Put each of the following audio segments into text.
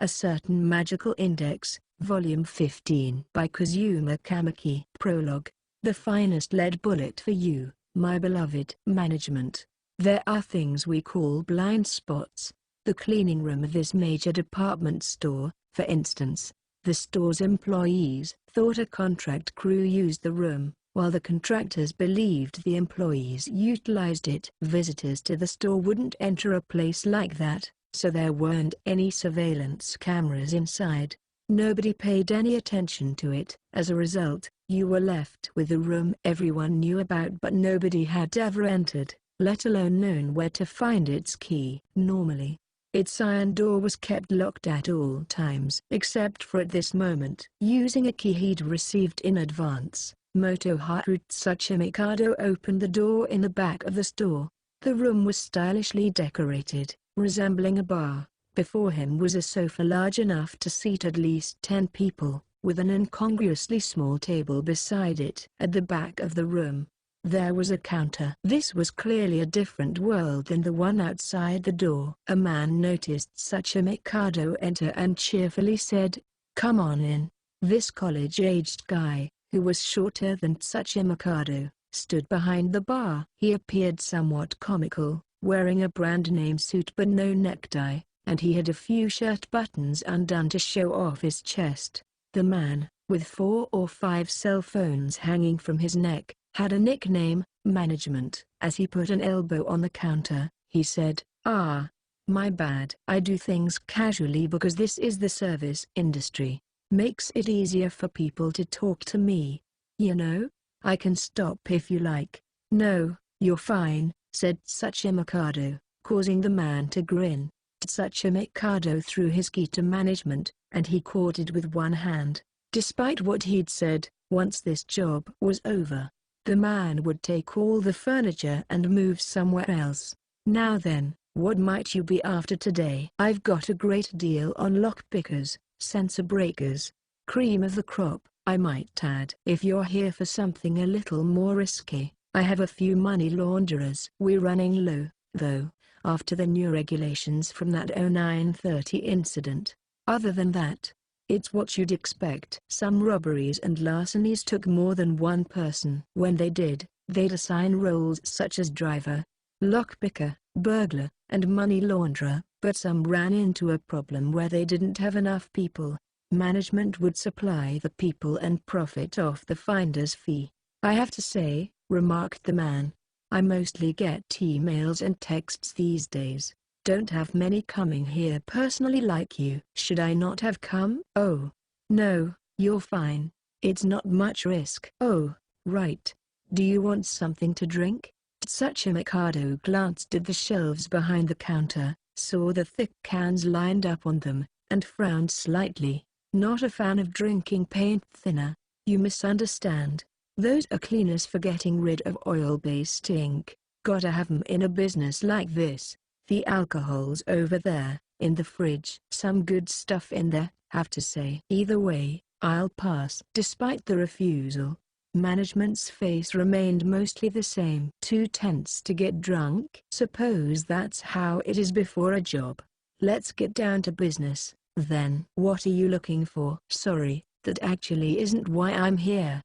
A Certain Magical Index, Volume 15 by Kazuma Kamaki. Prologue. The finest lead bullet for you, my beloved management. There are things we call blind spots. The cleaning room of this major department store, for instance. The store's employees thought a contract crew used the room, while the contractors believed the employees utilized it. Visitors to the store wouldn't enter a place like that, so there weren't any surveillance cameras inside. Nobody paid any attention to it. As a result, you were left with a room everyone knew about but nobody had ever entered, let alone known where to find its key. Normally, its iron door was kept locked at all times except for at this moment. Using a key he'd received in advance, Motoharu Tsuchimikado opened the door in the back of the store. The room was stylishly decorated, resembling a bar. Before him was a sofa large enough to seat at least 10 people, with an incongruously small table beside it. At the back of the room, there was a counter. This was clearly a different world than the one outside the door. A man noticed Tsuchimikado enter and cheerfully said, "Come on in." This college-aged guy, who was shorter than Tsuchimikado, stood behind the bar. He appeared somewhat comical, wearing a brand-name suit but no necktie, and he had a few shirt buttons undone to show off his chest. The man, with 4 or 5 cell phones hanging from his neck, had a nickname, Management. As he put an elbow on the counter, he said, "Ah, my bad. I do things casually because this is the service industry. Makes it easier for people to talk to me. You know? I can stop if you like." "No, you're fine," said Tsuchimikado, causing the man to grin. Tsuchimikado threw his key to Management, and he caught it with one hand. Despite what he'd said, once this job was over, the man would take all the furniture and move somewhere else. "Now then, what might you be after today?" "I've got a great deal on lockpickers, sensor breakers, cream of the crop, I might add. If you're here for something a little more risky, I have a few money launderers." "We're running low, though, after the new regulations from that 0930 incident. Other than that, it's what you'd expect." Some robberies and larcenies took more than one person. When they did, they'd assign roles such as driver, lockpicker, burglar, and money launderer, but some ran into a problem where they didn't have enough people. Management would supply the people and profit off the finder's fee. "I have to say," remarked the man, "I mostly get emails and texts these days. Don't have many coming here personally like you." "Should I not have come?" "Oh, no, you're fine. It's not much risk." "Oh, right. Do you want something to drink?" Tsuchimikado glanced at the shelves behind the counter, saw the thick cans lined up on them, and frowned slightly. "Not a fan of drinking paint thinner. You misunderstand. Those are cleaners for getting rid of oil-based ink. Gotta have 'em in a business like this. The alcohol's over there, in the fridge. Some good stuff in there, have to say." "Either way, I'll pass." Despite the refusal, Management's face remained mostly the same. "Too tense to get drunk?" "Suppose that's how it is before a job. Let's get down to business, then." "What are you looking for?" "Sorry, that actually isn't why I'm here."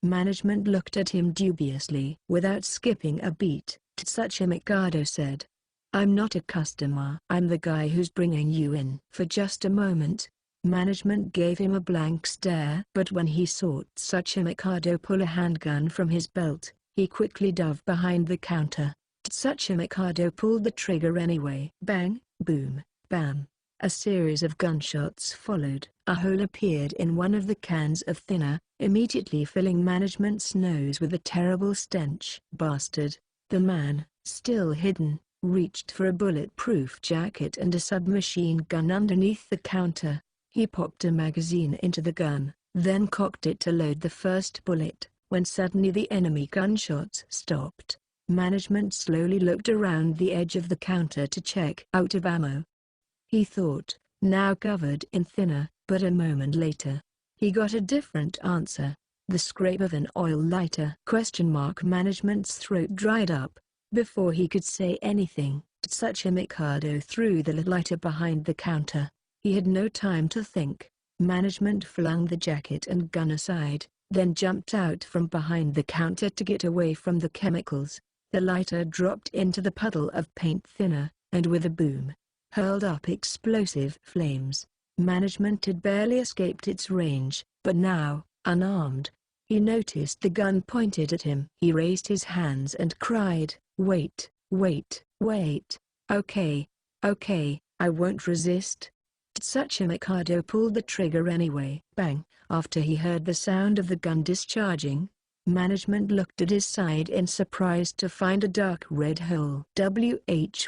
Management looked at him dubiously. Without skipping a beat, Tsuchimikado said, "I'm not a customer. I'm the guy who's bringing you in." For just a moment, Management gave him a blank stare. But when he saw Tsuchimikado pull a handgun from his belt, he quickly dove behind the counter. Tsuchimikado pulled the trigger anyway. Bang, boom, bam. A series of gunshots followed. A hole appeared in one of the cans of thinner, immediately filling Management's nose with a terrible stench. "Bastard." The man, still hidden, reached for a bulletproof jacket and a submachine gun underneath the counter. He popped a magazine into the gun, then cocked it to load the first bullet, when suddenly the enemy gunshots stopped. Management slowly looked around the edge of the counter to check. Out of ammo, he thought, now covered in thinner, but a moment later, he got a different answer. The scrape of an oil lighter. Management's throat dried up. Before he could say anything, Tsuchimikado threw the lighter behind the counter. He had no time to think. Management flung the jacket and gun aside, then jumped out from behind the counter to get away from the chemicals. The lighter dropped into the puddle of paint thinner, and with a boom, hurled up explosive flames. Management had barely escaped its range, but now, unarmed, he noticed the gun pointed at him. He raised his hands and cried, "Wait, wait, wait. Okay, okay, I won't resist." Tsuchi Mikado pulled the trigger anyway. Bang! After he heard the sound of the gun discharging, Management looked at his side in surprise to find a dark red hole.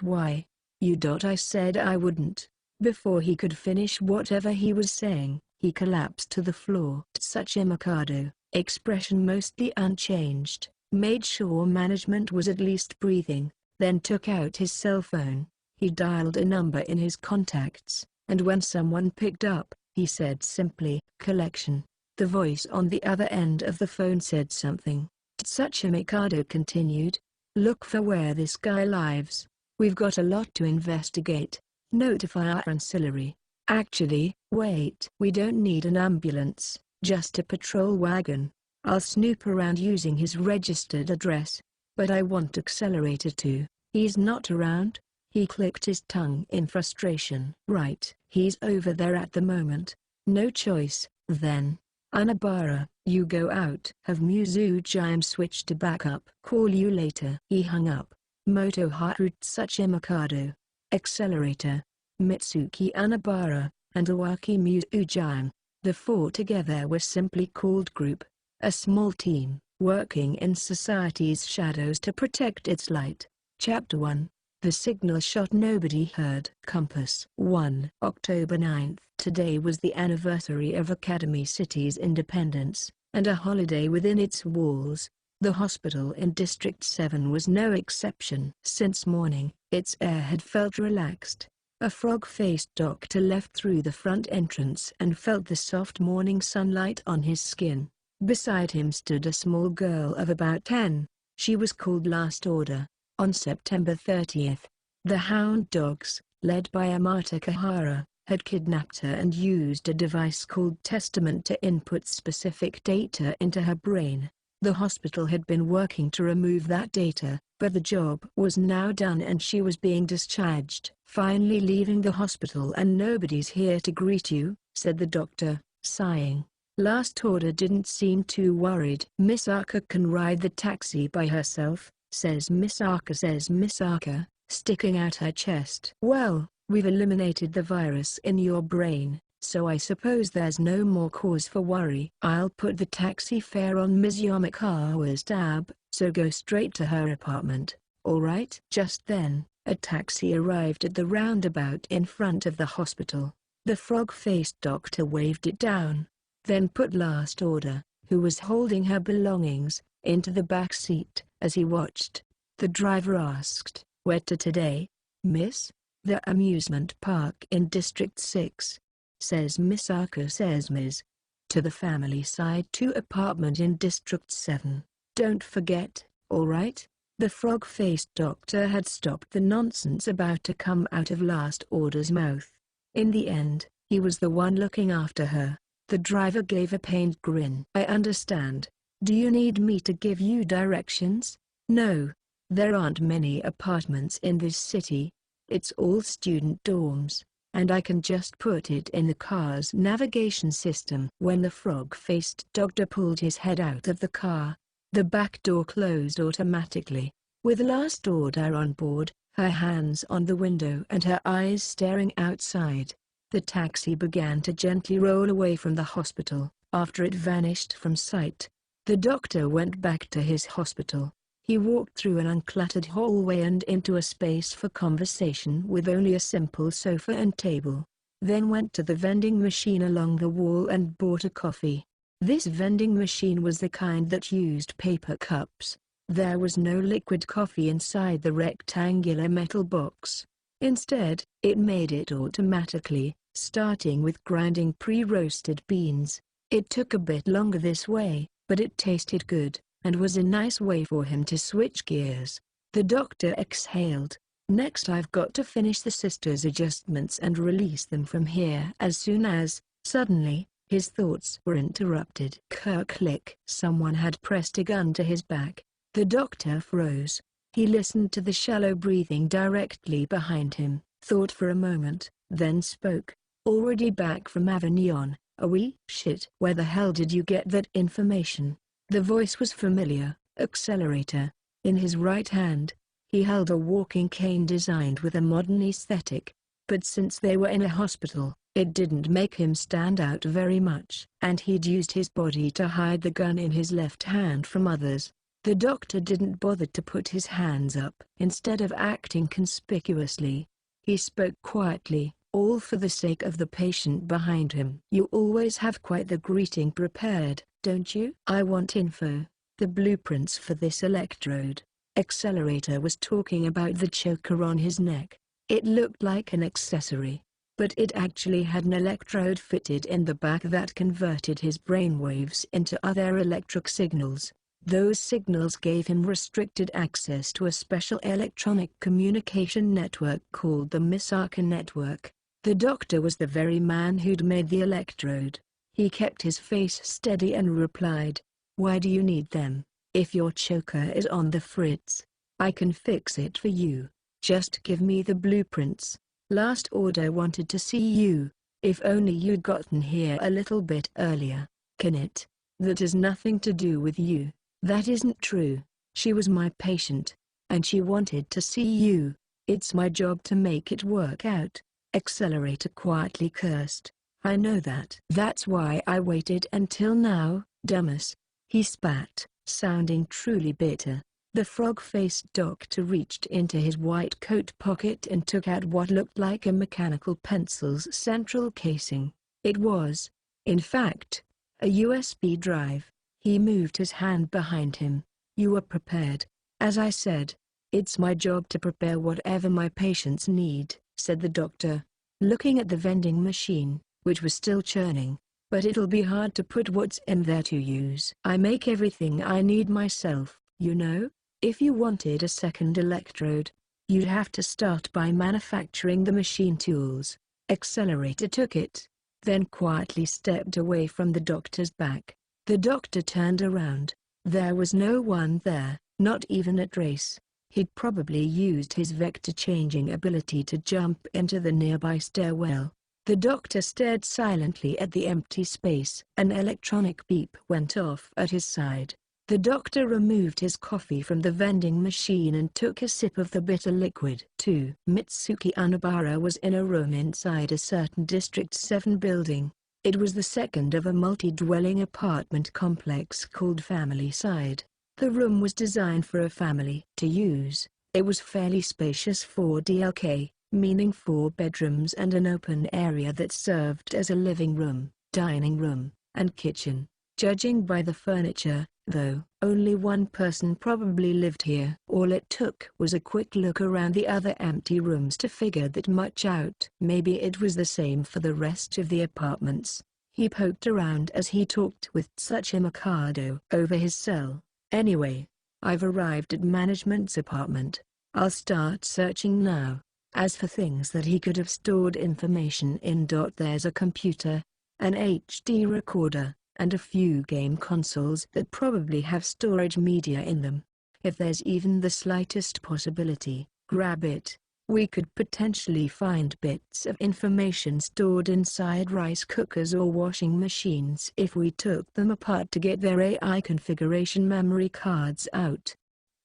"Why? I said I wouldn't." Before he could finish whatever he was saying, he collapsed to the floor. Tsuchi Mikado, expression mostly unchanged, made sure Management was at least breathing, then took out his cell phone. He dialed a number in his contacts, and when someone picked up, he said simply, "Collection." The voice on the other end of the phone said something. Tsuchi Mikado continued, "Look for where this guy lives. We've got a lot to investigate. Notify our ancillary. Actually, wait. We don't need an ambulance, just a patrol wagon. I'll snoop around using his registered address. But I want Accelerator too. He's not around." He clicked his tongue in frustration. "Right. He's over there at the moment. No choice, then. Anabara, you go out. Have Muzujime switch to backup. Call you later." He hung up. Motoharu Tsuchi Mikado, Accelerator, Mitsuki Anabara, and Iwaki Muzujime. The four together were simply called Group, a small team, working in society's shadows to protect its light. Chapter 1. The signal shot nobody heard. Compass 1. October 9th. Today was the anniversary of Academy City's independence, and a holiday within its walls. The hospital in District 7 was no exception. Since morning, its air had felt relaxed. A frog-faced doctor left through the front entrance and felt the soft morning sunlight on his skin. Beside him stood a small girl of about 10. She was called Last Order. On September 30th, the Hound Dogs, led by Amata Kahara, had kidnapped her and used a device called Testament to input specific data into her brain. The hospital had been working to remove that data, but the job was now done and she was being discharged. "Finally leaving the hospital and nobody's here to greet you," said the doctor, sighing. Last Order didn't seem too worried. "Misaka can ride the taxi by herself," says Misaka, sticking out her chest. "Well, we've eliminated the virus in your brain, so I suppose there's no more cause for worry. I'll put the taxi fare on Ms. Yamakawa's tab, so go straight to her apartment, all right?" Just then, a taxi arrived at the roundabout in front of the hospital. The frog-faced doctor waved it down, then put Last Order, who was holding her belongings, into the back seat. As he watched, the driver asked, "Where to today, miss?" "The amusement park in District 6. Says Misaka. Says Ms. "To the family side 2 apartment in District 7. Don't forget, all right?" The frog-faced doctor had stopped the nonsense about to come out of Last Order's mouth. In the end, he was the one looking after her. The driver gave a pained grin. "I understand. Do you need me to give you directions?" "No. There aren't many apartments in this city. It's all student dorms, and I can just put it in the car's navigation system." When the frog-faced doctor pulled his head out of the car, the back door closed automatically. With Last Order on board, her hands on the window and her eyes staring outside, the taxi began to gently roll away from the hospital. After it vanished from sight, the doctor went back to his hospital. He walked through an uncluttered hallway and into a space for conversation with only a simple sofa and table. Then went to the vending machine along the wall and bought a coffee. This vending machine was the kind that used paper cups. There was no liquid coffee inside the rectangular metal box. Instead, it made it automatically, starting with grinding pre-roasted beans. It took a bit longer this way, but it tasted good, and was a nice way for him to switch gears. The doctor exhaled. Next I've got to finish the sisters' adjustments and release them from here as soon as, suddenly, his thoughts were interrupted. Click. Someone had pressed a gun to his back. The doctor froze. He listened to the shallow breathing directly behind him, thought for a moment, then spoke. Already back from Avignon, are we? Shit. Where the hell did you get that information? The voice was familiar. Accelerator. In his right hand, he held a walking cane designed with a modern aesthetic. But since they were in a hospital, it didn't make him stand out very much. And he'd used his body to hide the gun in his left hand from others. The doctor didn't bother to put his hands up. Instead of acting conspicuously, he spoke quietly, all for the sake of the patient behind him. You always have quite the greeting prepared, don't you? I want info, the blueprints for this electrode. Accelerator was talking about the choker on his neck. It looked like an accessory, but it actually had an electrode fitted in the back that converted his brainwaves into other electric signals. Those signals gave him restricted access to a special electronic communication network called the Misaka network. The doctor was the very man who'd made the electrode. He kept his face steady and replied, "Why do you need them? If your choker is on the fritz, I can fix it for you. Just give me the blueprints. Last order wanted to see you. If only you'd gotten here a little bit earlier." "Can it? That has nothing to do with you." "That isn't true. She was my patient, and she wanted to see you. It's my job to make it work out." Accelerator quietly cursed. "I know that. That's why I waited until now, dumbass." He spat, sounding truly bitter. The frog-faced doctor reached into his white coat pocket and took out what looked like a mechanical pencil's central casing. It was, in fact, a USB drive. He moved his hand behind him. "You were prepared. As I said, it's my job to prepare whatever my patients need," said the doctor, looking at the vending machine, which was still churning. "But it'll be hard to put what's in there to use. I make everything I need myself, you know? If you wanted a second electrode, you'd have to start by manufacturing the machine tools." Accelerator took it, then quietly stepped away from the doctor's back. The doctor turned around. There was no one there, not even a trace. He'd probably used his vector-changing ability to jump into the nearby stairwell. The doctor stared silently at the empty space. An electronic beep went off at his side. The doctor removed his coffee from the vending machine and took a sip of the bitter liquid. 2. Mitsuki Anabara was in a room inside a certain District 7 building. It was the second of a multi-dwelling apartment complex called Family Side. The room was designed for a family to use. It was fairly spacious for DLK, meaning 4 bedrooms and an open area that served as a living room, dining room, and kitchen. Judging by the furniture, though, only one person probably lived here. All it took was a quick look around the other empty rooms to figure that much out. Maybe it was the same for the rest of the apartments. He poked around as he talked with Tsuchi Mikado over his cell. "Anyway, I've arrived at management's apartment. I'll start searching now." As for things that he could have stored information in, there's a computer, an HD recorder, and a few game consoles that probably have storage media in them. If there's even the slightest possibility, grab it. We could potentially find bits of information stored inside rice cookers or washing machines if we took them apart to get their AI configuration memory cards out.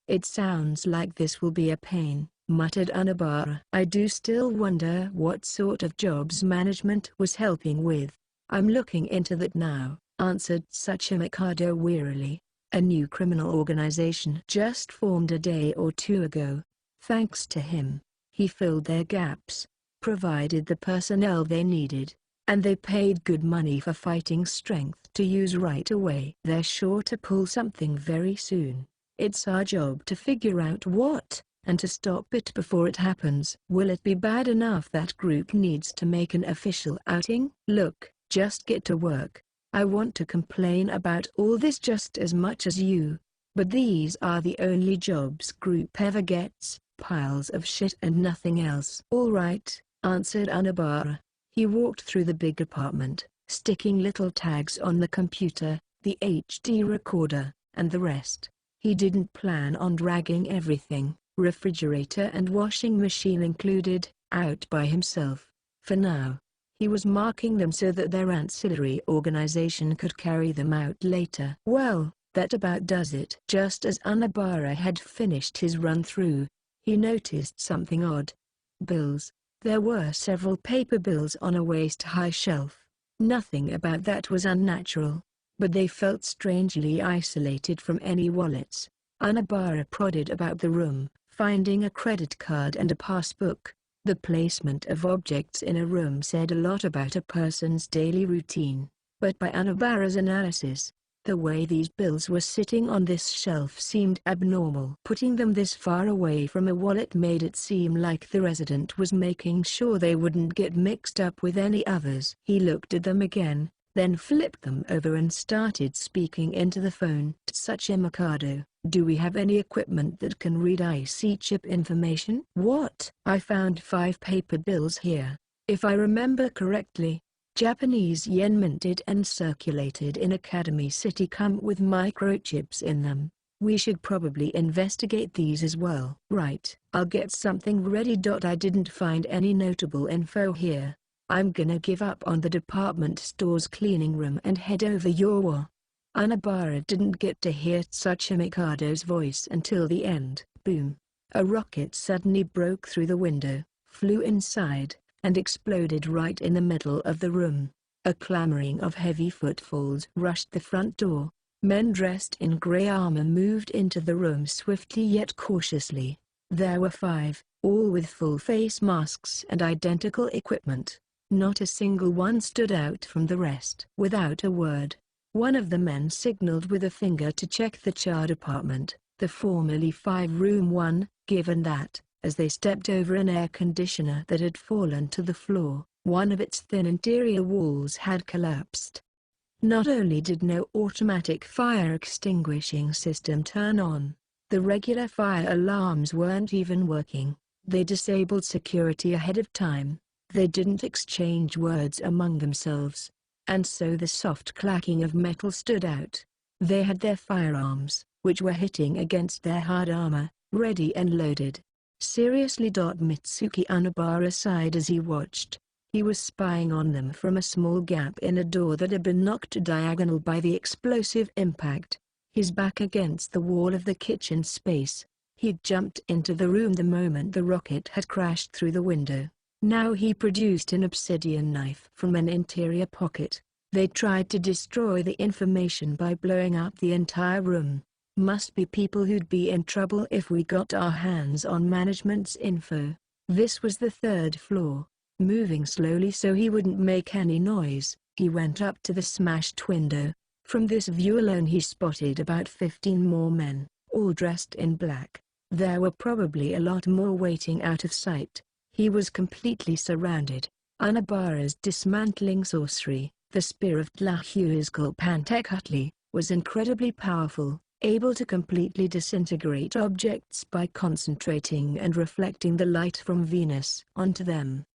"It sounds like this will be a pain," muttered Anabara. "I do still wonder what sort of jobs management was helping with." "I'm looking into that now," answered Tsuchi Mikado wearily. "A new criminal organization just formed a day or 2 ago. Thanks to him, he filled their gaps, provided the personnel they needed, and they paid good money for fighting strength to use right away. They're sure to pull something very soon. It's our job to figure out what, and to stop it before it happens." "Will it be bad enough that group needs to make an official outing?" "Look, just get to work. I want to complain about all this just as much as you. But these are the only jobs group ever gets. Piles of shit and nothing else. "All right," answered Anabara. He walked through the big apartment, sticking little tags on the computer, the HD recorder, and the rest. He didn't plan on dragging everything, refrigerator and washing machine included, out by himself. For now, he was marking them so that their ancillary organization could carry them out later. Well, that about does it. Just as Anabara had finished his run-through, he noticed something odd. Bills. There were several paper bills on a waist-high shelf. Nothing about that was unnatural, but they felt strangely isolated from any wallets. Anabara prodded about the room, finding a credit card and a passbook. The placement of objects in a room said a lot about a person's daily routine, but by Anabara's analysis, the way these bills were sitting on this shelf seemed abnormal. Putting them this far away from a wallet made it seem like the resident was making sure they wouldn't get mixed up with any others. He looked at them again, then flipped them over and started speaking into the phone. "Tsuchi Mikado, do we have any equipment that can read IC chip information?" "What? I found 5 paper bills here. If I remember correctly, Japanese yen minted and circulated in Academy City come with microchips in them. We should probably investigate these as well." "Right. I'll get something ready. I didn't find any notable info here. I'm gonna give up on the department store's cleaning room and head over your way." Anabara didn't get to hear Tsuchi Mikado's voice until the end. Boom. A rocket suddenly broke through the window, flew inside, and exploded right in the middle of the room. A clamoring of heavy footfalls rushed the front door. Men dressed in gray armor moved into the room swiftly yet cautiously. There were 5, all with full face masks and identical equipment. Not a single one stood out from the rest. Without a word, one of the men signaled with a finger to check the charred apartment, the formerly 5-room one. Given that, as they stepped over an air conditioner that had fallen to the floor, one of its thin interior walls had collapsed. Not only did no automatic fire extinguishing system turn on, the regular fire alarms weren't even working. They disabled security ahead of time. They didn't exchange words among themselves, and so the soft clacking of metal stood out. They had their firearms, which were hitting against their hard armor, ready and loaded. "Seriously?" Mitsuki Anabara sighed as he watched. He was spying on them from a small gap in a door that had been knocked diagonal by the explosive impact. His back against the wall of the kitchen space, he'd jumped into the room the moment the rocket had crashed through the window. Now he produced an obsidian knife from an interior pocket. They tried to destroy the information by blowing up the entire room. Must be people who'd be in trouble if we got our hands on management's info. This was the 3rd floor. Moving slowly so he wouldn't make any noise, he went up to the smashed window. From this view alone he spotted about 15 more men, all dressed in black. There were probably a lot more waiting out of sight. He was completely surrounded. Anabara's dismantling sorcery, the Spear of Tlahuizcal Pantekutli, was incredibly powerful, able to completely disintegrate objects by concentrating and reflecting the light from Venus onto them.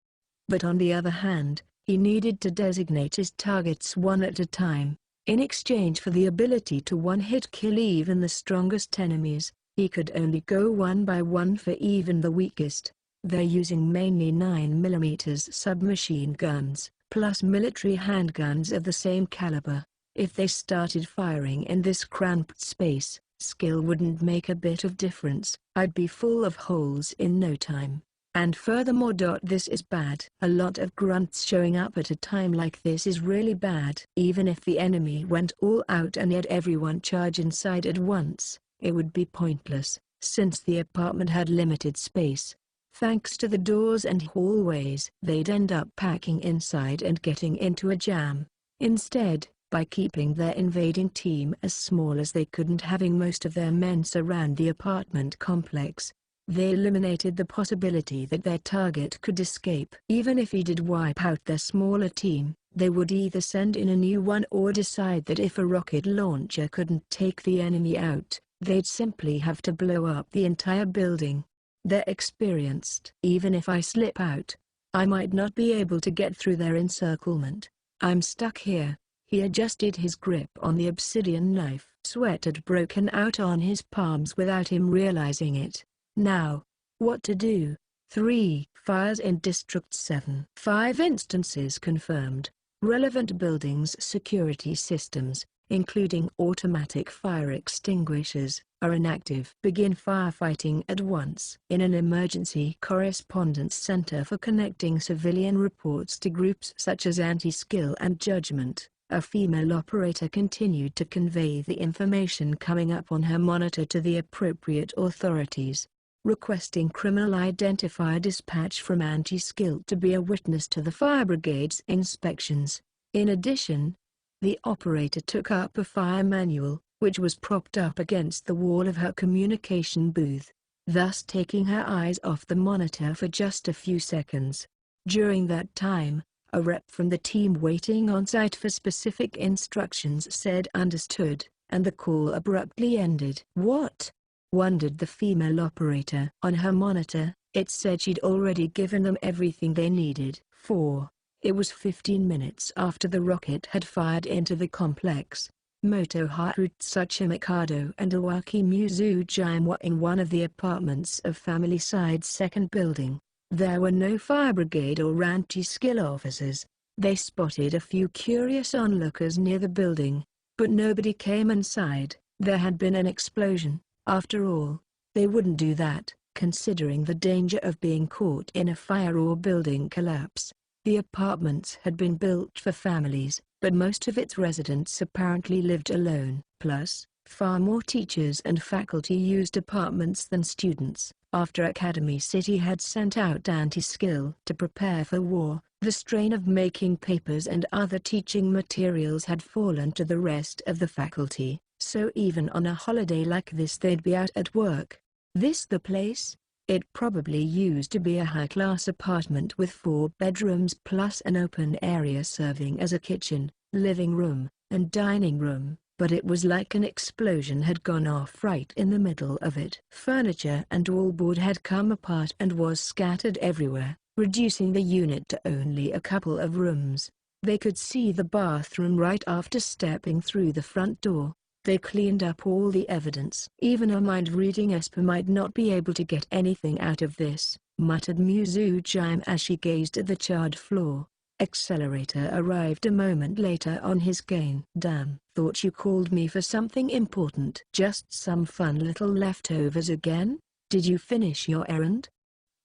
But on the other hand, he needed to designate his targets one at a time. In exchange for the ability to one-hit kill even the strongest enemies, he could only go one by one for even the weakest. They're using mainly 9mm submachine guns, plus military handguns of the same caliber. If they started firing in this cramped space, skill wouldn't make a bit of difference. I'd be full of holes in no time. And furthermore, this is bad. A lot of grunts showing up at a time like this is really bad. Even if the enemy went all out and had everyone charge inside at once, it would be pointless, since the apartment had limited space. Thanks to the doors and hallways, they'd end up packing inside and getting into a jam. Instead, by keeping their invading team as small as they could and having most of their men surround the apartment complex, they eliminated the possibility that their target could escape. Even if he did wipe out their smaller team, they would either send in a new one or decide that if a rocket launcher couldn't take the enemy out, they'd simply have to blow up the entire building. They're experienced. Even if I slip out, I might not be able to get through their encirclement. I'm stuck here." He adjusted his grip on the obsidian knife. Sweat had broken out on his palms without him realizing it. Now, what to do? 3 fires in District 7. 5 instances confirmed. Relevant buildings' security systems, including automatic fire extinguishers, are inactive. Begin firefighting at once. In an emergency correspondence center for connecting civilian reports to groups such as Anti-Skill and Judgment, a female operator continued to convey the information coming up on her monitor to the appropriate authorities. Requesting criminal identifier dispatch from Anti-Skill to be a witness to the fire brigade's inspections. In addition, the operator took up a fire manual, which was propped up against the wall of her communication booth, thus taking her eyes off the monitor for just a few seconds. During that time, a rep from the team waiting on site for specific instructions said understood, and the call abruptly ended. "What?" wondered the female operator. On her monitor, it said she'd already given them everything they needed. 4. It was 15 minutes after the rocket had fired into the complex. Motoharu Tsuchimikado and Iwaki Mizujime were in one of the apartments of Family Side's second building. There were no fire brigade or anti-skill officers. They spotted a few curious onlookers near the building, but nobody came inside. There had been an explosion. After all, they wouldn't do that, considering the danger of being caught in a fire or building collapse. The apartments had been built for families, but most of its residents apparently lived alone. Plus, far more teachers and faculty used apartments than students. After Academy City had sent out Anti-Skill to prepare for war, the strain of making papers and other teaching materials had fallen to the rest of the faculty, so even on a holiday like this they'd be out at work. This the place? It probably used to be a high-class apartment with 4 bedrooms plus an open area serving as a kitchen, living room, and dining room, but it was like an explosion had gone off right in the middle of it. Furniture and wallboard had come apart and was scattered everywhere, reducing the unit to only a couple of rooms. They could see the bathroom right after stepping through the front door. They cleaned up all the evidence. "Even a mind-reading Esper might not be able to get anything out of this," muttered Mizujime as she gazed at the charred floor. Accelerator arrived a moment later on his gain. "Damn, thought you called me for something important." "Just some fun little leftovers again? Did you finish your errand?"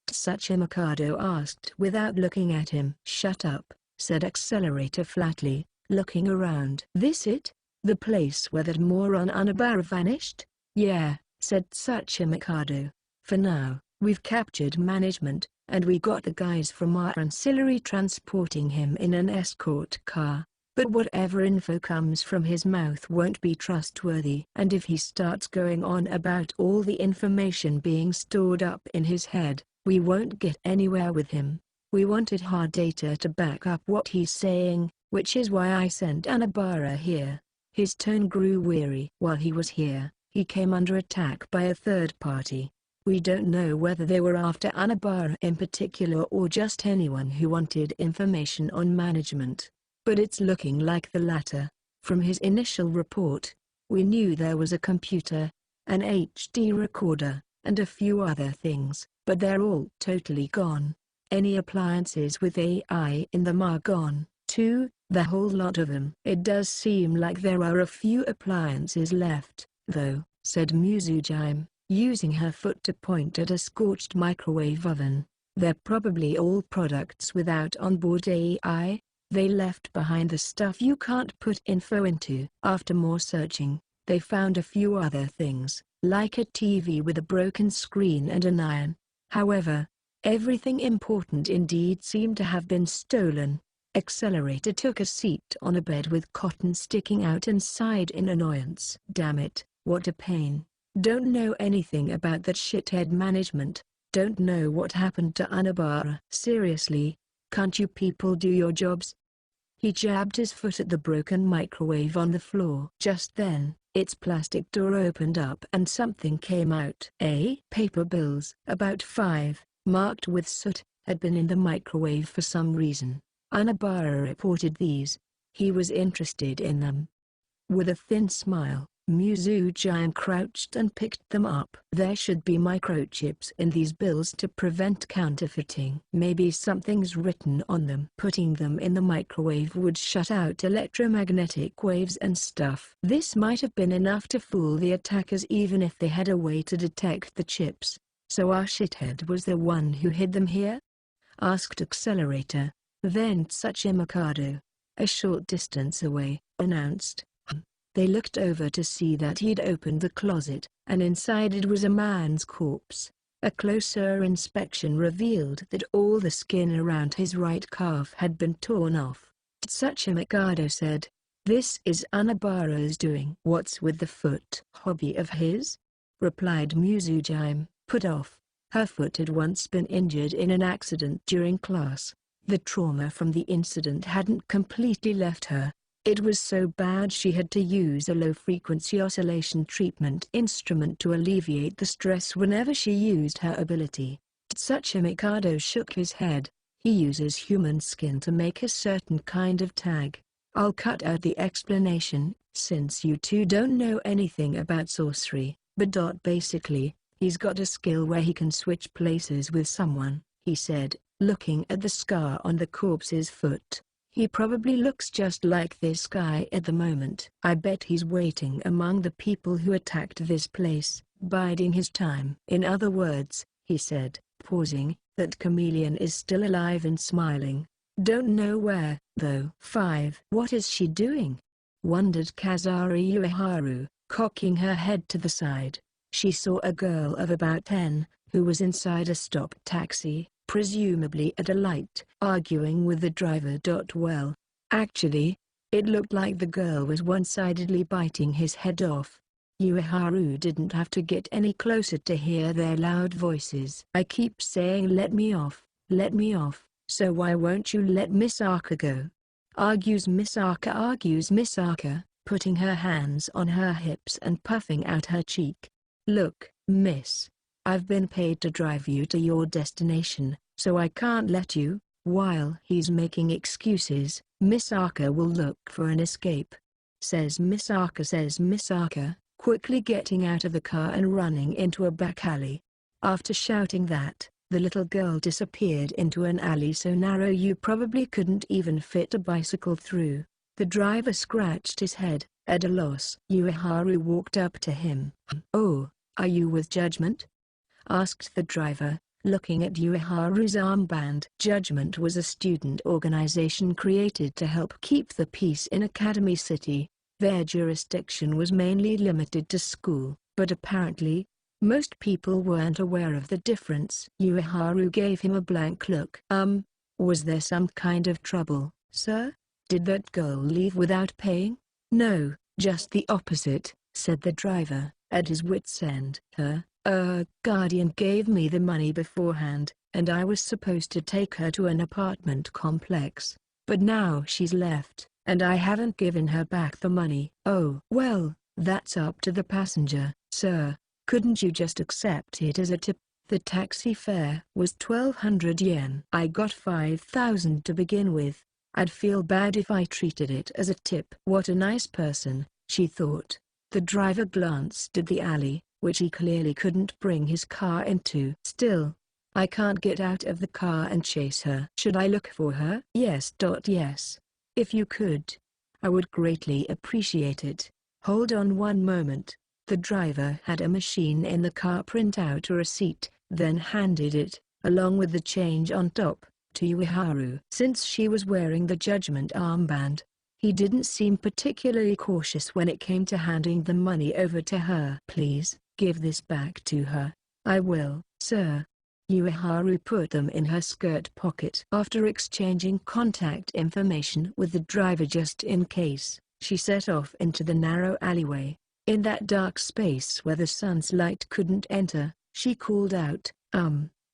Tsuchimikado asked without looking at him. "Shut up," said Accelerator flatly, looking around. "This it? The place where that moron Anabara vanished?" "Yeah," said Tsuchimikado. "For now, we've captured management, and we got the guys from our ancillary transporting him in an escort car. But whatever info comes from his mouth won't be trustworthy. And if he starts going on about all the information being stored up in his head, we won't get anywhere with him. We wanted hard data to back up what he's saying, which is why I sent Anabara here." His tone grew weary. "While he was here, he came under attack by a third party. We don't know whether they were after Anabara in particular or just anyone who wanted information on management. But it's looking like the latter. From his initial report, we knew there was a computer, an HD recorder, and a few other things, but they're all totally gone. Any appliances with AI in them are gone, too. The whole lot of them." "It does seem like there are a few appliances left, though," said Mizujime, using her foot to point at a scorched microwave oven. "They're probably all products without onboard AI. They left behind the stuff you can't put info into." After more searching, they found a few other things, like a TV with a broken screen and an iron. However, everything important indeed seemed to have been stolen. Accelerator took a seat on a bed with cotton sticking out and sighed in annoyance. "Damn it, what a pain. Don't know anything about that shithead management. Don't know what happened to Anabara. Seriously, can't you people do your jobs?" He jabbed his foot at the broken microwave on the floor. Just then, Its plastic door opened up and something came out. Paper bills. About 5, marked with soot, had been in the microwave for some reason. Anabara reported these. He was interested in them. With a thin smile, Muzujin crouched and picked them up. There should be microchips in these bills to prevent counterfeiting. Maybe something's written on them. Putting them in the microwave would shut out electromagnetic waves and stuff. This might have been enough to fool the attackers even if they had a way to detect the chips. So our shithead was the one who hid them here? Asked Accelerator. Then Tsuchi Mikado, a short distance away, announced. They looked over to see that he'd opened the closet, and inside it was a man's corpse. A closer inspection revealed that all the skin around his right calf had been torn off. Tsuchi Mikado said, "This is Anabara's doing." "What's with the foot?" "Hobby of his?" replied Muzujime. "Put off. Her foot had once been injured in an accident during class. The trauma from the incident hadn't completely left her. It was so bad she had to use a low-frequency oscillation treatment instrument to alleviate the stress whenever she used her ability." Tsuchi Mikado shook his head. "He uses human skin to make a certain kind of tag. I'll cut out the explanation, since you two don't know anything about sorcery, but basically, he's got a skill where he can switch places with someone," he said, looking at the scar on the corpse's foot. "He probably looks just like this guy at the moment. I bet he's waiting among the people who attacked this place, biding his time." "In other words," he said, pausing, "that chameleon is still alive and smiling. Don't know where, though." 5. "What is she doing?" wondered Kazari Ueharu, cocking her head to the side. She saw a girl of about 10, who was inside a stopped taxi, presumably at a light, arguing with the driver. Well, actually, it looked like the girl was one-sidedly biting his head off. Ueharu didn't have to get any closer to hear their loud voices. "I keep saying let me off, so why won't you let Misaka go?" argues Misaka, putting her hands on her hips and puffing out her cheek. "Look, miss. I've been paid to drive you to your destination, so I can't let you." While he's making excuses, Misaka will look for an escape. Says Misaka, quickly getting out of the car and running into a back alley. After shouting that, the little girl disappeared into an alley so narrow you probably couldn't even fit a bicycle through. The driver scratched his head, at a loss. Ueharu walked up to him. "Oh, are you with Judgment?" asked the driver, looking at Ueharu's armband. Judgment was a student organization created to help keep the peace in Academy City. Their jurisdiction was mainly limited to school, but apparently, most people weren't aware of the difference. Ueharu gave him a blank look. Was there some kind of trouble, sir? Did that girl leave without paying?" "No, just the opposite," said the driver, at his wit's end. "Her guardian gave me the money beforehand, and I was supposed to take her to an apartment complex. But now she's left, and I haven't given her back the money." "Oh, well, that's up to the passenger, sir. Couldn't you just accept it as a tip?" The taxi fare was 1,200 yen. "I got 5,000 to begin with. I'd feel bad if I treated it as a tip." What a nice person, she thought. The driver glanced at the alley, which he clearly couldn't bring his car into. "Still, I can't get out of the car and chase her." "Should I look for her?" Yes. If you could, I would greatly appreciate it." "Hold on one moment." The driver had a machine in the car print out a receipt, then handed it, along with the change on top, to Ueharu. Since she was wearing the Judgment armband, he didn't seem particularly cautious when it came to handing the money over to her. "Please, give this back to her." "I will, sir." Ueharu put them in her skirt pocket. After exchanging contact information with the driver just in case, she set off into the narrow alleyway. In that dark space where the sun's light couldn't enter, she called out,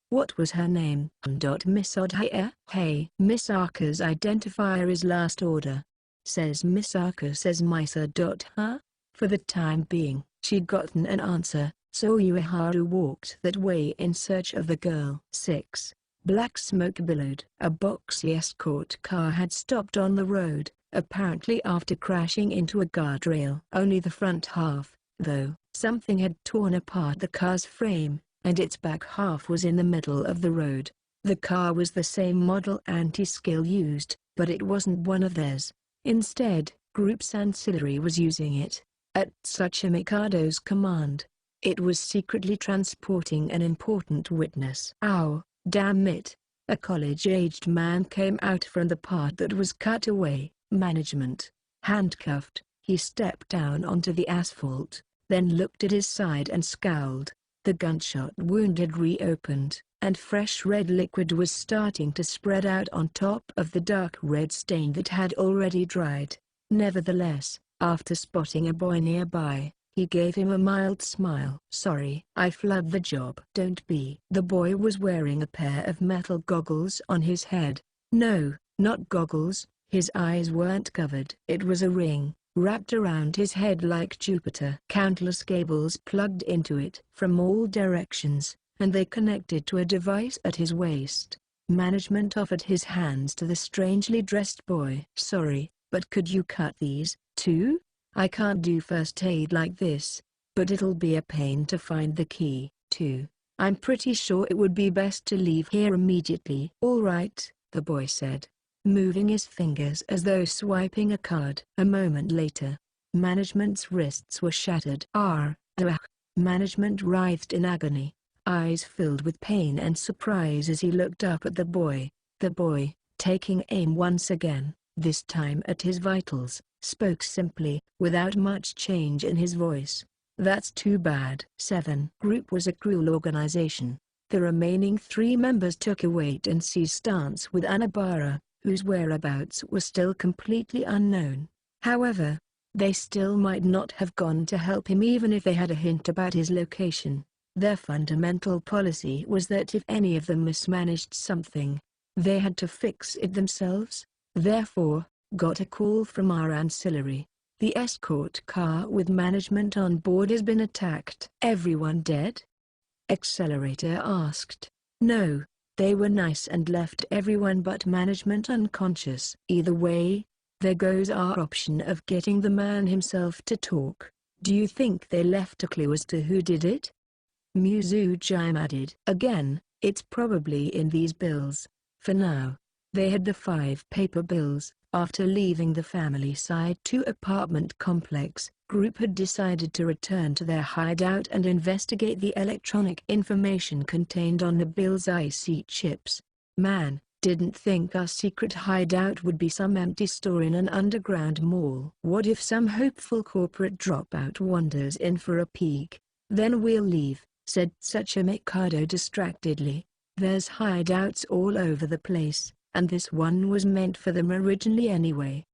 what was her name? Miss Odhaya? "Hey." Misaka's identifier is last order. Says Misaka. Says Misa. Huh? For the time being, she'd gotten an answer, so Ueharu walked that way in search of the girl. 6. Black smoke billowed. A boxy escort car had stopped on the road, apparently after crashing into a guardrail. Only the front half, though. Something had torn apart the car's frame, and its back half was in the middle of the road. The car was the same model Anti-Skill used, but it wasn't one of theirs. Instead, Group's ancillary was using it. At Tsuchimikado's command, it was secretly transporting an important witness. Ow, damn it! A college-aged man came out from the part that was cut away. Management. Handcuffed, he stepped down onto the asphalt, then looked at his side and scowled. The gunshot wound had reopened, and fresh red liquid was starting to spread out on top of the dark red stain that had already dried. Nevertheless, after spotting a boy nearby, he gave him a mild smile. "Sorry, I flubbed the job." "Don't be." The boy was wearing a pair of metal goggles on his head. No, not goggles, his eyes weren't covered. It was a ring, wrapped around his head like Jupiter. Countless cables plugged into it from all directions, and they connected to a device at his waist. Management offered his hands to the strangely dressed boy. "Sorry, but could you cut these, too? I can't do first aid like this, but it'll be a pain to find the key, too. I'm pretty sure it would be best to leave here immediately." "All right," the boy said, moving his fingers as though swiping a card. A moment later, management's wrists were shattered. Ugh. Management writhed in agony, eyes filled with pain and surprise as he looked up at the boy. The boy, taking aim once again, this time at his vitals, spoke simply, without much change in his voice. "That's too bad." 7. Group was a cruel organization. The remaining 3 members took a wait-and-see stance with Anabara, whose whereabouts were still completely unknown. However, they still might not have gone to help him even if they had a hint about his location. Their fundamental policy was that if any of them mismanaged something, they had to fix it themselves. Therefore, got a call from our ancillary. "The escort car with management on board has been attacked." "Everyone dead?" Accelerator asked. "No, they were nice and left everyone but management unconscious." "Either way, there goes our option of getting the man himself to talk. Do you think they left a clue as to who did it?" Mizujime added. "Again, it's probably in these bills. For now." They had the 5 paper bills. After leaving the family side 2 apartment complex, Group had decided to return to their hideout and investigate the electronic information contained on the bill's IC chips. "Man, didn't think our secret hideout would be some empty store in an underground mall. What if some hopeful corporate dropout wanders in for a peek? Then we'll leave," said Tsuchimikado distractedly. "There's hideouts all over the place, and this one was meant for them originally anyway."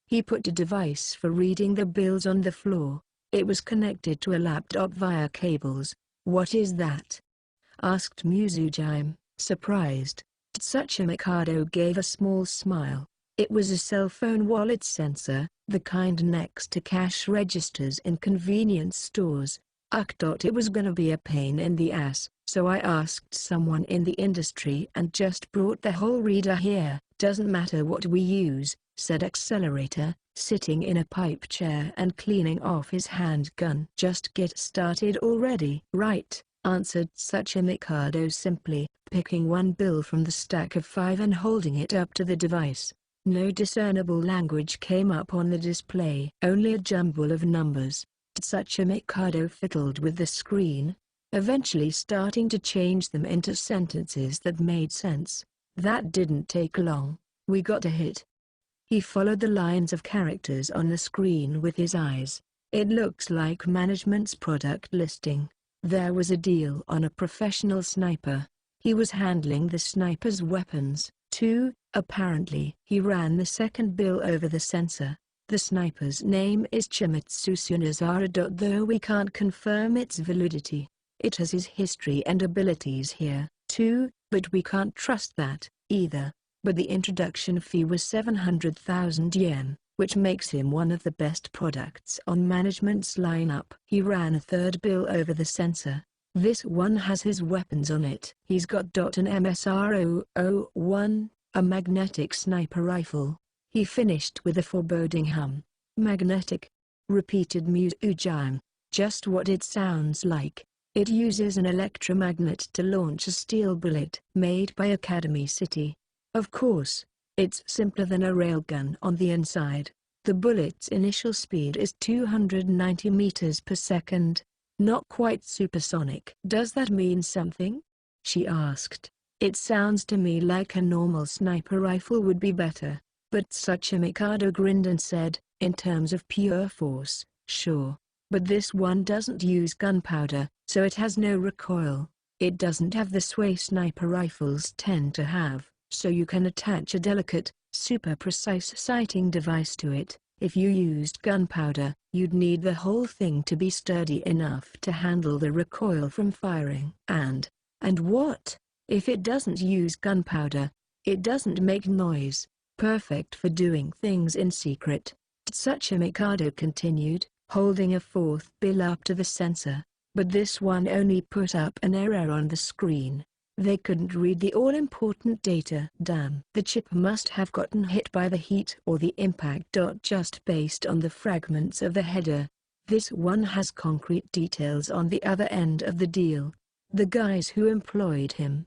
He put a device for reading the bills on the floor. It was connected to a laptop via cables. "What is that?" asked Mizujime, surprised. Tsuchimikado gave a small smile. It was a cell phone wallet sensor, the kind next to cash registers in convenience stores. It was gonna be a pain in the ass, so I asked someone in the industry and just brought the whole reader here. "Doesn't matter what we use," said Accelerator, sitting in a pipe chair and cleaning off his handgun. "Just get started already." "Right," answered Tsuchimikado simply, picking one bill from the stack of 5 and holding it up to the device. No discernible language came up on the display. Only a jumble of numbers. Tsuchimikado fiddled with the screen, eventually starting to change them into sentences that made sense. "That didn't take long. We got a hit." He followed the lines of characters on the screen with his eyes. "It looks like management's product listing. There was a deal on a professional sniper. He was handling the sniper's weapons, too, apparently." He ran the second bill over the sensor. "The sniper's name is Chimitsu Sunazara. Though we can't confirm its validity. It has his history and abilities here, too, but we can't trust that, either. But the introduction fee was 700,000 yen, which makes him one of the best products on management's lineup. He ran a third bill over the sensor. This one has his weapons on it. He's got an MSR-001, a magnetic sniper rifle. He finished with a foreboding hum. Magnetic, repeated Muzujime. Just what it sounds like. It uses an electromagnet to launch a steel bullet made by Academy City. Of course, it's simpler than a railgun on the inside. The bullet's initial speed is 290 meters per second. Not quite supersonic. Does that mean something? She asked. It sounds to me like a normal sniper rifle would be better. But Tsuchimikado grinned and said, in terms of pure force, sure. But this one doesn't use gunpowder, so it has no recoil. It doesn't have the sway sniper rifles tend to have, so you can attach a delicate, super precise sighting device to it. If you used gunpowder, you'd need the whole thing to be sturdy enough to handle the recoil from firing. And what? If it doesn't use gunpowder, it doesn't make noise. Perfect for doing things in secret. Tsuchimikado continued, holding a fourth bill up to the sensor. But this one only put up an error on the screen. They couldn't read the all-important data. Damn. The chip must have gotten hit by the heat or the impact. Just based on the fragments of the header. This one has concrete details on the other end of the deal. The guys who employed him.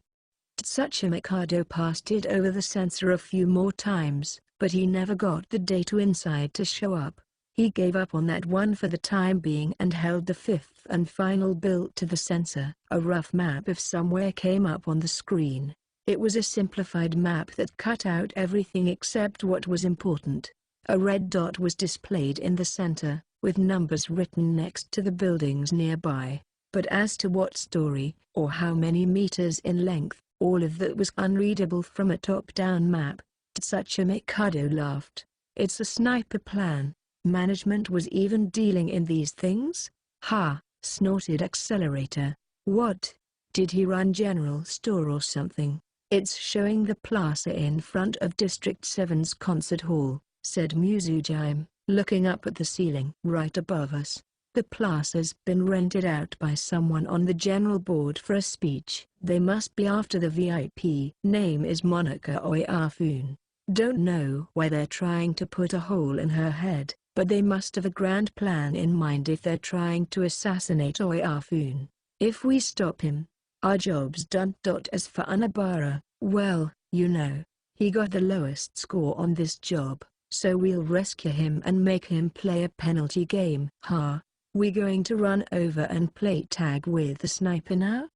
Tsuchimikado passed it over the sensor a few more times, but he never got the data inside to show up. He gave up on that one for the time being and held the fifth and final bill to the sensor. A rough map of somewhere came up on the screen. It was a simplified map that cut out everything except what was important. A red dot was displayed in the center, with numbers written next to the buildings nearby. But as to what story, or how many meters in length, all of that was unreadable from a top-down map. Tsuchimikado laughed. It's a sniper plan. Management was even dealing in these things? Ha, snorted Accelerator. What? Did he run general store or something? It's showing the plaza in front of District 7's concert hall, said Muzujime, looking up at the ceiling. Right above us. The plaza's been rented out by someone on the general board for a speech. They must be after the VIP. Name is Monica Oyafune. Don't know why they're trying to put a hole in her head. But they must have a grand plan in mind if they're trying to assassinate Oyafune. If we stop him, our job's done. As for Anabara, well, you know, he got the lowest score on this job, so we'll rescue him and make him play a penalty game. Ha, we going to run over and play tag with the sniper now?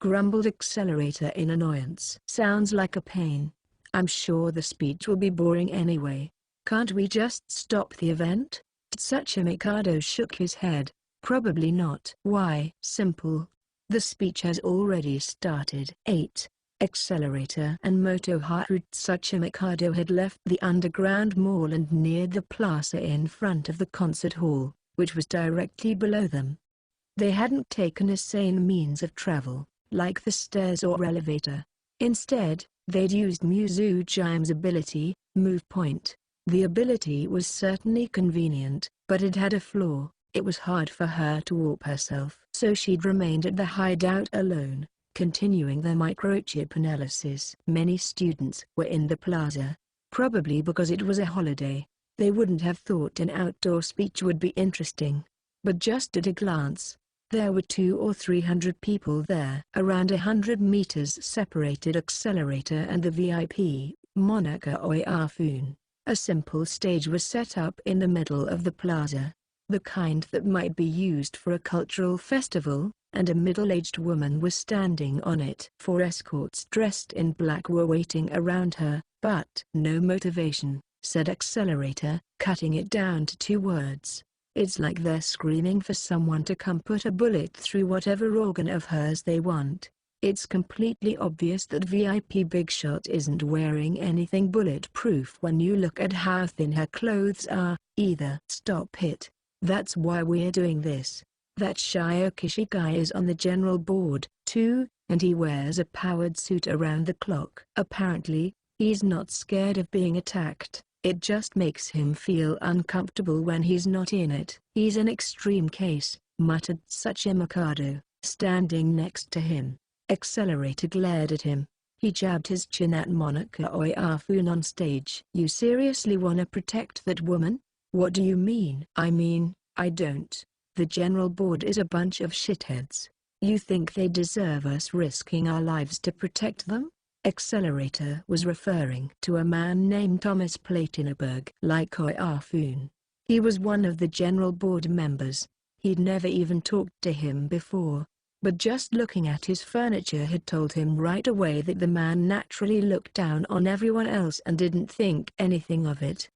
Grumbled Accelerator in annoyance. Sounds like a pain. I'm sure the speech will be boring anyway. Can't we just stop the event? Tsuchimikado shook his head. Probably not. Why? Simple. The speech has already started. 8. Accelerator and Motoharu. Tsuchimikado had left the underground mall and neared the plaza in front of the concert hall, which was directly below them. They hadn't taken a sane means of travel, like the stairs or elevator. Instead, they'd used Muzujime's ability, Move Point. The ability was certainly convenient, but it had a flaw. It was hard for her to warp herself. So she'd remained at the hideout alone, continuing the microchip analysis. Many students were in the plaza. Probably because it was a holiday. They wouldn't have thought an outdoor speech would be interesting. But just at a glance, there were 200 or 300 people there. Around 100 meters separated Accelerator and the VIP, Monica Oyafune. A simple stage was set up in the middle of the plaza, the kind that might be used for a cultural festival, and a middle-aged woman was standing on it. 4 escorts dressed in black were waiting around her, but no motivation, said Accelerator, cutting it down to 2 words. It's like they're screaming for someone to come put a bullet through whatever organ of hers they want. It's completely obvious that VIP Big Shot isn't wearing anything bulletproof when you look at how thin her clothes are, either. Stop it. That's why we're doing this. That Shiokishi guy is on the general board, too, and he wears a powered suit around the clock. Apparently, he's not scared of being attacked. It just makes him feel uncomfortable when he's not in it. He's an extreme case, muttered Tsuchimikado, standing next to him. Accelerator glared at him. He jabbed his chin at Monica Oyafun on stage. You seriously wanna protect that woman? What do you mean? I mean, I don't. The general board is a bunch of shitheads. You think they deserve us risking our lives to protect them? Accelerator was referring to a man named Thomas Platinaberg. Like Oyafun. He was one of the general board members. He'd never even talked to him before. But just looking at his furniture had told him right away that the man naturally looked down on everyone else and didn't think anything of it.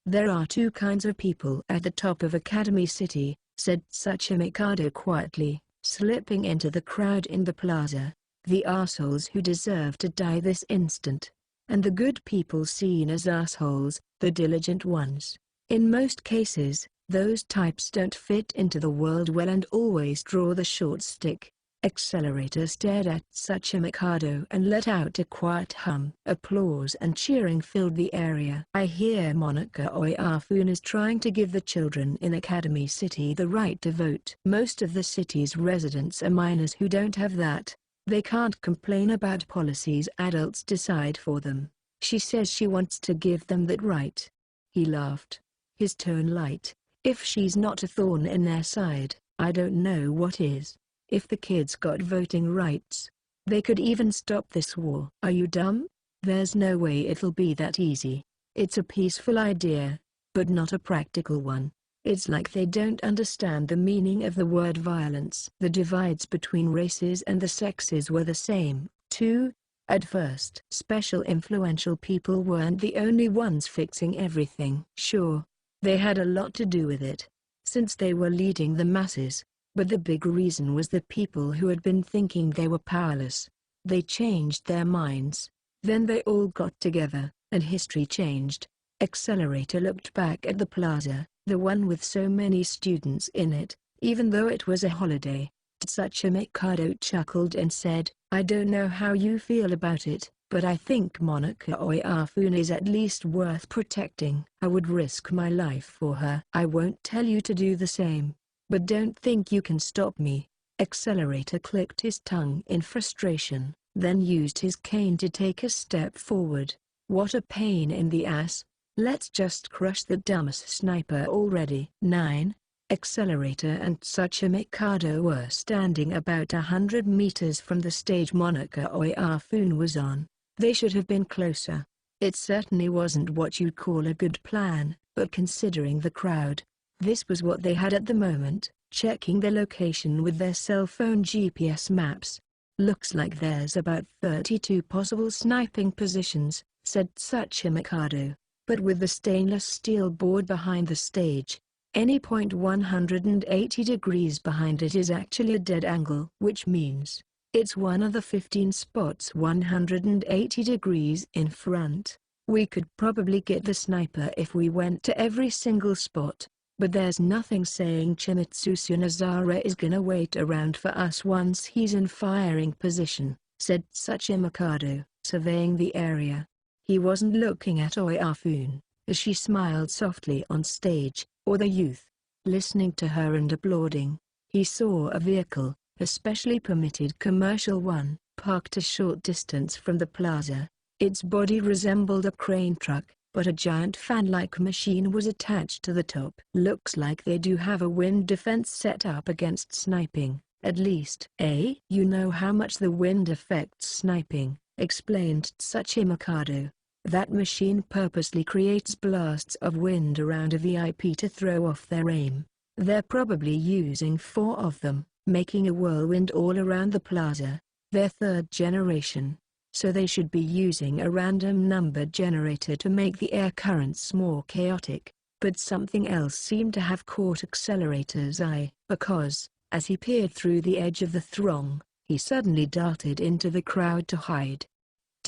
There are two kinds of people at the top of Academy City, said Tsuchimikado quietly, slipping into the crowd in the plaza. The assholes who deserve to die this instant. And the good people seen as assholes, the diligent ones. In most cases, those types don't fit into the world well and always draw the short stick. Accelerator stared at Tsuchimikado and let out a quiet hum. Applause and cheering filled the area. I hear Monica Oyafun is trying to give the children in Academy City the right to vote. Most of the city's residents are minors who don't have that. They can't complain about policies adults decide for them. She says she wants to give them that right. He laughed. His tone light. If she's not a thorn in their side, I don't know what is. If the kids got voting rights, they could even stop this war. Are you dumb? There's no way it'll be that easy. It's a peaceful idea, but not a practical one. It's like they don't understand the meaning of the word violence. The divides between races and the sexes were the same, too. At first, special influential people weren't the only ones fixing everything. Sure, they had a lot to do with it, since they were leading the masses, but the big reason was the people who had been thinking they were powerless. They changed their minds. Then they all got together, and history changed. Accelerator looked back at the plaza, the one with so many students in it, even though it was a holiday. Tsuchimikado chuckled and said, I don't know how you feel about it, but I think Monica Oyafun is at least worth protecting. I would risk my life for her. I won't tell you to do the same. But don't think you can stop me. Accelerator clicked his tongue in frustration, then used his cane to take a step forward. What a pain in the ass. Let's just crush the dumbest sniper already. 9. Accelerator and Tsuchimikado were standing about 100 meters from the stage Monica Oyafun was on. They should have been closer. It certainly wasn't what you'd call a good plan, but considering the crowd, this was what they had at the moment. Checking the location with their cell phone GPS maps. Looks like there's about 32 possible sniping positions, said Tsuchimikado. But with the stainless steel board behind the stage, any point 180 degrees behind it is actually a dead angle. Which means, it's one of the 15 spots 180 degrees in front. We could probably get the sniper if we went to every single spot. But there's nothing saying Chimitsu Tsunazara is gonna wait around for us once he's in firing position, said Tsuchimikado, surveying the area. He wasn't looking at Oyafun, as she smiled softly on stage, or the youth, listening to her and applauding. He saw a vehicle, a specially permitted commercial one, parked a short distance from the plaza. Its body resembled a crane truck, but a giant fan-like machine was attached to the top. Looks like they do have a wind defense set up against sniping, at least. You know how much the wind affects sniping, explained Tsuchimikado. That machine purposely creates blasts of wind around a VIP to throw off their aim. They're probably using 4 of them, making a whirlwind all around the plaza. They're 3rd generation, so they should be using a random number generator to make the air currents more chaotic. But something else seemed to have caught Accelerator's eye, because, as he peered through the edge of the throng, he suddenly darted into the crowd to hide.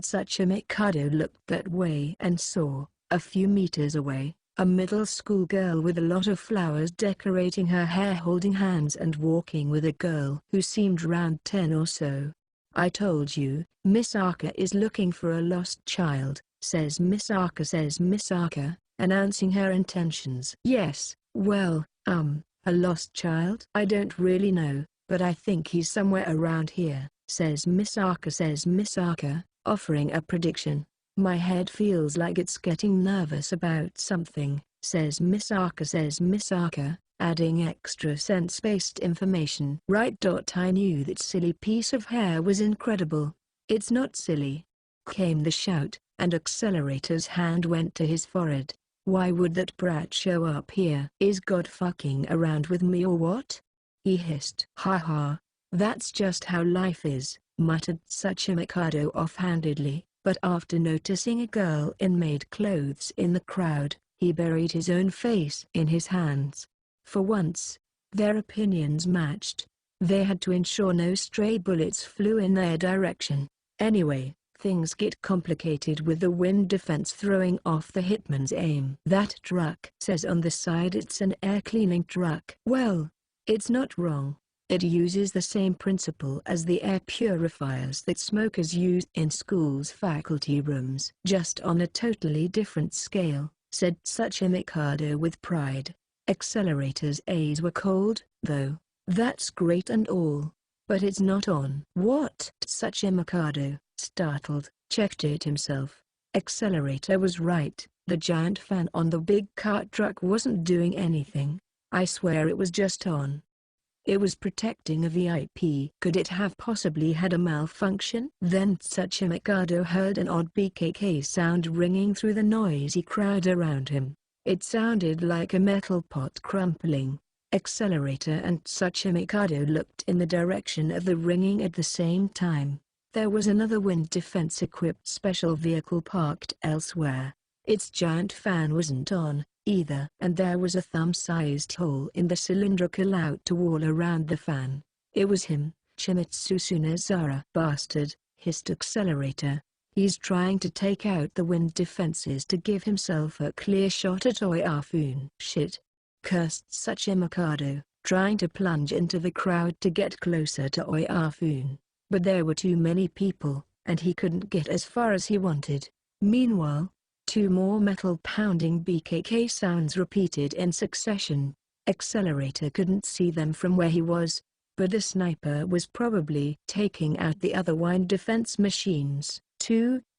Tsuchimikado looked that way and saw, a few meters away, a middle school girl with a lot of flowers decorating her hair holding hands and walking with a girl who seemed around 10 or so. I told you, Miss Aka is looking for a lost child, says Miss Aka. announcing her intentions. "Yes, well, a lost child? I don't really know, but I think he's somewhere around here," says Misaka, offering a prediction. "My head feels like it's getting nervous about something," says Misaka, adding extra sense-based information. "Right. I knew that silly piece of hair was incredible." "It's not silly," came the shout, and Accelerator's hand went to his forehead. "Why would that brat show up here? Is God fucking around with me or what?" he hissed. "Ha ha, that's just how life is," muttered Tsuchimikado offhandedly, but after noticing a girl in maid clothes in the crowd, he buried his own face in his hands. For once, their opinions matched. They had to ensure no stray bullets flew in their direction. Anyway, things get complicated with the wind defense throwing off the hitman's aim. "That truck says on the side it's an air cleaning truck." "Well, it's not wrong. It uses the same principle as the air purifiers that smokers use in schools' faculty rooms. Just on a totally different scale," said Tsuchimikado with pride. Accelerator's A's were cold, though. "That's great and all, but it's not on." "What?" Tsuchimikado, startled, checked it himself. Accelerator was right. The giant fan on the big cart truck wasn't doing anything. "I swear it was just on. It was protecting a VIP." "Could it have possibly had a malfunction?" Then Tsuchimikado heard an odd BKK sound ringing through the noisy crowd around him. It sounded like a metal pot crumpling. Accelerator and Tsuchimikado looked in the direction of the ringing at the same time. There was another wind defense-equipped special vehicle parked elsewhere. Its giant fan wasn't on, either. And there was a thumb-sized hole in the cylindrical outer wall around the fan. "It was him, Chimitsu Sunazara." "Bastard," hissed Accelerator. "He's trying to take out the wind defenses to give himself a clear shot at Oyafun." "Shit," cursed Tsuchimikado, trying to plunge into the crowd to get closer to Oyafun. But there were too many people, and he couldn't get as far as he wanted. Meanwhile, two more metal-pounding BKK sounds repeated in succession. Accelerator couldn't see them from where he was, but the sniper was probably taking out the other wind defense machines,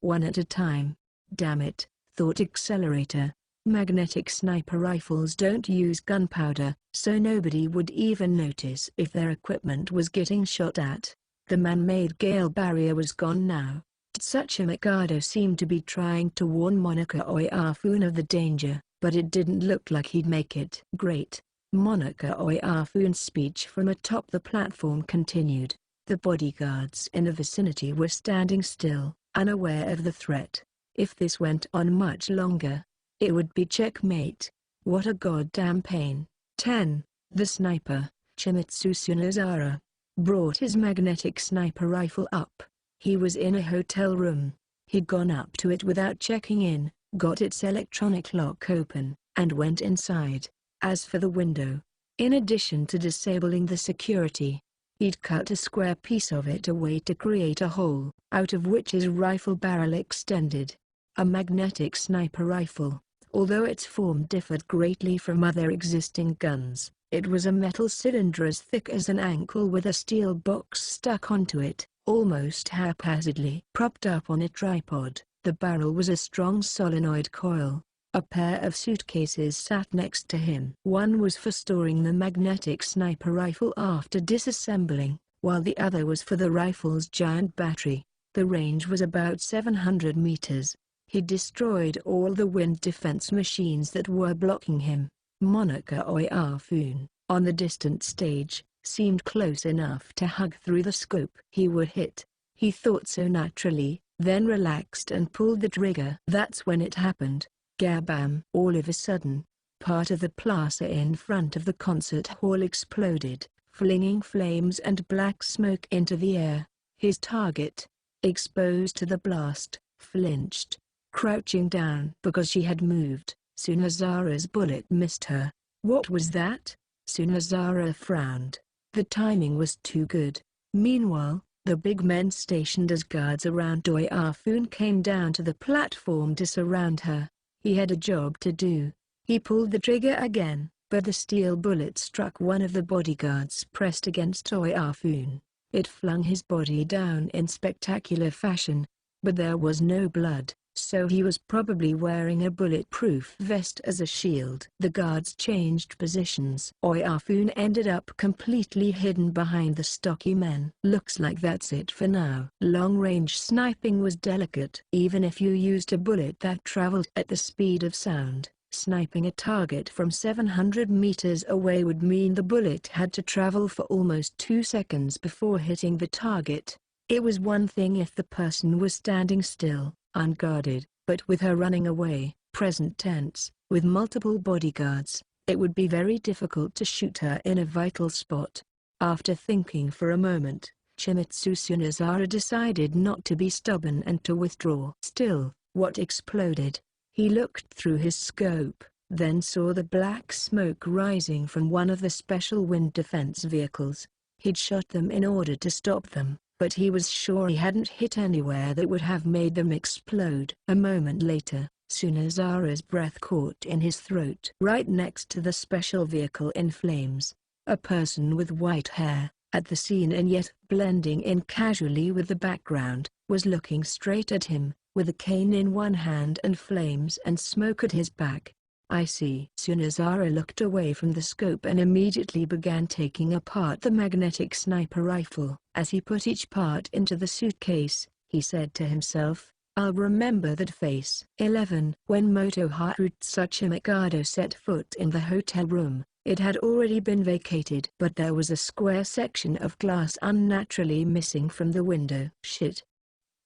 one at a time. "Damn it," thought Accelerator. Magnetic sniper rifles don't use gunpowder, so nobody would even notice if their equipment was getting shot at. The man-made gale barrier was gone now. Tsuchimikado seemed to be trying to warn Monaca Oyafun of the danger, but it didn't look like he'd make it. "Great." Monaca Oyafun's speech from atop the platform continued. The bodyguards in the vicinity were standing still, unaware of the threat. If this went on much longer, it would be checkmate. What a goddamn pain. 10. The sniper, Chimitsu Sunazara, brought his magnetic sniper rifle up. He was in a hotel room. He'd gone up to it without checking in, got its electronic lock open, and went inside. As for the window, in addition to disabling the security, he'd cut a square piece of it away to create a hole, out of which his rifle barrel extended. A magnetic sniper rifle, although its form differed greatly from other existing guns, it was a metal cylinder as thick as an ankle with a steel box stuck onto it, almost haphazardly propped up on a tripod. The barrel was a strong solenoid coil. A pair of suitcases sat next to him. One was for storing the magnetic sniper rifle after disassembling, while the other was for the rifle's giant battery. The range was about 700 meters. He destroyed all the wind defense machines that were blocking him. Monaca Oyafun, on the distant stage, seemed close enough to hug through the scope. He would hit. He thought so naturally, then relaxed and pulled the trigger. That's when it happened. Gabam! All of a sudden, part of the plaza in front of the concert hall exploded, flinging flames and black smoke into the air. His target, exposed to the blast, flinched, crouching down. Because she had moved, Sunazara's bullet missed her. What was that? Sunazara frowned. The timing was too good. Meanwhile, the big men stationed as guards around Oyafun came down to the platform to surround her. He had a job to do. He pulled the trigger again, but the steel bullet struck one of the bodyguards pressed against Oyafun. It flung his body down in spectacular fashion. But there was no blood, so he was probably wearing a bulletproof vest as a shield. The guards changed positions. Oyafun ended up completely hidden behind the stocky men. Looks like that's it for now. Long-range sniping was delicate. Even if you used a bullet that traveled at the speed of sound, sniping a target from 700 meters away would mean the bullet had to travel for almost 2 seconds before hitting the target. It was one thing if the person was standing still, unguarded, but with her running away, present tense, with multiple bodyguards, it would be very difficult to shoot her in a vital spot. After thinking for a moment, Shimizu Tsunezara decided not to be stubborn and to withdraw. Still, what exploded? He looked through his scope, then saw the black smoke rising from one of the special wind defense vehicles. He'd shot them in order to stop them, but he was sure he hadn't hit anywhere that would have made them explode. A moment later, Tsunezara's breath caught in his throat. Right next to the special vehicle in flames, a person with white hair, at the scene and yet blending in casually with the background, was looking straight at him, with a cane in one hand and flames and smoke at his back. I see. Tsunezara looked away from the scope and immediately began taking apart the magnetic sniper rifle. As he put each part into the suitcase, he said to himself, I'll remember that face. 11. When Motoharu Tsuchimikado set foot in the hotel room, it had already been vacated. But there was a square section of glass unnaturally missing from the window. Shit.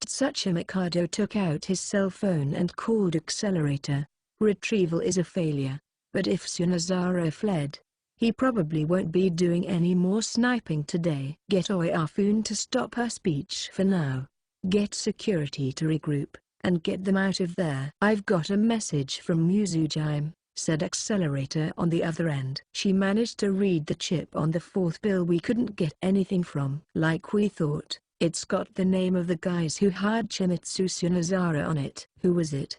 Tsuchimikado took out his cell phone and called Accelerator. Retrieval is a failure, but if Tsunezara fled, he probably won't be doing any more sniping today. Get Oyafun to stop her speech for now. Get security to regroup, and get them out of there. I've got a message from Muzujime, said Accelerator on the other end. She managed to read the chip on the fourth bill we couldn't get anything from. Like we thought, it's got the name of the guys who hired Shimizu Tsunezara on it. Who was it?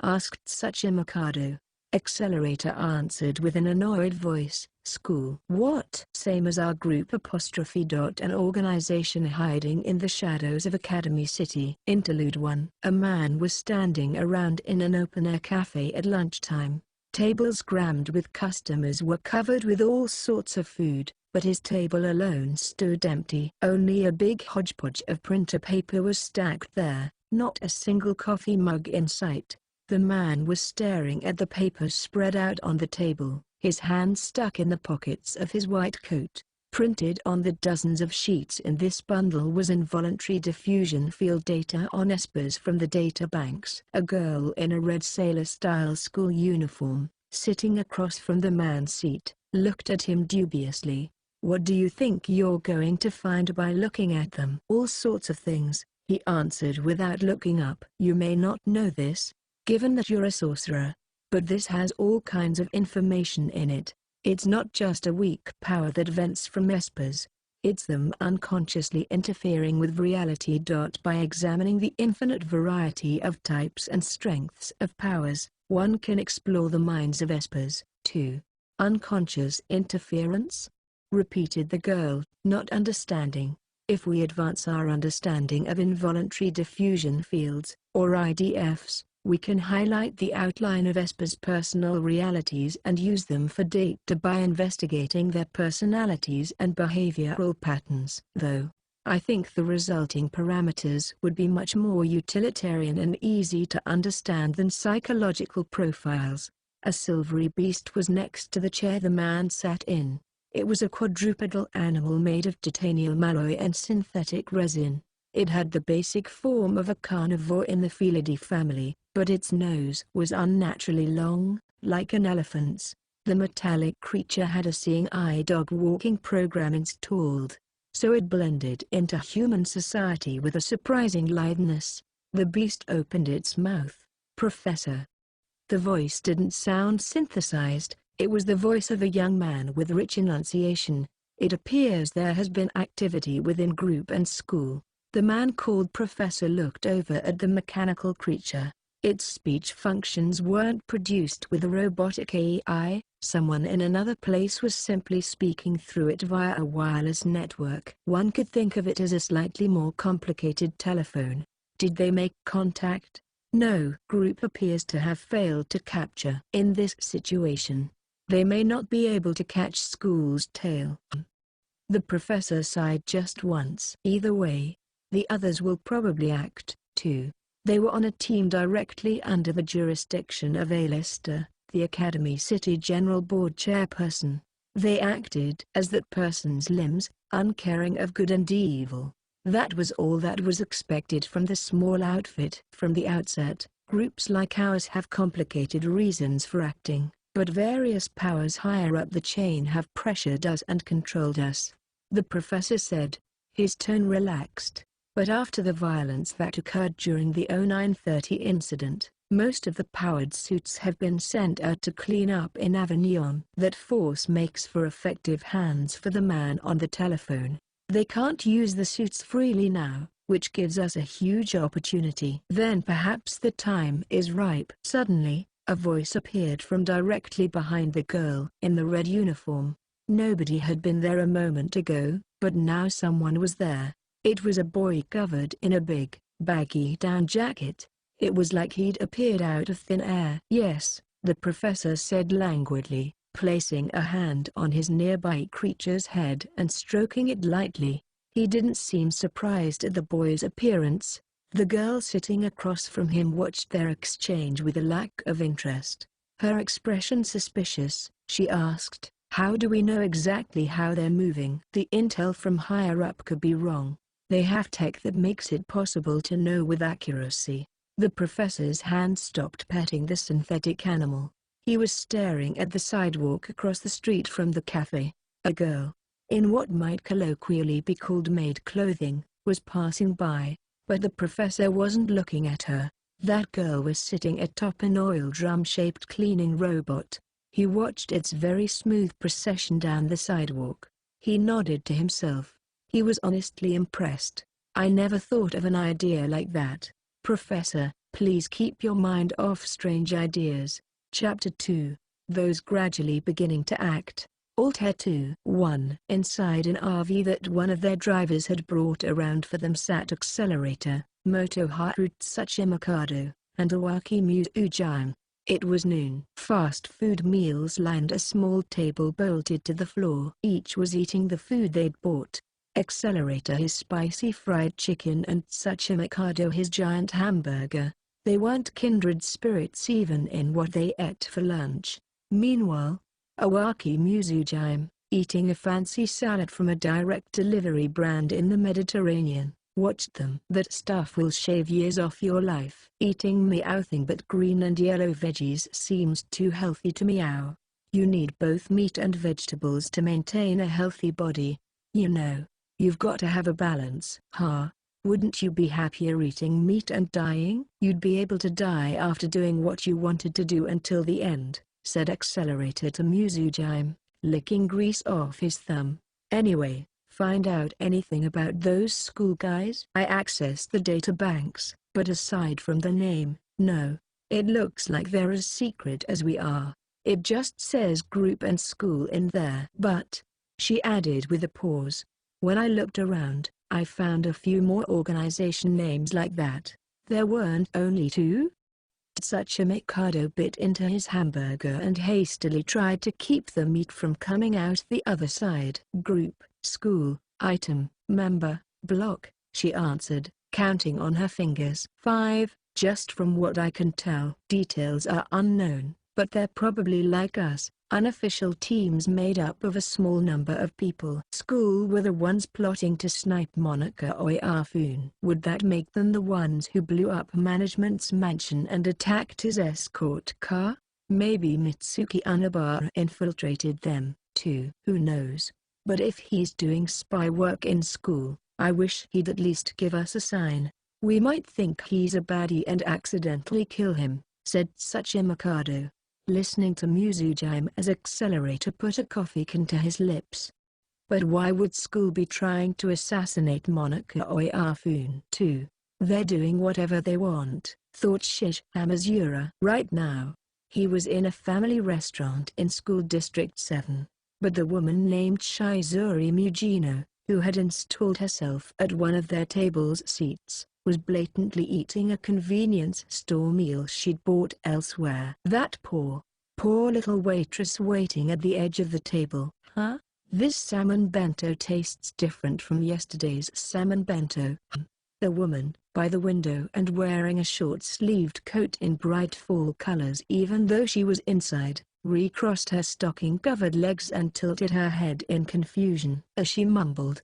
Asked Tsuchimikado. Accelerator answered with an annoyed voice. School. What? Same as our group apostrophe. An organization hiding in the shadows of Academy City. Interlude 1. A man was standing around in an open-air cafe at lunchtime. Tables crammed with customers were covered with all sorts of food, but his table alone stood empty. Only a big hodgepodge of printer paper was stacked there, not a single coffee mug in sight. The man was staring at the papers spread out on the table, his hands stuck in the pockets of his white coat. Printed on the dozens of sheets in this bundle was involuntary diffusion field data on espers from the data banks. A girl in a red sailor-style school uniform, sitting across from the man's seat, looked at him dubiously. What do you think you're going to find by looking at them? All sorts of things, he answered without looking up. You may not know this, given that you're a sorcerer, but this has all kinds of information in it. It's not just a weak power that vents from espers. It's them unconsciously interfering with reality. By examining the infinite variety of types and strengths of powers, one can explore the minds of espers. 2. Unconscious interference? Repeated the girl, not understanding. If we advance our understanding of involuntary diffusion fields, or IDFs, we can highlight the outline of espers' personal realities and use them for data by investigating their personalities and behavioral patterns. Though, I think the resulting parameters would be much more utilitarian and easy to understand than psychological profiles. A silvery beast was next to the chair the man sat in. It was a quadrupedal animal made of titanium alloy and synthetic resin. It had the basic form of a carnivore in the Felidae family, but its nose was unnaturally long, like an elephant's. The metallic creature had a seeing eye dog walking program installed, so it blended into human society with a surprising litheness. The beast opened its mouth. Professor. The voice didn't sound synthesized, it was the voice of a young man with rich enunciation. It appears there has been activity within group and school. The man called Professor looked over at the mechanical creature. Its speech functions weren't produced with a robotic AI, someone in another place was simply speaking through it via a wireless network. One could think of it as a slightly more complicated telephone. Did they make contact? No. Group appears to have failed to capture. In this situation, they may not be able to catch School's tail. The professor sighed just once. Either way, the others will probably act, too. They were on a team directly under the jurisdiction of Alistair, the Academy City General Board chairperson. They acted as that person's limbs, uncaring of good and evil. That was all that was expected from the small outfit. From the outset, groups like ours have complicated reasons for acting, but various powers higher up the chain have pressured us and controlled us. The professor said. His tone relaxed. But after the violence that occurred during the 0930 incident, most of the powered suits have been sent out to clean up in Avignon. That force makes for effective hands for the man on the telephone. They can't use the suits freely now, which gives us a huge opportunity. Then perhaps the time is ripe. Suddenly, a voice appeared from directly behind the girl in the red uniform. Nobody had been there a moment ago, but now someone was there. It was a boy covered in a big, baggy down jacket. It was like he'd appeared out of thin air. Yes, the professor said languidly, placing a hand on his nearby creature's head and stroking it lightly. He didn't seem surprised at the boy's appearance. The girl sitting across from him watched their exchange with a lack of interest. Her expression suspicious, she asked, "How do we know exactly how they're moving?" The intel from higher up could be wrong. They have tech that makes it possible to know with accuracy. The professor's hand stopped petting the synthetic animal. He was staring at the sidewalk across the street from the cafe. A girl, in what might colloquially be called maid clothing, was passing by, but the professor wasn't looking at her. That girl was sitting atop an oil drum-shaped cleaning robot. He watched its very smooth procession down the sidewalk. He nodded to himself. He was honestly impressed. I never thought of an idea like that. Professor, please keep your mind off strange ideas. Chapter 2. Those gradually beginning to act. Altair 2. 1. Inside an RV that one of their drivers had brought around for them sat Accelerator, Motoharu Tsuchimikado, and Awaki Muzujime. It was noon. Fast food meals lined a small table bolted to the floor. Each was eating the food they'd bought. Accelerator his spicy fried chicken and Tsuchimikado his giant hamburger. They weren't kindred spirits even in what they ate for lunch. Meanwhile, Awaki Muzujime, eating a fancy salad from a direct delivery brand in the Mediterranean, watched them. That stuff will shave years off your life. Eating meowthing but green and yellow veggies seems too healthy to meow. You need both meat and vegetables to maintain a healthy body. You know, you've got to have a balance. Wouldn't you be happier eating meat and dying? You'd be able to die after doing what you wanted to do until the end, said Accelerator to Muzujime, licking grease off his thumb. Anyway, find out anything about those school guys? I accessed the data banks, but aside from the name, no. It looks like they're as secret as we are. It just says group and school in there. But, she added with a pause, when I looked around, I found a few more organization names like that. There weren't only two? Tsuchimikado bit into his hamburger and hastily tried to keep the meat from coming out the other side. Group, school, item, member, block, she answered, counting on her fingers. 5, just from what I can tell. Details are unknown, but they're probably like us, unofficial teams made up of a small number of people. School were the ones plotting to snipe Monica Oyafune. Would that make them the ones who blew up management's mansion and attacked his escort car? Maybe Mitsuki Unabara infiltrated them, too. Who knows? But if he's doing spy work in school, I wish he'd at least give us a sign. We might think he's a baddie and accidentally kill him, said Tsuchimikado, listening to Muzujime as Accelerator put a coffee can to his lips. But why would school be trying to assassinate Monica Oyafune too? They're doing whatever they want. thought Shish Hamazura. Right now, he was in a family restaurant in School District 7. But the woman named Shizuri Mugino, who had installed herself at one of their table's seats, was blatantly eating a convenience store meal she'd bought elsewhere. That poor little waitress waiting at the edge of the table. Huh? This salmon bento tastes different from yesterday's salmon bento. The woman, by the window and wearing a short-sleeved coat in bright fall colors even though she was inside, recrossed her stocking-covered legs and tilted her head in confusion as she mumbled.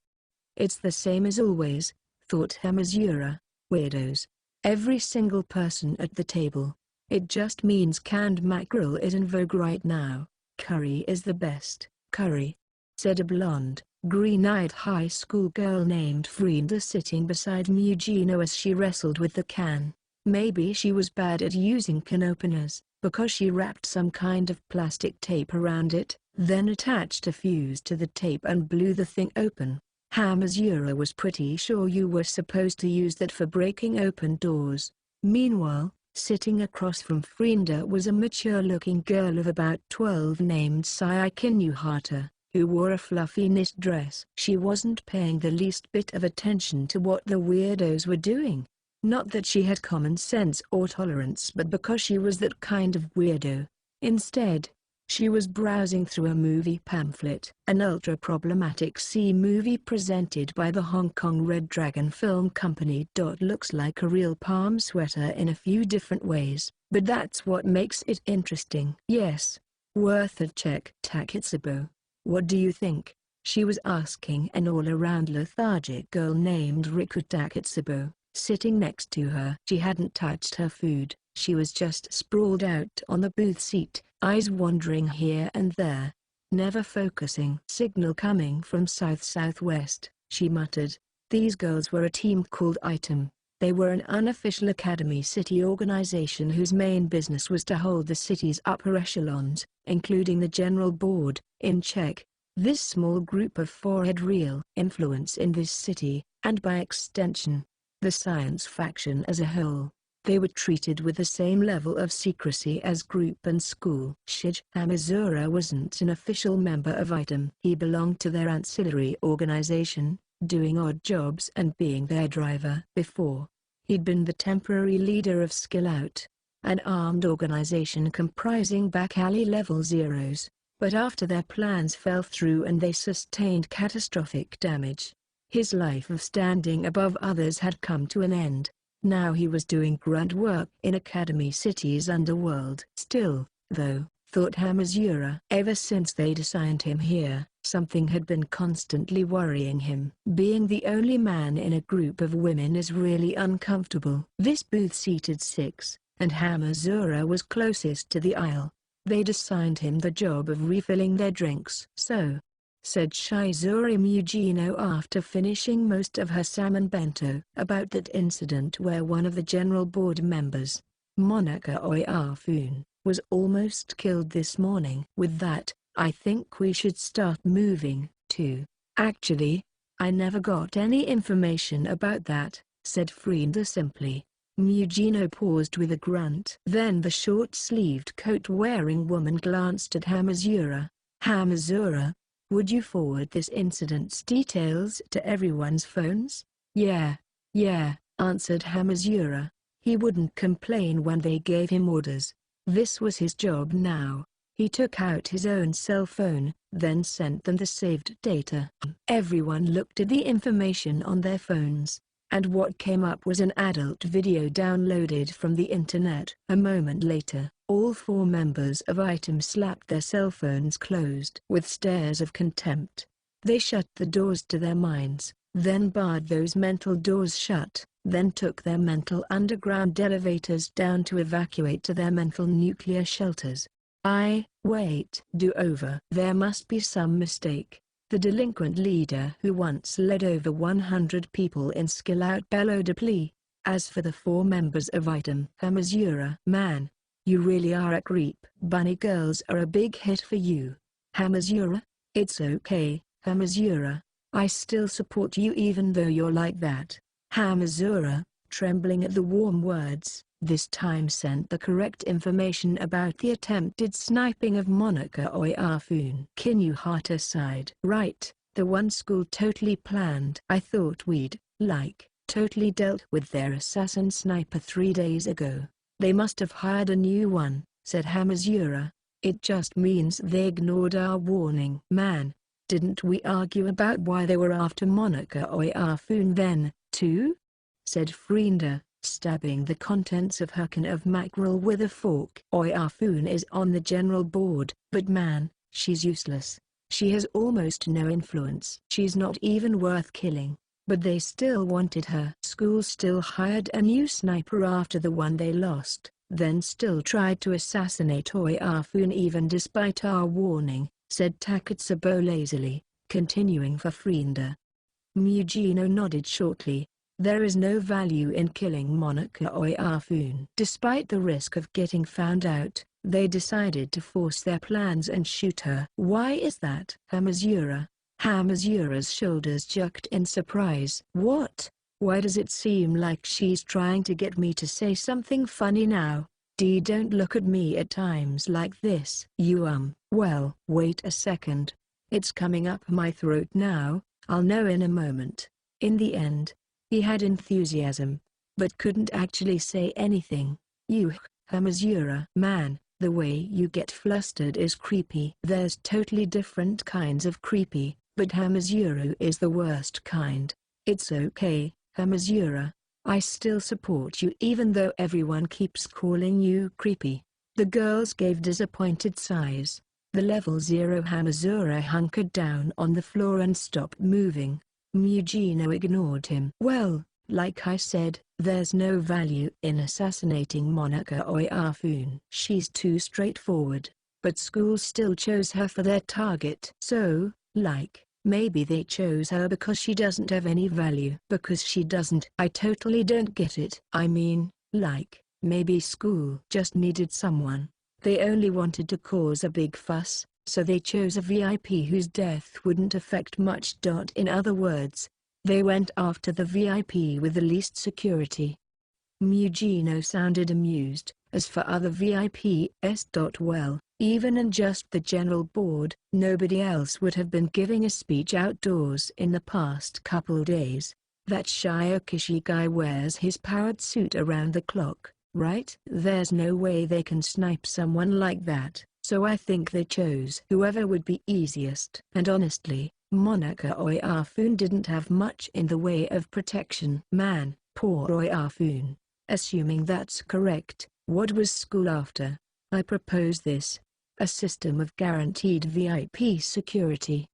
It's the same as always, thought Hamazura. Weirdos. Every single person at the table. It just means canned mackerel is in vogue right now. Curry is the best. Curry, said a blonde, green-eyed high school girl named Frida sitting beside Mugino as she wrestled with the can. Maybe she was bad at using can openers, because she wrapped some kind of plastic tape around it, then attached a fuse to the tape and blew the thing open. Hamazura was pretty sure you were supposed to use that for breaking open doors. Meanwhile, sitting across from Frida was a mature-looking girl of about 12 named Sayaka Nuhata, who wore a fluffy knit dress. She wasn't paying the least bit of attention to what the weirdos were doing. Not that she had common sense or tolerance, but because she was that kind of weirdo. Instead, she was browsing through a movie pamphlet, an ultra-problematic C-movie presented by the Hong Kong Red Dragon Film Company. Looks like a real palm sweater in a few different ways, but that's what makes it interesting. Yes, worth a check. Takitsubo, what do you think? She was asking an all-around lethargic girl named Riku Takitsubo, sitting next to her. She hadn't touched her food, she was just sprawled out on the booth seat, eyes wandering here and there, never focusing. Signal coming from south-southwest, she muttered. These girls were a team called Item. They were an unofficial Academy City organization whose main business was to hold the city's upper echelons, including the General Board, in check. This small group of four had real influence in this city, and by extension, the science faction as a whole. They were treated with the same level of secrecy as group and school. Shige Hamazura wasn't an official member of Item. He belonged to their ancillary organization, doing odd jobs and being their driver. Before, he'd been the temporary leader of Skill Out, an armed organization comprising back alley level zeros, but after their plans fell through and they sustained catastrophic damage, his life of standing above others had come to an end. Now he was doing grunt work in Academy City's underworld. Still, though, thought Hamazura, ever since they'd assigned him here, something had been constantly worrying him. Being the only man in a group of women is really uncomfortable. This booth seated 6, and Hamazura was closest to the aisle. They'd assigned him the job of refilling their drinks. So, said Shizuri Mugino after finishing most of her salmon bento, about that incident where one of the General Board members, Monica Oyafun, was almost killed this morning. With that, I think we should start moving, too. Actually, I never got any information about that, said Frida simply. Mugino paused with a grunt. Then the short-sleeved coat-wearing woman glanced at Hamazura. Hamazura, would you forward this incident's details to everyone's phones? Yeah, answered Hamazura. He wouldn't complain when they gave him orders. This was his job now. He took out his own cell phone, then sent them the saved data. Everyone looked at the information on their phones, and what came up was an adult video downloaded from the internet. A moment later, all 4 members of Item slapped their cell phones closed with stares of contempt. They shut the doors to their minds, then barred those mental doors shut, then took their mental underground elevators down to evacuate to their mental nuclear shelters. Wait. Do over. There must be some mistake. The delinquent leader who once led over 100 people in Skill Out bellowed a plea. As for the 4 members of Item, Hamazura, man, you really are a creep. Bunny girls are a big hit for you. Hamazura, it's okay, Hamazura, I still support you even though you're like that. Hamazura, trembling at the warm words, this time sent the correct information about the attempted sniping of Monica Oyafun. Kinuhata sighed. Right, the one school totally planned. I thought we'd, totally dealt with their assassin sniper 3 days ago. They must have hired a new one, said Hamazura. It just means they ignored our warning. Man, didn't we argue about why they were after Monica Oyafun then, too? Said Frenda, stabbing the contents of her can of mackerel with a fork. Oyafun is on the general board, but man, she's useless. She has almost no influence. She's not even worth killing. But they still wanted her. School still hired a new sniper after the one they lost, then still tried to assassinate Oyafun even despite our warning, said Takatsubo lazily, continuing for Frenda. Mujino nodded shortly. There is no value in killing Monica Oyafun. Despite the risk of getting found out, they decided to force their plans and shoot her. Why is that? Hamazura's shoulders jerked in surprise. What? Why does it seem like she's trying to get me to say something funny now? Don't look at me at times like this. Well, wait a second. It's coming up my throat now, I'll know in a moment. In the end, he had enthusiasm, but couldn't actually say anything. Hamazura. Man, the way you get flustered is creepy. There's totally different kinds of creepy, but Hamazura is the worst kind. It's okay, Hamazura. I still support you even though everyone keeps calling you creepy. The girls gave disappointed sighs. The level 0 Hamazura hunkered down on the floor and stopped moving. Mujino ignored him. Well, like I said, there's no value in assassinating Monica Oyafun. She's too straightforward, but schools still chose her for their target. So, maybe they chose her because she doesn't have any value. Because she doesn't. I totally don't get it. I mean, maybe school just needed someone. They only wanted to cause a big fuss, so they chose a VIP whose death wouldn't affect much. In other words, they went after the VIP with the least security. Mujino sounded amused. As for other VIPs, well, even in just the general board, nobody else would have been giving a speech outdoors in the past couple days. That Shiokishi guy wears his powered suit around the clock, right? There's no way they can snipe someone like that, so I think they chose whoever would be easiest. And honestly, Monica Oyafun didn't have much in the way of protection. Man, poor Oyafun. Assuming that's correct, what was school after? I propose this. A system of guaranteed VIP security.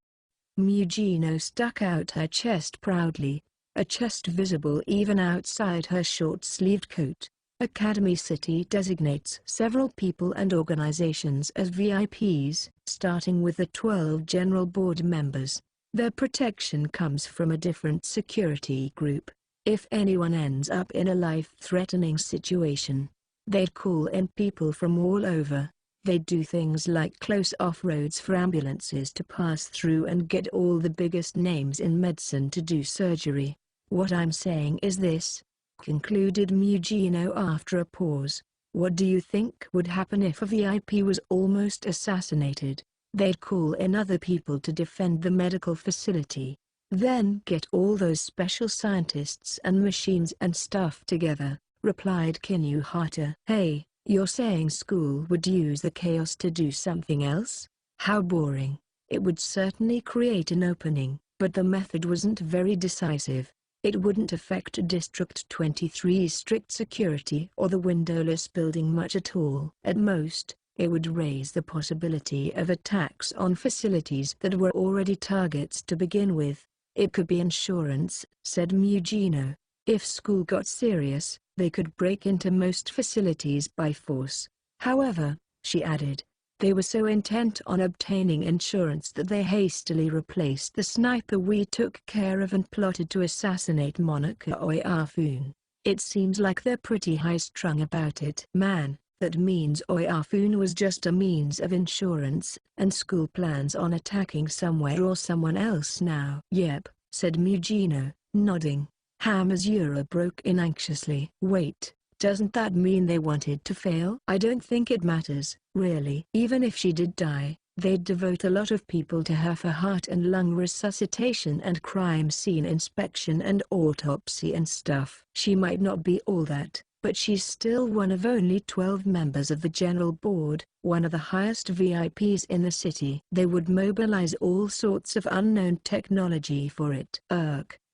Mujino stuck out her chest proudly, a chest visible even outside her short-sleeved coat. Academy City designates several people and organizations as VIPs, starting with the 12 general board members. Their protection comes from a different security group. If anyone ends up in a life-threatening situation, they'd call in people from all over. They'd do things like close off roads for ambulances to pass through and get all the biggest names in medicine to do surgery. What I'm saying is this, concluded Mujino after a pause. What do you think would happen if a VIP was almost assassinated? They'd call in other people to defend the medical facility. Then get all those special scientists and machines and stuff together, replied Kinuhata. Hey, you're saying school would use the chaos to do something else? How boring. It would certainly create an opening, but the method wasn't very decisive. It wouldn't affect District 23's strict security or the windowless building much at all. At most, it would raise the possibility of attacks on facilities that were already targets to begin with. It could be insurance, said Mujino. If school got serious, they could break into most facilities by force. However, she added, they were so intent on obtaining insurance that they hastily replaced the sniper we took care of and plotted to assassinate Monica Oyafun. It seems like they're pretty high-strung about it. Man, that means Oyafun was just a means of insurance, and school plans on attacking somewhere or someone else now. Yep, said Mujino, nodding. Hamazura broke in anxiously. Wait, Doesn't that mean they wanted to fail? I don't think it matters, really. Even if she did die, they'd devote a lot of people to her for heart and lung resuscitation and crime scene inspection and autopsy and stuff. She might not be all that, but she's still one of only 12 members of the general board, one of the highest VIPs in the city. They would mobilize all sorts of unknown technology for it.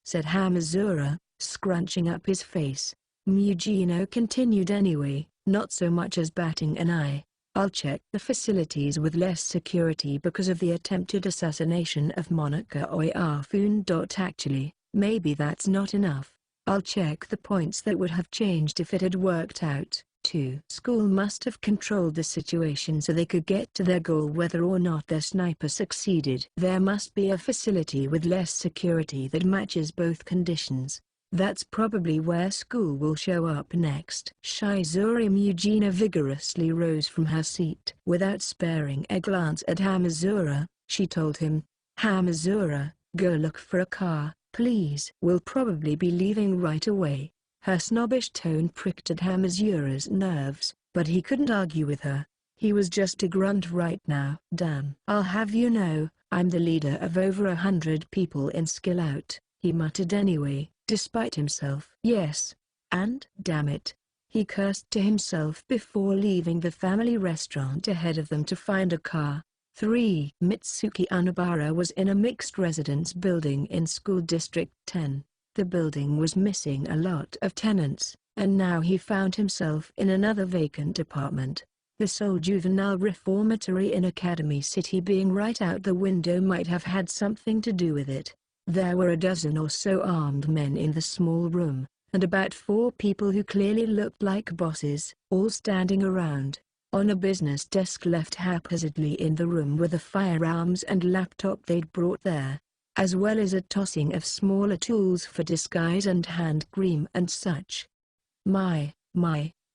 Said Hamazura, scrunching up his face. Mugino continued anyway, not so much as batting an eye. I'll check the facilities with less security because of the attempted assassination of Monica Oyafun. Actually, maybe that's not enough. I'll check the points that would have changed if it had worked out, too. School must have controlled the situation so they could get to their goal whether or not their sniper succeeded. There must be a facility with less security that matches both conditions. That's probably where school will show up next. Shizuri Mugina vigorously rose from her seat. Without sparing a glance at Hamazura, she told him, Hamazura, go look for a car, please. We'll probably be leaving right away. Her snobbish tone pricked at Hamazura's nerves, but he couldn't argue with her. He was just a grunt right now. Damn. I'll have you know, I'm the leader of over 100 people in Skill Out, he muttered anyway, despite himself. Yes. And damn it. He cursed to himself before leaving the family restaurant ahead of them to find a car. 3. Mitsuki Anabara was in a mixed residence building in School District 10. The building was missing a lot of tenants, and now he found himself in another vacant apartment. The sole juvenile reformatory in Academy City being right out the window might have had something to do with it. There were a dozen or so armed men in the small room, and about 4 people who clearly looked like bosses, all standing around. On a business desk left haphazardly in the room were the firearms and laptop they'd brought there, as well as a tossing of smaller tools for disguise and hand cream and such. My,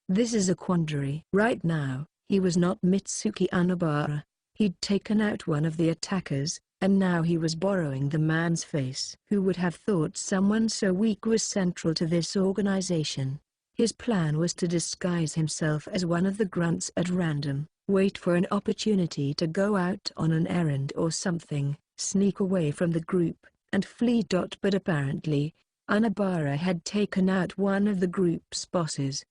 this is a quandary. Right now, he was not Mitsuki Anabara. He'd taken out one of the attackers, and now he was borrowing the man's face. Who would have thought someone so weak was central to this organization? His plan was to disguise himself as one of the grunts at random, wait for an opportunity to go out on an errand or something, sneak away from the group, and flee. But apparently, Anabara had taken out one of the group's bosses.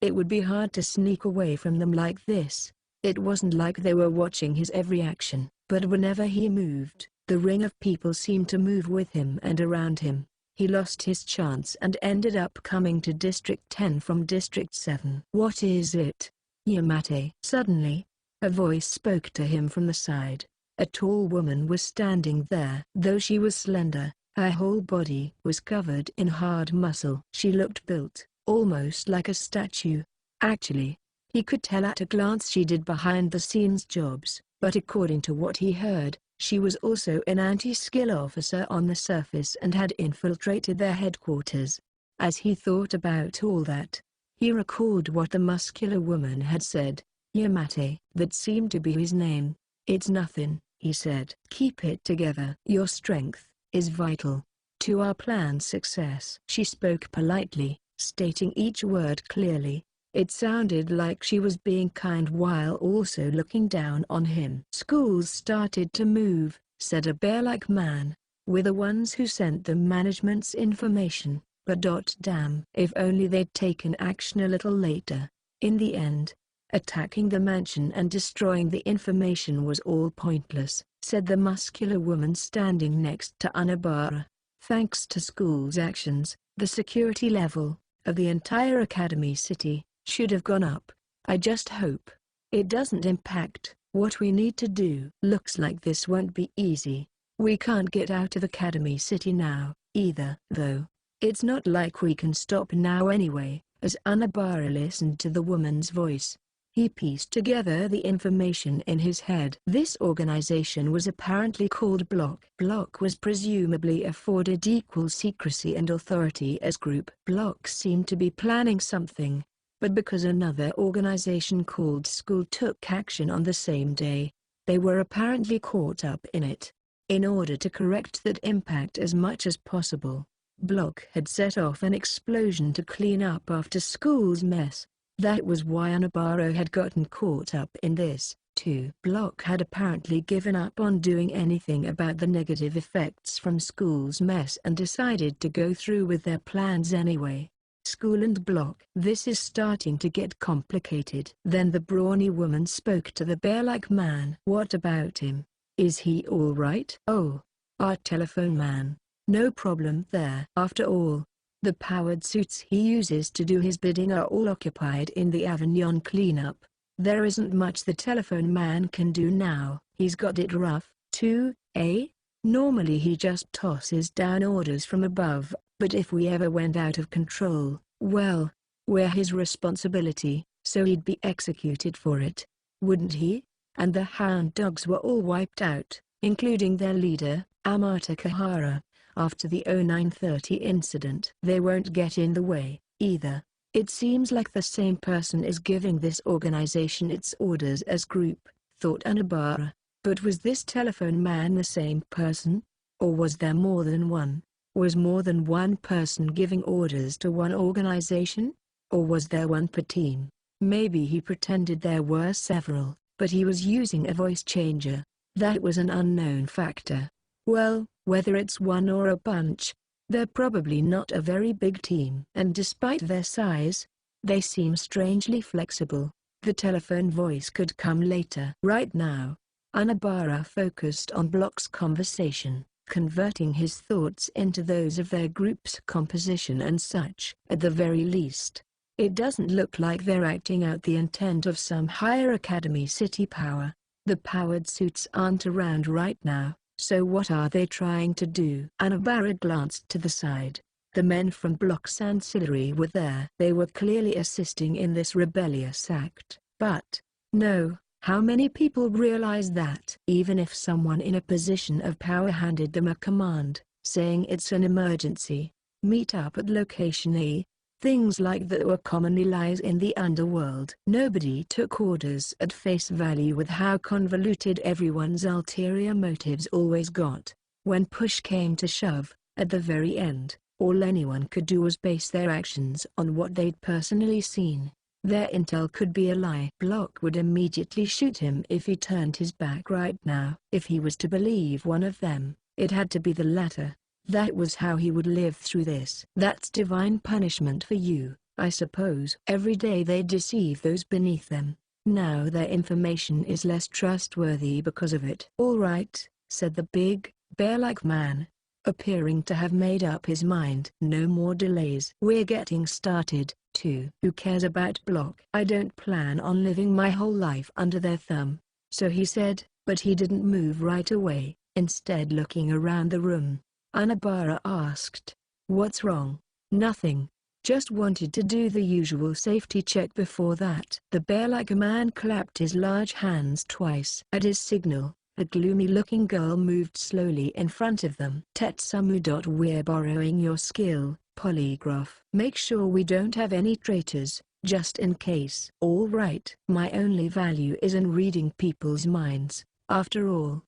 It would be hard to sneak away from them like this. It wasn't like they were watching his every action, but whenever he moved, the ring of people seemed to move with him and around him. He lost his chance and ended up coming to District 10 from District 7. What is it, Yamate? Suddenly, a voice spoke to him from the side. A tall woman was standing there. Though she was slender, her whole body was covered in hard muscle. She looked built, almost like a statue. Actually, he could tell at a glance she did behind-the-scenes jobs, but according to what he heard, she was also an anti-skill officer on the surface and had infiltrated their headquarters. As he thought about all that, he recalled what the muscular woman had said. Yamate, that seemed to be his name. It's nothing, he said. Keep it together. Your strength is vital to our plan's success. She spoke politely, stating each word clearly. It sounded like she was being kind while also looking down on him. Schools started to move, said a bear-like man. We're the ones who sent them management's information, but damn. If only they'd taken action a little later. In the end, attacking the mansion and destroying the information was all pointless, said the muscular woman standing next to Anabara. Thanks to school's actions, the security level of the entire Academy City should have gone up. I just hope it doesn't impact what we need to do. Looks like this won't be easy. We can't get out of Academy City now, either. Though, it's not like we can stop now anyway. As Anabara listened to the woman's voice, he pieced together the information in his head. This organization was apparently called Block. Block was presumably afforded equal secrecy and authority as group. Block seemed to be planning something, but because another organization called School took action on the same day, they were apparently caught up in it. In order to correct that impact as much as possible, Block had set off an explosion to clean up after school's mess. That was why Anabara had gotten caught up in this, too. Block had apparently given up on doing anything about the negative effects from school's mess and decided to go through with their plans anyway. School and Block. This is starting to get complicated. Then the brawny woman spoke to the bear-like man. What about him? Is he all right? Oh, our telephone man. No problem there. After all, the powered suits he uses to do his bidding are all occupied in the Avignon cleanup. There isn't much the telephone man can do now. He's got it rough, too, eh? Normally he just tosses down orders from above, but if we ever went out of control, well, we're his responsibility, so he'd be executed for it. Wouldn't he? And the hound dogs were all wiped out, including their leader, Amata Kahara, after the 0930 incident. They won't get in the way, either. It seems like the same person is giving this organization its orders as group, thought Anabara. But was this telephone man the same person? Or was there more than one? Was more than one person giving orders to one organization? Or was there one per team? Maybe he pretended there were several, but he was using a voice changer. That was an unknown factor. Well, whether it's one or a bunch, they're probably not a very big team. And despite their size, they seem strangely flexible. The telephone voice could come later. Right now, Anabara focused on Block's conversation, converting his thoughts into those of their group's composition and such. At the very least, it doesn't look like they're acting out the intent of some higher Academy City power. The powered suits aren't around right now, so what are they trying to do? Anabara glanced to the side. The men from Block's ancillary were there. They were clearly assisting in this rebellious act. But, no. How many people realize that? Even if someone in a position of power handed them a command, saying it's an emergency, meet up at location A, things like that were commonly lies in the underworld. Nobody took orders at face value with how convoluted everyone's ulterior motives always got. When push came to shove, at the very end, all anyone could do was base their actions on what they'd personally seen. Their intel could be a lie. Block would immediately shoot him if he turned his back right now. If he was to believe one of them, it had to be the latter. That was how he would live through this. That's divine punishment for you, I suppose. Every day they deceive those beneath them. Now their information is less trustworthy because of it. All right, said the big, bear-like man, appearing to have made up his mind. No more delays. We're getting started, too. Who cares about Block? I don't plan on living my whole life under their thumb. So he said, but he didn't move right away, instead looking around the room. Anabara asked, "What's wrong?" "Nothing. Just wanted to do the usual safety check before that." The bear-like man clapped his large hands twice. At his signal, a gloomy-looking girl moved slowly in front of them. Tetsumu. We're borrowing your skill, polygraph. Make sure we don't have any traitors, just in case. All right. My only value is in reading people's minds, after all.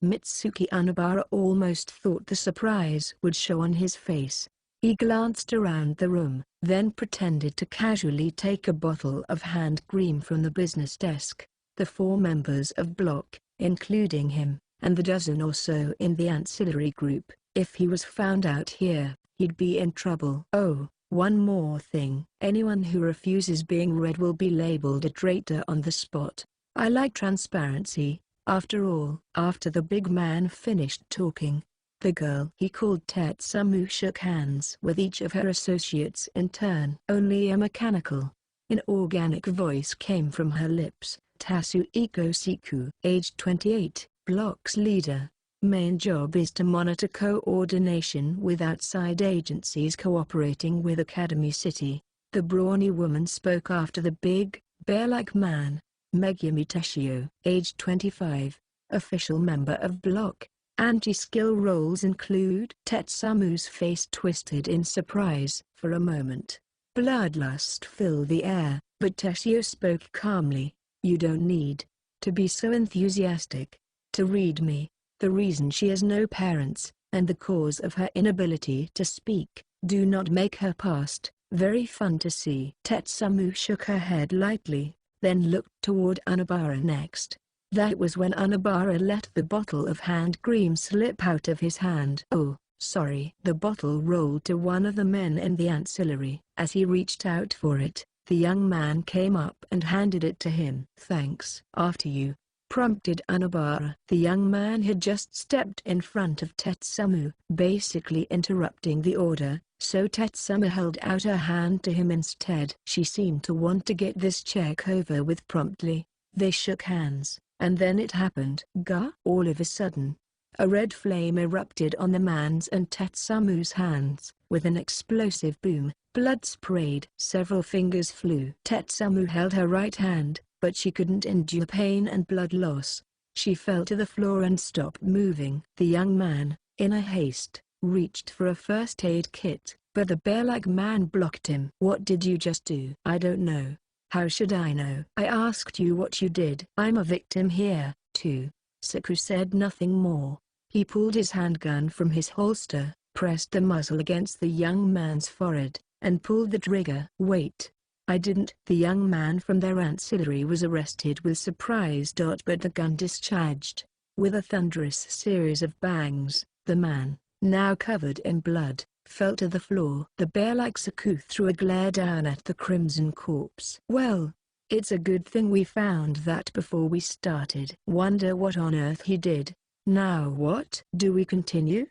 Mitsuki Anabara almost thought the surprise would show on his face. He glanced around the room, then pretended to casually take a bottle of hand cream from the business desk. The 4 members of Block, including him, and the dozen or so in the ancillary group, if he was found out here, he'd be in trouble. Oh, one more thing. Anyone who refuses being read will be labeled a traitor on the spot. I like transparency. After all. After the big man finished talking, the girl he called Tetsumu shook hands with each of her associates in turn. Only a mechanical, inorganic voice came from her lips. Tatsuhiko Siku, age 28, Block's leader. Main job is to monitor coordination with outside agencies cooperating with Academy City. The brawny woman spoke after the big, bear-like man. Megumi Teshio, age 25, official member of Block. Anti-skill roles include. Tetsumu's face twisted in surprise. For a moment, bloodlust filled the air, but Teshio spoke calmly. You don't need to be so enthusiastic to read me. The reason she has no parents, and the cause of her inability to speak. Do not make her past very fun to see. Tetsumu shook her head lightly, then looked toward Anabara next. That was when Anabara let the bottle of hand cream slip out of his hand. Oh, sorry. The bottle rolled to one of the men in the ancillary. As he reached out for it, the young man came up and handed it to him. Thanks. After you, prompted Anabara. The young man had just stepped in front of Tetsumu, basically interrupting the order, so Tetsumu held out her hand to him instead. She seemed to want to get this check over with promptly. They shook hands, and then it happened. Gah! All of a sudden, a red flame erupted on the man's and Tetsumu's hands. With an explosive boom, blood sprayed. Several fingers flew. Tetsumu held her right hand, but she couldn't endure pain and blood loss. She fell to the floor and stopped moving. The young man, in a haste, reached for a first aid kit, but the bear-like man blocked him. What did you just do? I don't know. How should I know? I asked you what you did. I'm a victim here, too. Saku said nothing more. He pulled his handgun from his holster, pressed the muzzle against the young man's forehead, and pulled the trigger. Wait. I didn't. The young man from their ancillary was arrested with surprise. But the gun discharged. With a thunderous series of bangs, the man, now covered in blood, fell to the floor. The bear-like Saku threw a glare down at the crimson corpse. Well, it's a good thing we found that before we started. Wonder what on earth he did. Now what? Do we continue?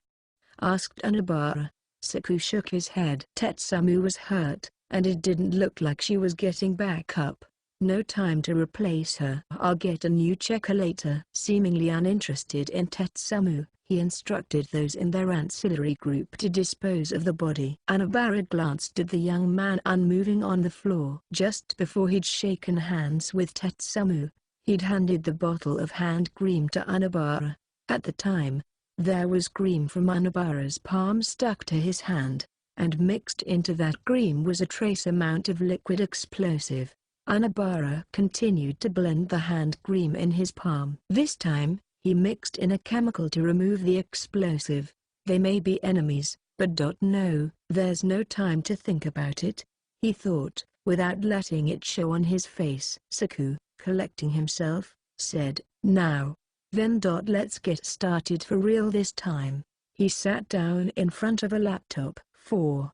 Asked Anabara. Saku shook his head. Tetsumu was hurt, and it didn't look like she was getting back up. No time to replace her. I'll get a new checker later. Seemingly uninterested in Tetsumu, he instructed those in their ancillary group to dispose of the body. Anabara glanced at the young man unmoving on the floor. Just before he'd shaken hands with Tetsumu, he'd handed the bottle of hand cream to Anabara. At the time, there was cream from Anabara's palm stuck to his hand, and mixed into that cream was a trace amount of liquid explosive. Anabara continued to blend the hand cream in his palm. This time, he mixed in a chemical to remove the explosive. They may be enemies, but no, there's no time to think about it, he thought, without letting it show on his face. Saku, collecting himself, said, now. Then let's get started for real this time. He sat down in front of a laptop.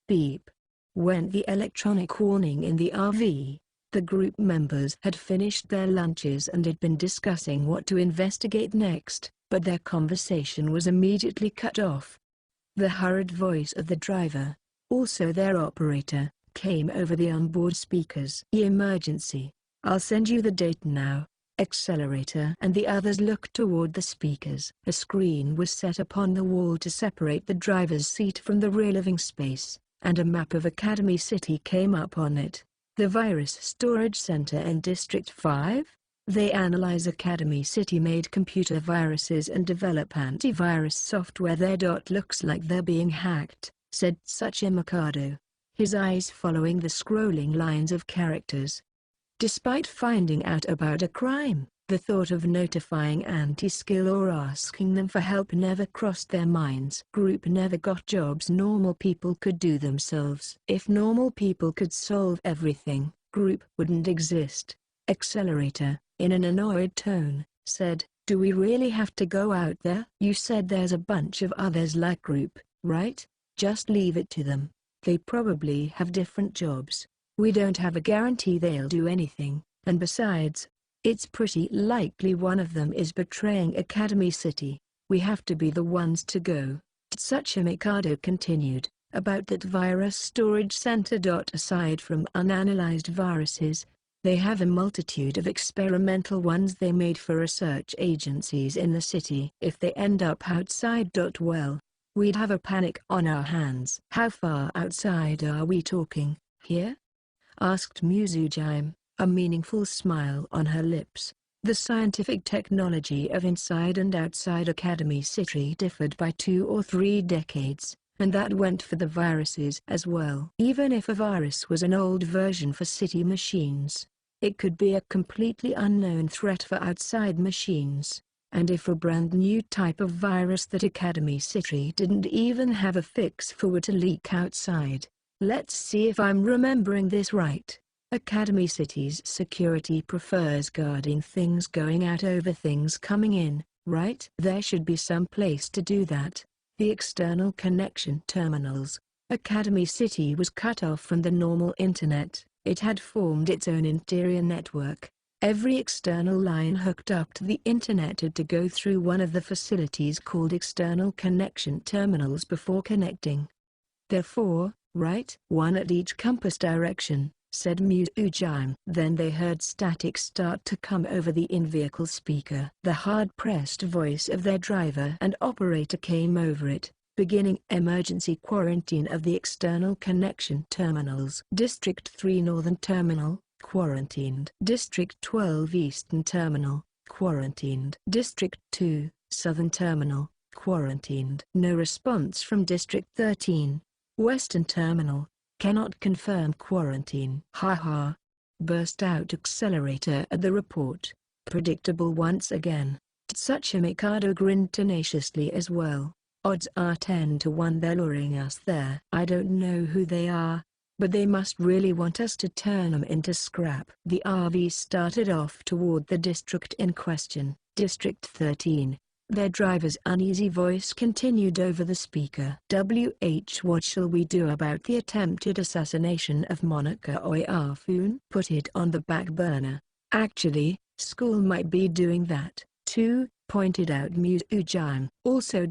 Beep. Went the electronic warning in the RV. The group members had finished their lunches and had been discussing what to investigate next, but their conversation was immediately cut off. The hurried voice of the driver, also their operator, came over the onboard speakers. Emergency. I'll send you the date now. Accelerator. And the others looked toward the speakers. A screen was set upon the wall to separate the driver's seat from the rear living space, and a map of Academy City came up on it. The Virus Storage Center in District 5? They analyze Academy City-made computer viruses and develop antivirus software there. Looks like they're being hacked, said Tsuchi Mikado, his eyes following the scrolling lines of characters. Despite finding out about a crime, the thought of notifying anti-skill or asking them for help never crossed their minds. Group never got jobs normal people could do themselves. If normal people could solve everything, group wouldn't exist. Accelerator, in an annoyed tone, said, do we really have to go out there? You said there's a bunch of others like group, right? Just leave it to them. They probably have different jobs. We don't have a guarantee they'll do anything, and besides, it's pretty likely one of them is betraying Academy City. We have to be the ones to go. Tsuchi Mikado continued, about that virus storage center. Aside from unanalyzed viruses, they have a multitude of experimental ones they made for research agencies in the city. If they end up outside, well, we'd have a panic on our hands. How far outside are we talking, here? Asked Mizujime, a meaningful smile on her lips. The scientific technology of inside and outside Academy City differed by 2 or 3 decades, and that went for the viruses as well. Even if a virus was an old version for city machines, it could be a completely unknown threat for outside machines. And if a brand new type of virus that Academy City didn't even have a fix for were to leak outside. Let's see if I'm remembering this right. Academy City's security prefers guarding things going out over things coming in, right? There should be some place to do that. The external connection terminals. Academy City was cut off from the normal internet. It had formed its own interior network. Every external line hooked up to the internet had to go through one of the facilities called external connection terminals before connecting. Therefore, right? One at each compass direction, said Muzujin. Then they heard static start to come over the in-vehicle speaker. The hard-pressed voice of their driver and operator came over it, beginning emergency quarantine of the external connection terminals. District 3 Northern Terminal, quarantined. District 12 Eastern Terminal, quarantined. District 2, Southern Terminal, quarantined. No response from District 13. Western Terminal, cannot confirm quarantine. Ha ha. Burst out accelerator at the report. Predictable once again. Tsuchi Mikado grinned tenaciously as well. Odds are 10 to 1 they're luring us there. I don't know who they are, but they must really want us to turn them into scrap. The RV started off toward the district in question, District 13. Their driver's uneasy voice continued over the speaker. What shall we do about the attempted assassination of Monica Oyafun? Put it on the back burner. Actually, school might be doing that, too, pointed out Muzujin. Also.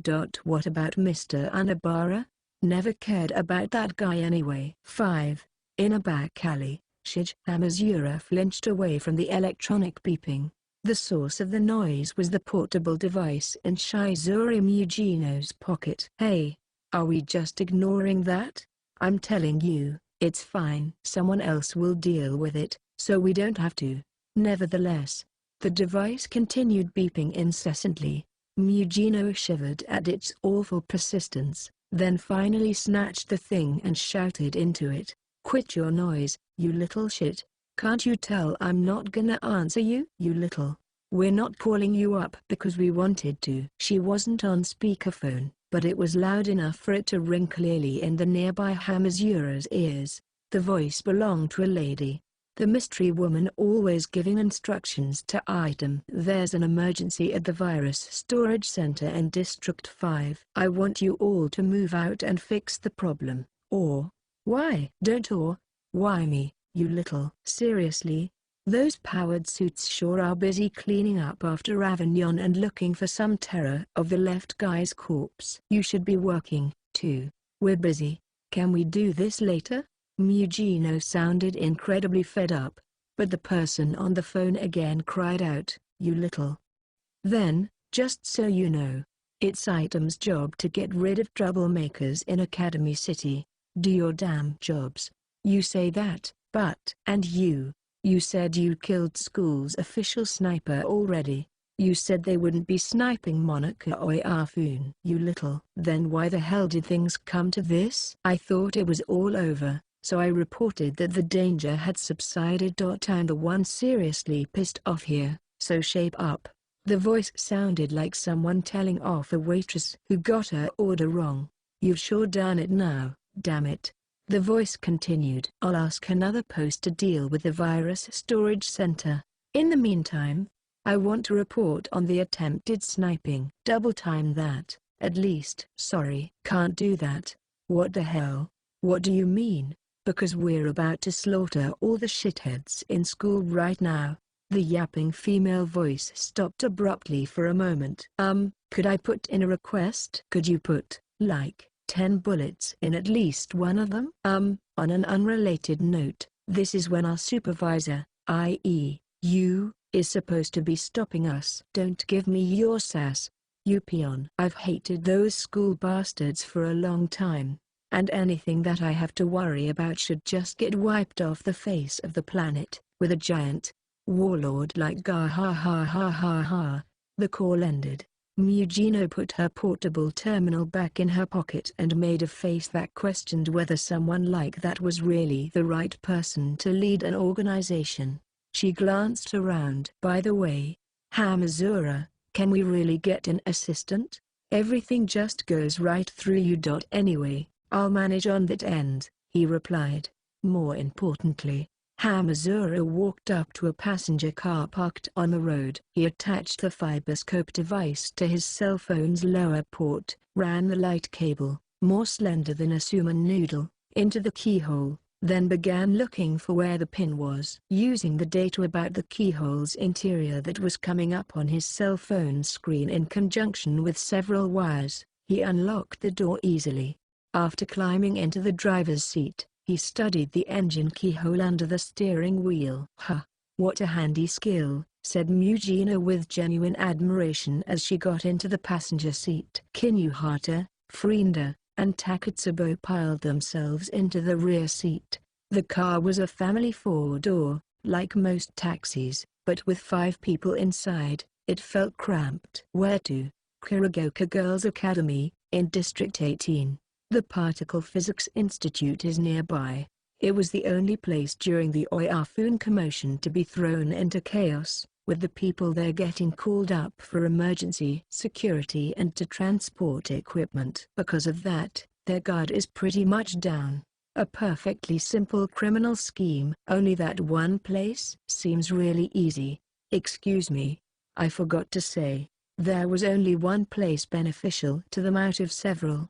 What about Mr. Anabara? Never cared about that guy anyway. 5. In a back alley, Shige Hamazura flinched away from the electronic beeping. The source of the noise was the portable device in Shizuru Mugino's pocket. Hey, are we just ignoring that? I'm telling you, it's fine. Someone else will deal with it, so we don't have to. Nevertheless, the device continued beeping incessantly. Mugino shivered at its awful persistence, then finally snatched the thing and shouted into it. Quit your noise, you little shit. Can't you tell I'm not gonna answer you? You little. We're not calling you up because we wanted to. She wasn't on speakerphone, but it was loud enough for it to ring clearly in the nearby Hamazura's ears. The voice belonged to a lady. The mystery woman always giving instructions to item. There's an emergency at the virus storage center in District 5. I want you all to move out and fix the problem. Or, why? Don't or, why me? You little. Seriously? Those powered suits sure are busy cleaning up after Avignon and looking for some terror of the left guy's corpse. You should be working, too. We're busy. Can we do this later? Mugino sounded incredibly fed up, but the person on the phone again cried out, you little. Then, just so you know, it's Item's job to get rid of troublemakers in Academy City. Do your damn jobs. You say that. But, and you said you killed school's official sniper already. You said they wouldn't be sniping Monica Oyafun. You little. Then why the hell did things come to this? I thought it was all over, so I reported that the danger had subsided. I'm the one seriously pissed off here, so shape up. The voice sounded like someone telling off a waitress who got her order wrong. You've sure done it now, damn it. The voice continued. I'll ask another post to deal with the virus storage center. In the meantime, I want to report on the attempted sniping. Double time that, at least. Sorry. Can't do that. What the hell? What do you mean? Because we're about to slaughter all the shitheads in school right now. The yapping female voice stopped abruptly for a moment. Could I put in a request? Could you put, like, 10 bullets in at least one of them? On an unrelated note, this is when our supervisor, i.e., you, is supposed to be stopping us. Don't give me your sass, you peon. I've hated those school bastards for a long time, and anything that I have to worry about should just get wiped off the face of the planet, with a giant warlord like Ga ha ha ha ha ha. The call ended. Mugino put her portable terminal back in her pocket and made a face that questioned whether someone like that was really the right person to lead an organization. She glanced around. By the way, Hamazura, Can we really get an assistant? Everything just goes right through you. Anyway, I'll manage on that end, he replied. More importantly, Hamazura walked up to a passenger car parked on the road. He attached the fiberscope device to his cell phone's lower port, ran the light cable, more slender than a sumo noodle, into the keyhole, then began looking for where the pin was. Using the data about the keyhole's interior that was coming up on his cell phone screen in conjunction with several wires, he unlocked the door easily. After climbing into the driver's seat, he studied the engine keyhole under the steering wheel. "Huh, what a handy skill," said Mujina with genuine admiration as she got into the passenger seat. Kinuhata, Frienda, and Takatsubo piled themselves into the rear seat. The car was a family four-door, like most taxis, but with 5 people inside, it felt cramped. "Where to?" "Kurogoka Girls Academy, in District 18. The Particle Physics Institute is nearby." It was the only place during the Oyafun commotion to be thrown into chaos, with the people there getting called up for emergency security and to transport equipment. Because of that, their guard is pretty much down. A perfectly simple criminal scheme. Only that one place? Seems really easy. Excuse me. I forgot to say, there was only one place beneficial to them out of several.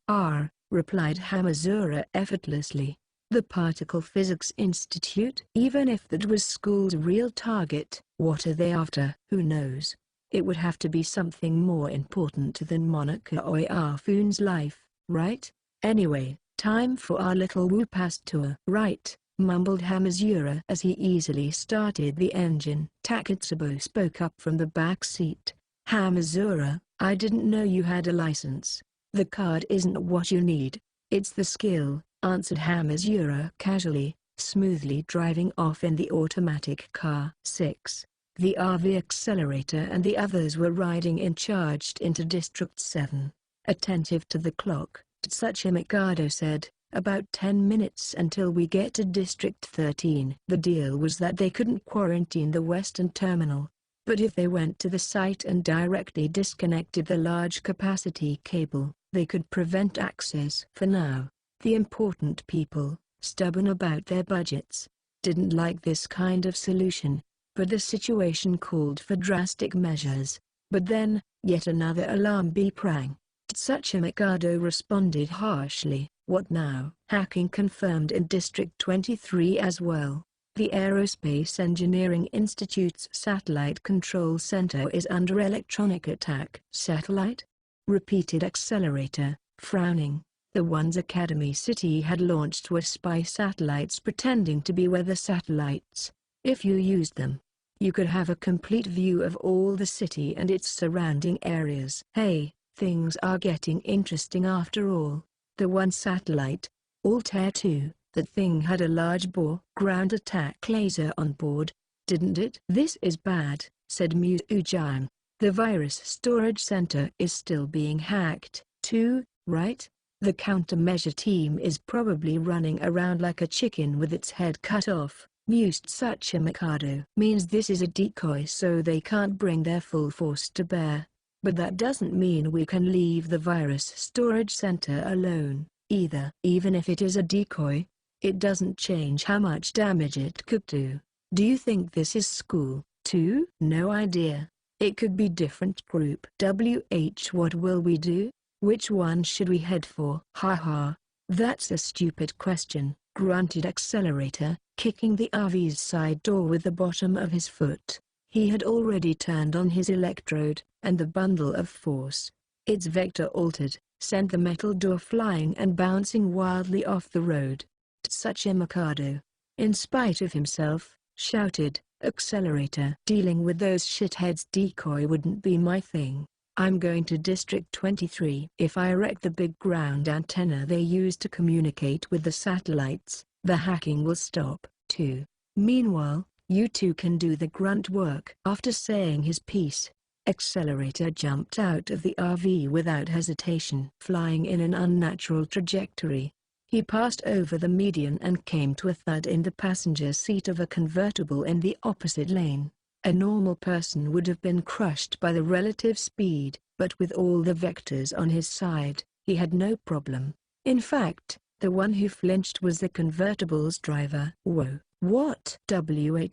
Replied Hamazura effortlessly. The Particle Physics Institute? Even if that was school's real target, what are they after? Who knows? It would have to be something more important than Monaca Oyafun's life, right? Anyway, time for our little Wu-Pass tour. Right, mumbled Hamazura as he easily started the engine. Takatsubo spoke up from the back seat. "Hamazura, I didn't know you had a license. The card isn't what you need, it's the skill," answered Hamazura casually, smoothly driving off in the automatic car. 6. The RV accelerator and the others were riding in charged into District 7. Attentive to the clock, Tsuchi Mikado said, "About 10 minutes until we get to District 13. The deal was that they couldn't quarantine the western terminal. But if they went to the site and directly disconnected the large capacity cable, they could prevent access. For now, the important people, stubborn about their budgets, didn't like this kind of solution, but the situation called for drastic measures. But then, yet another alarm beep rang. Tsuchi Mikado responded harshly, "What now?" "Hacking confirmed in District 23 as well. The Aerospace Engineering Institute's Satellite Control Center is under electronic attack." "Satellite?" repeated Accelerator, frowning. The ones Academy City had launched were spy satellites pretending to be weather satellites. If you used them, you could have a complete view of all the city and its surrounding areas. "Hey, things are getting interesting after all." The one satellite, Altair 2, that thing had a large bore ground attack laser on board, didn't it? "This is bad," said Mu-Ujang. "The virus storage center is still being hacked, too, right? The countermeasure team is probably running around like a chicken with its head cut off," mused Tsuchi Mikado. "Means this is a decoy so they can't bring their full force to bear. But that doesn't mean we can leave the virus storage center alone, either. Even if it is a decoy, it doesn't change how much damage it could do. Do you think this is school, too?" "No idea. It could be different group." What will we do? Which one should we head for?" "Haha. That's a stupid question," grunted Accelerator, kicking the RV's side door with the bottom of his foot. He had already turned on his electrode, and the bundle of force, its vector altered, sent the metal door flying and bouncing wildly off the road. Tsuchi Mikado, in spite of himself, shouted, "Accelerator! Dealing with those shitheads decoy wouldn't be my thing. I'm going to District 23. If I wreck the big ground antenna they use to communicate with the satellites, the hacking will stop, too. Meanwhile, you two can do the grunt work." After saying his piece, Accelerator jumped out of the RV without hesitation. Flying in an unnatural trajectory, he passed over the median and came to a thud in the passenger seat of a convertible in the opposite lane. A normal person would have been crushed by the relative speed, but with all the vectors on his side, he had no problem. In fact, the one who flinched was the convertible's driver. Whoa, what?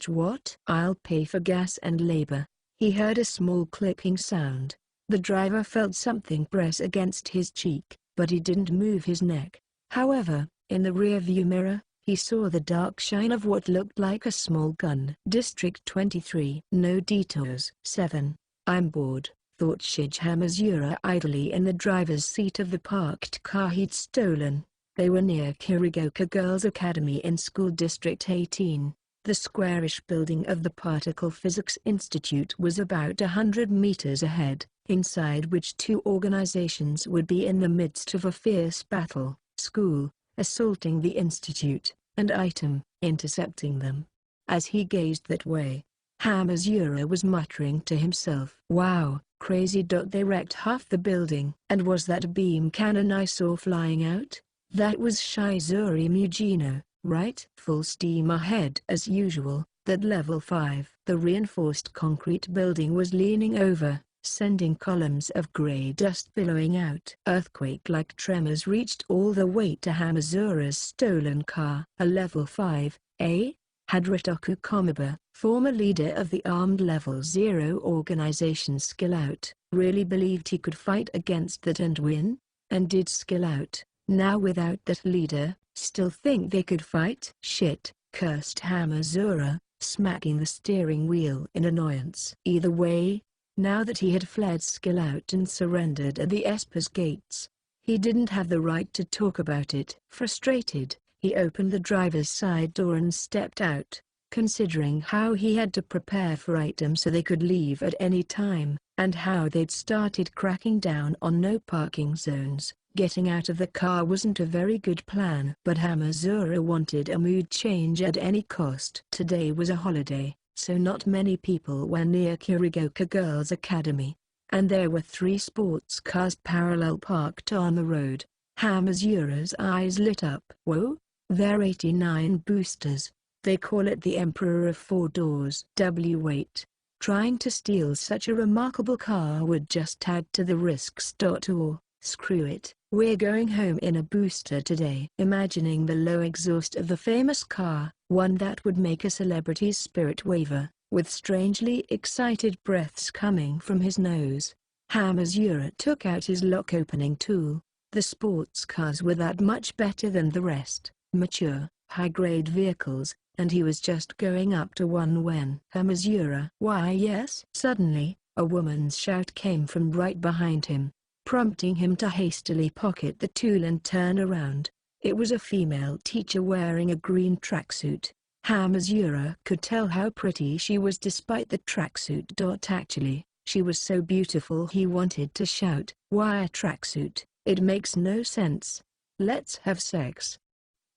What? I'll pay for gas and labor. He heard a small clicking sound. The driver felt something press against his cheek, but he didn't move his neck. However, in the rearview mirror, he saw the dark shine of what looked like a small gun. District 23. No detours. 7. I'm bored, thought Shige Hamazura idly in the driver's seat of the parked car he'd stolen. They were near Kirigoka Girls' Academy in School District 18. The squarish building of the Particle Physics Institute was about 100 meters ahead, inside which two organizations would be in the midst of a fierce battle: School, assaulting the institute, and Item, intercepting them. As he gazed that way, Hamazura was muttering to himself, "Wow, crazy." They wrecked half the building. And was that beam cannon I saw flying out? That was Shizuri Mugino, right? Full steam ahead as usual. That level 5. The reinforced concrete building was leaning over, sending columns of gray dust billowing out. Earthquake-like tremors reached all the way to Hamazura's stolen car. A level 5, eh? Had Ritoku Komiba, former leader of the armed Level 0 organization Skill Out, really believed he could fight against that and win? And did Skill Out, now without that leader, still think they could fight? Shit, cursed Hamazura, smacking the steering wheel in annoyance. Either way, now that he had fled Skill Out and surrendered at the Esper's gates, he didn't have the right to talk about it. Frustrated, he opened the driver's side door and stepped out, considering how he had to prepare for Item so they could leave at any time, and how they'd started cracking down on no parking zones. Getting out of the car wasn't a very good plan. But Hamazura wanted a mood change at any cost. Today was a holiday, so not many people were near Kirigoka Girls' Academy, and there were 3 sports cars parallel parked on the road. Hamazura's eyes lit up. Whoa, they're 89 boosters. They call it the Emperor of 4 Doors. Wait. Trying to steal such a remarkable car would just add to the risks. Or, screw it, we're going home in a booster today. Imagining the low exhaust of the famous car, one that would make a celebrity's spirit waver, with strangely excited breaths coming from his nose, Hamazura took out his lock-opening tool. The sports cars were that much better than the rest, mature, high-grade vehicles, and he was just going up to one when Hamazura. Why yes? Suddenly, a woman's shout came from right behind him, prompting him to hastily pocket the tool and turn around. It was a female teacher wearing a green tracksuit. Hamazura could tell how pretty she was despite the tracksuit. Actually, she was so beautiful he wanted to shout, "Why a tracksuit? It makes no sense. Let's have sex."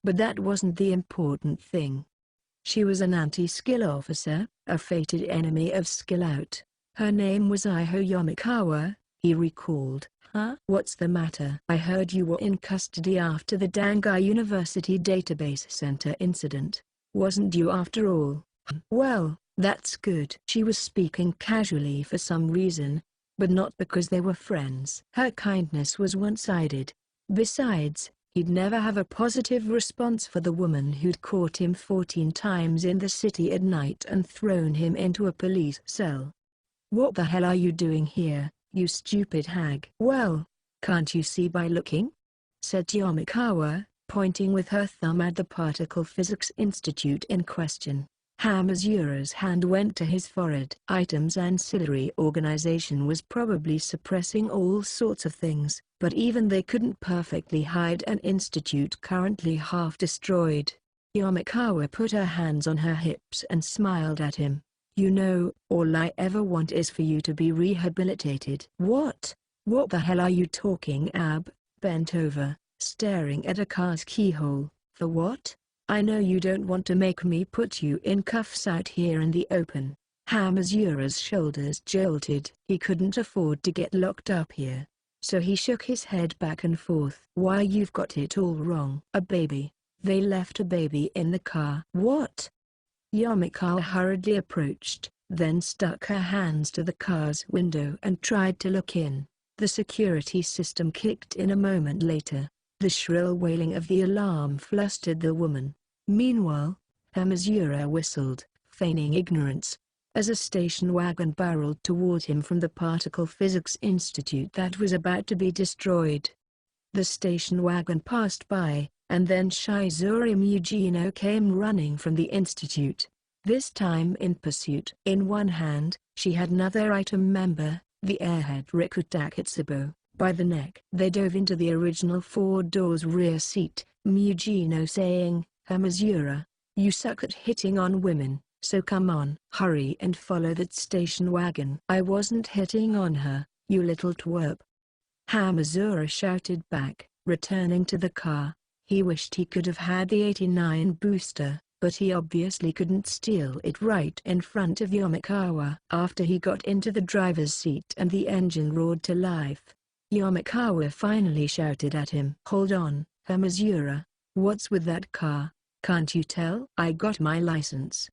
But that wasn't the important thing. She was an anti-skill officer, a fated enemy of Skill Out. Her name was Iho Yamikawa, he recalled. Huh? What's the matter? I heard you were in custody after the Dangai University Database Center incident. Wasn't you after all? Well, that's good. She was speaking casually for some reason, but not because they were friends. Her kindness was one-sided. Besides, he'd never have a positive response for the woman who'd caught him 14 times in the city at night and thrown him into a police cell. What the hell are you doing here, you stupid hag? Well, can't you see by looking? Said Yamikawa, pointing with her thumb at the Particle Physics Institute in question. Hamazura's hand went to his forehead. Item's ancillary organization was probably suppressing all sorts of things, but even they couldn't perfectly hide an institute currently half destroyed. Yamikawa put her hands on her hips and smiled at him. You know, all I ever want is for you to be rehabilitated. What? What the hell are you talking? Ab bent over, staring at a car's keyhole. For what? I know you don't want to make me put you in cuffs out here in the open. Hamazura's shoulders jolted. He couldn't afford to get locked up here, so he shook his head back and forth. Why, you've got it all wrong. A baby. They left a baby in the car. What? Yamikawa hurriedly approached, then stuck her hands to the car's window and tried to look in. The security system kicked in a moment later. The shrill wailing of the alarm flustered the woman. Meanwhile, Hamazura whistled, feigning ignorance, as a station wagon barreled toward him from the Particle Physics Institute that was about to be destroyed. The station wagon passed by, and then Shizuru Mugino came running from the institute, this time in pursuit. In one hand, she had another item member, the airhead Riku Taketsubo, by the neck. They dove into the original four doors rear seat, Mugino saying, "Hamazura, you suck at hitting on women, so come on. Hurry and follow that station wagon." "I wasn't hitting on her, you little twerp," Hamazura shouted back, returning to the car. He wished he could have had the 89 booster, but he obviously couldn't steal it right in front of Yamakawa. After he got into the driver's seat and the engine roared to life, Yamakawa finally shouted at him. "Hold on, Hamazura, what's with that car? Can't you tell I got my license?"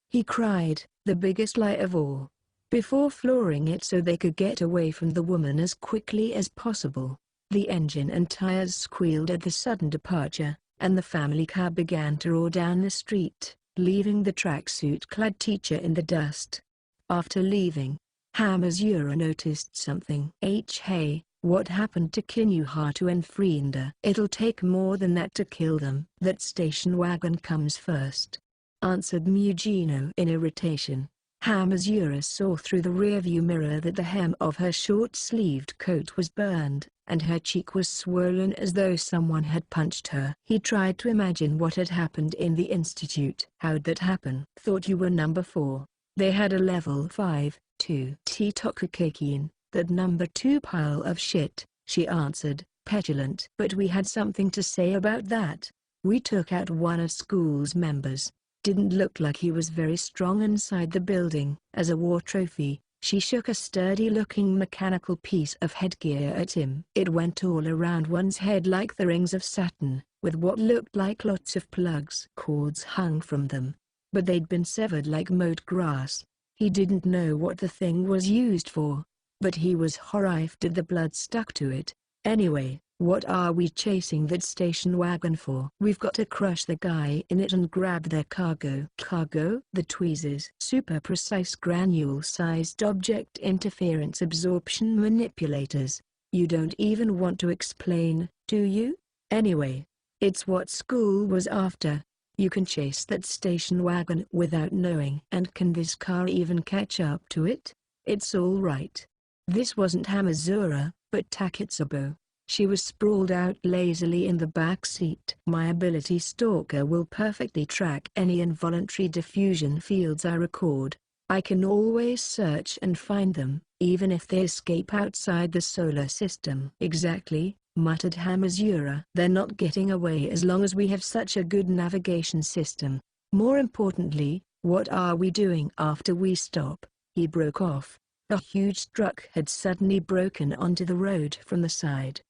he cried, the biggest lie of all. Before flooring it so they could get away from the woman as quickly as possible, the engine and tires squealed at the sudden departure, and the family car began to roar down the street, leaving the tracksuit-clad teacher in the dust. After leaving, Hamazura noticed something. Hey, what happened to Kinuhatu and Frienda? "It'll take more than that to kill them." "That station wagon comes first," answered Mugino in irritation. Hamazura saw through the rearview mirror that the hem of her short-sleeved coat was burned, and her cheek was swollen as though someone had punched her. He tried to imagine what had happened in the institute. "How'd that happen?" "Thought you were number 4. They had a level 5, 2 T-Tokukekin, that number 2 pile of shit," she answered, petulant. "But we had something to say about that. We took out one of school's members. Didn't look like he was very strong inside the building. As a war trophy." She shook a sturdy-looking mechanical piece of headgear at him. It went all around one's head like the rings of Saturn, with what looked like lots of plugs. Cords hung from them, but they'd been severed like mowed grass. He didn't know what the thing was used for, but he was horrified that the blood stuck to it. "Anyway, what are we chasing that station wagon for?" "We've got to crush the guy in it and grab their cargo." "Cargo?" "The tweezers." Super precise granule-sized object interference absorption manipulators. You don't even want to explain, do you? Anyway, it's what school was after. You can chase that station wagon without knowing. And can this car even catch up to it? It's all right. This wasn't Hamazura, but Taketsubo. She was sprawled out lazily in the back seat. "My ability Stalker will perfectly track any involuntary diffusion fields I record. I can always search and find them, even if they escape outside the solar system." "Exactly," muttered Hamazura. "They're not getting away as long as we have such a good navigation system. More importantly, what are we doing after we stop?" He broke off. A huge truck had suddenly broken onto the road from the side.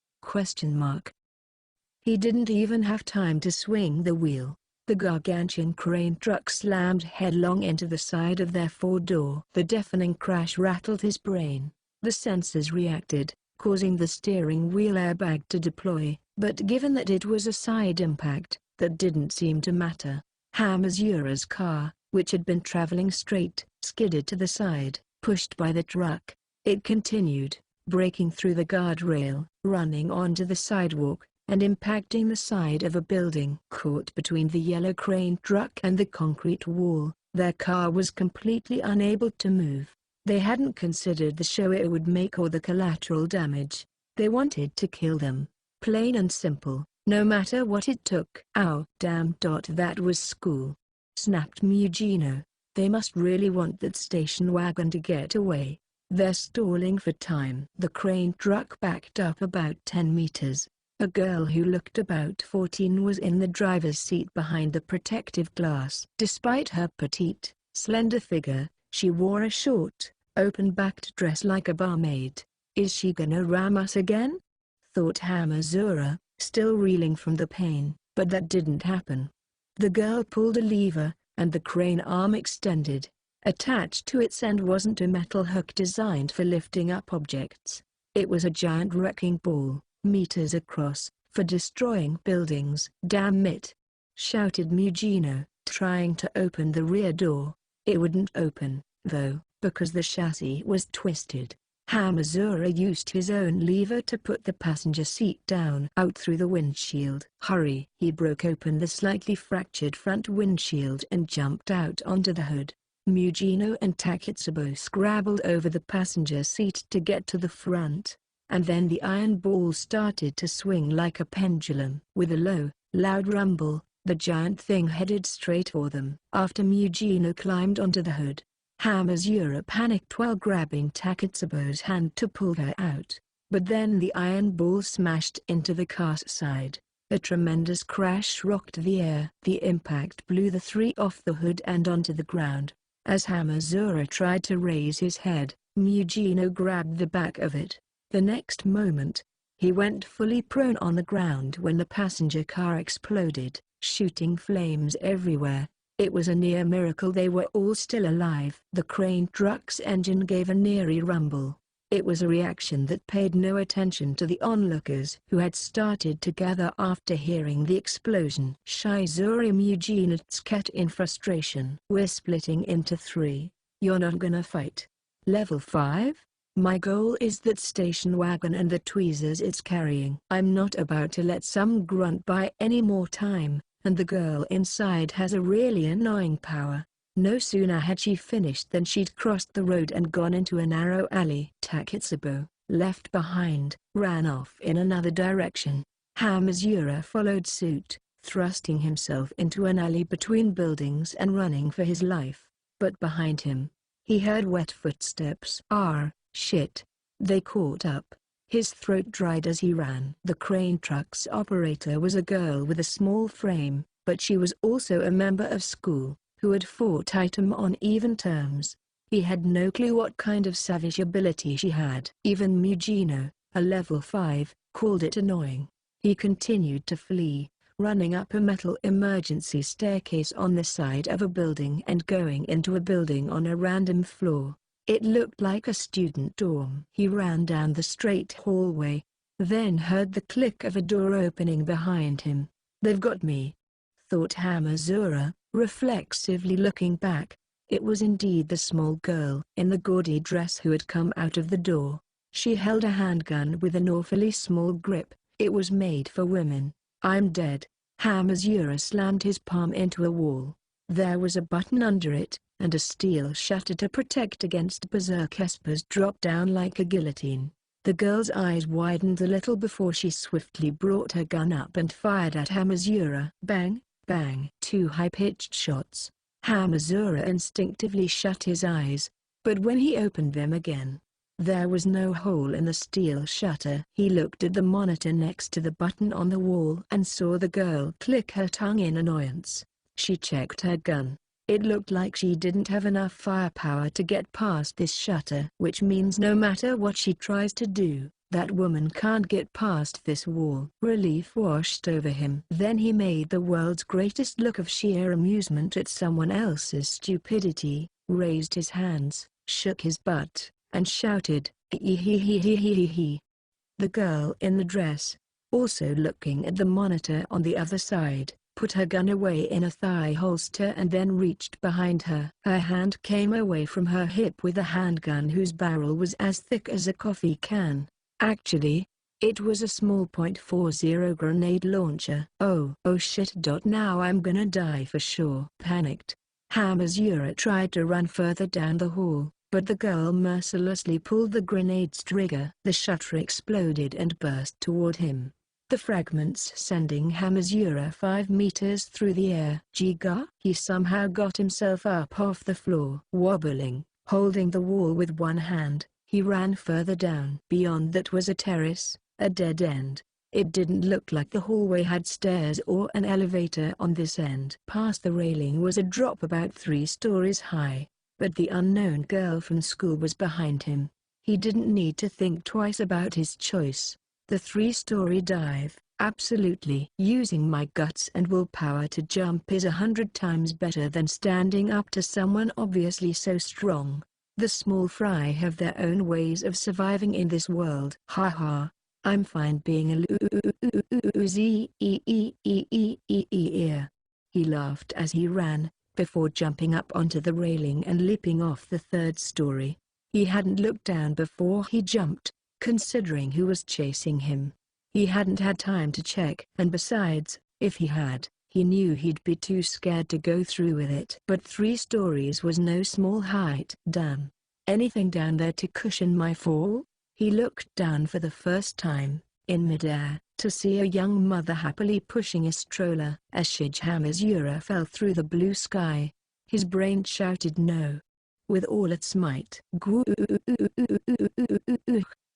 He didn't even have time to swing the wheel. The gargantuan crane truck slammed headlong into the side of their four-door. The deafening crash rattled his brain. The sensors reacted, causing the steering wheel airbag to deploy, but given that it was a side impact, that didn't seem to matter. Hamazura's car, which had been traveling straight, skidded to the side, pushed by the truck. It continued, breaking through the guardrail, running onto the sidewalk, and impacting the side of a building. Caught between the yellow crane truck and the concrete wall, their car was completely unable to move. They hadn't considered the show it would make or the collateral damage. They wanted to kill them. Plain and simple, no matter what it took. "Ow, damn. That was school," snapped Mugino. "They must really want that station wagon to get away. They're stalling for time." The crane truck backed up about 10 meters. A girl who looked about 14 was in the driver's seat behind the protective glass. Despite her petite, slender figure, she wore a short, open-backed dress like a barmaid. "Is she gonna ram us again?" thought Hamazura, still reeling from the pain, but that didn't happen. The girl pulled a lever, and the crane arm extended. Attached to its end wasn't a metal hook designed for lifting up objects. It was a giant wrecking ball, meters across, for destroying buildings. "Damn it!" shouted Mugino, trying to open the rear door. It wouldn't open, though, because the chassis was twisted. Hamazura used his own lever to put the passenger seat down out through the windshield. "Hurry!" He broke open the slightly fractured front windshield and jumped out onto the hood. Mugino and Takitsubo scrabbled over the passenger seat to get to the front, and then the iron ball started to swing like a pendulum. With a low, loud rumble, the giant thing headed straight for them. After Mugino climbed onto the hood, Hamazura panicked while grabbing Takitsubo's hand to pull her out, but then the iron ball smashed into the car's side. A tremendous crash rocked the air. The impact blew the three off the hood and onto the ground. As Hamazura tried to raise his head, Mugino grabbed the back of it. The next moment, he went fully prone on the ground when the passenger car exploded, shooting flames everywhere. It was a near miracle they were all still alive. The crane truck's engine gave a neary rumble. It was a reaction that paid no attention to the onlookers who had started to gather after hearing the explosion. Shizuri Mugino scat in frustration. "We're splitting into three. You're not gonna fight. Level 5? My goal is that station wagon and the tweezers it's carrying. I'm not about to let some grunt buy any more time, and the girl inside has a really annoying power." No sooner had she finished than she'd crossed the road and gone into a narrow alley. Takitsubo, left behind, ran off in another direction. Hamazura followed suit, thrusting himself into an alley between buildings and running for his life. But behind him, he heard wet footsteps. Shit. They caught up. His throat dried as he ran. The crane truck's operator was a girl with a small frame, but she was also a member of school, who had fought Item on even terms. He had no clue what kind of savage ability she had. Even Mugino, a level 5, called it annoying. He continued to flee, running up a metal emergency staircase on the side of a building and going into a building on a random floor. It looked like a student dorm. He ran down the straight hallway, then heard the click of a door opening behind him. "They've got me," thought Hamazura, reflexively looking back. It was indeed the small girl in the gaudy dress who had come out of the door. She held a handgun with an awfully small grip. It was made for women. "I'm dead." Hamazura slammed his palm into a wall. There was a button under it, and a steel shutter to protect against berserk espers dropped down like a guillotine. The girl's eyes widened a little before she swiftly brought her gun up and fired at Hamazura. Bang, bang. 2 high-pitched shots. Hamazura instinctively shut his eyes, but when he opened them again, there was no hole in the steel shutter. He looked at the monitor next to the button on the wall and saw the girl click her tongue in annoyance. She checked her gun. It looked like she didn't have enough firepower to get past this shutter. Which means no matter what she tries to do, that woman can't get past this wall. Relief washed over him. Then he made the world's greatest look of sheer amusement at someone else's stupidity, raised his hands, shook his butt, and shouted, "Hee." The girl in the dress, also looking at the monitor on the other side, put her gun away in a thigh holster and then reached behind her. Her hand came away from her hip with a handgun whose barrel was as thick as a coffee can. Actually, it was a small .40 grenade launcher. Oh shit. Now I'm gonna die for sure. Panicked, Hamazura tried to run further down the hall, but the girl mercilessly pulled the grenade's trigger. The shutter exploded and burst toward him, the fragments sending Hamazura 5 meters through the air. Jiga! He somehow got himself up off the floor. Wobbling, holding the wall with one hand, he ran further down. Beyond that was a terrace, a dead end. It didn't look like the hallway had stairs or an elevator on this end. Past the railing was a drop about 3 stories high, but the unknown girl from school was behind him. He didn't need to think twice about his choice. The 3-story dive, Absolutely. Using my guts and willpower to jump is 100 times better than standing up to someone obviously so strong. The small fry have their own ways of surviving in this world. Ha ha. I'm fine being a loser. He laughed as he ran, before jumping up onto the railing and leaping off the third story. He hadn't looked down before he jumped, considering who was chasing him. He hadn't had time to check, and besides, if he had, he knew he'd be too scared to go through with it. But 3 stories was no small height. Damn. Anything down there to cushion my fall? He looked down for the first time, in midair, to see a young mother happily pushing a stroller. As Shijamazura fell through the blue sky, his brain shouted no. With all its might.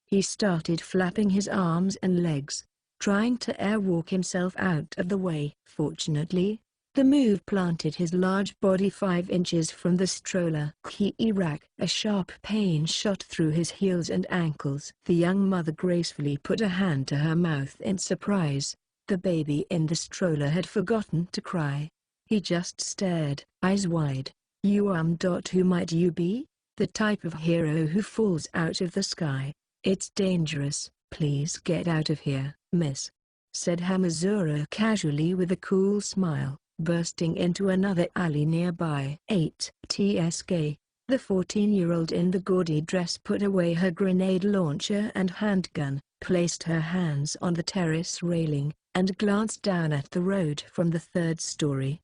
He started flapping his arms and legs, trying to airwalk himself out of the way. Fortunately, the move planted his large body 5 inches from the stroller. Kirak. A sharp pain shot through his heels and ankles. The young mother gracefully put a hand to her mouth in surprise. The baby in the stroller had forgotten to cry. He just stared, eyes wide. Who might you be? The type of hero who falls out of the sky. It's dangerous. Please get out of here, miss, said Hamazura casually with a cool smile, bursting into another alley nearby. 8. TSK. The 14-year-old in the gaudy dress put away her grenade launcher and handgun, placed her hands on the terrace railing, and glanced down at the road from the 3rd story.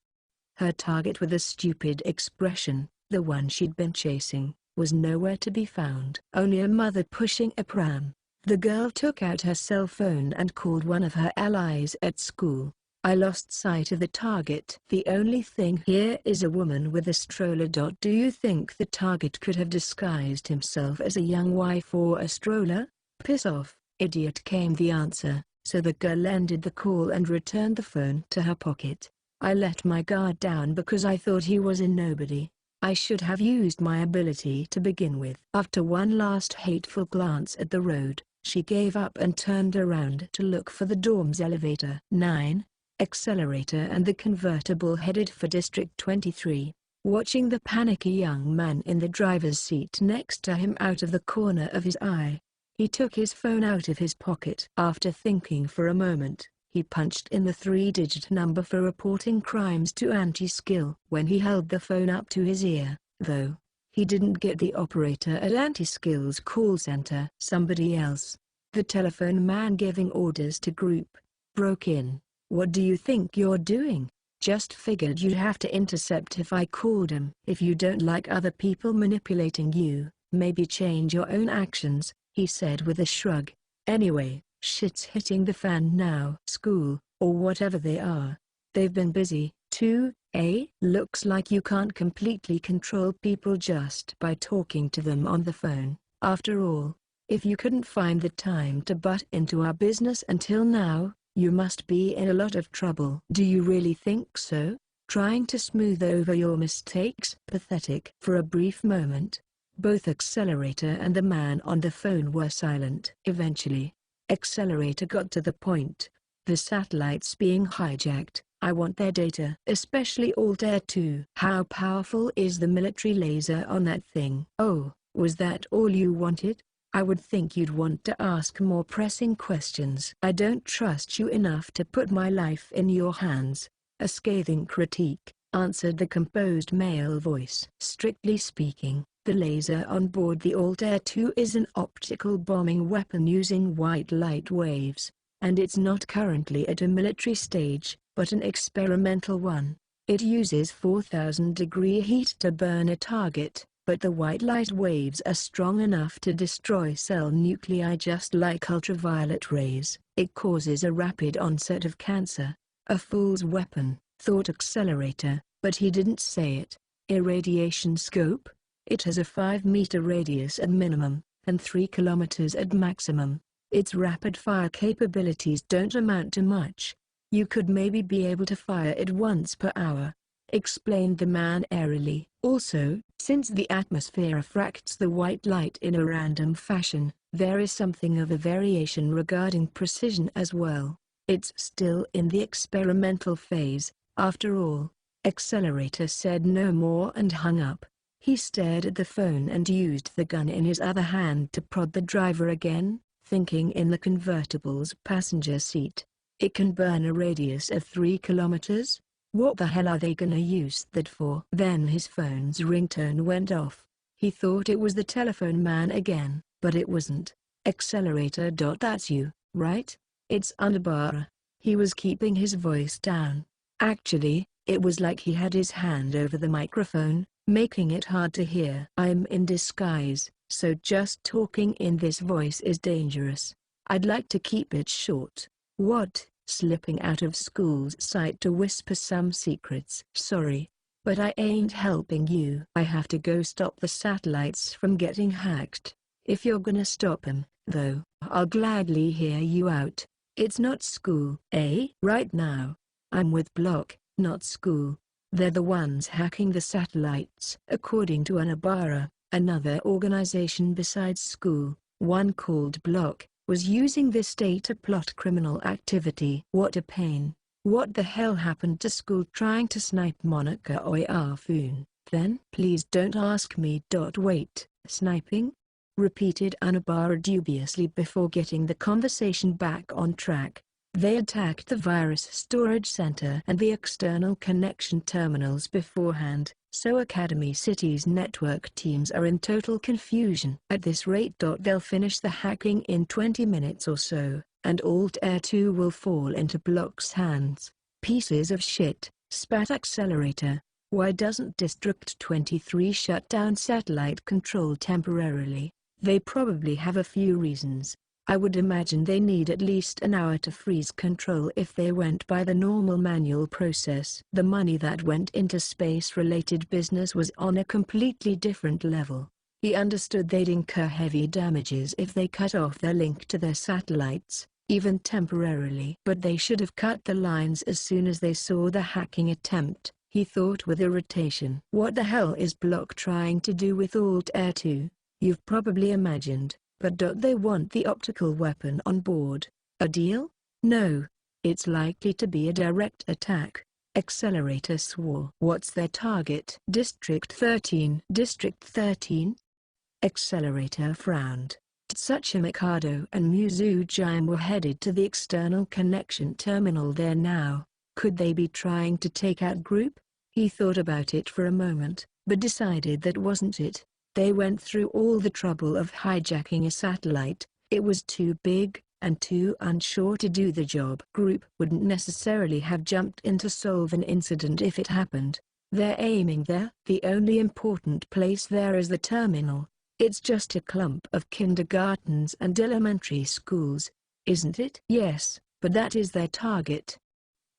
Her target with a stupid expression, the one she'd been chasing, was nowhere to be found. Only a mother pushing a pram. The girl took out her cell phone and called one of her allies at school. I lost sight of the target. The only thing here is a woman with a stroller. Do you think the target could have disguised himself as a young wife or a stroller? Piss off, idiot, came the answer, so the girl ended the call and returned the phone to her pocket. I let my guard down because I thought he was a nobody. I should have used my ability to begin with. After one last hateful glance at the road, she gave up and turned around to look for the dorm's elevator. 9. Accelerator and the convertible headed for District 23. Watching the panicky young man in the driver's seat next to him out of the corner of his eye, he took his phone out of his pocket. After thinking for a moment, he punched in the 3-digit number for reporting crimes to Anti-Skill. When he held the phone up to his ear, though, he didn't get the operator at Anti-Skill's call center. Somebody else, the telephone man giving orders to Group, broke in. What do you think you're doing? Just figured you'd have to intercept if I called him. If you don't like other people manipulating you, maybe change your own actions, he said with a shrug. Anyway, shit's hitting the fan now. School, or whatever they are. They've been busy, too, eh? Looks like you can't completely control people just by talking to them on the phone. After all, if you couldn't find the time to butt into our business until now, you must be in a lot of trouble. Do you really think so? Trying to smooth over your mistakes? Pathetic. For a brief moment, both Accelerator and the man on the phone were silent. Eventually, Accelerator got to the point. The satellite's being hijacked. I want their data. Especially Altair 2. How powerful is the military laser on that thing? Oh, was that all you wanted? I would think you'd want to ask more pressing questions. I don't trust you enough to put my life in your hands. A scathing critique, answered the composed male voice. Strictly speaking, the laser on board the Altair 2 is an optical bombing weapon using white light waves, and it's not currently at a military stage, but an experimental one. It uses 4,000-degree heat to burn a target, but the white light waves are strong enough to destroy cell nuclei just like ultraviolet rays. It causes a rapid onset of cancer. A fool's weapon, thought Accelerator, but he didn't say it. Irradiation scope? It has a 5-meter radius at minimum, and 3 kilometers at maximum. Its rapid-fire capabilities don't amount to much. You could maybe be able to fire it once per hour, explained the man airily. Also, since the atmosphere refracts the white light in a random fashion, there is something of a variation regarding precision as well. It's still in the experimental phase, after all. Accelerator said no more and hung up. He stared at the phone and used the gun in his other hand to prod the driver again, thinking in the convertible's passenger seat. It can burn a radius of 3 kilometers? What the hell are they gonna use that for? Then his phone's ringtone went off. He thought it was the telephone man again, but it wasn't. Accelerator. That's you, right? It's Unabara. He was keeping his voice down. Actually, it was like he had his hand over the microphone, making it hard to hear. I'm in disguise, so just talking in this voice is dangerous. I'd like to keep it short. What? Slipping out of school's sight to whisper some secrets. Sorry, but I ain't helping you. I have to go stop the satellites from getting hacked. If you're gonna stop them, though, I'll gladly hear you out. It's not school. Right now, I'm with Block, not school. They're the ones hacking the satellites. According to Unabara, another organization besides school, one called Block, was using this data to plot criminal activity. What a pain. What the hell happened to school trying to snipe Monica Oyafun, then? Please don't ask me. Wait, sniping? Repeated Unabara dubiously before getting the conversation back on track. They attacked the virus storage center and the external connection terminals beforehand, so Academy City's network teams are in total confusion. At this rate, they'll finish the hacking in 20 minutes or so, and Alt-Air 2 will fall into Block's hands. Pieces of shit, spat Accelerator. Why doesn't District 23 shut down satellite control temporarily? They probably have a few reasons. I would imagine they need at least an hour to freeze control if they went by the normal manual process. The money that went into space-related business was on a completely different level. He understood they'd incur heavy damages if they cut off their link to their satellites, even temporarily. But they should have cut the lines as soon as they saw the hacking attempt, he thought with irritation. What the hell is Block trying to do with Alt-Air 2? You've probably imagined, but they want the optical weapon on board. A deal? No. It's likely to be a direct attack. Accelerator swore. What's their target? District 13. District 13? Accelerator frowned. Tsuchi Mikado and Muzujime were headed to the external connection terminal there now. Could they be trying to take out Group? He thought about it for a moment, but decided that wasn't it. They went through all the trouble of hijacking a satellite. It was too big, and too unsure to do the job. Group wouldn't necessarily have jumped in to solve an incident if it happened. They're aiming there. The only important place there is the terminal. It's just a clump of kindergartens and elementary schools, isn't it? Yes, but that is their target.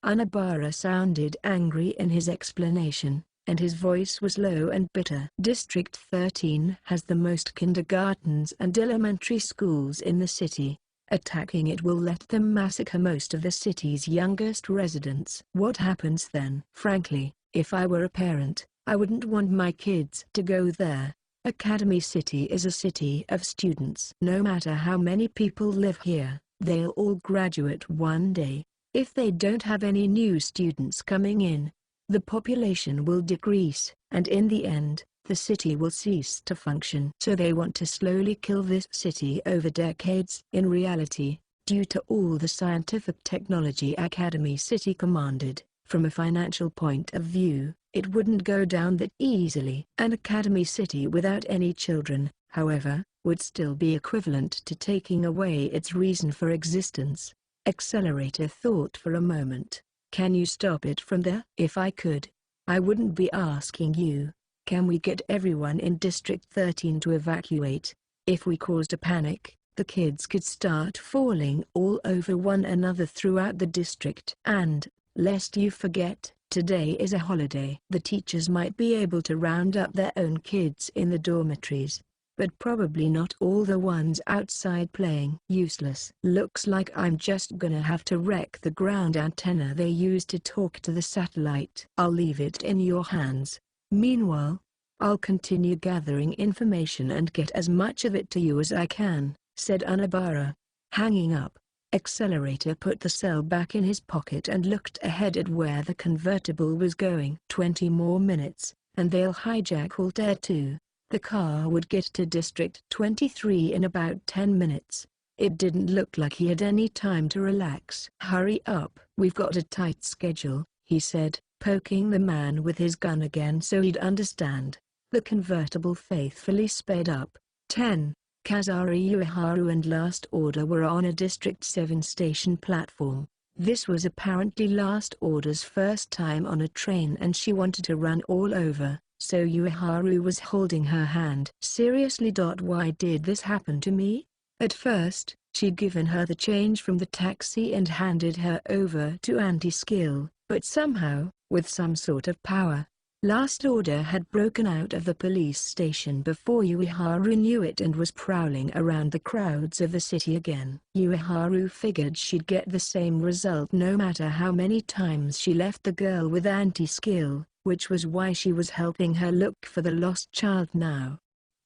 Unabara sounded angry in his explanation, and his voice was low and bitter. District 13 has the most kindergartens and elementary schools in the city. Attacking it will let them massacre most of the city's youngest residents. What happens then? Frankly, if I were a parent, I wouldn't want my kids to go there. Academy City is a city of students. No matter how many people live here, they'll all graduate one day. If they don't have any new students coming in, the population will decrease, and in the end, the city will cease to function. So they want to slowly kill this city over decades. In reality, due to all the scientific technology Academy City commanded, from a financial point of view, it wouldn't go down that easily. An Academy City without any children, however, would still be equivalent to taking away its reason for existence. Accelerator thought for a moment. Can you stop it from there? If I could, I wouldn't be asking you. Can we get everyone in District 13 to evacuate? If we caused a panic, the kids could start falling all over one another throughout the district. And, lest you forget, today is a holiday. The teachers might be able to round up their own kids in the dormitories, but probably not all the ones outside playing. Useless. Looks like I'm just gonna have to wreck the ground antenna they use to talk to the satellite. I'll leave it in your hands. Meanwhile, I'll continue gathering information and get as much of it to you as I can, said Unabara. Hanging up, Accelerator put the cell back in his pocket and looked ahead at where the convertible was going. 20 more minutes, and they'll hijack Altair 2. The car would get to District 23 in about 10 minutes. It didn't look like he had any time to relax. "Hurry up. We've got a tight schedule," he said, poking the man with his gun again so he'd understand. The convertible faithfully sped up. 10. Kazari Ueharu and Last Order were on a District 7 station platform. This was apparently Last Order's first time on a train and she wanted to run all over, so Ueharu was holding her hand. "Seriously? Why did this happen to me?" At first, she'd given her the change from the taxi and handed her over to Anti-Skill, but somehow, with some sort of power, Last Order had broken out of the police station before Ueharu knew it and was prowling around the crowds of the city again. Ueharu figured she'd get the same result no matter how many times she left the girl with Anti-Skill, which was why she was helping her look for the lost child now.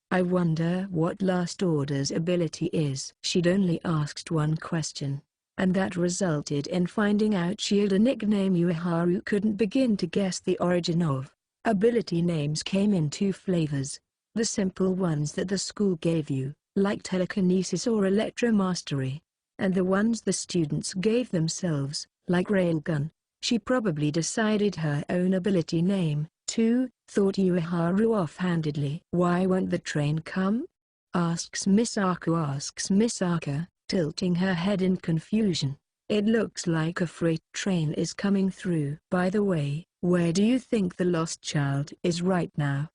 "I wonder what Last Order's ability is." She'd only asked one question, and that resulted in finding out she had a nickname Ueharu couldn't begin to guess the origin of. Ability names came in two flavors: the simple ones that the school gave you, like telekinesis or electromastery, and the ones the students gave themselves, like railgun. She probably decided her own ability name, too, thought Ueharu offhandedly. "Why won't the train come?" asks Misaka, tilting her head in confusion. "It looks like a freight train is coming through." "By the way, where do you think the lost child is right now?"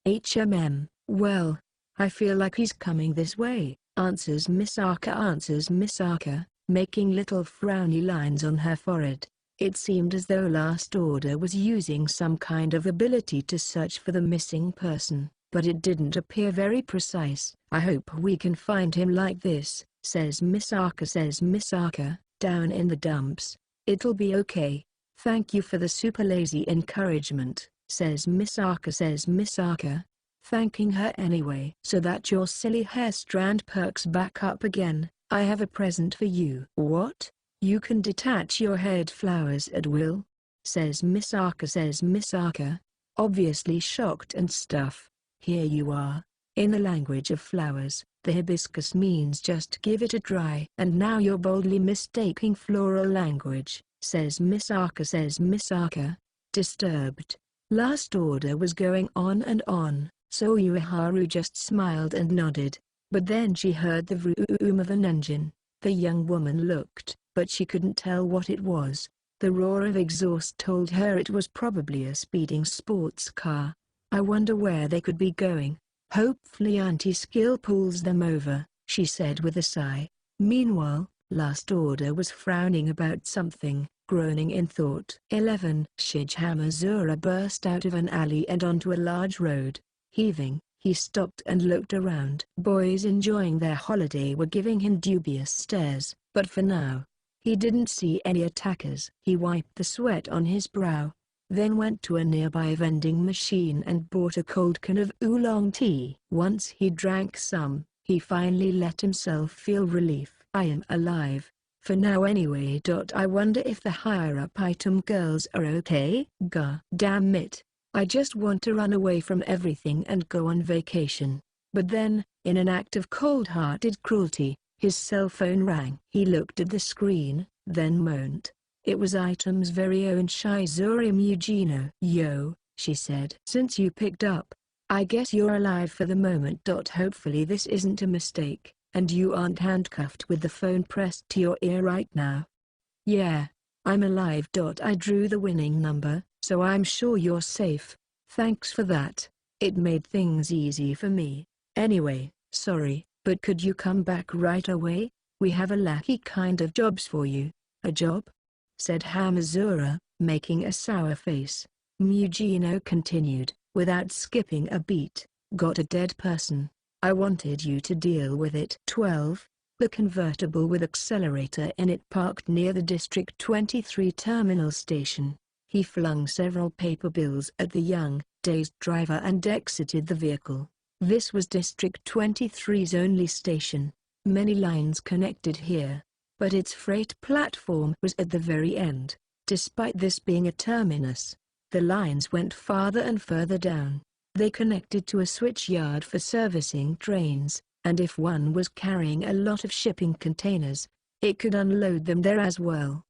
"Well, I feel like he's coming this way," answers Misaka, making little frowny lines on her forehead. It seemed as though Last Order was using some kind of ability to search for the missing person, but it didn't appear very precise. "I hope we can find him like this," says Misaka, down in the dumps. "It'll be okay. Thank you for the super lazy encouragement," says Misaka, thanking her anyway. "So that your silly hair strand perks back up again, I have a present for you." "What? You can detach your head flowers at will?" says Misaka, obviously shocked and stuff. "Here you are." In the language of flowers, the hibiscus means just give it a try. "And now you're boldly mistaking floral language," says Misaka, disturbed. Last Order was going on and on, so Ueharu just smiled and nodded. But then she heard the vroom of an engine. The young woman looked, but she couldn't tell what it was. The roar of exhaust told her it was probably a speeding sports car. "I wonder where they could be going. Hopefully Anti-Skill pulls them over," she said with a sigh. Meanwhile, Last Order was frowning about something, groaning in thought. 11. Shige Hamazura burst out of an alley and onto a large road. Heaving, he stopped and looked around. Boys enjoying their holiday were giving him dubious stares, but for now, he didn't see any attackers. He wiped the sweat on his brow, then went to a nearby vending machine and bought a cold can of oolong tea. Once he drank some, he finally let himself feel relief. "I am alive. For now anyway. I wonder if the higher-up item girls are okay?" "Gah, damn it. I just want to run away from everything and go on vacation." But then, in an act of cold-hearted cruelty, his cell phone rang. He looked at the screen, then moaned. It was Item's very own Shizuri Mugino. "Yo," she said. "Since you picked up, I guess you're alive for the moment. Hopefully this isn't a mistake, and you aren't handcuffed with the phone pressed to your ear right now." "Yeah, I'm alive. I drew the winning number, so I'm sure you're safe. Thanks for that. It made things easy for me. Anyway, sorry, but could you come back right away? We have a lackey kind of jobs for you." "A job?" said Hamazura, making a sour face. Mugino continued, without skipping a beat. "Got a dead person. I wanted you to deal with it." 12. The convertible with accelerator in it parked near the District 23 terminal station. He flung several paper bills at the young, dazed driver and exited the vehicle. This was District 23's only station. Many lines connected here. but its freight platform was at the very end. Despite this being a terminus, the lines went farther and further down. They connected to a switch yard for servicing trains, and if one was carrying a lot of shipping containers, it could unload them there as well.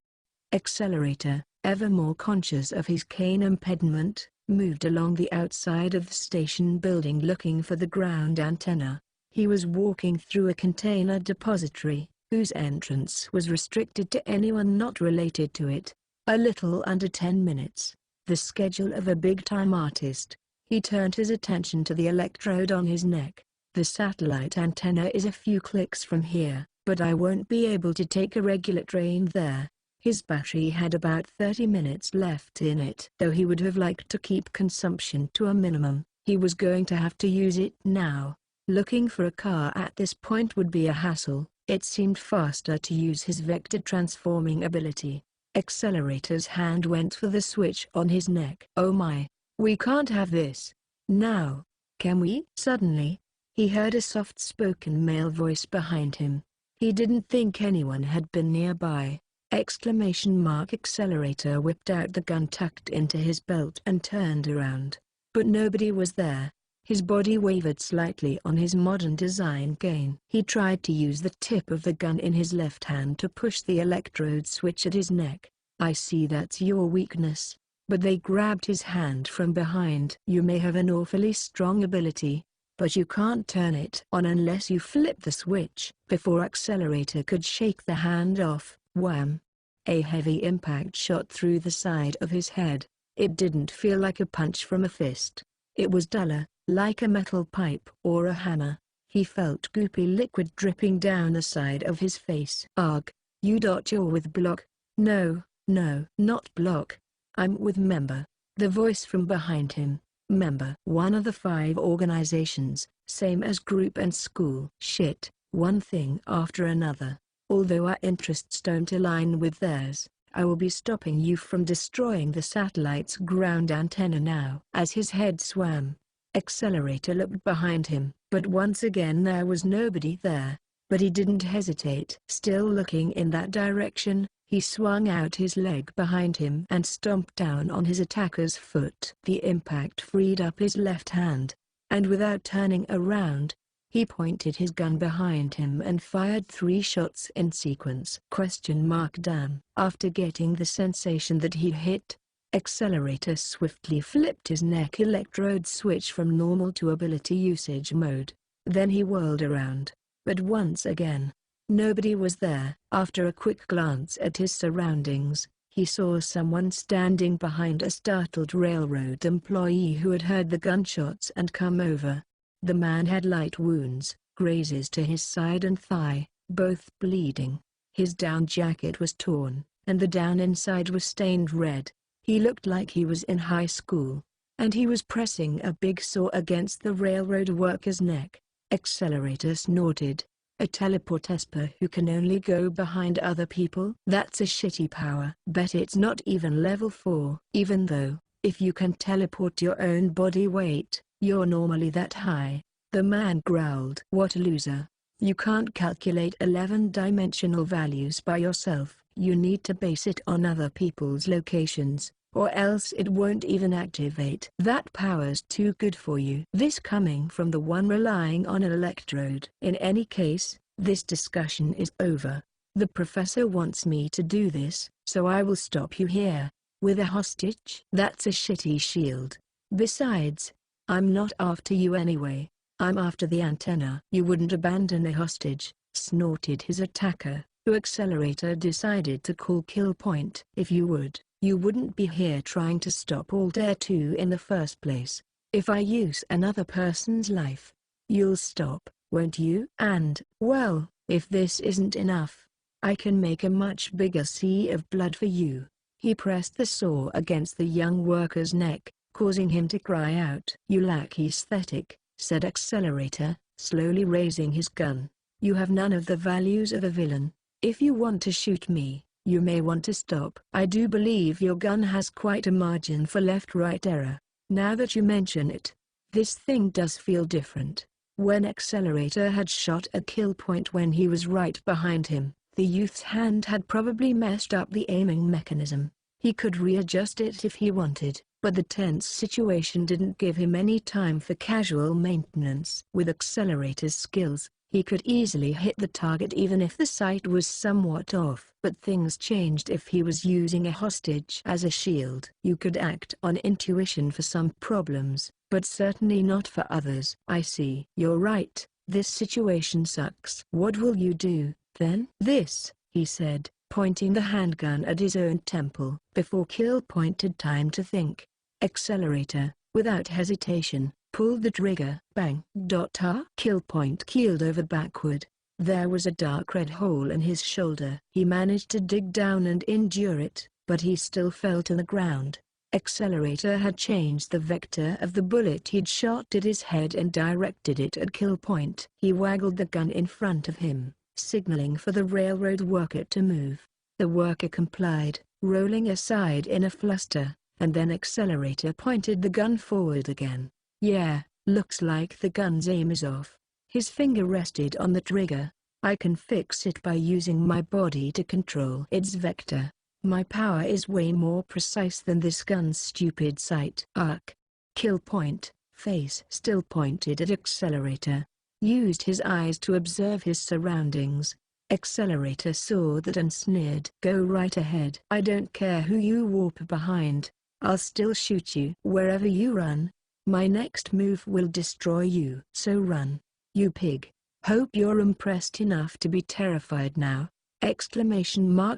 Accelerator, ever more conscious of his cane impediment, moved along the outside of the station building looking for the ground antenna. He was walking through a container depository, whose entrance was restricted to anyone not related to it. A little under 10 minutes, the schedule of a big-time artist. He turned his attention to the electrode on his neck. The satellite antenna is a few clicks from here, but I won't be able to take a regular train there. His battery had about 30 minutes left in it. Though he would have liked to keep consumption to a minimum, he was going to have to use it now. Looking for a car at this point would be a hassle. It seemed faster to use his vector transforming ability. Accelerator's hand went for the switch on his neck. Oh my, we can't have this now, can we? Suddenly, he heard a soft-spoken male voice behind him. He didn't think anyone had been nearby. Accelerator whipped out the gun tucked into his belt and turned around. But nobody was there. His body wavered slightly on his modern design gain. He tried to use the tip of the gun in his left hand to push the electrode switch at his neck. I see that's your weakness. But they grabbed his hand from behind. You may have an awfully strong ability, but you can't turn it on unless you flip the switch. Before Accelerator could shake the hand off, wham! A heavy impact shot through the side of his head. It didn't feel like a punch from a fist. It was duller, like a metal pipe or a hammer. He felt goopy liquid dripping down the side of his face. Ugh, you're with Block. No, not Block. I'm with Member. The voice from behind him. Member. One of the 5 organizations, same as group and school. Shit, one thing after another. Although our interests don't align with theirs, I will be stopping you from destroying the satellite's ground antenna now. As his head swam, Accelerator looked behind him, but once again there was nobody there. But he didn't hesitate. Still looking in that direction, he swung out his leg behind him and stomped down on his attacker's foot. The impact freed up his left hand, and without turning around, he pointed his gun behind him and fired 3 shots in sequence. Damn. After getting the sensation that he hit, Accelerator swiftly flipped his neck electrode switch from normal to ability usage mode. Then he whirled around, but once again, nobody was there. After a quick glance at his surroundings, he saw someone standing behind a startled railroad employee who had heard the gunshots and come over. The man had light wounds, grazes to his side and thigh, both bleeding. His down jacket was torn, and the down inside was stained red. He looked like he was in high school, and he was pressing a big saw against the railroad worker's neck. Accelerator snorted. A teleport esper who can only go behind other people? That's a shitty power. Bet it's not even level 4. Even though, if you can teleport your own body weight, you're normally that high. The man growled. What a loser. You can't calculate 11-dimensional values by yourself. You need to base it on other people's locations, or else it won't even activate. That power's too good for you. This coming from the one relying on an electrode. In any case, this discussion is over. The professor wants me to do this, so I will stop you here. With a hostage? That's a shitty shield. Besides, I'm not after you anyway. I'm after the antenna. You wouldn't abandon a hostage, snorted his attacker, who Accelerator decided to call Kill Point. If you would, you wouldn't be here trying to stop Altair 2 in the first place. If I use another person's life, you'll stop, won't you? And, well, if this isn't enough, I can make a much bigger sea of blood for you. He pressed the saw against the young worker's neck, causing him to cry out. You lack aesthetic, said Accelerator, slowly raising his gun. You have none of the values of a villain. If you want to shoot me, you may want to stop. I do believe your gun has quite a margin for left-right error. Now that you mention it, this thing does feel different. When Accelerator had shot a Kill Point when he was right behind him, The youth's hand had probably messed up the aiming mechanism. He could readjust it if he wanted, but the tense situation didn't give him any time for casual maintenance. With Accelerator's skills, he could easily hit the target even if the sight was somewhat off. But things changed if he was using a hostage as a shield. You could act on intuition for some problems, but certainly not for others. I see. You're right, this situation sucks. What will you do, then? This, he said, pointing the handgun at his own temple. Before Kill pointed time to think. Accelerator, without hesitation, pulled the trigger. Bang. Kill point keeled over backward. There was a dark red hole in his shoulder. He managed to dig down and endure it, but he still fell to the ground. Accelerator had changed the vector of the bullet he'd shot at his head and directed it at Kill point. He waggled the gun in front of him, signaling for the railroad worker to move. The worker complied, rolling aside in a fluster, and then Accelerator pointed the gun forward again. Yeah, looks like the gun's aim is off. His finger rested on the trigger. I can fix it by using my body to control its vector. My power is way more precise than this gun's stupid sight. Arc. Kill point, face still pointed at Accelerator, used his eyes to observe his surroundings. Accelerator saw that and sneered. Go right ahead. I don't care who you warp behind. I'll still shoot you. Wherever you run, my next move will destroy you. So run, you pig. Hope you're impressed enough to be terrified now.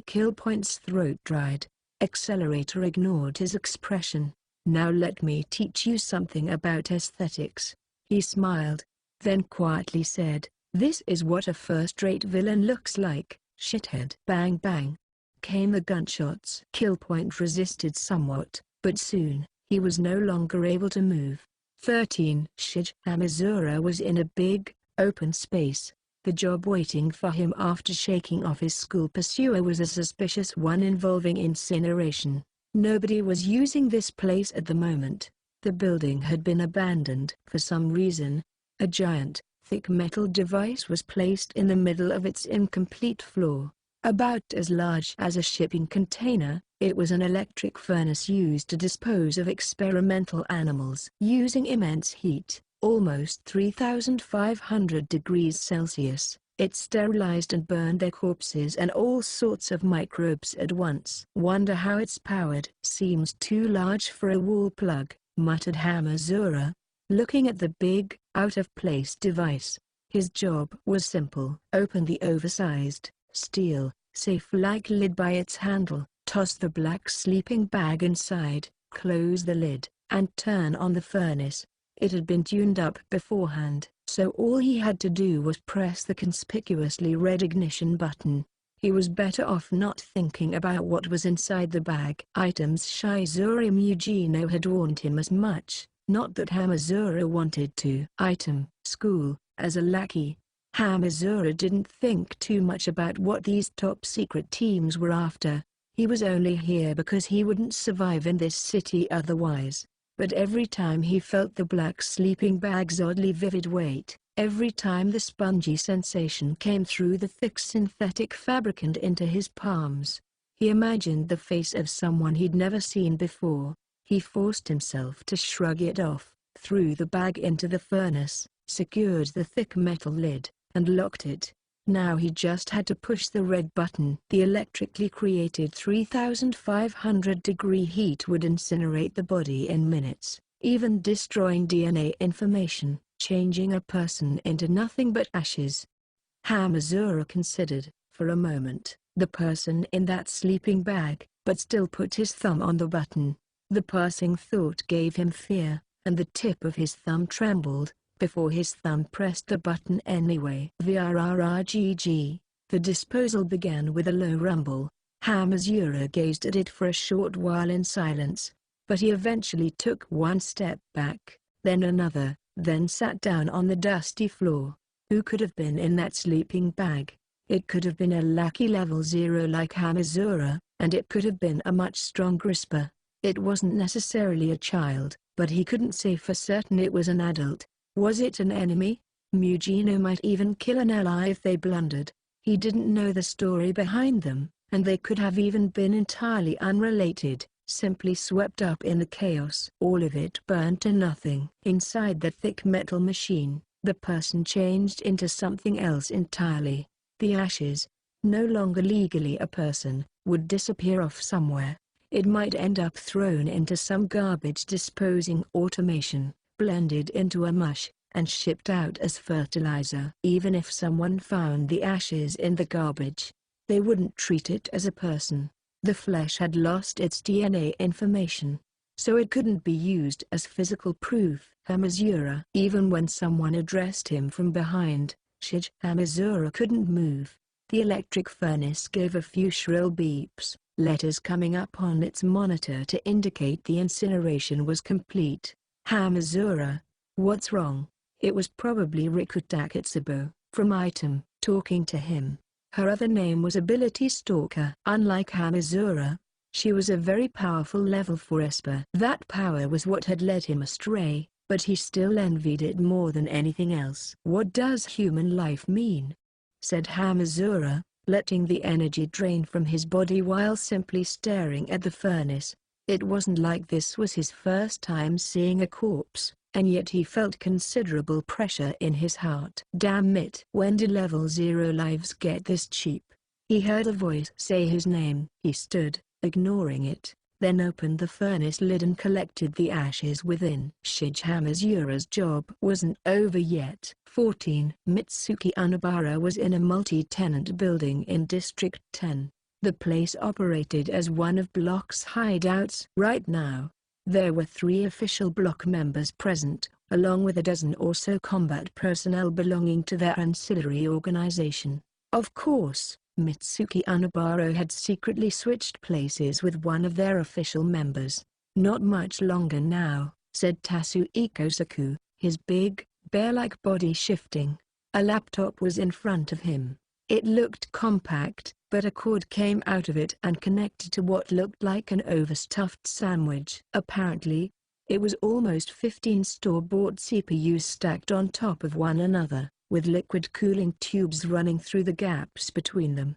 Kill point's throat dried. Accelerator ignored his expression. Now let me teach you something about aesthetics. He smiled, then quietly said, this is what a first-rate villain looks like, shithead. Bang bang. Came the gunshots. Kill point resisted somewhat, but soon, he was no longer able to move. 13. Shij Hamazura was in a big, open space. The job waiting for him after shaking off his school pursuer was a suspicious one involving incineration. Nobody was using this place at the moment. The building had been abandoned. For some reason, a giant, thick metal device was placed in the middle of its incomplete floor. About as large as a shipping container, it was an electric furnace used to dispose of experimental animals. Using immense heat, almost 3,500 degrees Celsius, it sterilized and burned their corpses and all sorts of microbes at once. Wonder how it's powered. Seems too large for a wall plug, muttered Hamazura, looking at the big, out-of-place device. His job was simple. Open the oversized, steel, safe-like lid by its handle, toss the black sleeping bag inside, close the lid, and turn on the furnace. It had been tuned up beforehand, so all he had to do was press the conspicuously red ignition button. He was better off not thinking about what was inside the bag. Items Shizuru Mugino had warned him as much, not that Hamazura wanted to. Item, school, as a lackey. Hamazura didn't think too much about what these top-secret teams were after. He was only here because he wouldn't survive in this city otherwise. But every time he felt the black sleeping bag's oddly vivid weight, every time the spongy sensation came through the thick synthetic fabric and into his palms, he imagined the face of someone he'd never seen before. He forced himself to shrug it off, threw the bag into the furnace, secured the thick metal lid, and locked it. Now he just had to push the red button. The electrically created 3,500-degree heat would incinerate the body in minutes, even destroying DNA information, changing a person into nothing but ashes. Hamazura considered, for a moment, the person in that sleeping bag, but still put his thumb on the button. The passing thought gave him fear, and the tip of his thumb trembled, before his thumb pressed the button anyway. VRRGG. The disposal began with a low rumble. Hamazura gazed at it for a short while in silence, but he eventually took one step back, then another, then sat down on the dusty floor. Who could have been in that sleeping bag? It could have been a lackey level 0 like Hamazura, and it could have been a much stronger Ispa. It wasn't necessarily a child, but he couldn't say for certain it was an adult. Was it an enemy? Mugino might even kill an ally if they blundered. He didn't know the story behind them, and they could have even been entirely unrelated, simply swept up in the chaos. All of it burned to nothing. Inside the thick metal machine, the person changed into something else entirely. The ashes, no longer legally a person, would disappear off somewhere. It might end up thrown into some garbage disposing automation, blended into a mush, and shipped out as fertilizer. Even if someone found the ashes in the garbage, they wouldn't treat it as a person. The flesh had lost its DNA information, so it couldn't be used as physical proof. Hamazura. Even when someone addressed him from behind, Shij Hamazura couldn't move. The electric furnace gave a few shrill beeps, letters coming up on its monitor to indicate the incineration was complete. Hamazura, what's wrong? It was probably Rikuta Kitsubo, from Item, talking to him. Her other name was Ability Stalker. Unlike Hamazura, she was a very powerful level 4 Esper. That power was what had led him astray, but he still envied it more than anything else. "What does human life mean?" said Hamazura, letting the energy drain from his body while simply staring at the furnace. It wasn't like this was his first time seeing a corpse, and yet he felt considerable pressure in his heart. Damn it! When did level 0 lives get this cheap? He heard a voice say his name. He stood, ignoring it, then opened the furnace lid and collected the ashes within. Shij Hamazura's job wasn't over yet. 14. Mitsuki Unabara was in a multi-tenant building in District 10. The place operated as one of Block's hideouts. Right now, there were 3 official Block members present, along with a dozen or so combat personnel belonging to their ancillary organization. Of course, Mitsuki Unabara had secretly switched places with one of their official members. "Not much longer now," said Tasu Ikosaku, his big, bear-like body shifting. A laptop was in front of him. It looked compact, but a cord came out of it and connected to what looked like an overstuffed sandwich. Apparently, it was almost 15 store-bought CPUs stacked on top of one another, with liquid cooling tubes running through the gaps between them.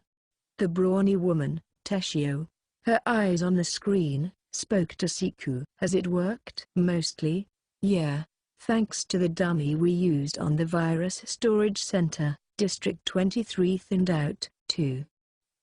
The brawny woman, Teshio, her eyes on the screen, spoke to Siku. "Has it worked?" "Mostly, yeah. Thanks to the dummy we used on the virus storage center, District 23 thinned out, too."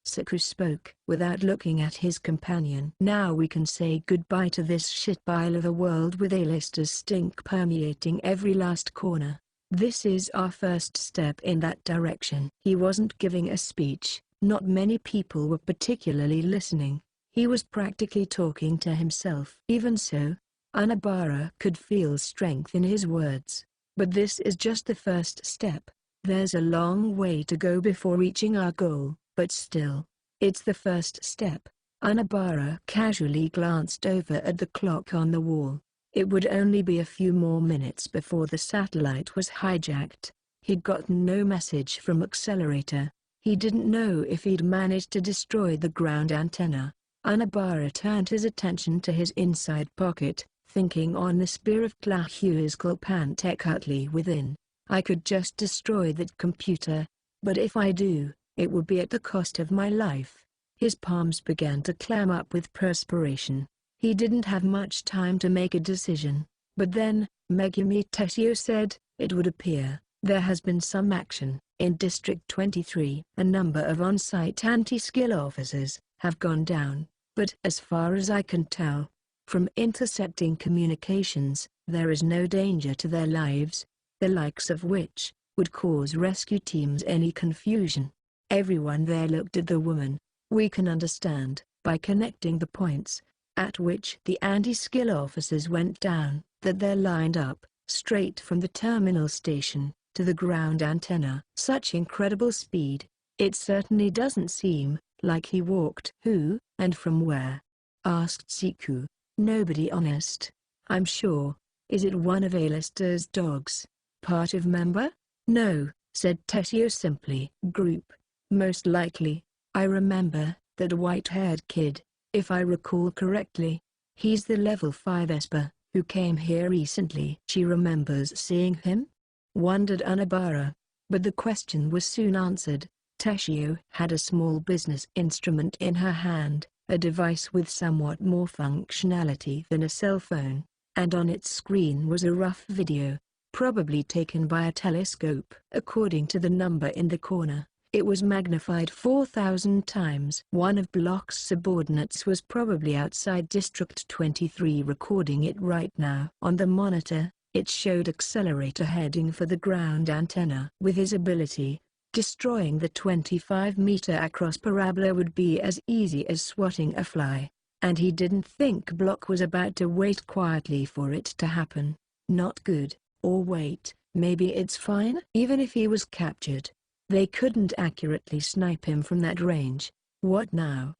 Siku spoke without looking at his companion. "Now we can say goodbye to this shit pile of a world with A-listers stink permeating every last corner. This is our first step in that direction." He wasn't giving a speech, not many people were particularly listening. He was practically talking to himself. Even so, Unabara could feel strength in his words. "But this is just the first step. There's a long way to go before reaching our goal, but still, it's the first step." Unabara casually glanced over at the clock on the wall. It would only be a few more minutes before the satellite was hijacked. He'd gotten no message from Accelerator. He didn't know if he'd managed to destroy the ground antenna. Unabara turned his attention to his inside pocket, thinking on the spear of Tlahua's Kalpantekutli within. "I could just destroy that computer, but if I do, it would be at the cost of my life." His palms began to clam up with perspiration. He didn't have much time to make a decision, but then, Megumi Teshio said, "It would appear there has been some action in District 23. A number of on-site anti-skill officers have gone down, but as far as I can tell, from intercepting communications, there is no danger to their lives, the likes of which would cause rescue teams any confusion." Everyone there looked at the woman. "We can understand, by connecting the points at which the anti-skill officers went down, that they're lined up, straight from the terminal station, to the ground antenna." "Such incredible speed. It certainly doesn't seem like he walked." "Who, and from where?" asked Siku. "Nobody honest, I'm sure. Is it one of A-lister's dogs? Part of member?" "No," said Teshio simply. "Group. Most likely. I remember that white-haired kid, if I recall correctly. He's the level 5 Esper, who came here recently." She remembers seeing him? Wondered Unabara. But the question was soon answered. Teshio had a small business instrument in her hand, a device with somewhat more functionality than a cell phone, and on its screen was a rough video, probably taken by a telescope. According to the number in the corner, it was magnified 4,000 times. One of Block's subordinates was probably outside District 23 recording it right now. On the monitor, it showed accelerator heading for the ground antenna. With his ability, destroying the 25-meter-across parabola would be as easy as swatting a fly, and he didn't think Block was about to wait quietly for it to happen. Not good. Or wait, maybe it's fine? Even if he was captured, they couldn't accurately snipe him from that range. What now?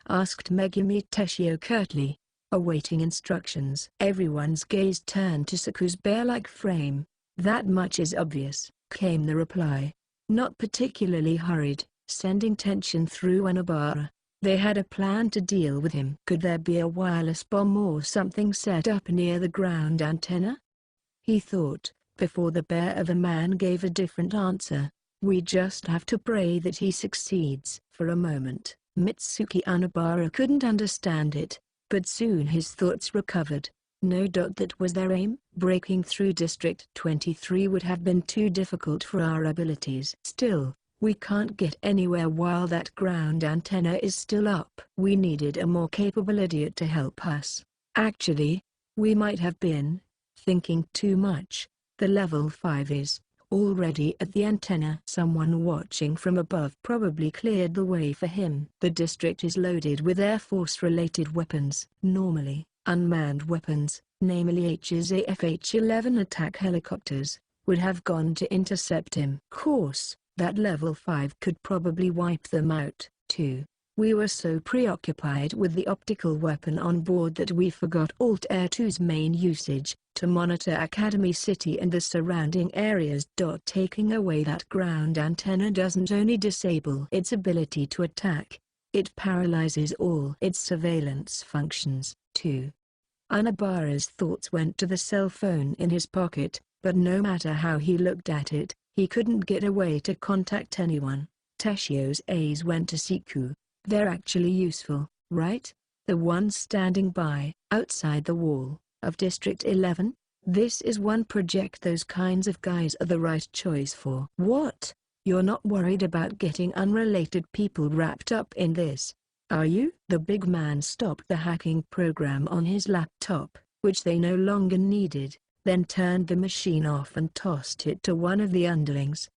Asked Megumi Teshio curtly, awaiting instructions. Everyone's gaze turned to Saku's bear-like frame. That much is obvious, came the reply. Not particularly hurried, sending tension through Anabara. They had a plan to deal with him. Could there be a wireless bomb or something set up near the ground antenna? He thought, before the bear of a man gave a different answer. We just have to pray that he succeeds. For a moment, Mitsuki Anabara couldn't understand it, but soon his thoughts recovered. No doubt that was their aim. Breaking through District 23 would have been too difficult for our abilities. Still, we can't get anywhere while that ground antenna is still up. We needed a more capable idiot to help us. Actually, we might have been thinking too much. The level 5 is already at the antenna. Someone watching from above probably cleared the way for him. The district is loaded with Air Force-related weapons. Normally, unmanned weapons, namely HAF-H-11 attack helicopters, would have gone to intercept him. Course, that level 5 could probably wipe them out, too. We were so preoccupied with the optical weapon on board that we forgot Alt-Air 2's main usage, to monitor Academy City and the surrounding areas. Taking away that ground antenna doesn't only disable its ability to attack, it paralyzes all its surveillance functions, too. Anabara's thoughts went to the cell phone in his pocket, but no matter how he looked at it, he couldn't get a way to contact anyone. Teshio's eyes went to Siku. They're actually useful, right? The one standing by, outside the wall, of District 11? This is one project those kinds of guys are the right choice for. What? You're not worried about getting unrelated people wrapped up in this, are you? The big man stopped the hacking program on his laptop, which they no longer needed, then turned the machine off and tossed it to one of the underlings.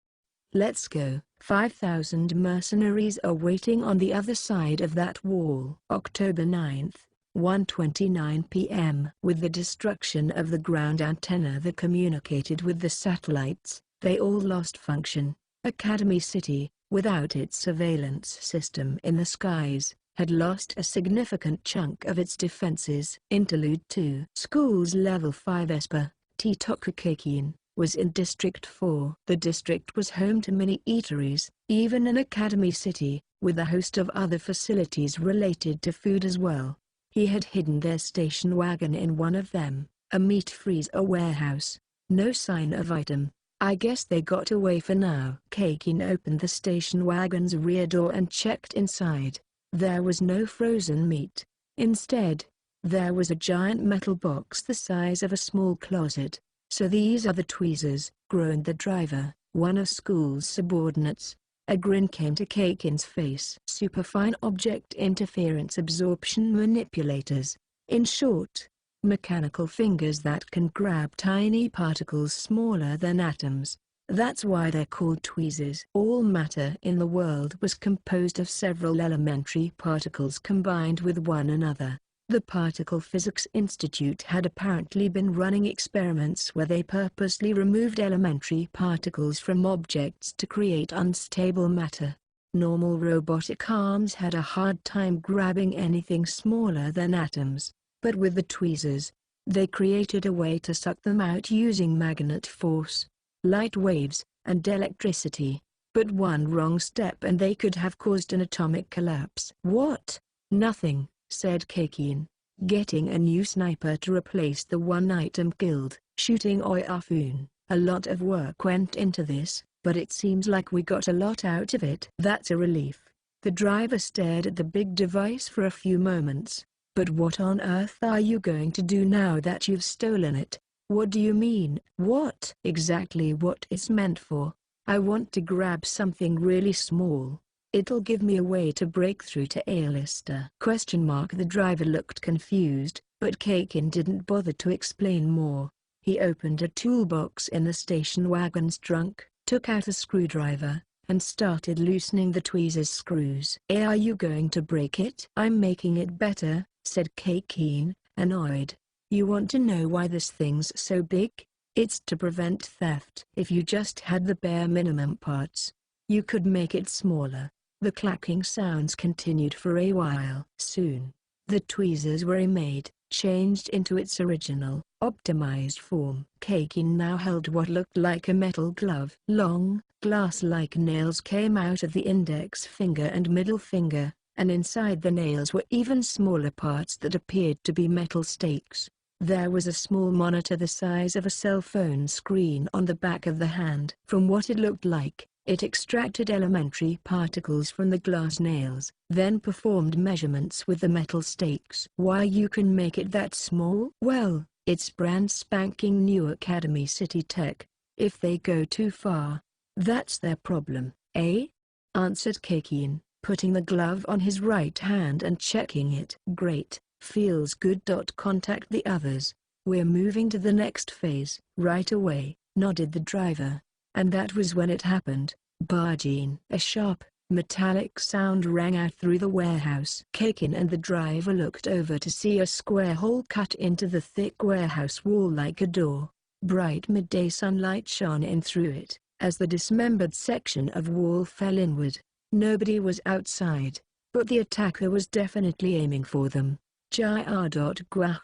Let's go. 5,000 mercenaries are waiting on the other side of that wall. October 9th, 1:29 p.m. With the destruction of the ground antenna that communicated with the satellites, they all lost function. Academy City, without its surveillance system in the skies, had lost a significant chunk of its defenses. Interlude 2. School's Level 5 Esper, Titoku Keikin, was in District 4. The district was home to many eateries, even in Academy City, with a host of other facilities related to food as well. He had hidden their station wagon in one of them, a meat freezer warehouse. No sign of item. I guess they got away for now. Keikin opened the station wagon's rear door and checked inside. There was no frozen meat. Instead, there was a giant metal box the size of a small closet. So these are the tweezers, groaned the driver, one of School's subordinates. A grin came to Keikin's face. Superfine object interference absorption manipulators. In short, mechanical fingers that can grab tiny particles smaller than atoms. That's why they're called tweezers. All matter in the world was composed of several elementary particles combined with one another. The Particle Physics Institute had apparently been running experiments where they purposely removed elementary particles from objects to create unstable matter. Normal robotic arms had a hard time grabbing anything smaller than atoms, but with the tweezers, they created a way to suck them out using magnet force, light waves, and electricity. But one wrong step and they could have caused an atomic collapse. What? Nothing, said Keikin, getting a new sniper to replace the one item killed. Shooting Oyafun. A lot of work went into this, but it seems like we got a lot out of it. That's a relief. The driver stared at the big device for a few moments. But what on earth are you going to do now that you've stolen it? What do you mean? What? Exactly what it's meant for. I want to grab something really small. It'll give me a way to break through to A-lister. The driver looked confused, but Kakin didn't bother to explain more. He opened a toolbox in the station wagon's trunk, took out a screwdriver, and started loosening the tweezer's screws. Are you going to break it? I'm making it better, said Kakin, annoyed. You want to know why this thing's so big? It's to prevent theft. If you just had the bare minimum parts, you could make it smaller. The clacking sounds continued for a while. Soon, the tweezers were remade, changed into its original, optimized form. Kakin now held what looked like a metal glove. Long, glass-like nails came out of the index finger and middle finger, and inside the nails were even smaller parts that appeared to be metal stakes. There was a small monitor the size of a cell phone screen on the back of the hand. From what it looked like, it extracted elementary particles from the glass nails, then performed measurements with the metal stakes. Why you can make it that small? Well, it's brand spanking new Academy City Tech. If they go too far, that's their problem, eh? Answered Kakin, putting the glove on his right hand and checking it. Great, feels good. Contact the others. We're moving to the next phase. Right away, nodded the driver. And that was when it happened. Barging. A sharp, metallic sound rang out through the warehouse. Kakin and the driver looked over to see a square hole cut into the thick warehouse wall like a door. Bright midday sunlight shone in through it, as the dismembered section of wall fell inward. Nobody was outside, but the attacker was definitely aiming for them. Guach.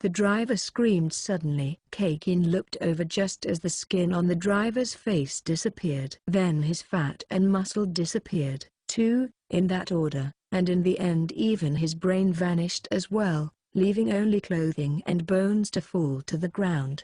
The driver screamed suddenly. Kakin looked over just as the skin on the driver's face disappeared. Then his fat and muscle disappeared, too, in that order, and in the end even his brain vanished as well, leaving only clothing and bones to fall to the ground.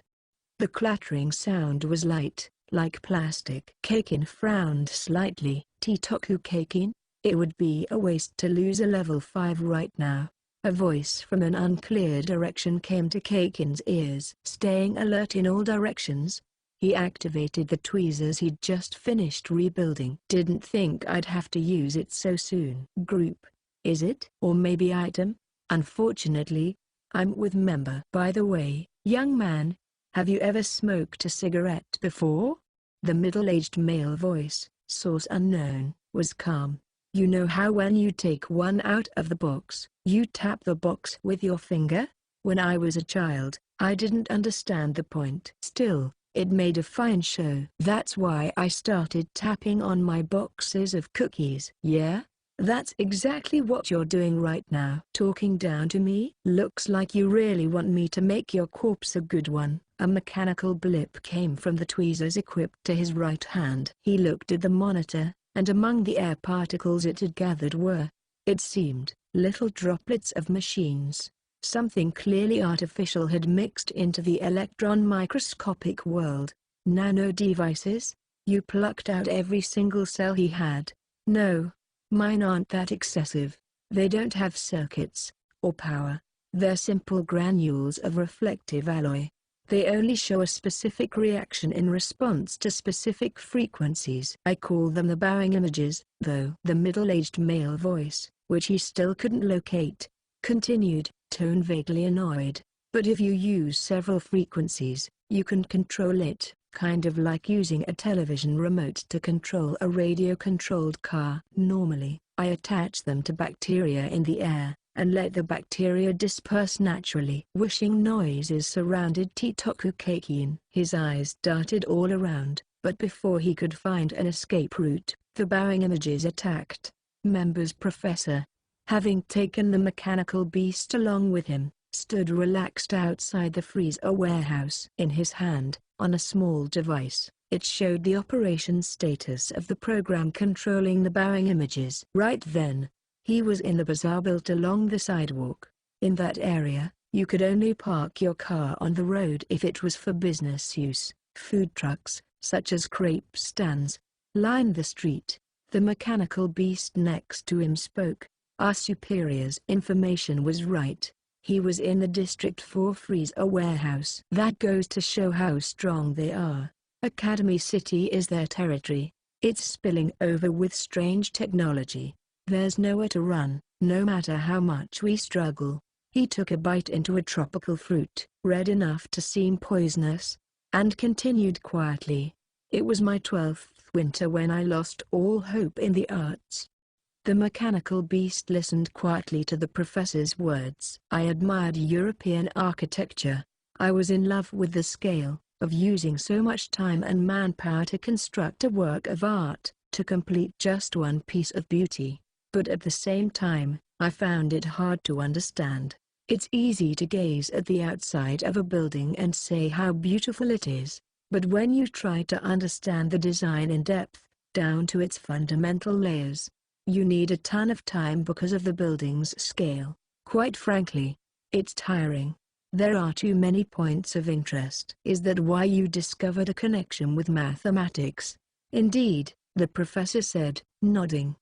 The clattering sound was light, like plastic. Kakin frowned slightly. Titoku Kakin? It would be a waste to lose a level 5 right now. A voice from an unclear direction came to Kakin's ears. Staying alert in all directions, he activated the tweezers he'd just finished rebuilding. Didn't think I'd have to use it so soon. Group, is it? Or maybe item? Unfortunately, I'm with member. By the way, young man, have you ever smoked a cigarette before? The middle-aged male voice, source unknown, was calm. You know how when you take one out of the box, you tap the box with your finger? When I was a child, I didn't understand the point. Still, it made a fine show. That's why I started tapping on my boxes of cookies. Yeah? That's exactly what you're doing right now. Talking down to me? Looks like you really want me to make your corpse a good one. A mechanical blip came from the tweezers equipped to his right hand. He looked at the monitor, and among the air particles it had gathered were, it seemed, little droplets of machines. Something clearly artificial had mixed into the electron microscopic world. Nano devices? You plucked out every single cell he had. No, mine aren't that excessive. They don't have circuits, or power. They're simple granules of reflective alloy. They only show a specific reaction in response to specific frequencies. I call them the bowing images, though. The middle-aged male voice, which he still couldn't locate, continued, tone vaguely annoyed. But if you use several frequencies, you can control it, kind of like using a television remote to control a radio-controlled car. Normally, I attach them to bacteria in the air, and let the bacteria disperse naturally. Whooshing noises surrounded Titoku Kakin. His eyes darted all around, but before he could find an escape route, the bowing images attacked. Members Professor, having taken the mechanical beast along with him, stood relaxed outside the freezer warehouse. In his hand, on a small device, it showed the operation status of the program controlling the bowing images. Right then, he was in the bazaar built along the sidewalk. In that area, you could only park your car on the road if it was for business use. Food trucks, such as crepe stands, lined the street. The mechanical beast next to him spoke. Our superior's information was right. He was in the District 4 freezer warehouse. That goes to show how strong they are. Academy City is their territory. It's spilling over with strange technology. There's nowhere to run, no matter how much we struggle. He took a bite into a tropical fruit, red enough to seem poisonous, and continued quietly. It was my 12th winter when I lost all hope in the arts. The mechanical beast listened quietly to the professor's words. I admired European architecture. I was in love with the scale of using so much time and manpower to construct a work of art, to complete just one piece of beauty. But at the same time, I found it hard to understand. It's easy to gaze at the outside of a building and say how beautiful it is, but when you try to understand the design in depth, down to its fundamental layers, you need a ton of time because of the building's scale. Quite frankly, it's tiring. There are too many points of interest. Is that why you discovered a connection with mathematics? Indeed, the professor said, nodding.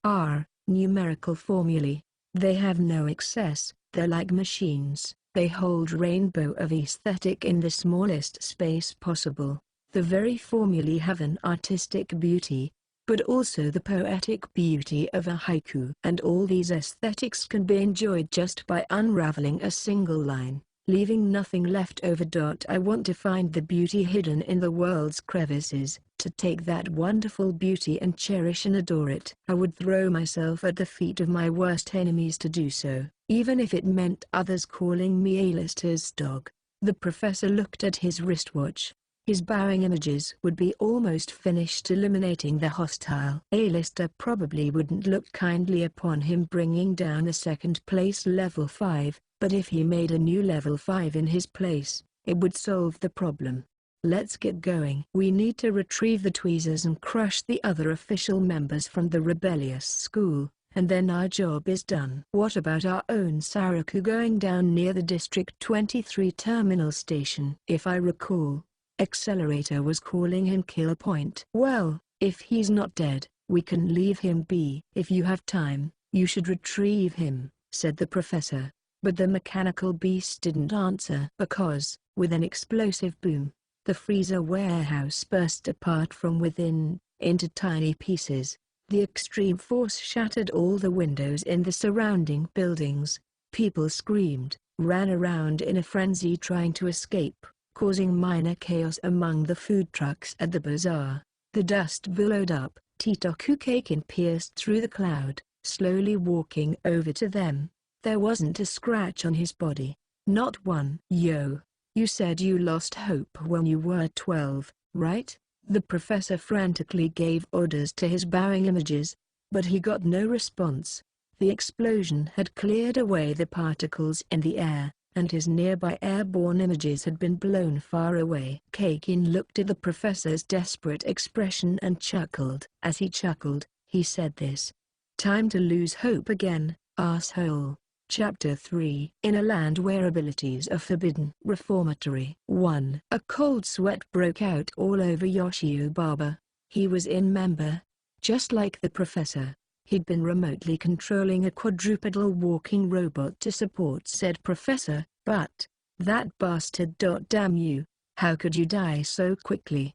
Numerical formulae. They have no excess, they're like machines. They hold rainbow of aesthetic in the smallest space possible. The very formulae have an artistic beauty, but also the poetic beauty of a haiku. And all these aesthetics can be enjoyed just by unraveling a single line, leaving nothing left over. I want to find the beauty hidden in the world's crevices, to take that wonderful beauty and cherish and adore it. I would throw myself at the feet of my worst enemies to do so, even if it meant others calling me A-lister's dog. The professor looked at his wristwatch. His bowing images would be almost finished eliminating the hostile A-lister. Probably wouldn't look kindly upon him bringing down a second-place level 5, but if he made a new level 5 in his place, it would solve the problem. Let's get going. We need to retrieve the tweezers and crush the other official members from the rebellious school, and then our job is done. What about our own Saraku going down near the District 23 terminal station? If I recall, Accelerator was calling him Kill Point. Well, if he's not dead, we can leave him be. If you have time, you should retrieve him, said the professor. But the mechanical beast didn't answer because, with an explosive boom, the freezer warehouse burst apart from within, into tiny pieces. The extreme force shattered all the windows in the surrounding buildings. People screamed, ran around in a frenzy trying to escape, causing minor chaos among the food trucks at the bazaar. The dust billowed up. Titoku Kakin pierced through the cloud, slowly walking over to them. There wasn't a scratch on his body. Not one. Yo. You said you lost hope when you were 12, right? The professor frantically gave orders to his bowing images, but he got no response. The explosion had cleared away the particles in the air, and his nearby airborne images had been blown far away. Kakin looked at the professor's desperate expression and chuckled. As he chuckled, he said this. Time to lose hope again, asshole. Chapter 3. In a land where abilities are forbidden. Reformatory. 1. A cold sweat broke out all over Yoshio Baba. He was in member. Just like the professor, he'd been remotely controlling a quadrupedal walking robot to support said professor, but, that bastard. Damn you, how could you die so quickly?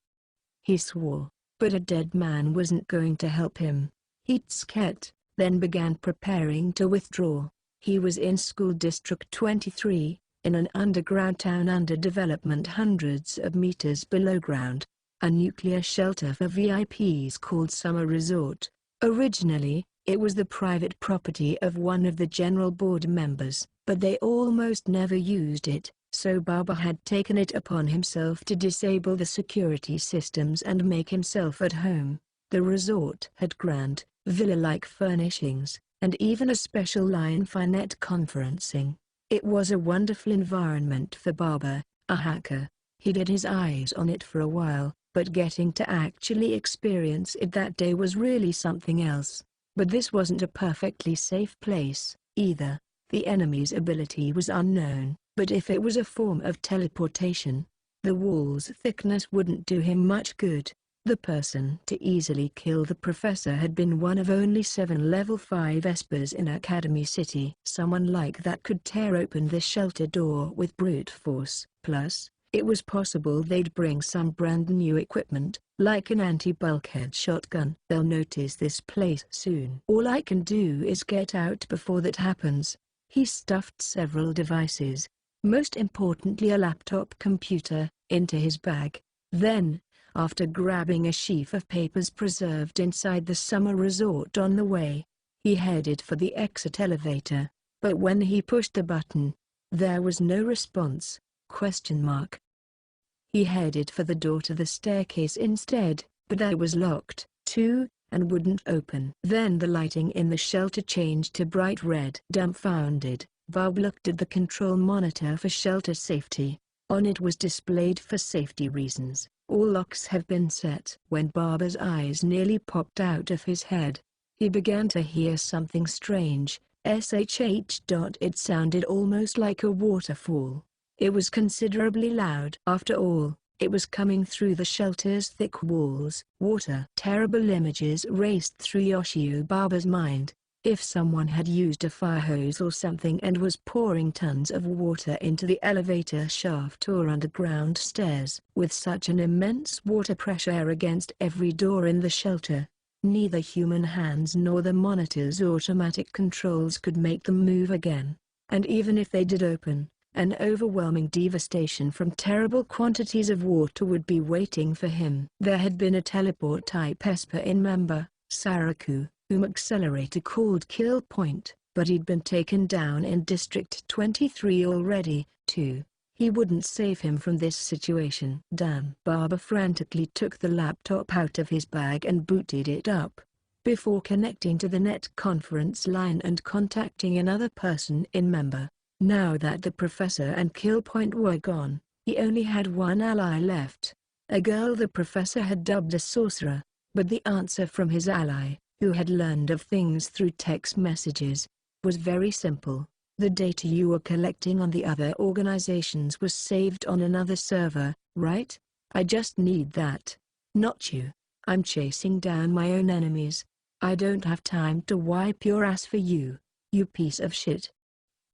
He swore, but a dead man wasn't going to help him. He scat, then began preparing to withdraw. He was in School District 23, in an underground town under development hundreds of meters below ground. A nuclear shelter for VIPs called Summer Resort. Originally, it was the private property of one of the general board members, but they almost never used it, so Baba had taken it upon himself to disable the security systems and make himself at home. The resort had grand, villa-like furnishings, and even a special line-finet conferencing. It was a wonderful environment for Baba, a hacker. He'd had his eyes on it for a while, but getting to actually experience it that day was really something else. But this wasn't a perfectly safe place, either. The enemy's ability was unknown, but if it was a form of teleportation, the wall's thickness wouldn't do him much good. The person to easily kill the professor had been one of only 7 level 5 espers in Academy City. Someone like that could tear open the shelter door with brute force. Plus, it was possible they'd bring some brand new equipment, like an anti-bulkhead shotgun. They'll notice this place soon. All I can do is get out before that happens. He stuffed several devices, most importantly a laptop computer, into his bag. Then, after grabbing a sheaf of papers preserved inside the summer resort on the way, he headed for the exit elevator. But when he pushed the button, there was no response. He headed for the door to the staircase instead, but that was locked, too, and wouldn't open. Then the lighting in the shelter changed to bright red. Dumbfounded, Bob looked at the control monitor for shelter safety. On it was displayed for safety reasons. All locks have been set. When Barbara's eyes nearly popped out of his head, he began to hear something strange. SHH. It sounded almost like a waterfall. It was considerably loud. After all, it was coming through the shelter's thick walls. Water. Terrible images raced through Yoshio Barbara's mind. If someone had used a fire hose or something and was pouring tons of water into the elevator shaft or underground stairs. With such an immense water pressure against every door in the shelter, neither human hands nor the monitor's automatic controls could make them move again. And even if they did open, an overwhelming devastation from terrible quantities of water would be waiting for him. There had been a teleport-type Esper in Member, Saraku, whom Accelerator called Kill Point, but he'd been taken down in District 23 already, too. He wouldn't save him from this situation. Damn. Barbara frantically took the laptop out of his bag and booted it up, before connecting to the net conference line and contacting another person in Member. Now that the professor and Kill Point were gone, he only had one ally left, a girl the professor had dubbed a sorcerer, but the answer from his ally, who had learned of things through text messages, was very simple. The data you were collecting on the other organizations was saved on another server, right? I just need that. Not you. I'm chasing down my own enemies. I don't have time to wipe your ass for you, you piece of shit.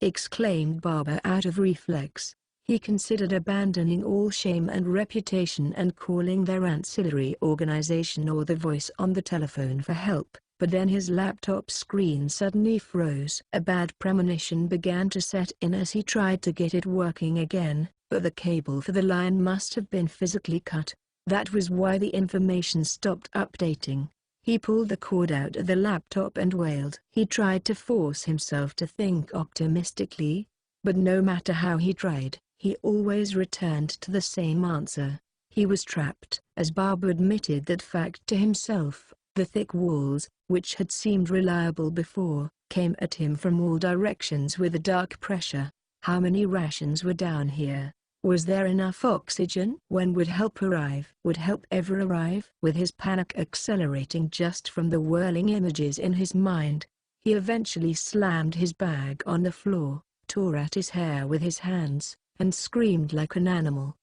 Exclaimed Barbara out of reflex. He considered abandoning all shame and reputation and calling their ancillary organization or the voice on the telephone for help, but then his laptop screen suddenly froze. A bad premonition began to set in as he tried to get it working again, but the cable for the line must have been physically cut. That was why the information stopped updating. He pulled the cord out of the laptop and wailed. He tried to force himself to think optimistically, but no matter how he tried, he always returned to the same answer. He was trapped. As Bob admitted that fact to himself, the thick walls, which had seemed reliable before, came at him from all directions with a dark pressure. How many rations were down here? Was there enough oxygen? When would help arrive? Would help ever arrive? With his panic accelerating just from the whirling images in his mind, he eventually slammed his bag on the floor, tore at his hair with his hands, and screamed like an animal.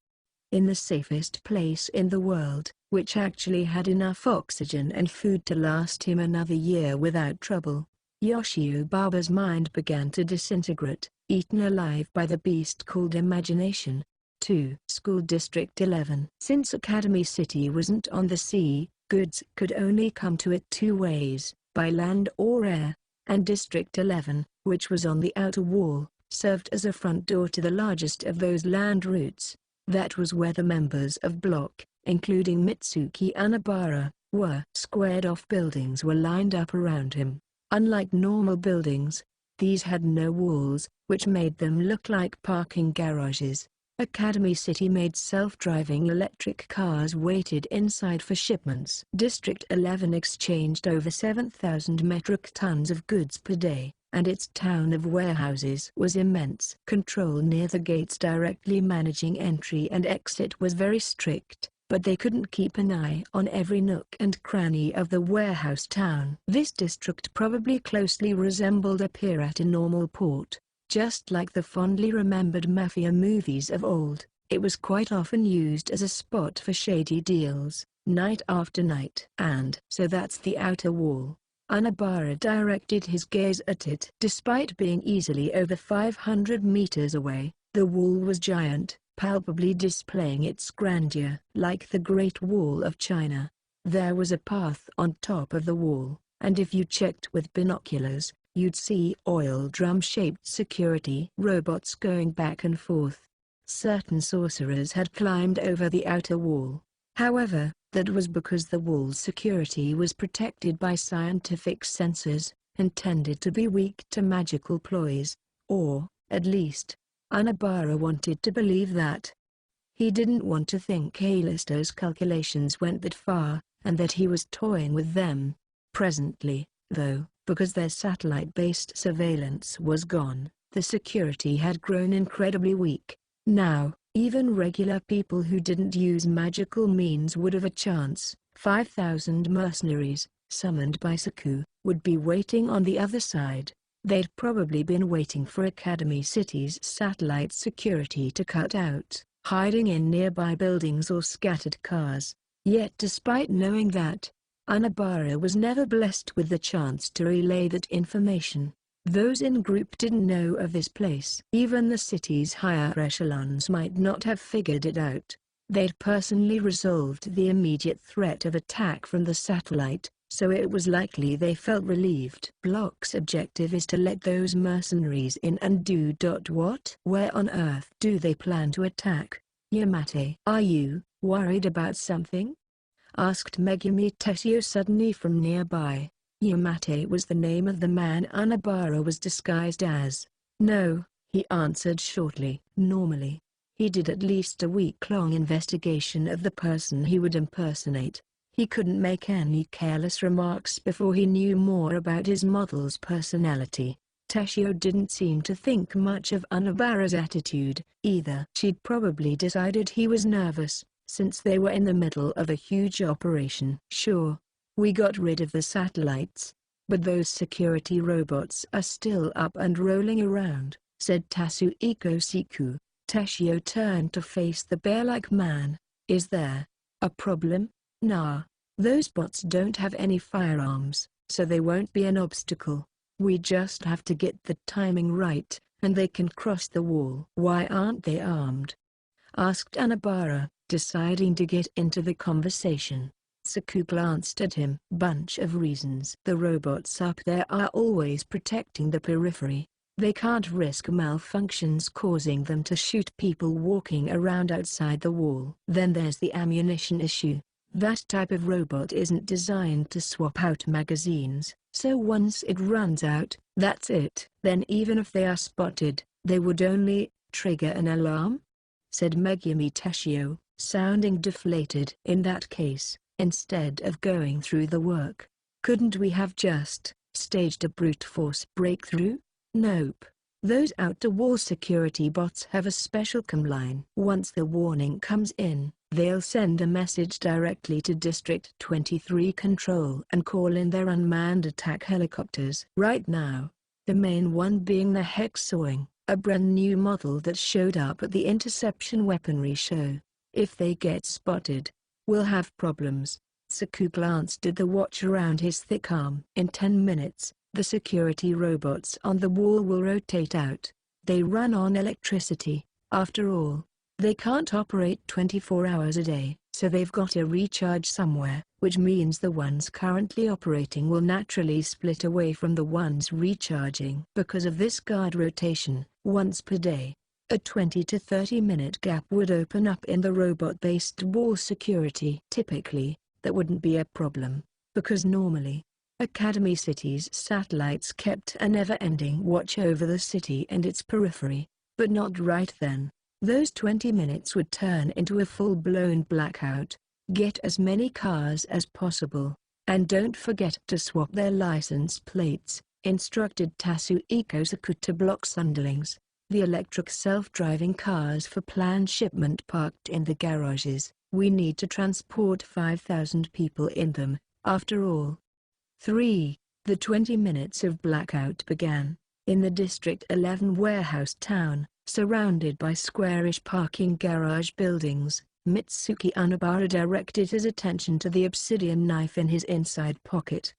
In the safest place in the world, which actually had enough oxygen and food to last him another year without trouble, Yoshio Barbara's mind began to disintegrate, eaten alive by the beast called imagination. 2. School District 11. Since Academy City wasn't on the sea, goods could only come to it 2 ways, by land or air, and District 11, which was on the outer wall, served as a front door to the largest of those land routes. That was where the members of Block, including Mitsuki Anabara, were. Squared-off buildings were lined up around him. Unlike normal buildings, these had no walls, which made them look like parking garages. Academy City-made self-driving electric cars waited inside for shipments. District 11 exchanged over 7,000 metric tons of goods per day, and its town of warehouses was immense. Control near the gates directly managing entry and exit was very strict, but they couldn't keep an eye on every nook and cranny of the warehouse town. This district probably closely resembled a pirate in normal port. Just like the fondly remembered mafia movies of old, it was quite often used as a spot for shady deals. night after night. And so that's the outer wall. Anabara directed his gaze at it. Despite being easily over 500 meters away, the wall was giant, palpably displaying its grandeur. Like the Great Wall of China, there was a path on top of the wall, and if you checked with binoculars, you'd see oil drum-shaped security robots going back and forth. Certain sorcerers had climbed over the outer wall. However, that was because the wall's security was protected by scientific sensors, intended to be weak to magical ploys, or, at least, Anabara wanted to believe that. He didn't want to think A-listers' calculations went that far, and that he was toying with them. Presently, though, because their satellite-based surveillance was gone, the security had grown incredibly weak. Now, even regular people who didn't use magical means would have a chance. 5,000 mercenaries, summoned by Saku, would be waiting on the other side. They'd probably been waiting for Academy City's satellite security to cut out, hiding in nearby buildings or scattered cars. Yet despite knowing that, Anabara was never blessed with the chance to relay that information. Those in group didn't know of this place. Even the city's higher echelons might not have figured it out. They'd personally resolved the immediate threat of attack from the satellite, so it was likely they felt relieved. Block's objective is to let those mercenaries in and do what? Where on earth do they plan to attack? Yamate, are you worried about something? Asked Megumi Teshio suddenly from nearby. Yamate was the name of the man Anabara was disguised as. No, he answered shortly. Normally, he did at least a week-long investigation of the person he would impersonate. He couldn't make any careless remarks before he knew more about his model's personality. Teshio didn't seem to think much of Anabara's attitude, either. She'd probably decided he was nervous, since they were in the middle of a huge operation. Sure, we got rid of the satellites, but those security robots are still up and rolling around, said Tatsuhiko Siku. Teshio turned to face the bear-like man. Is there a problem? Nah. Those bots don't have any firearms, so they won't be an obstacle. We just have to get the timing right, and they can cross the wall. Why aren't they armed? Asked Anabara, deciding to get into the conversation. Saku glanced at him. Bunch of reasons. The robots up there are always protecting the periphery. They can't risk malfunctions causing them to shoot people walking around outside the wall. Then there's the ammunition issue. That type of robot isn't designed to swap out magazines, so once it runs out, that's it. Then even if they are spotted, they would only trigger an alarm? Said Megumi Teshio, sounding deflated. In that case, instead of going through the work, couldn't we have just staged a brute force breakthrough? Nope. Those out-to-wall security bots have a special comm line. Once the warning comes in, they'll send a message directly to District 23 Control and call in their unmanned attack helicopters. Right now, the main one being the Hexawing, a brand new model that showed up at the interception weaponry show. If they get spotted, we'll have problems. Saku glanced at the watch around his thick arm. In 10 minutes, the security robots on the wall will rotate out. They run on electricity. After all, they can't operate 24 hours a day, so they've got to recharge somewhere, which means the ones currently operating will naturally split away from the ones recharging. Because of this guard rotation, once per day, a 20 to 30-minute gap would open up in the robot-based wall security. Typically, that wouldn't be a problem, because normally, Academy City's satellites kept a never-ending watch over the city and its periphery, but not right then. Those 20 minutes would turn into a full-blown blackout. Get as many cars as possible, and don't forget to swap their license plates, instructed Tatsuhiko Saku to Block's underlings. The electric self-driving cars for planned shipment parked in the garages. We need to transport 5,000 people in them, after all. 3. The 20 minutes of blackout began. In the District 11 warehouse town, surrounded by squarish parking garage buildings, Mitsuki Unabara directed his attention to the obsidian knife in his inside pocket.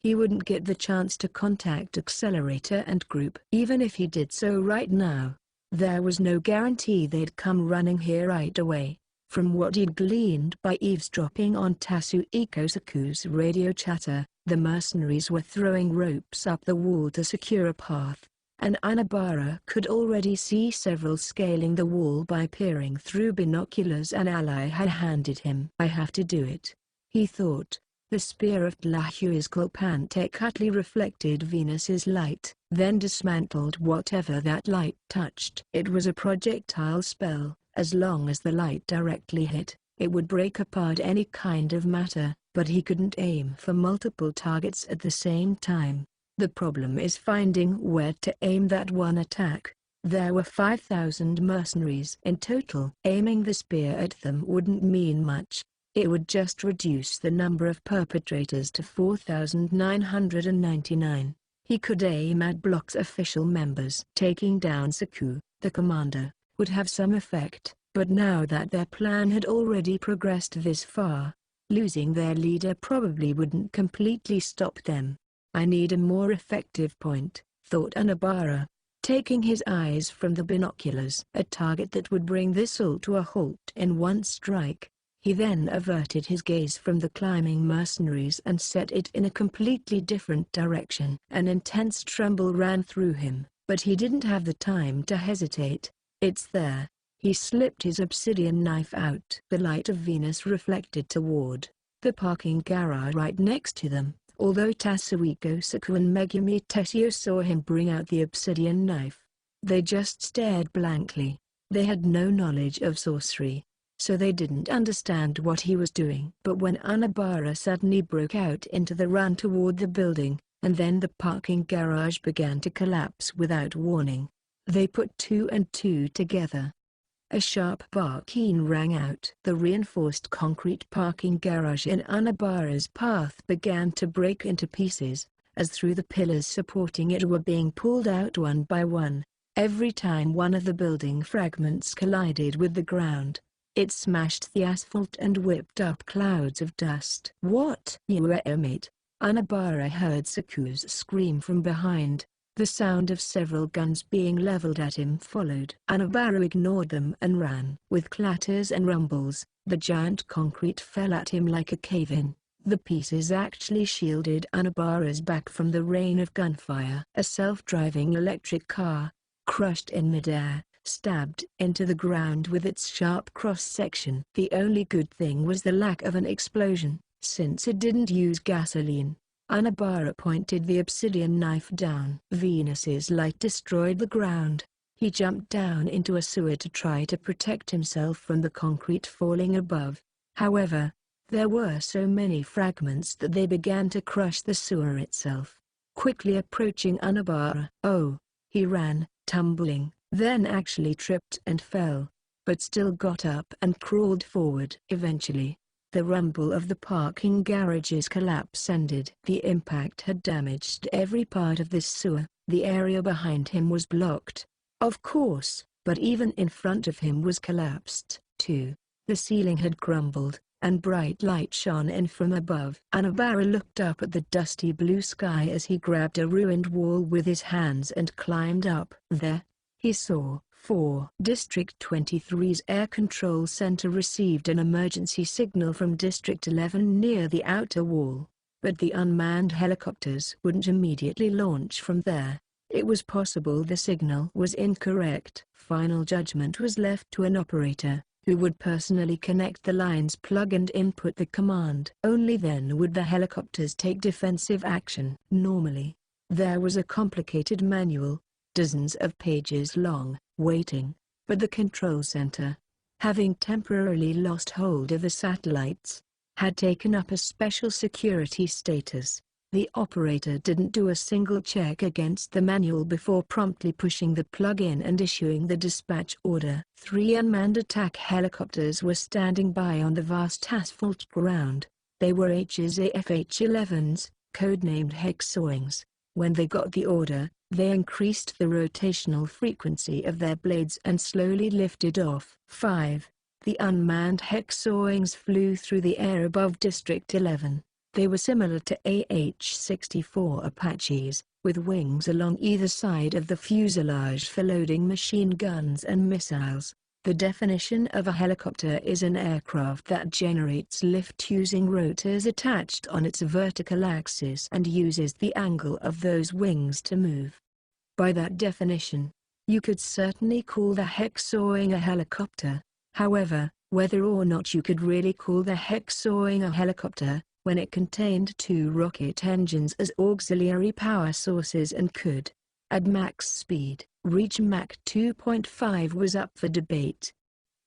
He wouldn't get the chance to contact Accelerator and Group. Even if he did so right now, there was no guarantee they'd come running here right away. From what he'd gleaned by eavesdropping on Tatsuhiko Saku's radio chatter, the mercenaries were throwing ropes up the wall to secure a path, and Unabara could already see several scaling the wall by peering through binoculars an ally had handed him. "I have to do it," he thought. The spear of Tlahuizcalpante cutly reflected Venus's light, then dismantled whatever that light touched. It was a projectile spell. As long as the light directly hit, it would break apart any kind of matter, but he couldn't aim for multiple targets at the same time. The problem is finding where to aim that one attack. There were 5,000 mercenaries in total. Aiming the spear at them wouldn't mean much. It would just reduce the number of perpetrators to 4,999. He could aim at Block's official members. Taking down Saku, the commander, would have some effect, but now that their plan had already progressed this far, losing their leader probably wouldn't completely stop them. "I need a more effective point," thought Unabara, taking his eyes from the binoculars. "A target that would bring this all to a halt in one strike." He then averted his gaze from the climbing mercenaries and set it in a completely different direction. An intense tremble ran through him, but he didn't have the time to hesitate. "It's there." He slipped his obsidian knife out. The light of Venus reflected toward the parking garage right next to them. Although Tatsuhiko Saku and Megumi Tessio saw him bring out the obsidian knife, they just stared blankly. They had no knowledge of sorcery, so they didn't understand what he was doing. But when Unabara suddenly broke out into the run toward the building, and then the parking garage began to collapse without warning, they put two and two together. A sharp barking rang out. The reinforced concrete parking garage in Unabara's path began to break into pieces, as through the pillars supporting it were being pulled out one by one. Every time one of the building fragments collided with the ground, it smashed the asphalt and whipped up clouds of dust. "What? You were mate?" Unabara heard Saku's scream from behind. The sound of several guns being leveled at him followed. Unabara ignored them and ran. With clatters and rumbles, the giant concrete fell at him like a cave-in. The pieces actually shielded Unabara's back from the rain of gunfire. A self-driving electric car, crushed in midair, stabbed into the ground with its sharp cross-section. The only good thing was the lack of an explosion, since it didn't use gasoline. Unabara pointed the obsidian knife down. Venus's light destroyed the ground. He jumped down into a sewer to try to protect himself from the concrete falling above. However, there were so many fragments that they began to crush the sewer itself. Quickly approaching Unabara, he ran, tumbling, then actually tripped and fell, but still got up and crawled forward. Eventually, the rumble of the parking garage's collapse ended. The impact had damaged every part of this sewer. The area behind him was blocked, of course, but even in front of him was collapsed, too. The ceiling had crumbled, and bright light shone in from above. Unabara looked up at the dusty blue sky as he grabbed a ruined wall with his hands and climbed up. There, he saw District 23's Air Control Center received an emergency signal from District 11 near the outer wall, but the unmanned helicopters wouldn't immediately launch from there. It was possible the signal was incorrect. Final judgment was left to an operator, who would personally connect the line's plug and input the command. Only then would the helicopters take defensive action. Normally, there was a complicated manual, dozens of pages long, waiting, but the control center, having temporarily lost hold of the satellites, had taken up a special security status. The operator didn't do a single check against the manual before promptly pushing the plug-in and issuing the dispatch order. 3 unmanned attack helicopters were standing by on the vast asphalt ground. They were HAF-H-11s, codenamed Hexawings. When they got the order, they increased the rotational frequency of their blades and slowly lifted off. 5. The unmanned Hexawings flew through the air above District 11. They were similar to AH-64 Apaches, with wings along either side of the fuselage for loading machine guns and missiles. The definition of a helicopter is an aircraft that generates lift using rotors attached on its vertical axis and uses the angle of those wings to move. By that definition, you could certainly call the Hexawing a helicopter. However, whether or not you could really call the Hexawing a helicopter, when it contained two rocket engines as auxiliary power sources and could, at max speed, reach Mach 2.5 was up for debate.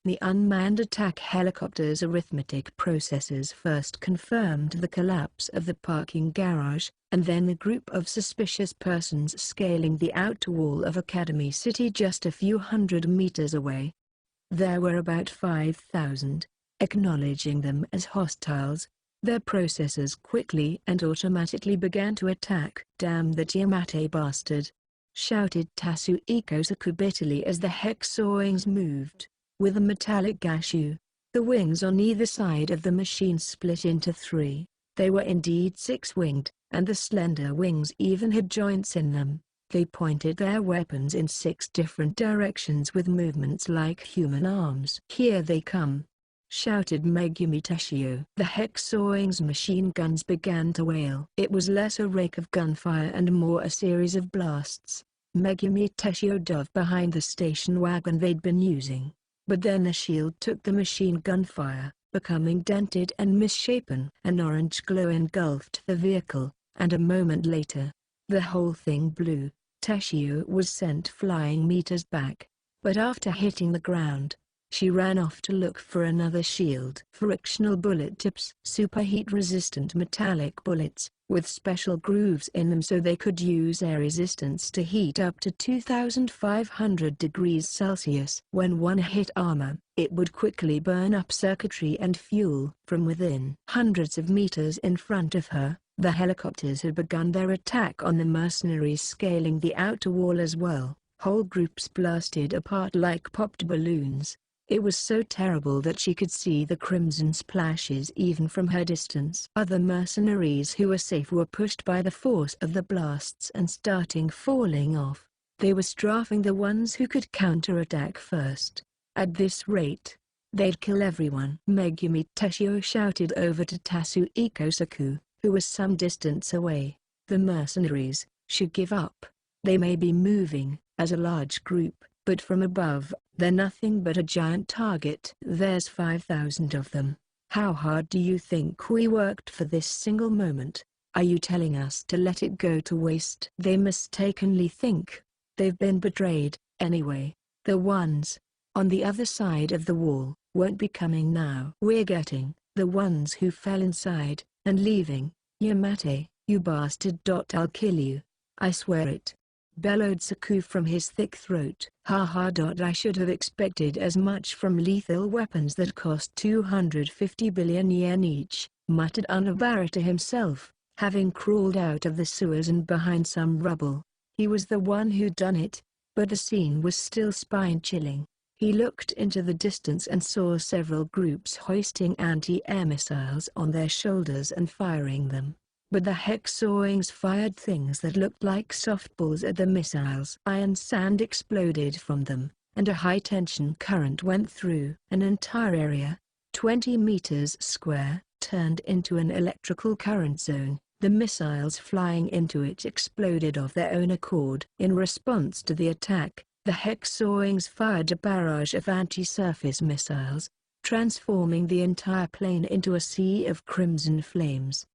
The unmanned attack helicopter's arithmetic processes first confirmed the collapse of the parking garage, and then the group of suspicious persons scaling the outer wall of Academy City just a few hundred meters away. There were about 5,000, acknowledging them as hostiles. Their processors quickly and automatically began to attack. "Damn that Yamate bastard!" shouted Tatsuhiko Saku bitterly as the Hexawings moved. With a metallic gashu, the wings on either side of the machine split into three. They were indeed six-winged, and the slender wings even had joints in them. They pointed their weapons in 6 different directions with movements like human arms. "Here they come!" shouted Megumi Teshio. The Hexawings' machine guns began to wail. It was less a rake of gunfire and more a series of blasts. Megumi Teshio dove behind the station wagon they'd been using. But then the shield took the machine gun fire, becoming dented and misshapen. An orange glow engulfed the vehicle, and a moment later, the whole thing blew. Teshio was sent flying meters back, but after hitting the ground, she ran off to look for another shield. Frictional bullet tips, superheat-resistant metallic bullets, with special grooves in them so they could use air resistance to heat up to 2,500 degrees Celsius. When one hit armor, it would quickly burn up circuitry and fuel. From within hundreds of meters in front of her, the helicopters had begun their attack on the mercenaries scaling the outer wall as well. Whole groups blasted apart like popped balloons. It was so terrible that she could see the crimson splashes even from her distance. Other mercenaries who were safe were pushed by the force of the blasts and starting falling off. They were strafing the ones who could counterattack first. At this rate, they'd kill everyone. Megumi Teshio shouted over to Tatsuhiko Saku, who was some distance away. "The mercenaries should give up. They may be moving as a large group, but from above, they're nothing but a giant target. There's 5,000 of them. How hard do you think we worked for this single moment? Are you telling us to let it go to waste?" They mistakenly think they've been betrayed. Anyway, the ones on the other side of the wall won't be coming now. "We're getting the ones who fell inside and leaving. Yamate, you bastard. I'll kill you. I swear it," bellowed Saku from his thick throat. "Ha ha. I should have expected as much from lethal weapons that cost 250 billion yen each," muttered Unabara to himself, having crawled out of the sewers and behind some rubble. He was the one who'd done it, but the scene was still spine-chilling. He looked into the distance and saw several groups hoisting anti-air missiles on their shoulders and firing them. But the Hexawings fired things that looked like softballs at the missiles. Iron sand exploded from them, and a high-tension current went through. An entire area, 20 meters square, turned into an electrical current zone. The missiles flying into it exploded of their own accord. In response to the attack, the Hexawings fired a barrage of anti-surface missiles, transforming the entire plane into a sea of crimson flames.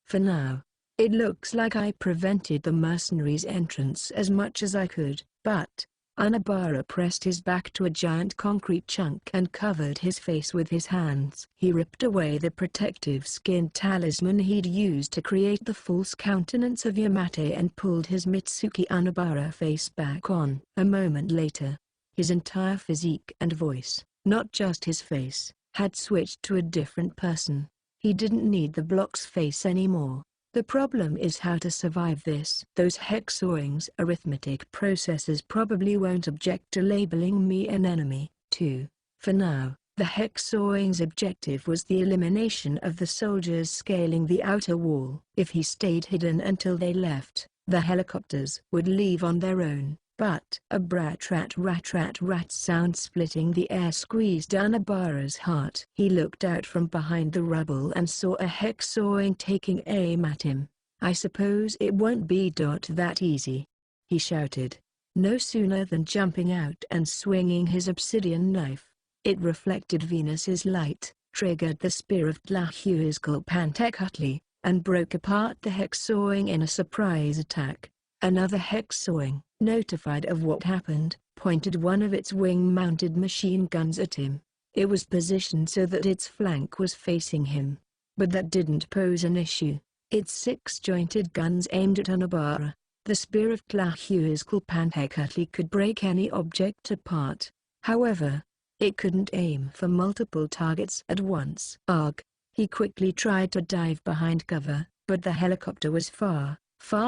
"For now, it looks like I prevented the mercenaries' entrance as much as I could, but..." Unabara pressed his back to a giant concrete chunk and covered his face with his hands. He ripped away the protective skin talisman he'd used to create the false countenance of Yamate and pulled his Mitsuki Unabara face back on. A moment later, his entire physique and voice, not just his face, had switched to a different person. He didn't need the block's face anymore. "The problem is how to survive this. Those Hexawings' arithmetic processors probably won't object to labeling me an enemy, too. For now, The Hexawing's objective was the elimination of the soldiers scaling the outer wall. If he stayed hidden until they left, the helicopters would leave on their own. But a rat sound splitting the air squeezed Anabara's heart. He looked out from behind the rubble and saw a Hexawing taking aim at him. "I suppose it won't be that easy," he shouted. No sooner than jumping out and swinging his obsidian knife, it reflected Venus's light, triggered the spear of Tlahuizcalpantecutli, and broke apart the Hexawing in a surprise attack. Another Hexawing, notified of what happened, pointed one of its wing-mounted machine guns at him. It was positioned so that its flank was facing him. But that didn't pose an issue. Its six-jointed guns aimed at Anabara. The spear of Tlahuizcalpantecutli could break any object apart. However, it couldn't aim for multiple targets at once. Ugh! He quickly tried to dive behind cover, but the helicopter was far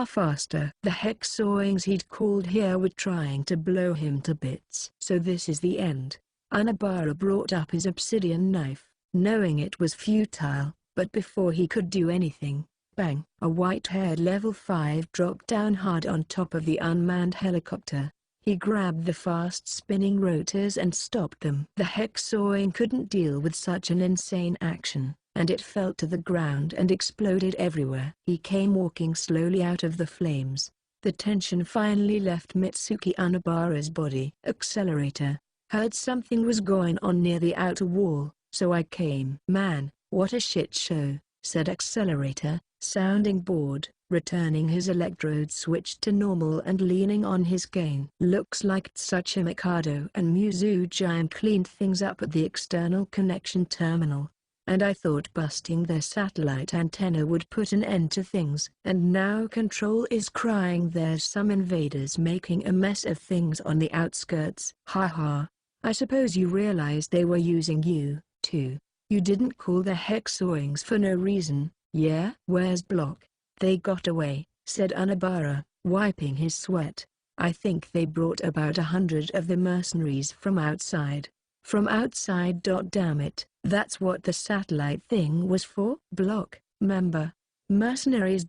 faster. The Hexawings he'd called here were trying to blow him to bits. So this is the end. Anabara brought up his obsidian knife, knowing it was futile, but before he could do anything, bang! A white-haired level 5 dropped down hard on top of the unmanned helicopter. He grabbed the fast-spinning rotors and stopped them. The Hexawing couldn't deal with such an insane action, and it fell to the ground and exploded everywhere. He came walking slowly out of the flames. The tension finally left Mitsuki Anabara's body. "Accelerator. Heard something was going on near the outer wall, so I came." "Man, what a shit show," said Accelerator, sounding bored, returning his electrode switch to normal and leaning on his cane. "Looks like Tsuchi Mikado and Mizujime cleaned things up at the external connection terminal. And I thought busting their satellite antenna would put an end to things. And now Control is crying there's some invaders making a mess of things on the outskirts." "Haha. I suppose you realized they were using you, too. You didn't call the Hexawings for no reason, yeah?" "Where's Block?" "They got away," said Anabara, wiping his sweat. "I think they brought about 100 of the mercenaries from outside." "From outside? Damn it, that's what the satellite thing was for?" "Block, member. Mercenaries.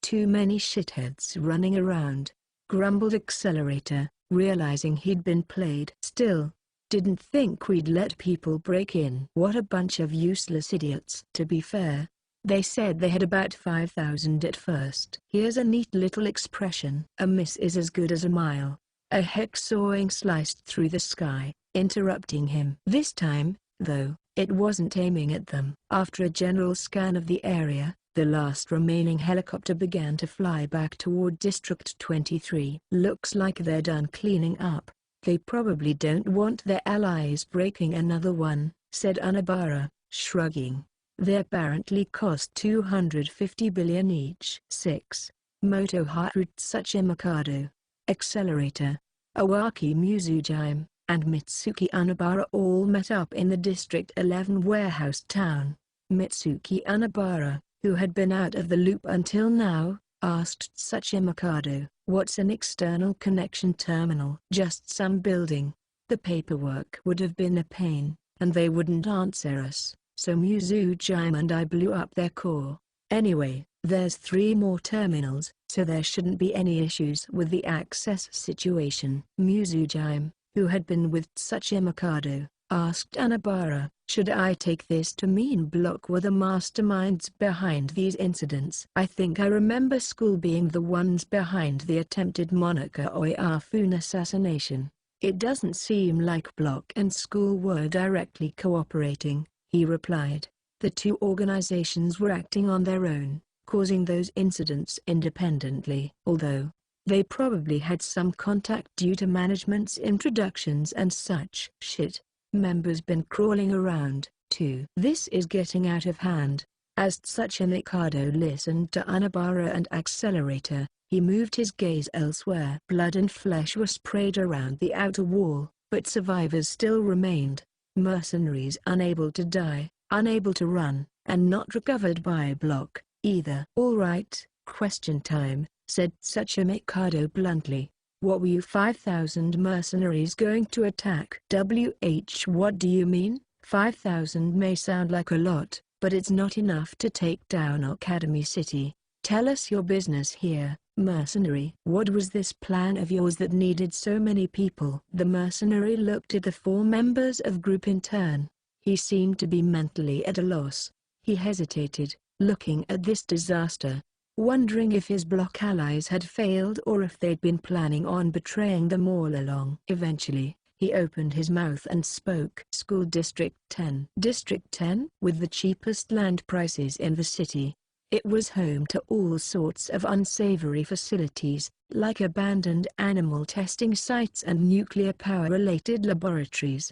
Too many shitheads running around," grumbled Accelerator, realizing he'd been played. "Still, didn't think we'd let people break in." "What a bunch of useless idiots." "To be fair, they said they had about 5,000 at first." "Here's a neat little expression. A miss is as good as a mile." A Hexawing sliced through the sky, interrupting him. This time, though, it wasn't aiming at them. After a general scan of the area, the last remaining helicopter began to fly back toward District 23. "Looks like they're done cleaning up. They probably don't want their allies breaking another one," said Anabara, shrugging. "They apparently cost 250 billion each." 6. Motoharu Tsuchi Mikado, Accelerator, Awaki Mizujime, and Mitsuki Anabara all met up in the District 11 warehouse town. Mitsuki Anabara, who had been out of the loop until now, asked Tsuchi Mikado, "What's an external connection terminal?" "Just some building. The paperwork would have been a pain, and they wouldn't answer us, so Mizujime and I blew up their core. Anyway, there's 3 more terminals, so there shouldn't be any issues with the access situation." Mizujime, who had been with Tsuchi Mikado, asked Anabara, "Should I take this to mean Block were the masterminds behind these incidents?" "I think I remember school being the ones behind the attempted Monica Oyafune assassination. It doesn't seem like Block and school were directly cooperating," he replied. "The 2 organizations were acting on their own, causing those incidents independently. Although, they probably had some contact due to management's introductions and such." "Shit. Members been crawling around, too." "This is getting out of hand." As Tsuchi Mikado listened to Anabara and Accelerator, he moved his gaze elsewhere. Blood and flesh were sprayed around the outer wall, but survivors still remained. Mercenaries unable to die, unable to run, and not recovered by Block, either. "All right, question time," said Tsuchi Mikado bluntly. "What were you 5,000 mercenaries going to attack?" "What do you mean?" 5,000 may sound like a lot, but it's not enough to take down Academy City. Tell us your business here, mercenary. What was this plan of yours that needed so many people? The mercenary looked at the 4 members of group in turn. He seemed to be mentally at a loss. He hesitated, looking at this disaster, wondering if his block allies had failed or if they'd been planning on betraying them all along. Eventually, he opened his mouth and spoke. School District 10. District 10? With the cheapest land prices in the city, it was home to all sorts of unsavory facilities, like abandoned animal testing sites and nuclear power-related laboratories.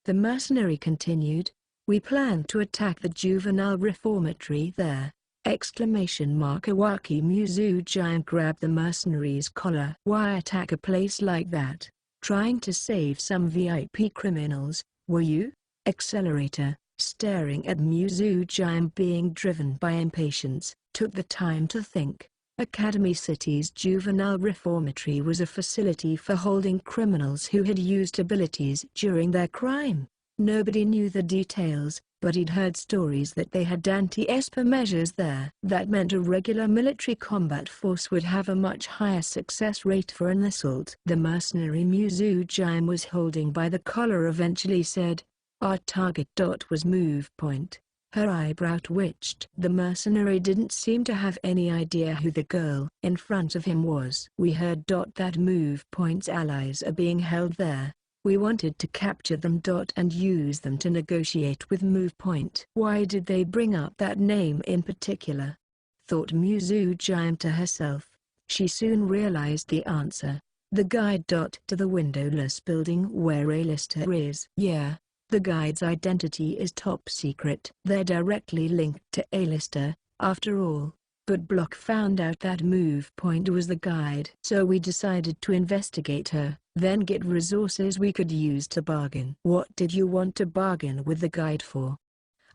The mercenary continued, "We plan to attack the juvenile reformatory there!" Kawaki Muzu giant grabbed the mercenary's collar. "Why attack a place like that? Trying to save some VIP criminals, were you?" Accelerator, staring at Muzu giant being driven by impatience, took the time to think. Academy City's juvenile reformatory was a facility for holding criminals who had used abilities during their crime. Nobody knew the details, but he'd heard stories that they had anti-ESPA measures there. That meant a regular military combat force would have a much higher success rate for an assault. The mercenary Muzu Jime was holding by the collar eventually said, "Our target was move point." Her eyebrow twitched. The mercenary didn't seem to have any idea who the girl in front of him was. "We heard that move point's allies are being held there. We wanted to capture them and use them to negotiate with Move Point." "Why did they bring up that name in particular?" thought Muzu Giant to herself. She soon realized the answer. The guide to the windowless building where A-lister is. Yeah, the guide's identity is top secret. They're directly linked to A-lister, after all. But Block found out that Move Point was the guide. So we decided to investigate her, then get resources we could use to bargain. "What did you want to bargain with the guide for?"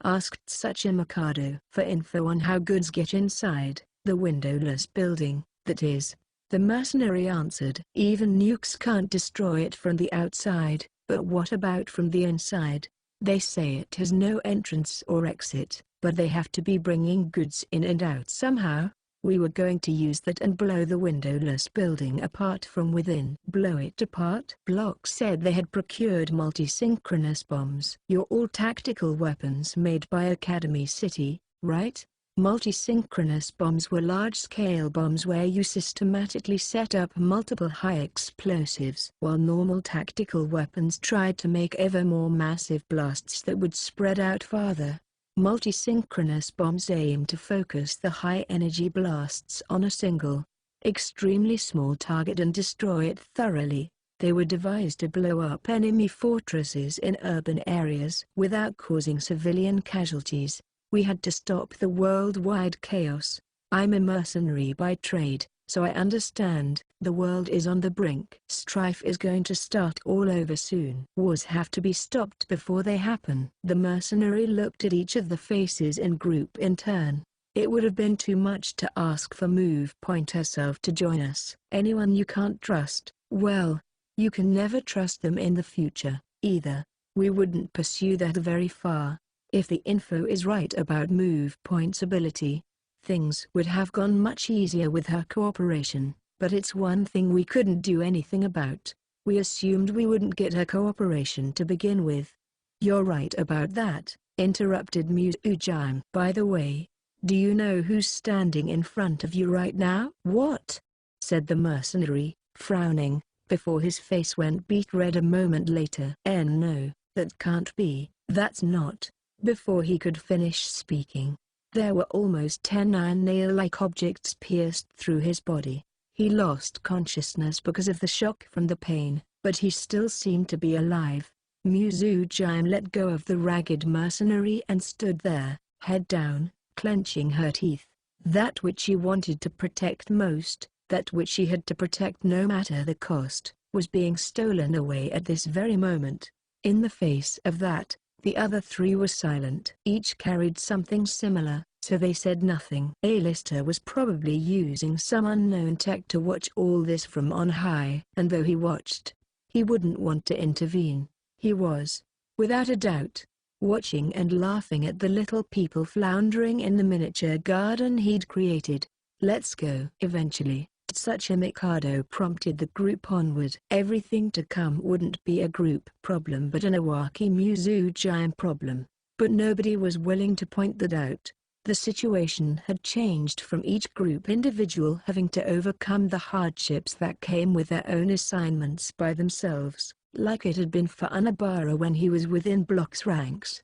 asked Sachi Mikado. "For info on how goods get inside the windowless building, that is," the mercenary answered. "Even nukes can't destroy it from the outside, but what about from the inside? They say it has no entrance or exit, but they have to be bringing goods in and out somehow. We were going to use that and blow the windowless building apart from within." "Blow it apart?" Block said they had procured multi-synchronous bombs. "You're all tactical weapons made by Academy City, right?" Multi-synchronous bombs were large-scale bombs where you systematically set up multiple high explosives, while normal tactical weapons tried to make ever more massive blasts that would spread out farther. Multi-synchronous bombs aim to focus the high-energy blasts on a single, extremely small target and destroy it thoroughly. They were devised to blow up enemy fortresses in urban areas without causing civilian casualties. We had to stop the worldwide chaos. I'm a mercenary by trade, so I understand. The world is on the brink. Strife is going to start all over soon. Wars have to be stopped before they happen." The mercenary looked at each of the faces in group in turn. "It would have been too much to ask for Move Point herself to join us. Anyone you can't trust, well, you can never trust them in the future, either. We wouldn't pursue that very far. If the info is right about Move Point's ability, things would have gone much easier with her cooperation, but it's one thing we couldn't do anything about. We assumed we wouldn't get her cooperation to begin with." "You're right about that," interrupted Muzu-jime. "By the way, do you know who's standing in front of you right now?" "What?" said the mercenary, frowning, before his face went beet red a moment later. No, that can't be, that's not." Before he could finish speaking, there were almost 10 iron nail-like objects pierced through his body. He lost consciousness because of the shock from the pain, but he still seemed to be alive. Muzu Jime let go of the ragged mercenary and stood there, head down, clenching her teeth. That which she wanted to protect most, that which she had to protect no matter the cost, was being stolen away at this very moment. In the face of that, the other 3 were silent. Each carried something similar, so they said nothing. A-lister was probably using some unknown tech to watch all this from on high. And though he watched, he wouldn't want to intervene. He was, without a doubt, watching and laughing at the little people floundering in the miniature garden he'd created. "Let's go." Eventually, Tsuchi Mikado prompted the group onward. Everything to come wouldn't be a group problem but an Iwaki Mizujime problem. But nobody was willing to point that out. The situation had changed from each group individual having to overcome the hardships that came with their own assignments by themselves, like it had been for Anabara when he was within Block's ranks.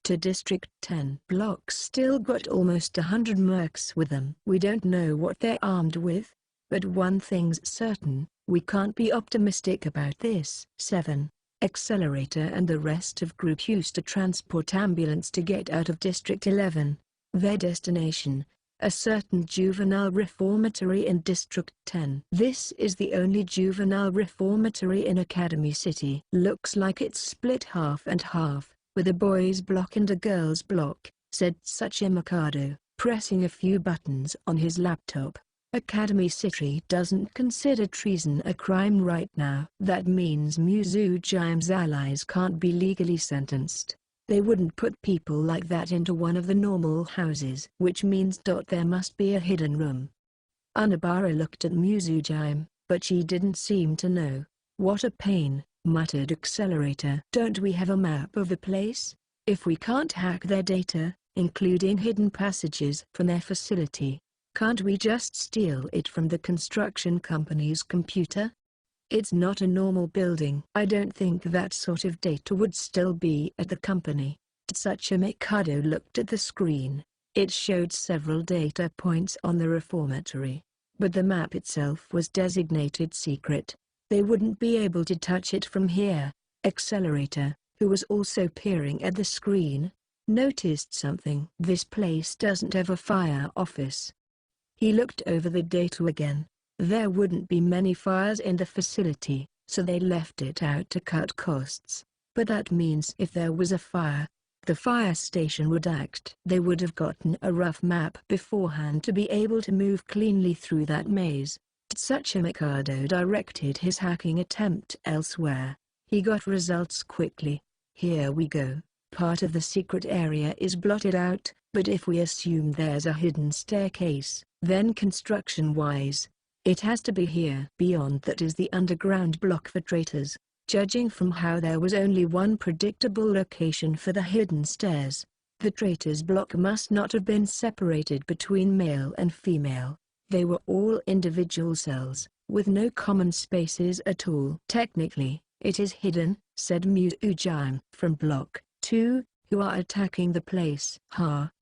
To District 10. Block still got almost 100 mercs with them. "We don't know what they're armed with, but one thing's certain, we can't be optimistic about this." 7. Accelerator and the rest of group used a transport ambulance to get out of District 11. Their destination, a certain juvenile reformatory in District 10. This is the only juvenile reformatory in Academy City. "Looks like it's split half and half, with a boys' block and a girls' block," said Tsuchi Mikado, pressing a few buttons on his laptop. "Academy City doesn't consider treason a crime right now. That means Mizujime's allies can't be legally sentenced. They wouldn't put people like that into one of the normal houses. Which means there must be a hidden room." Anabara looked at Mizujime, but she didn't seem to know. "What a pain," muttered Accelerator. "Don't we have a map of the place? If we can't hack their data, including hidden passages from their facility, can't we just steal it from the construction company's computer? It's not a normal building." "I don't think that sort of data would still be at the company." Tsuchi Mikado looked at the screen. It showed several data points on the reformatory, but the map itself was designated secret. "They wouldn't be able to touch it from here." Accelerator, who was also peering at the screen, noticed something. "This place doesn't have a fire office." He looked over the data again. There wouldn't be many fires in the facility, so they left it out to cut costs. But that means if there was a fire, the fire station would act. They would have gotten a rough map beforehand to be able to move cleanly through that maze. Tsuchi Mikado directed his hacking attempt elsewhere. He got results quickly. "Here we go. Part of the secret area is blotted out, but if we assume there's a hidden staircase, then construction-wise, it has to be here. Beyond that is the underground block for traitors." Judging from how there was only one predictable location for the hidden stairs, the traitors' block must not have been separated between male and female. They were all individual cells, with no common spaces at all. "Technically, it is hidden," said Mizujime. "From Block 2, who are attacking the place.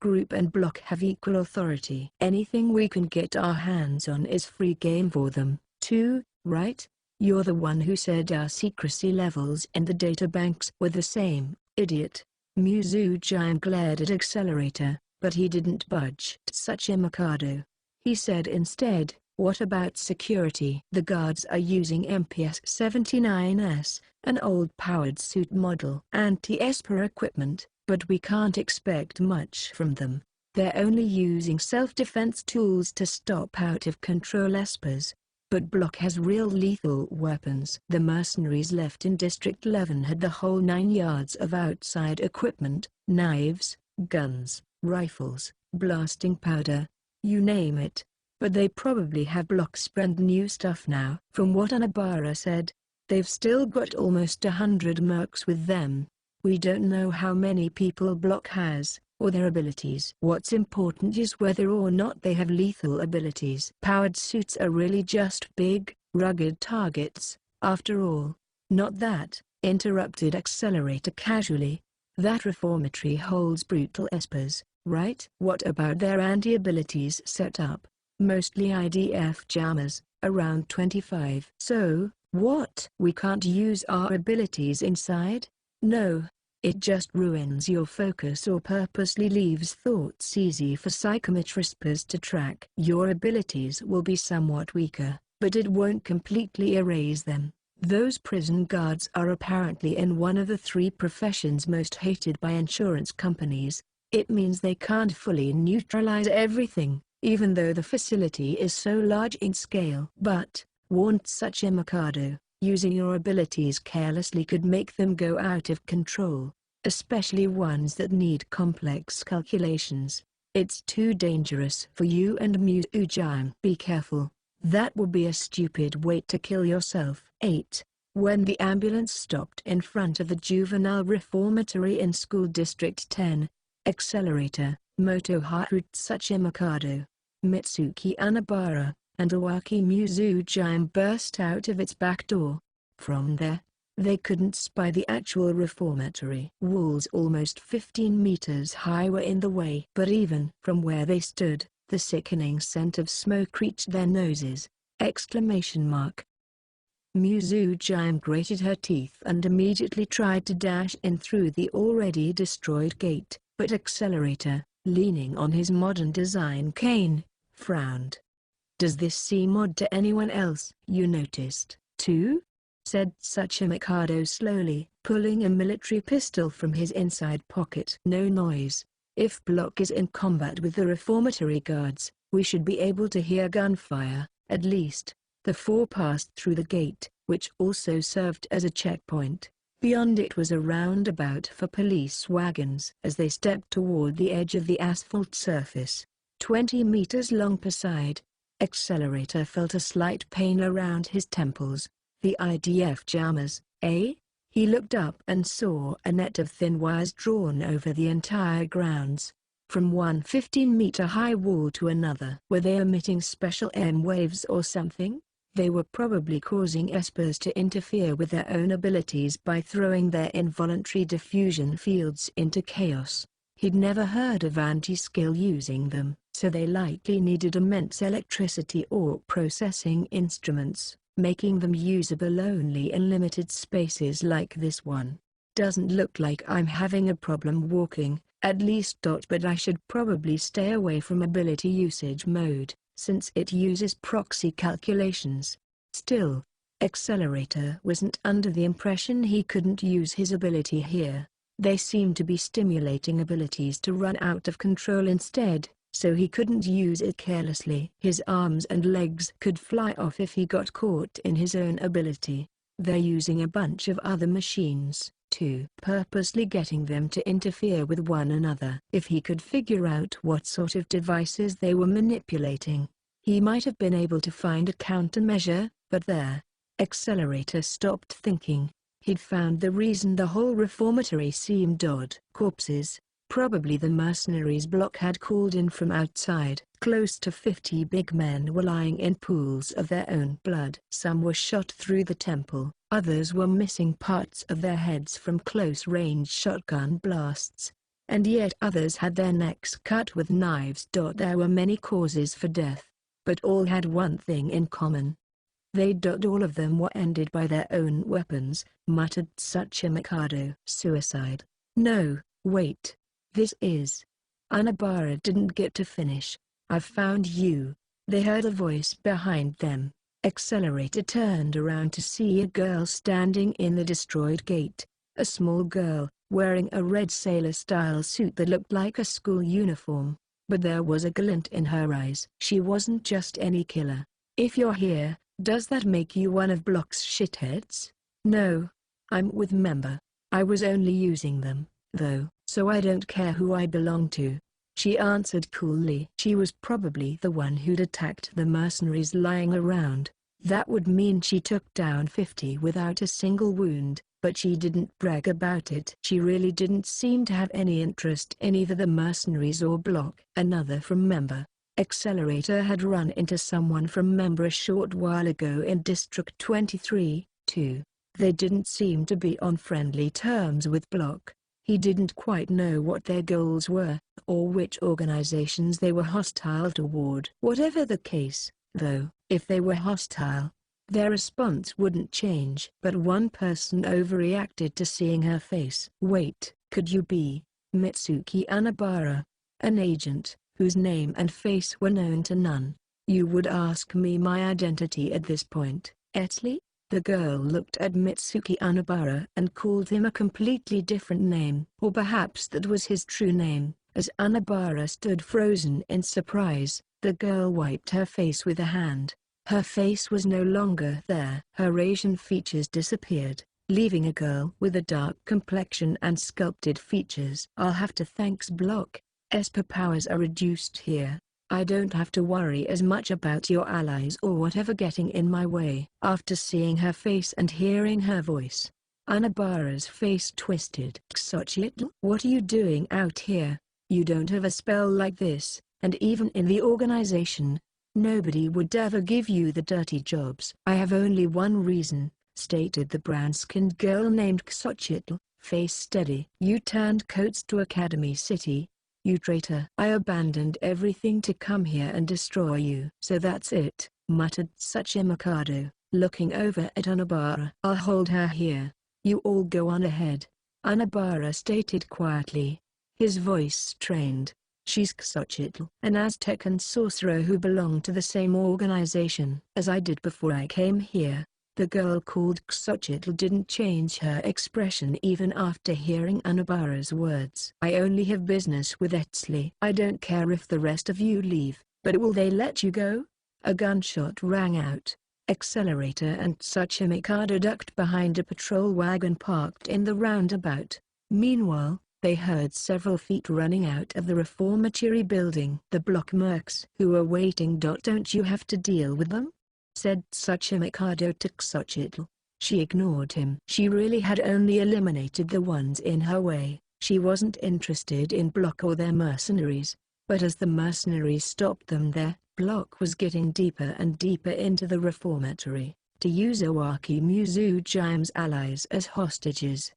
Group and Block have equal authority. Anything we can get our hands on is free game for them, too, right? You're the one who said our secrecy levels in the databanks were the same, idiot." Mizujime glared at Accelerator, but he didn't budge. Tsuchi Mikado. He said instead, "What about security?" "The guards are using MPS-79S, an old powered suit model anti-Esper equipment, but we can't expect much from them. They're only using self-defense tools to stop out-of-control Espers. But Block has real lethal weapons." The mercenaries left in District 11 had the whole 9 yards of outside equipment, knives, guns, rifles, blasting powder, you name it. But they probably have Block's brand new stuff now. From what Anabara said, they've still got almost 100 mercs with them. We don't know how many people Block has, or their abilities. What's important is whether or not they have lethal abilities. Powered suits are really just big, rugged targets, after all. "Not that," interrupted Accelerator casually. "That reformatory holds brutal espers, right?" "What about their anti-abilities setup?" "Mostly IDF jammers, around 25. "So, what? We can't use our abilities inside?" "No. It just ruins your focus or purposely leaves thoughts easy for psychometrispers to track. Your abilities will be somewhat weaker, but it won't completely erase them." Those prison guards are apparently in one of the 3 professions most hated by insurance companies. It means they can't fully neutralize everything, even though the facility is so large in scale. "But," warned Tsuchi Mikado, "using your abilities carelessly could make them go out of control. especially ones that need complex calculations. It's too dangerous for you and Museum. Be careful. That would be a stupid way to kill yourself. 8. When the ambulance stopped in front of the juvenile reformatory in School District 10, Accelerator, Motoharu Tsuchimikado, Mitsuki Anabara, and Awaki Mizujime burst out of its back door. From there, they couldn't spy the actual reformatory. Walls almost 15 meters high were in the way. But even from where they stood, the sickening scent of smoke reached their noses! Mizujime grated her teeth and immediately tried to dash in through the already destroyed gate, but Accelerator, leaning on his modern design cane, frowned. "Does this seem odd to anyone else?" "You noticed, too?" said Tsuchimikado slowly, pulling a military pistol from his inside pocket. "No noise. If Block is in combat with the reformatory guards, we should be able to hear gunfire, at least." The four passed through the gate, which also served as a checkpoint. Beyond it was a roundabout for police wagons. As they stepped toward the edge of the asphalt surface, 20 meters long per side, Accelerator felt a slight pain around his temples. "The IDF jammers, eh?" He looked up and saw a net of thin wires drawn over the entire grounds, from one 15-meter-high wall to another. Were they emitting special M waves or something? They were probably causing espers to interfere with their own abilities by throwing their involuntary diffusion fields into chaos. He'd never heard of anti-skill using them, so they likely needed immense electricity or processing instruments, making them usable only in limited spaces like this one. "Doesn't look like I'm having a problem walking, at least. But I should probably stay away from ability usage mode, since it uses proxy calculations." Still, Accelerator wasn't under the impression he couldn't use his ability here. They seemed to be stimulating abilities to run out of control instead, so he couldn't use it carelessly. His arms and legs could fly off if he got caught in his own ability. They're using a bunch of other machines, too, purposely getting them to interfere with one another. If he could figure out what sort of devices they were manipulating, he might have been able to find a countermeasure, but there, Accelerator stopped thinking. He'd found the reason the whole reformatory seemed odd. Corpses. Probably the mercenaries Block had called in from outside. Close to 50 big men were lying in pools of their own blood. Some were shot through the temple, others were missing parts of their heads from close-range shotgun blasts, and yet others had their necks cut with knives. There were many causes for death, but all had one thing in common. All of them were ended by their own weapons, muttered Tsuchimikado. "Suicide. No, wait. This is..." Anabara didn't get to finish. "I've found you." They heard a voice behind them. Accelerator turned around to see a girl standing in the destroyed gate. A small girl, wearing a red sailor-style suit that looked like a school uniform. But there was a glint in her eyes. She wasn't just any killer. "If you're here, does that make you one of Block's shitheads?" "No. I'm with Member. I was only using them, though, so I don't care who I belong to," she answered coolly. She was probably the one who'd attacked the mercenaries lying around. That would mean she took down 50 without a single wound, but she didn't brag about it. She really didn't seem to have any interest in either the mercenaries or Block. Another from Member. Accelerator had run into someone from Member a short while ago in District 23, too. They didn't seem to be on friendly terms with Block. He didn't quite know what their goals were, or which organizations they were hostile toward. Whatever the case, though, if they were hostile, their response wouldn't change. But one person overreacted to seeing her face. "Wait, could you be Mitsuki Anabara, an agent whose name and face were known to none? You would ask me my identity at this point, Etli?" The girl looked at Mitsuki Anabara and called him a completely different name. Or perhaps that was his true name. As Anabara stood frozen in surprise, the girl wiped her face with a hand. Her face was no longer there. Her Asian features disappeared, leaving a girl with a dark complexion and sculpted features. I'll have to thanks Block. Esper powers are reduced here. I don't have to worry as much about your allies or whatever getting in my way. After seeing her face and hearing her voice, Anabara's face twisted. Xochitl, what are you doing out here? You don't have a spell like this, and even in the organization, nobody would ever give you the dirty jobs. I have only one reason, stated the brown-skinned girl named Xochitl, face steady. You turned coats to Academy City, you traitor. I abandoned everything to come here and destroy you. So that's it, muttered Tsuchimikado, looking over at Anabara. I'll hold her here. You all go on ahead, Anabara stated quietly, his voice strained. She's Xochitl, an Aztecan sorcerer who belonged to the same organization as I did before I came here. The girl called Xochitl didn't change her expression even after hearing Anabara's words. I only have business with Etzli. I don't care if the rest of you leave, but will they let you go? A gunshot rang out. Accelerator and Tsuchimikado ducked behind a patrol wagon parked in the roundabout. Meanwhile, they heard several feet running out of the reformatory building. The block mercs who were waiting. Don't you have to deal with them? Said Tsuchimikado to Xochitl. She ignored him. She really had only eliminated the ones in her way. She wasn't interested in Block or their mercenaries. But as the mercenaries stopped them there, Block was getting deeper and deeper into the reformatory, to use Owaki Mizujime's allies as hostages.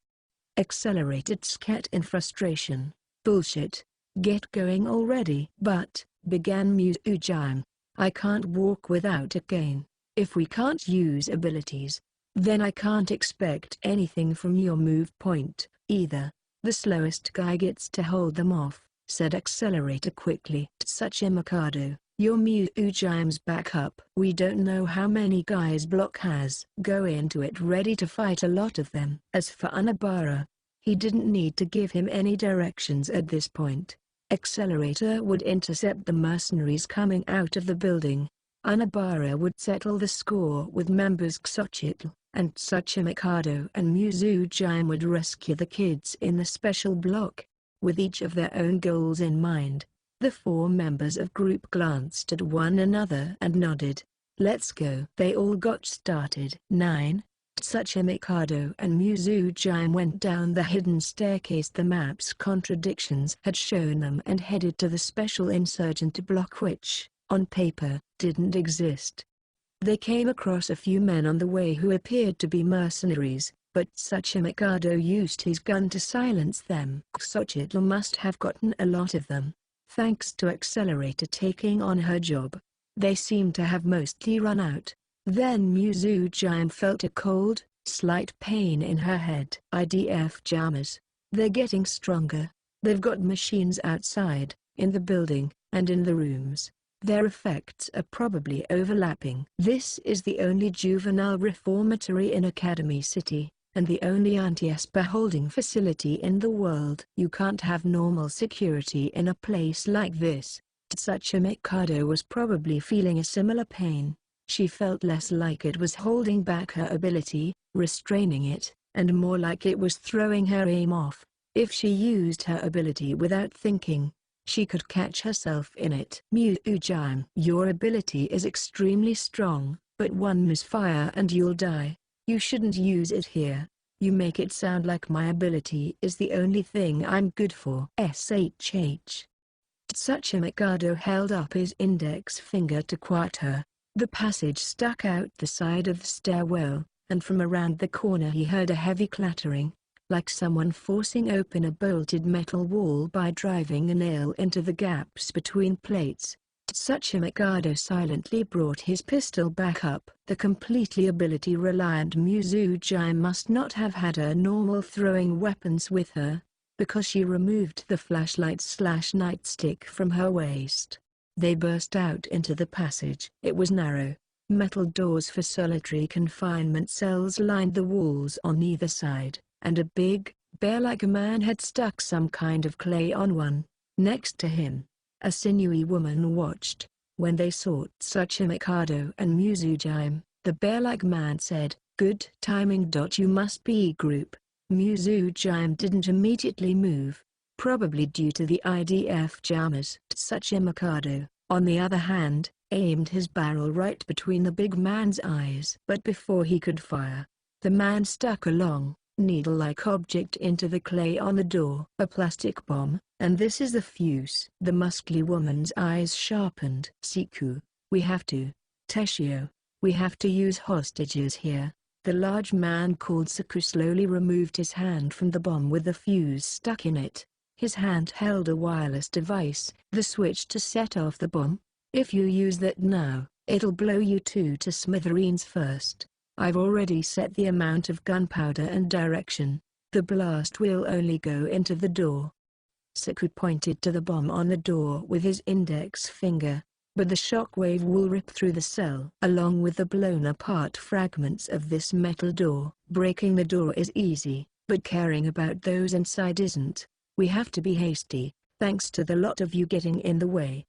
Accelerated scat in frustration. Bullshit. Get going already. But, began Muzujime, I can't walk without a cane. If we can't use abilities, then I can't expect anything from your move point, either. The slowest guy gets to hold them off, said Accelerator quickly. Tsuchimikado, your Mizujime's back up. We don't know how many guys Block has. Go into it ready to fight a lot of them. As for Anabara, he didn't need to give him any directions at this point. Accelerator would intercept the mercenaries coming out of the building. Anabara would settle the score with members Xochitl, and Tsuchimikado and Muzujime would rescue the kids in the special block. With each of their own goals in mind, the four members of group glanced at one another and nodded. Let's go. They all got started. 9. Tsuchimikado and Muzujime went down the hidden staircase the map's contradictions had shown them and headed to the special insurgent block which, on paper, didn't exist. They came across a few men on the way who appeared to be mercenaries, but Tsuchimikado used his gun to silence them. Xochitl must have gotten a lot of them, thanks to Accelerator taking on her job. They seemed to have mostly run out. Then Muzujime felt a cold, slight pain in her head. IDF jammers. They're getting stronger. They've got machines outside, in the building, and in the rooms. Their effects are probably overlapping. This is the only juvenile reformatory in Academy City, and the only anti-Esper holding facility in the world. You can't have normal security in a place like this. Tsuchimikado was probably feeling a similar pain. She felt less like it was holding back her ability, restraining it, and more like it was throwing her aim off. If she used her ability without thinking, she could catch herself in it. Muzujime, your ability is extremely strong, but one misfire and you'll die. You shouldn't use it here. You make it sound like my ability is the only thing I'm good for. SHH. Tsuchimikado held up his index finger to quiet her. The passage stuck out the side of the stairwell, and from around the corner he heard a heavy clattering, like someone forcing open a bolted metal wall by driving a nail into the gaps between plates. Tsuchimikado silently brought his pistol back up. The completely ability-reliant Muzujime must not have had her normal throwing weapons with her, because she removed the flashlight/nightstick from her waist. They burst out into the passage. It was narrow. Metal doors for solitary confinement cells lined the walls on either side, and a big, bear-like man had stuck some kind of clay on one. Next to him, a sinewy woman watched. When they saw Tsuchimikado and Muzujime, the bear-like man said, Good timing. You must be group. Muzujime didn't immediately move, probably due to the IDF jammers. Tsuchi Mikado, on the other hand, aimed his barrel right between the big man's eyes. But before he could fire, the man stuck a long, needle-like object into the clay on the door. A plastic bomb, and this is the fuse. The muscly woman's eyes sharpened. Siku, we have to. Teshio, we have to use hostages here. The large man called Siku slowly removed his hand from the bomb with the fuse stuck in it. His hand held a wireless device, the switch to set off the bomb. If you use that now, it'll blow you two to smithereens first. I've already set the amount of gunpowder and direction. The blast will only go into the door. Siku pointed to the bomb on the door with his index finger, but the shock wave will rip through the cell along with the blown-apart fragments of this metal door. Breaking the door is easy, but caring about those inside isn't. We have to be hasty, thanks to the lot of you getting in the way!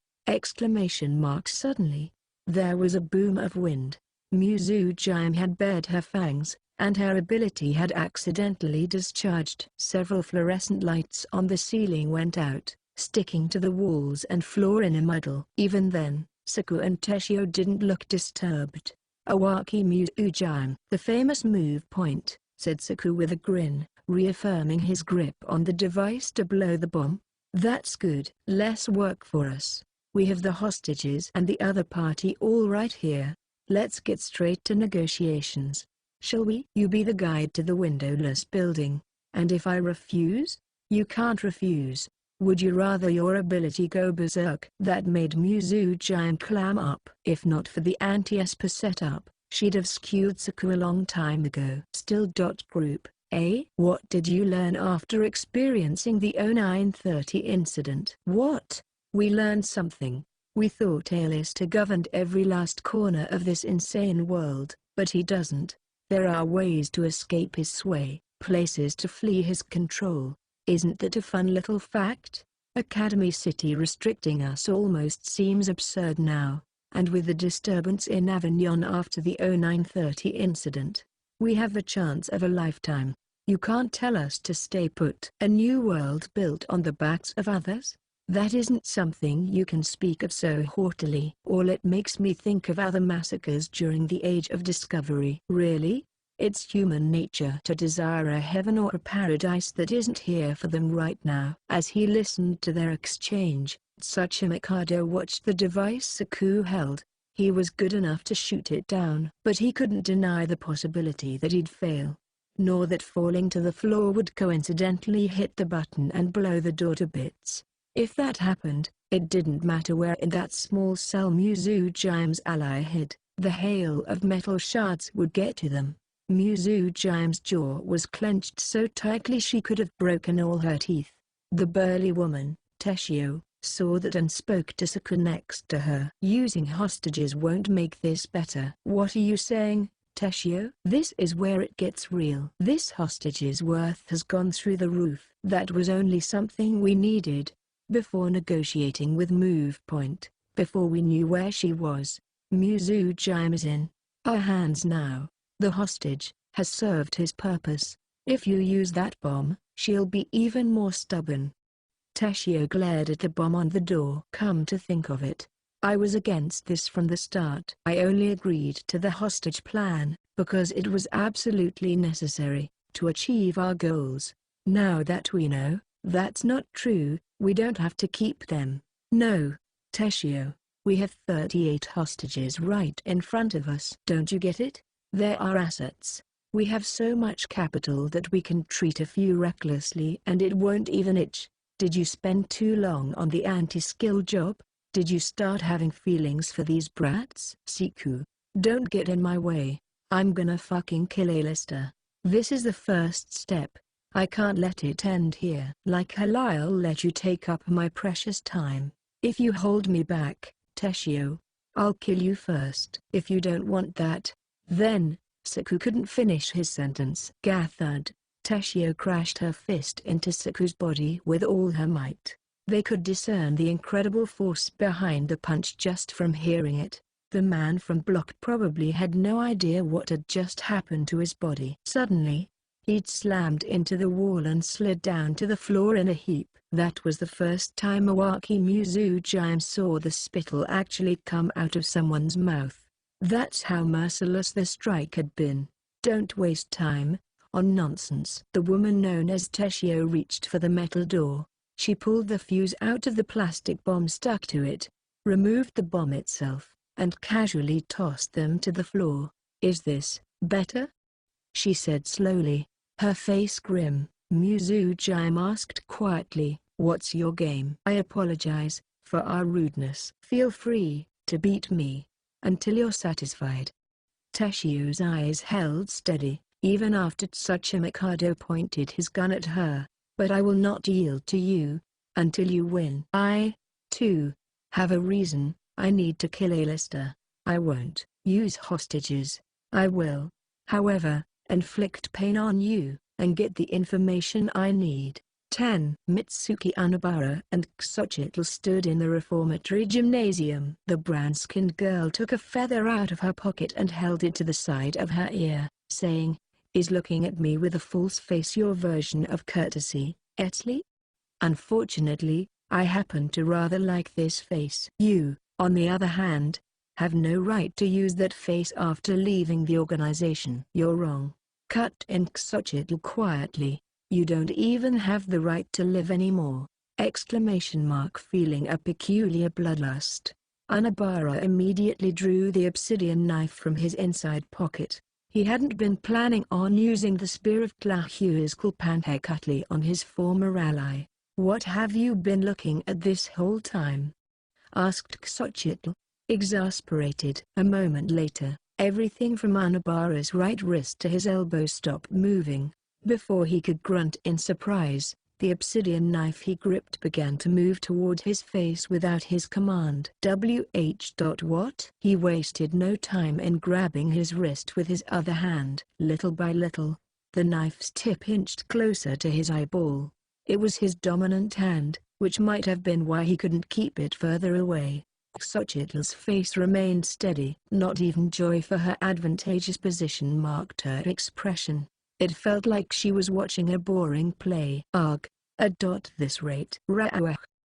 Suddenly, there was a boom of wind. Muzujime had bared her fangs, and her ability had accidentally discharged. Several fluorescent lights on the ceiling went out, sticking to the walls and floor in a muddle. Even then, Siku and Teshio didn't look disturbed. Awaki Muzujime. The famous move point, said Siku with a grin, reaffirming his grip on the device to blow the bomb. That's good. Less work for us. We have the hostages and the other party all right here. Let's get straight to negotiations. Shall we? You be the guide to the windowless building. And if I refuse? You can't refuse. Would you rather your ability go berserk? That made Muzujime clam up. If not for the anti-Esper setup, she'd have skewed Saku a long time ago. Still. Group, eh? What did you learn after experiencing the 0930 incident? What? We learned something. We thought Alistair governed every last corner of this insane world, but he doesn't. There are ways to escape his sway, places to flee his control. Isn't that a fun little fact? Academy City restricting us almost seems absurd now, and with the disturbance in Avignon after the 0930 incident, we have the chance of a lifetime. You can't tell us to stay put. A new world built on the backs of others? That isn't something you can speak of so haughtily. All it makes me think of other massacres during the Age of Discovery. Really? It's human nature to desire a heaven or a paradise that isn't here for them right now. As he listened to their exchange, Tsuchi Mikado watched the device Saku held. He was good enough to shoot it down, but he couldn't deny the possibility that he'd fail. Nor that falling to the floor would coincidentally hit the button and blow the door to bits. If that happened, it didn't matter where in that small cell Muzujime's ally hid, the hail of metal shards would get to them. Muzujime's jaw was clenched so tightly she could have broken all her teeth. The burly woman, Teshio, saw that and spoke to Saku next to her. Using hostages won't make this better. What are you saying, Teshio? This is where it gets real. This hostage's worth has gone through the roof. That was only something we needed. Before negotiating with Move Point, before we knew where she was, Muzujime is in our hands now. The hostage has served his purpose. If you use that bomb, she'll be even more stubborn. Teshio glared at the bomb on the door. Come to think of it, I was against this from the start. I only agreed to the hostage plan because it was absolutely necessary to achieve our goals. Now that we know that's not true, we don't have to keep them. No, Teshio, we have 38 hostages right in front of us. Don't you get it? They're our assets. We have so much capital that we can treat a few recklessly and it won't even itch. Did you spend too long on the anti-skill job? Did you start having feelings for these brats? Siku, don't get in my way. I'm gonna fucking kill Alistair. This is the first step. I can't let it end here. Like hell I'll let you take up my precious time. If you hold me back, Teshio, I'll kill you first. If you don't want that, then, Saku couldn't finish his sentence. Gathud, Teshio crashed her fist into Saku's body with all her might. They could discern the incredible force behind the punch just from hearing it. The man from block probably had no idea what had just happened to his body. Suddenly, he'd slammed into the wall and slid down to the floor in a heap. That was the first time Iwaki Mizujime saw the spittle actually come out of someone's mouth. That's how merciless the strike had been. Don't waste time on nonsense. The woman known as Teshio reached for the metal door. She pulled the fuse out of the plastic bomb stuck to it, removed the bomb itself, and casually tossed them to the floor. "Is this better?" she said slowly, her face grim. Mizujime asked quietly, "What's your game?" "I apologize for our rudeness. Feel free to beat me until you're satisfied." Teshio's eyes held steady, even after Tsuchi Mikado pointed his gun at her. "But I will not yield to you until you win." "I, too, have a reason. I need to kill A-lister. I won't use hostages. I will, however, inflict pain on you and get the information I need." 10. Mitsuki Anabara and Xochitl stood in the reformatory gymnasium. The brown-skinned girl took a feather out of her pocket and held it to the side of her ear, saying, "Is looking at me with a false face your version of courtesy, Etsley? Unfortunately, I happen to rather like this face. You, on the other hand, have no right to use that face after leaving the organization." "You're wrong," cut in Xochitl quietly. "You don't even have the right to live anymore!" Feeling a peculiar bloodlust, Anabara immediately drew the obsidian knife from his inside pocket. He hadn't been planning on using the spear of Tlahuizcalpanhecutli on his former ally. "What have you been looking at this whole time?" asked Xochitl, exasperated. A moment later, everything from Anabara's right wrist to his elbow stopped moving. Before he could grunt in surprise, the obsidian knife he gripped began to move toward his face without his command. What? He wasted no time in grabbing his wrist with his other hand. Little by little, the knife's tip inched closer to his eyeball. It was his dominant hand, which might have been why he couldn't keep it further away. Xochitl's face remained steady. Not even joy for her advantageous position marked her expression. It felt like she was watching a boring play. "Ugh, this rate." "Ra'ah!"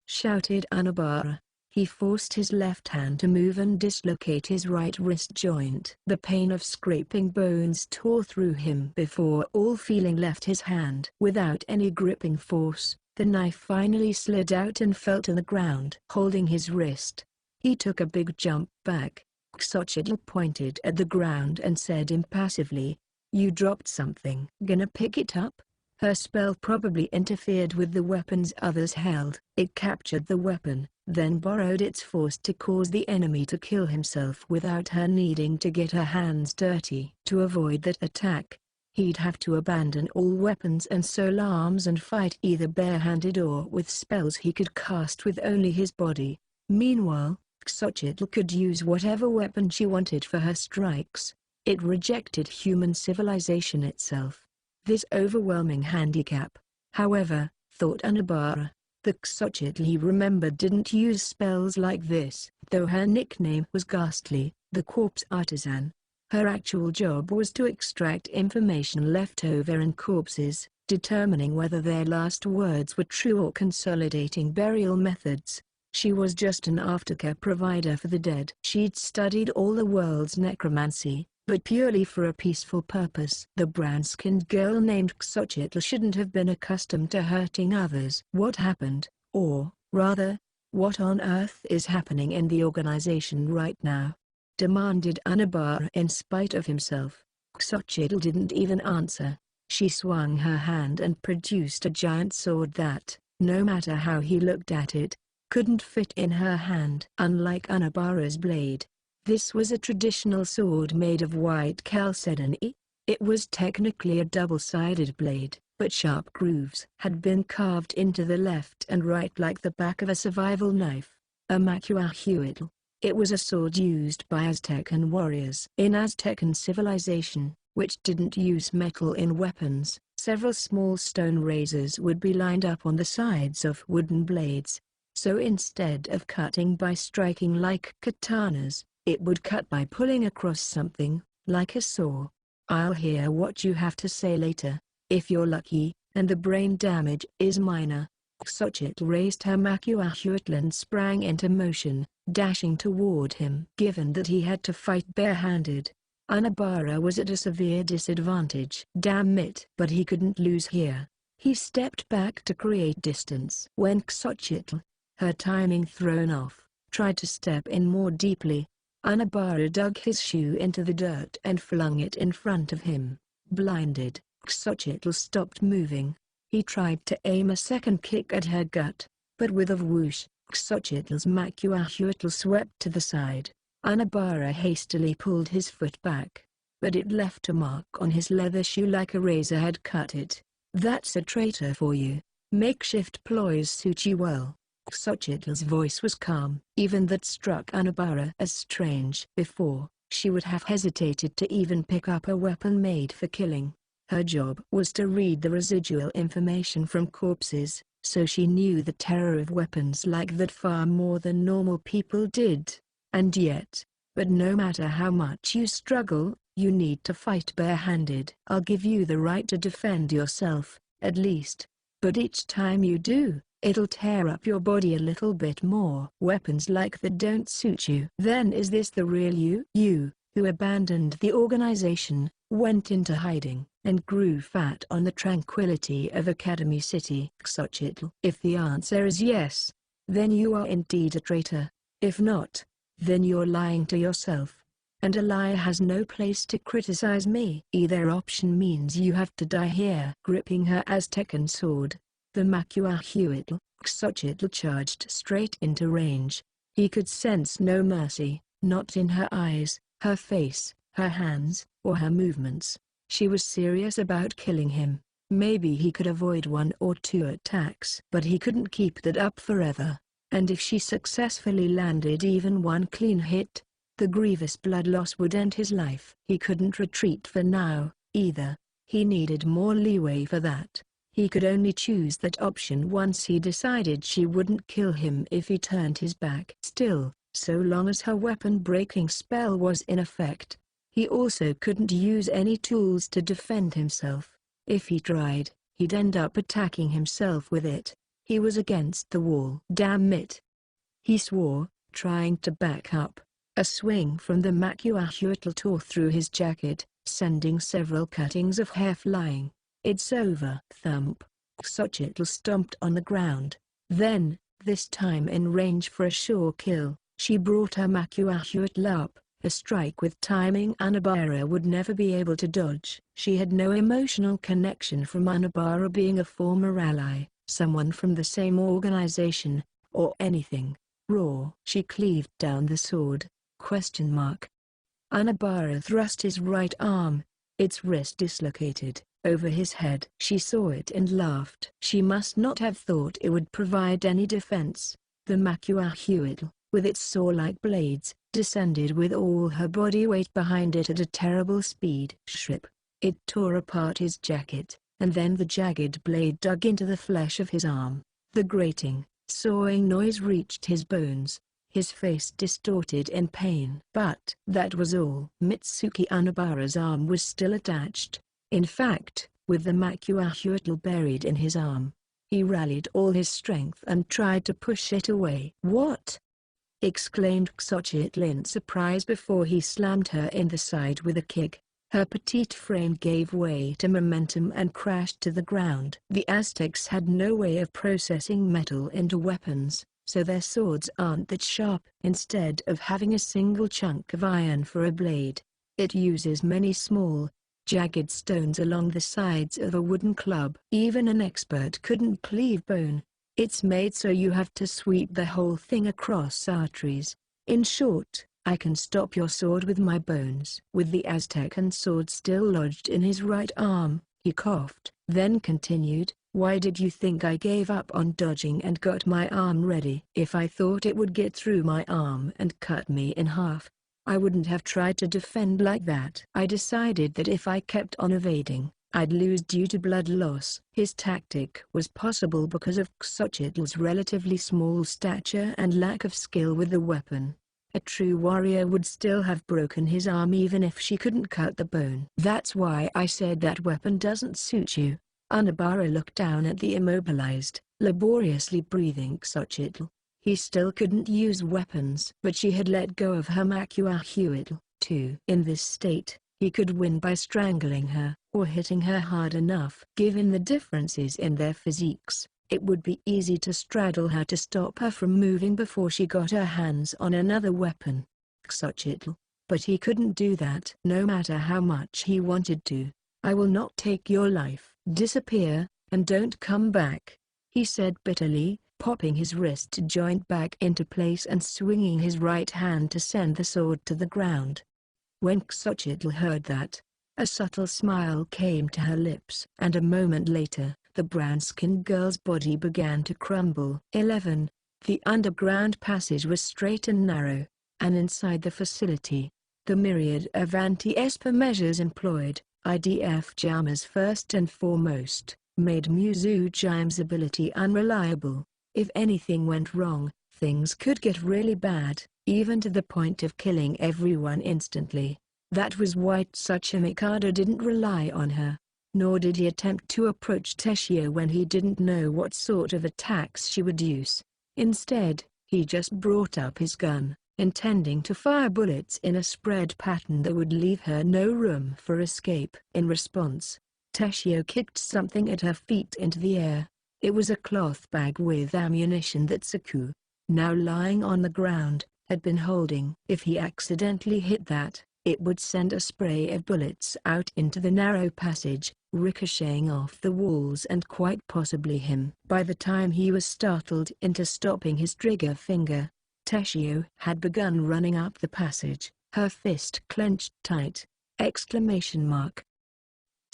shouted Anabara. He forced his left hand to move and dislocate his right wrist joint. The pain of scraping bones tore through him before all feeling left his hand. Without any gripping force, the knife finally slid out and fell to the ground. Holding his wrist, he took a big jump back. Xochitl pointed at the ground and said impassively, "You dropped something." "Gonna pick it up?" Her spell probably interfered with the weapons others held. It captured the weapon, then borrowed its force to cause the enemy to kill himself without her needing to get her hands dirty. To avoid that attack, he'd have to abandon all weapons and soul arms and fight either barehanded or with spells he could cast with only his body. Meanwhile, Xochitl could use whatever weapon she wanted for her strikes. It rejected human civilization itself. This overwhelming handicap, however, thought Anabara, the Xochitl he remembered didn't use spells like this. Though her nickname was Ghastly, the corpse artisan, her actual job was to extract information left over in corpses, determining whether their last words were true or consolidating burial methods. She was just an aftercare provider for the dead. She'd studied all the world's necromancy, but purely for a peaceful purpose. The brown-skinned girl named Xochitl shouldn't have been accustomed to hurting others. What happened, or, rather, what on earth is happening in the organization right now? Demanded Anabara in spite of himself. Xochitl didn't even answer. She swung her hand and produced a giant sword that, no matter how he looked at it, couldn't fit in her hand. Unlike Anabara's blade, this was a traditional sword made of white chalcedony. It was technically a double-sided blade, but sharp grooves had been carved into the left and right like the back of a survival knife. A macuahuitl. It was a sword used by Aztecan warriors. In Aztecan civilization, which didn't use metal in weapons, several small stone razors would be lined up on the sides of wooden blades. So instead of cutting by striking like katanas, It would cut by pulling across something, like a saw. I'll hear what you have to say later, if you're lucky, and the brain damage is minor. Xochitl raised her Macuahuitl and sprang into motion, dashing toward him. Given that he had to fight barehanded, Anabara was at a severe disadvantage. Damn it! But he couldn't lose here. He stepped back to create distance. When Xochitl, her timing thrown off, tried to step in more deeply, Anabara dug his shoe into the dirt and flung it in front of him. Blinded, Xochitl stopped moving. He tried to aim a second kick at her gut, but with a whoosh, Xochitl's Macuahuitl swept to the side. Anabara hastily pulled his foot back, but it left a mark on his leather shoe like a razor had cut it. That's a traitor for you. Makeshift ploys suit you well. Xochitl's voice was calm. Even that struck Anabara as strange. Before, she would have hesitated to even pick up a weapon made for killing. Her job was to read the residual information from corpses, so she knew the terror of weapons like that far more than normal people did. And yet, but no matter how much you struggle, you need to fight barehanded. I'll give you the right to defend yourself, at least. But each time you do, it'll tear up your body a little bit more. Weapons like that don't suit you. Then is this the real you? You, who abandoned the organization, went into hiding, and grew fat on the tranquility of Academy City. Xochitl. If the answer is yes, then you are indeed a traitor. If not, then you're lying to yourself. And a lie has no place to criticize me. Either option means you have to die here. Gripping her Aztecan sword, the Macuahuitl, Xochitl charged straight into range. He could sense no mercy, not in her eyes, her face, her hands, or her movements. She was serious about killing him. Maybe he could avoid 1 or 2 attacks, but he couldn't keep that up forever. And if she successfully landed even one clean hit, the grievous blood loss would end his life. He couldn't retreat for now, either. He needed more leeway for that. He could only choose that option once he decided she wouldn't kill him if he turned his back. Still, so long as her weapon-breaking spell was in effect, he also couldn't use any tools to defend himself. If he tried, he'd end up attacking himself with it. He was against the wall. Damn it! He swore, trying to back up. A swing from the Macuahuitl tore through his jacket, sending several cuttings of hair flying. It's over. Thump. Xochitl stomped on the ground. Then, this time in range for a sure kill, she brought her Macuahuitl up, a strike with timing Anabara would never be able to dodge. She had no emotional connection from Anabara being a former ally, someone from the same organization, or anything. Raw. She cleaved down the sword. Anabara thrust his right arm, its wrist dislocated, over his head. She saw it and laughed. She must not have thought it would provide any defense. The Macuahuitl, with its saw-like blades, descended with all her body weight behind it at a terrible speed. Shrip. It tore apart his jacket, and then the jagged blade dug into the flesh of his arm. The grating, sawing noise reached his bones. His face distorted in pain. But that was all. Mitsuki Anabara's arm was still attached. In fact, with the Macuahuitl buried in his arm, he rallied all his strength and tried to push it away. What? Exclaimed Xochitl in surprise before he slammed her in the side with a kick. Her petite frame gave way to momentum and crashed to the ground. The Aztecs had no way of processing metal into weapons, so their swords aren't that sharp. Instead of having a single chunk of iron for a blade, it uses many small, jagged stones along the sides of a wooden club. Even an expert couldn't cleave bone. It's made so you have to sweep the whole thing across arteries. In short, I can stop your sword with my bones. With the Aztecan sword still lodged in his right arm, he coughed, then continued, "Why did you think I gave up on dodging and got my arm ready? If I thought it would get through my arm and cut me in half, I wouldn't have tried to defend like that. I decided that if I kept on evading, I'd lose due to blood loss." His tactic was possible because of Xochitl's relatively small stature and lack of skill with the weapon. A true warrior would still have broken his arm even if she couldn't cut the bone. That's why I said that weapon doesn't suit you. Anabara looked down at the immobilized, laboriously breathing Xochitl. He still couldn't use weapons. But she had let go of her Makuahuitl, too. In this state, he could win by strangling her, or hitting her hard enough. Given the differences in their physiques, it would be easy to straddle her to stop her from moving before she got her hands on another weapon. Xochitl. But he couldn't do that. No matter how much he wanted to. I will not take your life. Disappear, and don't come back, he said bitterly, popping his wrist joint back into place and swinging his right hand to send the sword to the ground. When Xochitl heard that, a subtle smile came to her lips. And a moment later, the brown-skinned girl's body began to crumble. 11. The underground passage was straight and narrow, and inside the facility, the myriad of anti-esper measures employed, IDF jammers first and foremost, made Muzu Jaim's ability unreliable. If anything went wrong, things could get really bad, even to the point of killing everyone instantly. That was why Tsuchimikado didn't rely on her. Nor did he attempt to approach Teshio when he didn't know what sort of attacks she would use. Instead, he just brought up his gun, intending to fire bullets in a spread pattern that would leave her no room for escape. In response, Teshio kicked something at her feet into the air. It was a cloth bag with ammunition that Saku, now lying on the ground, had been holding. If he accidentally hit that, it would send a spray of bullets out into the narrow passage, ricocheting off the walls and quite possibly him. By the time he was startled into stopping his trigger finger, Teshio had begun running up the passage, her fist clenched tight.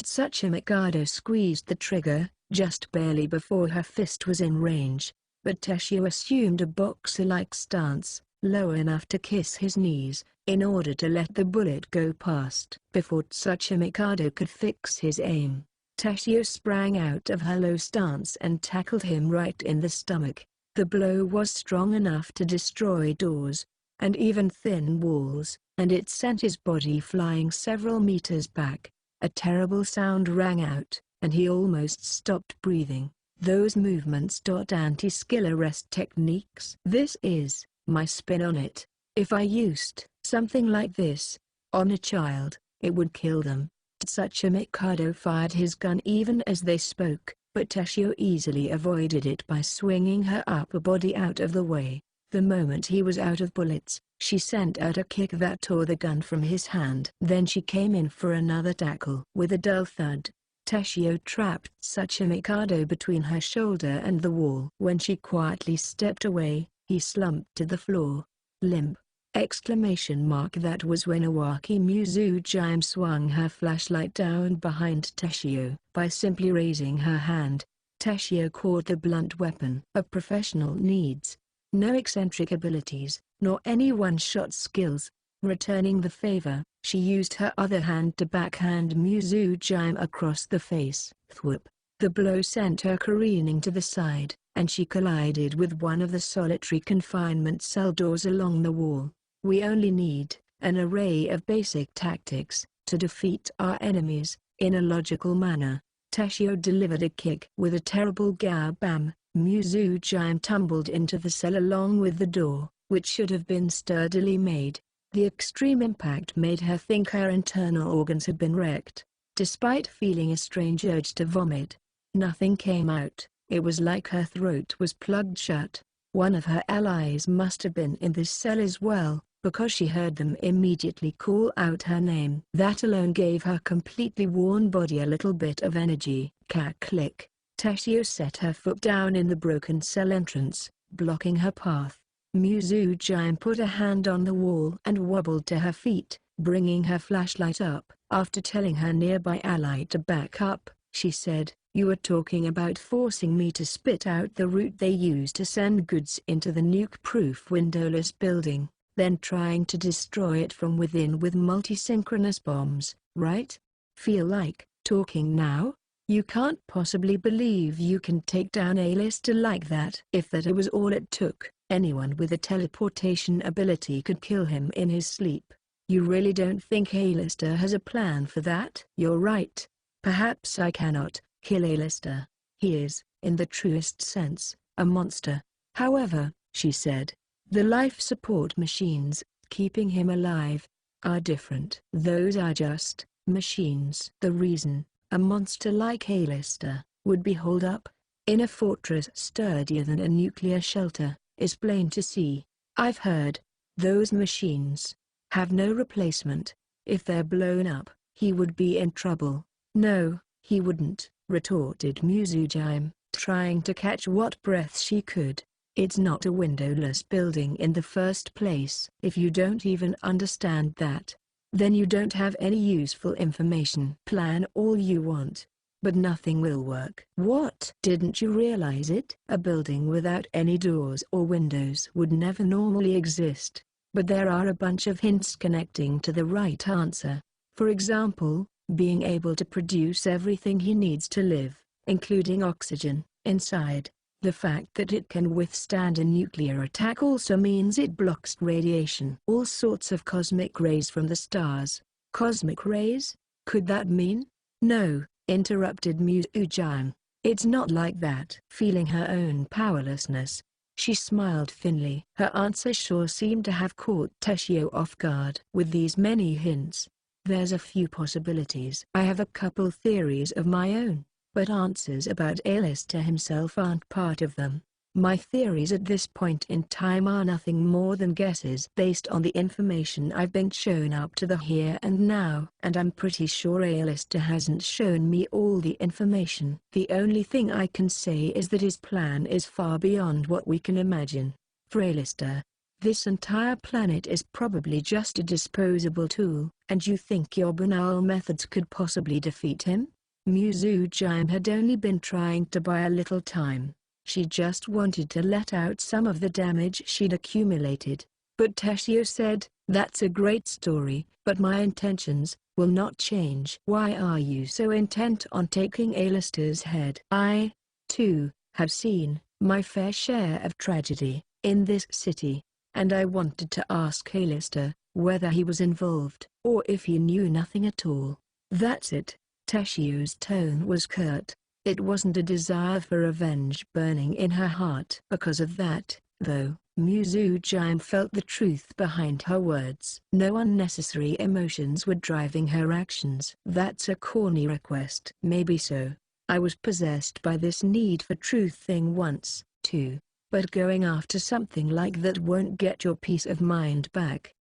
Tsuchimikado squeezed the trigger, just barely before her fist was in range, but Teshio assumed a boxer-like stance, low enough to kiss his knees, in order to let the bullet go past. Before Tsuchimikado could fix his aim, Teshio sprang out of her low stance and tackled him right in the stomach. The blow was strong enough to destroy doors, and even thin walls, and it sent his body flying several meters back. A terrible sound rang out, and he almost stopped breathing. Those movements. Anti-skill arrest techniques. This is my spin on it. If I used something like this on a child, it would kill them. Tsuchimikado fired his gun even as they spoke, but Teshio easily avoided it by swinging her upper body out of the way. The moment he was out of bullets, she sent out a kick that tore the gun from his hand. Then she came in for another tackle. With a dull thud, Teshio trapped Tsuchimikado between her shoulder and the wall. When she quietly stepped away, he slumped to the floor, limp. That was when Awaki Muzu Jaim swung her flashlight down behind Teshio. By simply raising her hand, Teshio caught the blunt weapon. A professional needs no eccentric abilities, nor any one-shot skills. Returning the favor, she used her other hand to backhand Muzu Jaim across the face. Thwip! The blow sent her careening to the side, and she collided with one of the solitary confinement cell doors along the wall. We only need an array of basic tactics to defeat our enemies in a logical manner. Teshio delivered a kick. With a terrible gab-bam, Muzu Jaim tumbled into the cell along with the door, which should have been sturdily made. The extreme impact made her think her internal organs had been wrecked. Despite feeling a strange urge to vomit, nothing came out. It was like her throat was plugged shut. One of her allies must have been in this cell as well, because she heard them immediately call out her name. That alone gave her completely worn body a little bit of energy. Click. Teshio set her foot down in the broken cell entrance, blocking her path. Muzu Jaim put a hand on the wall and wobbled to her feet, bringing her flashlight up. After telling her nearby ally to back up, she said, "You were talking about forcing me to spit out the route they use to send goods into the nuke-proof windowless building, then trying to destroy it from within with multi-synchronous bombs, right? Feel like talking now? You can't possibly believe you can take down a lister like that." If that was all it took, Anyone with a teleportation ability could kill him in his sleep. You really don't think Alistair has a plan for that? You're right. Perhaps I cannot kill Alistair. He is, in the truest sense, a monster. However, she said, the life support machines, keeping him alive, are different. Those are just machines. The reason a monster like Alistair would be holed up in a fortress sturdier than a nuclear shelter is plain to see. I've heard those machines have no replacement. If they're blown up, he would be in trouble. No, he wouldn't, retorted Muzujime, trying to catch what breath she could. It's not a windowless building in the first place. If you don't even understand that, then you don't have any useful information. Plan all you want, but nothing will work. What? Didn't you realize it? A building without any doors or windows would never normally exist. But there are a bunch of hints connecting to the right answer. For example, being able to produce everything he needs to live, including oxygen, inside. The fact that it can withstand a nuclear attack also means it blocks radiation. All sorts of cosmic rays from the stars. Cosmic rays? Could that mean? No, interrupted Muzujime. It's not like that. Feeling her own powerlessness, she smiled thinly. Her answer sure seemed to have caught Teshio off guard. With these many hints, there's a few possibilities. I have a couple theories of my own, but answers about Alistair himself aren't part of them. My theories at this point in time are nothing more than guesses based on the information I've been shown up to the here and now. And I'm pretty sure Alistair hasn't shown me all the information. The only thing I can say is that his plan is far beyond what we can imagine. For Alistair, this entire planet is probably just a disposable tool. And you think your banal methods could possibly defeat him? Muzujime had only been trying to buy a little time. She just wanted to let out some of the damage she'd accumulated. But Teshio said, that's a great story, but my intentions will not change. Why are you so intent on taking Alistair's head? I, too, have seen my fair share of tragedy in this city, and I wanted to ask Alistair whether he was involved, or if he knew nothing at all. That's it. Teshio's tone was curt. It wasn't a desire for revenge burning in her heart. Because of that, though, Muzujime felt the truth behind her words. No unnecessary emotions were driving her actions. That's a corny request. Maybe so. I was possessed by this need for truth thing once, too. But going after something like that won't get your peace of mind back.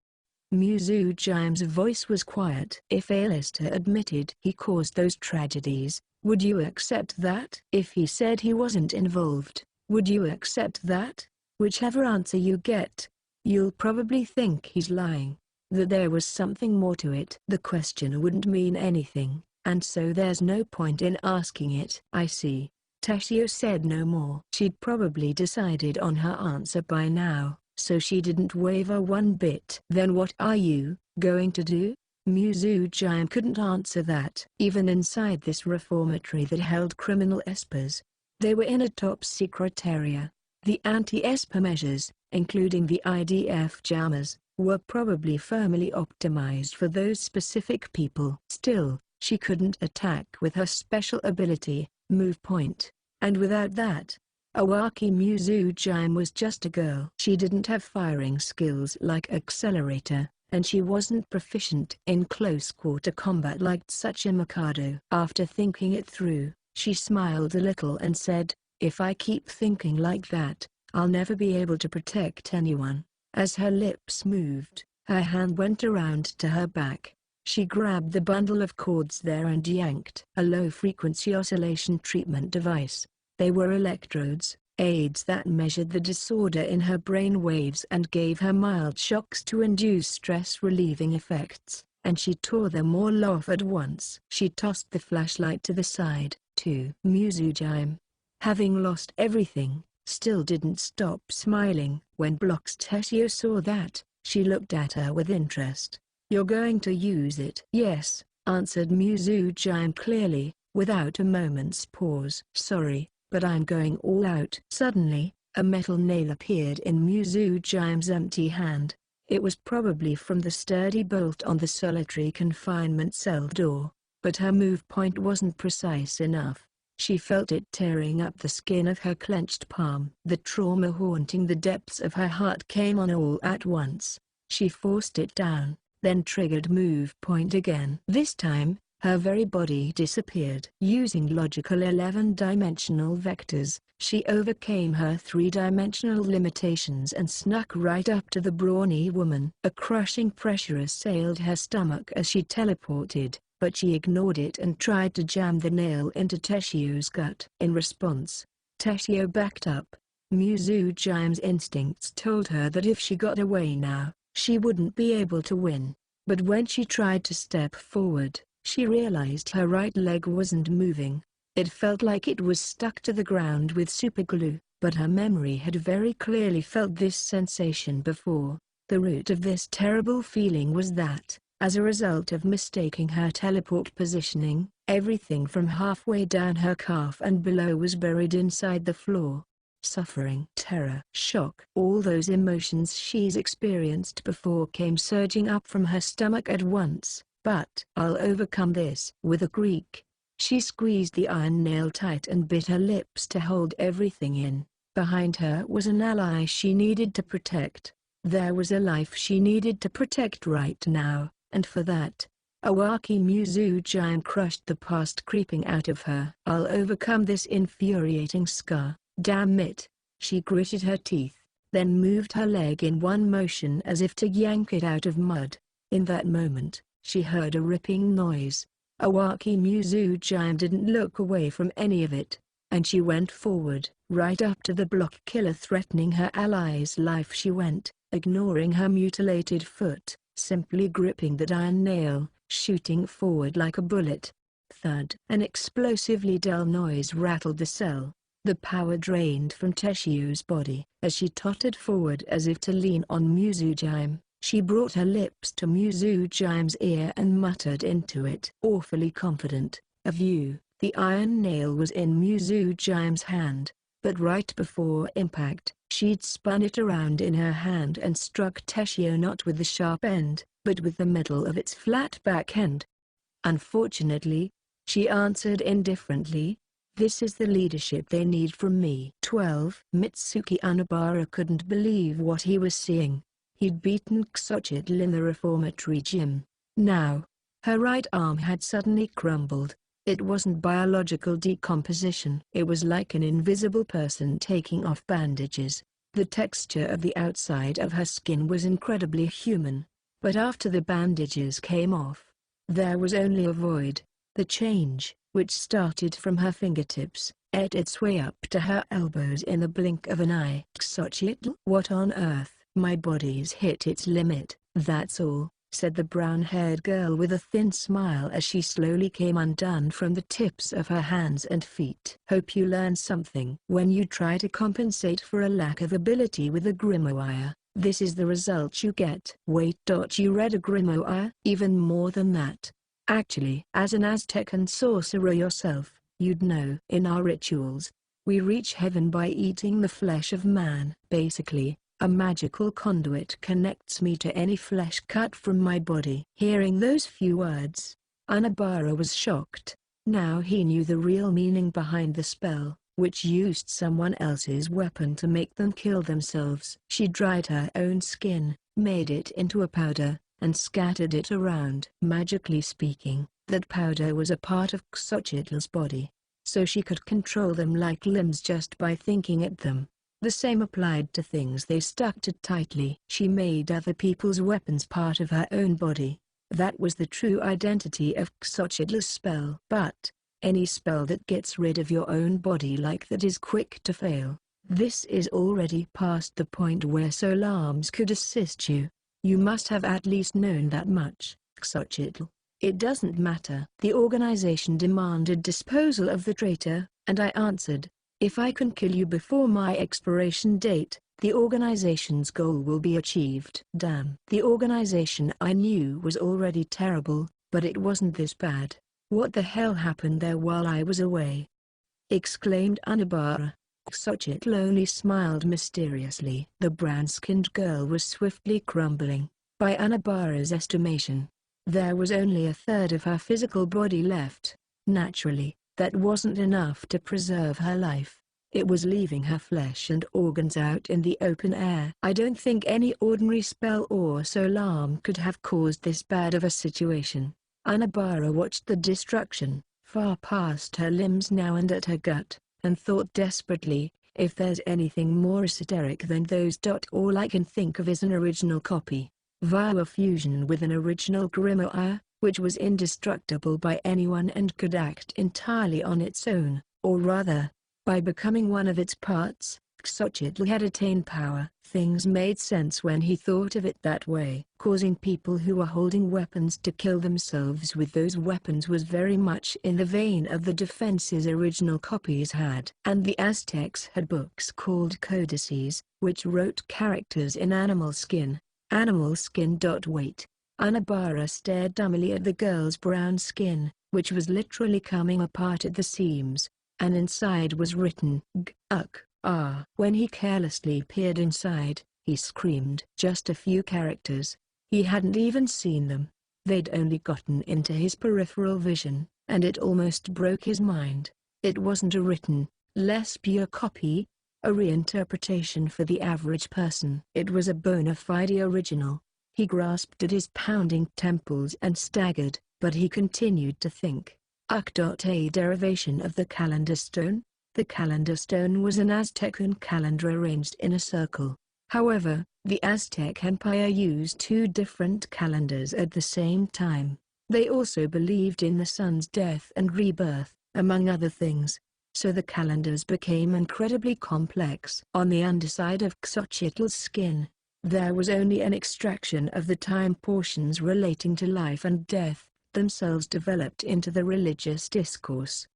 Muzujime's voice was quiet. If Alistair admitted he caused those tragedies, would you accept that? If he said he wasn't involved, would you accept that? Whichever answer you get, you'll probably think he's lying, that there was something more to it. The question wouldn't mean anything, and so there's no point in asking it. I see. Teshio said no more. She'd probably decided on her answer by now, so she didn't waver one bit. Then what are you going to do? Muzujime couldn't answer that. Even inside this reformatory that held criminal espers, they were in a top-secret area. The anti-esper measures, including the IDF jammers, were probably firmly optimized for those specific people. Still, she couldn't attack with her special ability, Move Point, and without that, Awaki Muzujime was just a girl. She didn't have firing skills like Accelerator, and she wasn't proficient in close-quarter combat like Tsuchimikado. After thinking it through, she smiled a little and said, if I keep thinking like that, I'll never be able to protect anyone. As her lips moved, her hand went around to her back. She grabbed the bundle of cords there and yanked a low-frequency oscillation treatment device. They were electrodes, aids that measured the disorder in her brain waves and gave her mild shocks to induce stress-relieving effects, and she tore them all off at once. She tossed the flashlight to the side, too. Muzujime, having lost everything, still didn't stop smiling. When Blocks Teshio saw that, she looked at her with interest. You're going to use it? Yes, answered Muzujime clearly, without a moment's pause. Sorry, but I'm going all out. Suddenly, A metal nail appeared in Mizujime's empty hand. It was probably from the sturdy bolt on the solitary confinement cell door, but her move point wasn't precise enough. She felt it tearing up the skin of her clenched palm. The trauma haunting the depths of her heart came on all at once. She forced it down, then triggered move point again. This time, her very body disappeared. Using logical 11-dimensional vectors, she overcame her 3-dimensional limitations and snuck right up to the brawny woman. A crushing pressure assailed her stomach as she teleported, but she ignored it and tried to jam the nail into Teshio's gut. In response, Teshio backed up. Mizujime's instincts told her that if she got away now, she wouldn't be able to win. But when she tried to step forward, she realized her right leg wasn't moving. It felt like it was stuck to the ground with superglue, but her memory had very clearly felt this sensation before. The root of this terrible feeling was that, as a result of mistaking her teleport positioning, everything from halfway down her calf and below was buried inside the floor. Suffering, terror, shock, all those emotions she's experienced before came surging up from her stomach at once. But I'll overcome this. With a creak, she squeezed the iron nail tight and bit her lips to hold everything in. Behind her was an ally she needed to protect. There was a life she needed to protect right now, and for that, Awaki Mizujime crushed the past creeping out of her. I'll overcome this infuriating scar, damn it. She gritted her teeth, then moved her leg in one motion as if to yank it out of mud. In that moment, she heard a ripping noise. Awaki Mizujime didn't look away from any of it, and she went forward, right up to the block killer threatening her ally's life. She went, ignoring her mutilated foot, simply gripping that iron nail, shooting forward like a bullet. Thud! An explosively dull noise rattled the cell. The power drained from Teshio's body. As she tottered forward as if to lean on Mizujime, she brought her lips to Mizujime's ear and muttered into it. Awfully confident of you. The iron nail was in Mizujime's hand, but right before impact, she'd spun it around in her hand and struck Teshio not with the sharp end, but with the middle of its flat back end. Unfortunately, she answered indifferently, this is the leadership they need from me. 12. Mitsuki Anabara couldn't believe what he was seeing. He'd beaten Xochitl in the reformatory gym. Now, her right arm had suddenly crumbled. It wasn't biological decomposition. It was like an invisible person taking off bandages. The texture of the outside of her skin was incredibly human. But after the bandages came off, there was only a void. The change, which started from her fingertips, ate its way up to her elbows in the blink of an eye. Xochitl? What on earth? My body's hit its limit, that's all, said the brown-haired girl with a thin smile as she slowly came undone from the tips of her hands and feet. Hope you learn something. When you try to compensate for a lack of ability with a grimoire, this is the result you get. Wait. You read a grimoire? Even more than that. Actually, as an Aztec and sorcerer yourself, you'd know. In our rituals, we reach heaven by eating the flesh of man. Basically, a magical conduit connects me to any flesh cut from my body. Hearing those few words, Anabara was shocked. Now he knew the real meaning behind the spell, which used someone else's weapon to make them kill themselves. She dried her own skin, made it into a powder, and scattered it around. Magically speaking, that powder was a part of Xochitl's body, so she could control them like limbs just by thinking at them. The same applied to things they stuck to tightly. She made other people's weapons part of her own body. That was the true identity of Xochitl's spell. But any spell that gets rid of your own body like that is quick to fail. This is already past the point where Solams could assist you. You must have at least known that much, Xochitl. It doesn't matter. The organization demanded disposal of the traitor, and I answered, if I can kill you before my expiration date, the organization's goal will be achieved. Damn. The organization I knew was already terrible, but it wasn't this bad. What the hell happened there while I was away? Exclaimed Anabara. Xochitl only smiled mysteriously. The brown-skinned girl was swiftly crumbling. By Anabara's estimation, there was only a third of her physical body left. Naturally, that wasn't enough to preserve her life. It was leaving her flesh and organs out in the open air. I don't think any ordinary spell or solarm could have caused this bad of a situation. Anabara watched the destruction, far past her limbs now and at her gut, and thought desperately, if there's anything more esoteric than those. All I can think of is an original copy, via a fusion with an original grimoire, which was indestructible by anyone and could act entirely on its own, or rather, by becoming one of its parts. Xochitl had attained power. Things made sense when he thought of it that way. Causing people who were holding weapons to kill themselves with those weapons was very much in the vein of the defenses original copies had. And the Aztecs had books called codices, which wrote characters in animal skin. Animal skin. Wait. Anabara stared dumbly at the girl's brown skin, which was literally coming apart at the seams, and inside was written G-U-K. When he carelessly peered inside, he screamed. Just a few characters. He hadn't even seen them. They'd only gotten into his peripheral vision, and it almost broke his mind. It wasn't a written, less pure copy, a reinterpretation for the average person. It was a bona fide original. He grasped at his pounding temples and staggered, but he continued to think. A derivation of the calendar stone? The calendar stone was an Aztecan calendar arranged in a circle. However, the Aztec Empire used two different calendars at the same time. They also believed in the sun's death and rebirth, among other things. So the calendars became incredibly complex. On the underside of Xochitl's skin, there was only an extraction of the time portions relating to life and death, themselves developed into the religious discourse.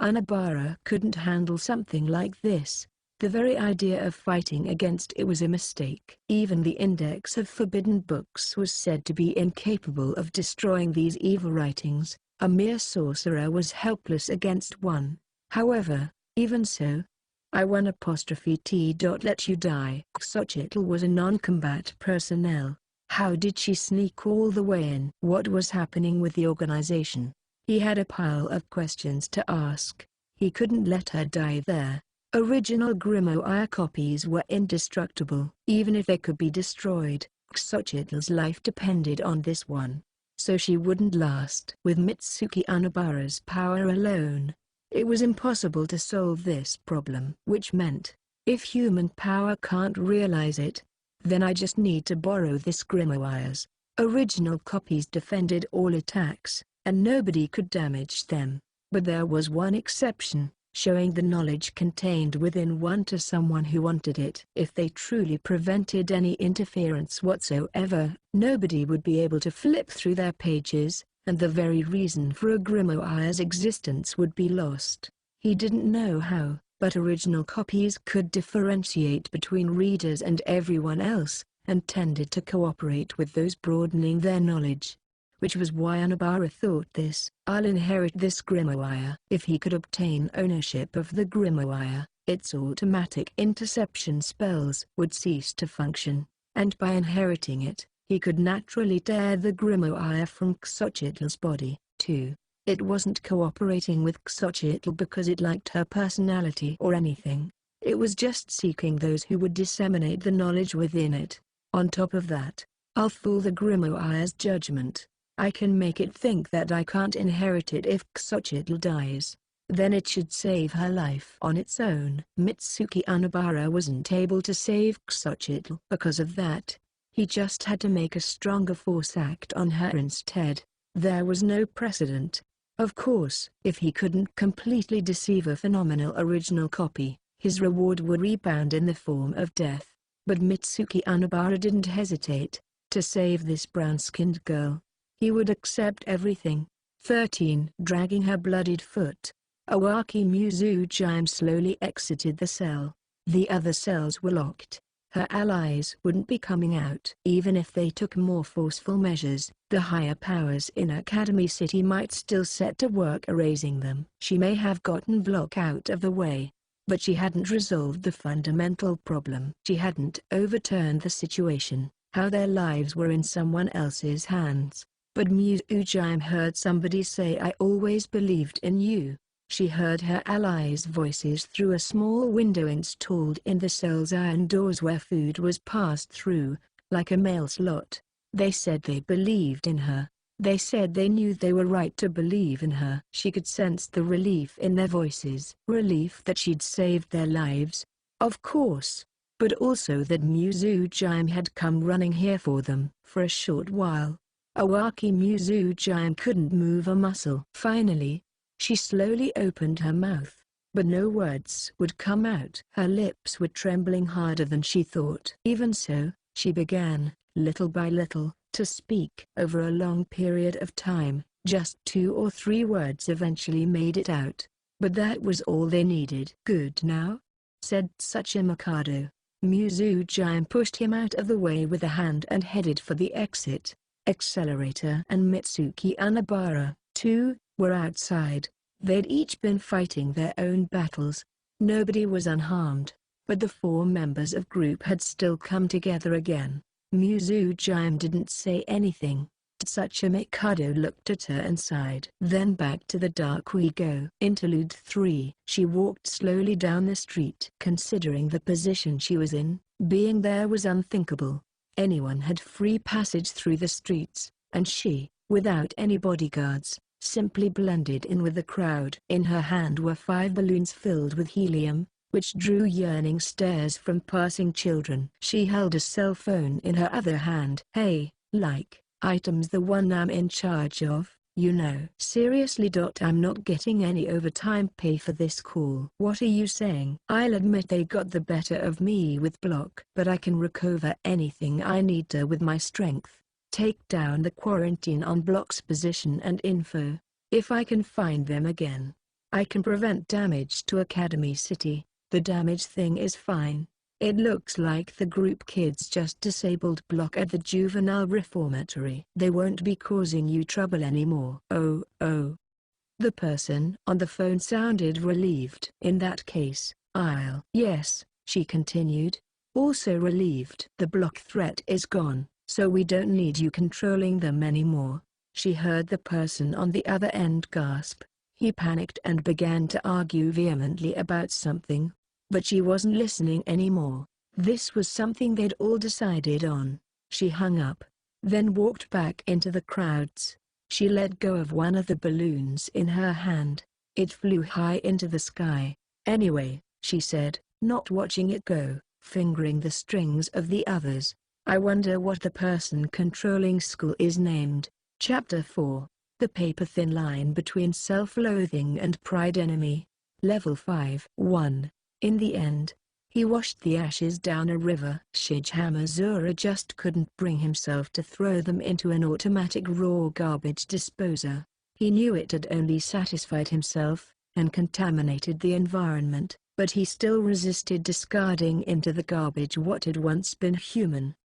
Anabara couldn't handle something like this. The very idea of fighting against it was a mistake. Even the Index of Forbidden Books was said to be incapable of destroying these evil writings. A mere sorcerer was helpless against one. However, even so, I won T. Let you die. Xochitl was a non-combat personnel. How did she sneak all the way in? What was happening with the organization? He had a pile of questions to ask. He couldn't let her die there. Original grimoire copies were indestructible. Even if they could be destroyed, Xochitl's life depended on this one. So she wouldn't last. With Mitsuki Anabara's power alone, it was impossible to solve this problem. Which meant, if human power can't realize it, then I just need to borrow this grimoire's. Original copies defended all attacks, and nobody could damage them. But there was one exception, showing the knowledge contained within one to someone who wanted it. If they truly prevented any interference whatsoever, nobody would be able to flip through their pages, and the very reason for a grimoire's existence would be lost. He didn't know how, but original copies could differentiate between readers and everyone else, and tended to cooperate with those broadening their knowledge. Which was why Anabara thought this. I'll inherit this grimoire. If he could obtain ownership of the grimoire, its automatic interception spells would cease to function, and by inheriting it, he could naturally tear the grimoire from Xochitl's body. 2. It wasn't cooperating with Xochitl because it liked her personality or anything. It was just seeking those who would disseminate the knowledge within it. On top of that, I'll fool the grimoire's judgment. I can make it think that I can't inherit it if Xochitl dies. Then it should save her life on its own. Mitsuki Anabara wasn't able to save Xochitl. Because of that, he just had to make a stronger force act on her instead. There was no precedent. Of course, if he couldn't completely deceive a phenomenal original copy, his reward would rebound in the form of death. But Mitsuki Anabara didn't hesitate. To save this brown-skinned girl, he would accept everything. 13. Dragging her bloodied foot, Awaki Mizujime slowly exited the cell. The other cells were locked. Her allies wouldn't be coming out. Even if they took more forceful measures, the higher powers in Academy City might still set to work erasing them. She may have gotten blocked out of the way, But she hadn't resolved the fundamental problem. She hadn't overturned the situation, how their lives were in someone else's hands. But Muzujime heard somebody say, "I always believed in you." She heard her allies' voices through a small window installed in the cell's iron doors where food was passed through, like a mail slot. They said they believed in her. They said they knew they were right to believe in her. She could sense the relief in their voices. Relief that she'd saved their lives, of course, but also that Muzujime had come running here for them. For a short while, Awaki Muzujime couldn't move a muscle. Finally, she slowly opened her mouth, but no words would come out. Her lips were trembling harder than she thought. Even so, she began, little by little, to speak. Over a long period of time, just 2 or 3 words eventually made it out. But that was all they needed. "Good now?" said Tsuchimikado. Muzujime pushed him out of the way with a hand and headed for the exit. Accelerator and Mitsuki Unabara, too, were outside. They'd each been fighting their own battles. Nobody was unharmed, but the 4 members of group had still come together again. Muzujime didn't say anything. Tsuchimikado looked at her and sighed. Then back to the dark we go. Interlude 3. She walked slowly down the street. Considering the position she was in, being there was unthinkable. Anyone had free passage through the streets, and she, without any bodyguards, simply blended in with the crowd. In her hand were 5 balloons filled with helium, which drew yearning stares from passing children. She held a cell phone in her other hand. "Hey, like, item's the one I'm in charge of, you know." "Seriously? I'm not getting any overtime pay for this call." "What are you saying?" "I'll admit they got the better of me with block, but I can recover anything I need to with my strength. Take down the quarantine on Block's position and info. If I can find them again, I can prevent damage to Academy City." "The damage thing is fine. It looks like the group kids just disabled Block at the juvenile reformatory. They won't be causing you trouble anymore." Oh. The person on the phone sounded relieved. "In that case, I'll..." "Yes," she continued, also relieved. "The Block threat is gone, so we don't need you controlling them anymore." She heard the person on the other end gasp. He panicked and began to argue vehemently about something. But she wasn't listening anymore. This was something they'd all decided on. She hung up, then walked back into the crowds. She let go of one of the balloons in her hand. It flew high into the sky. "Anyway," she said, not watching it go, fingering the strings of the others, "I wonder what the person controlling school is named." Chapter 4. The paper-thin line between self-loathing and pride. Enemy. Level 5. 1. In the end, he washed the ashes down a river. Shige Hamazura just couldn't bring himself to throw them into an automatic raw garbage disposer. He knew it had only satisfied himself, and contaminated the environment, but he still resisted discarding into the garbage what had once been human.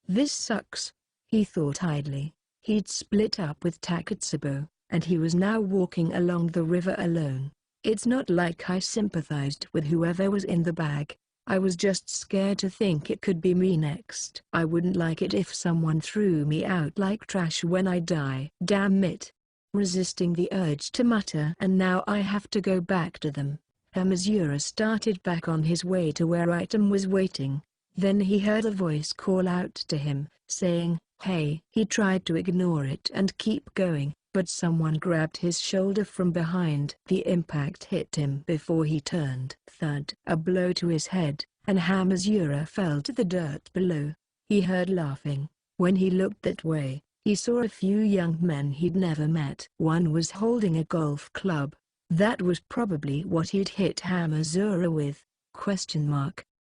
"This sucks," he thought idly. He'd split up with Takatsubo, and he was now walking along the river alone. "It's not like I sympathized with whoever was in the bag. I was just scared to think it could be me next. I wouldn't like it if someone threw me out like trash when I die. Damn it." Resisting the urge to mutter, "And now I have to go back to them." Hamazura started back on his way to where Item was waiting. Then he heard a voice call out to him, saying, "Hey." He tried to ignore it and keep going, but someone grabbed his shoulder from behind. The impact hit him before he turned. Thud. A blow to his head, and Hamazura fell to the dirt below. He heard laughing. When he looked that way, he saw a few young men he'd never met. One was holding a golf club. That was probably what he'd hit Hamazura with.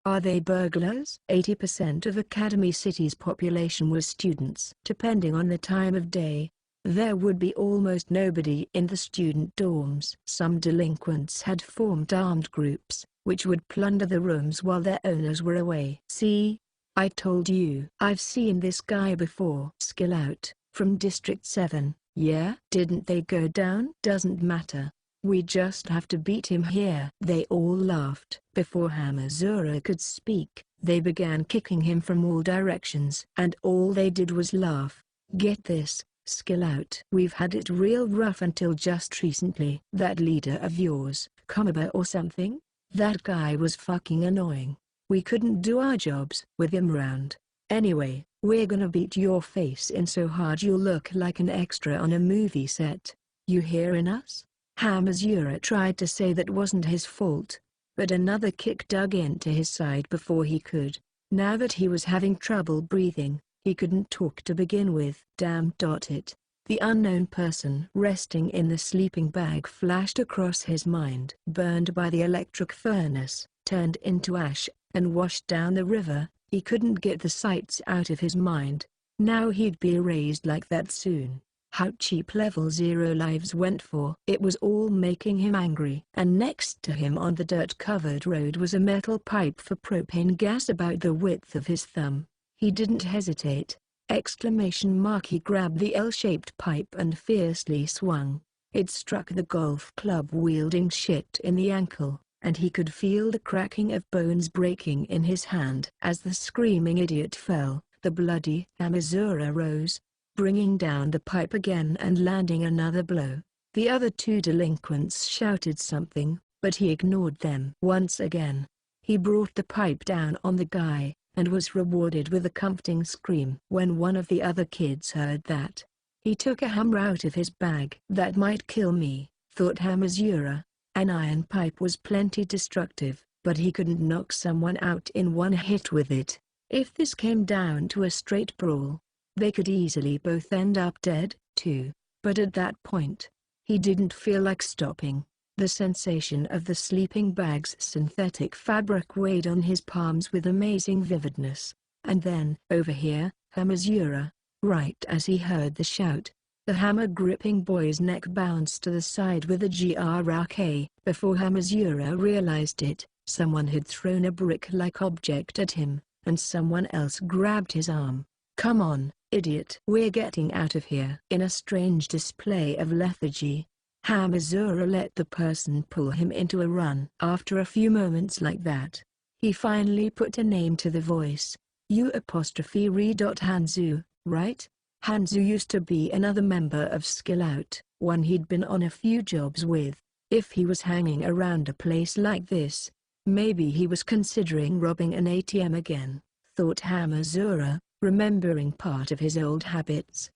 Are they burglars? 80% of Academy City's population was students. Depending on the time of day, there would be almost nobody in the student dorms. Some delinquents had formed armed groups, which would plunder the rooms while their owners were away. "See? I told you." "I've seen this guy before." "Skill out, from District 7, yeah?" "Didn't they go down?" "Doesn't matter. We just have to beat him here." They all laughed. Before Hamazura could speak, they began kicking him from all directions. And all they did was laugh. "Get this, skill out. We've had it real rough until just recently. That leader of yours, Komaba or something? That guy was fucking annoying. We couldn't do our jobs with him around. Anyway, we're gonna beat your face in so hard you'll look like an extra on a movie set. You hearin' us?" Hamazura tried to say that wasn't his fault, but another kick dug into his side before he could. Now that he was having trouble breathing, he couldn't talk to begin with. Damn it. The unknown person resting in the sleeping bag flashed across his mind. Burned by the electric furnace, turned into ash, and washed down the river, he couldn't get the sights out of his mind. Now he'd be erased like that soon. How cheap level 0 lives went for. It was all making him angry. And next to him on the dirt-covered road was a metal pipe for propane gas about the width of his thumb. He didn't hesitate. He grabbed the L-shaped pipe and fiercely swung. It struck the golf club-wielding shit in the ankle, and he could feel the cracking of bones breaking in his hand. As the screaming idiot fell, the bloody Hamazura rose, bringing down the pipe again and landing another blow. The other two delinquents shouted something, but he ignored them. Once again, he brought the pipe down on the guy, and was rewarded with a comforting scream. When one of the other kids heard that, he took a hammer out of his bag. "That might kill me," thought Hamazura. An iron pipe was plenty destructive, but he couldn't knock someone out in one hit with it. If this came down to a straight brawl, they could easily both end up dead, too. But at that point, he didn't feel like stopping. The sensation of the sleeping bag's synthetic fabric weighed on his palms with amazing vividness. And then, over here, Hamazura. Right as he heard the shout, the hammer-gripping boy's neck bounced to the side with a GRK. Before Hamazura realized it, someone had thrown a brick-like object at him, and someone else grabbed his arm. "Come on, idiot. We're getting out of here." In a strange display of lethargy, Hamazura let the person pull him into a run. After a few moments like that, he finally put a name to the voice. "You re. Hanzu, right?" Hanzu used to be another member of Skill Out, one he'd been on a few jobs with. If he was hanging around a place like this, maybe he was considering robbing an ATM again, thought Hamazura, remembering part of his old habits.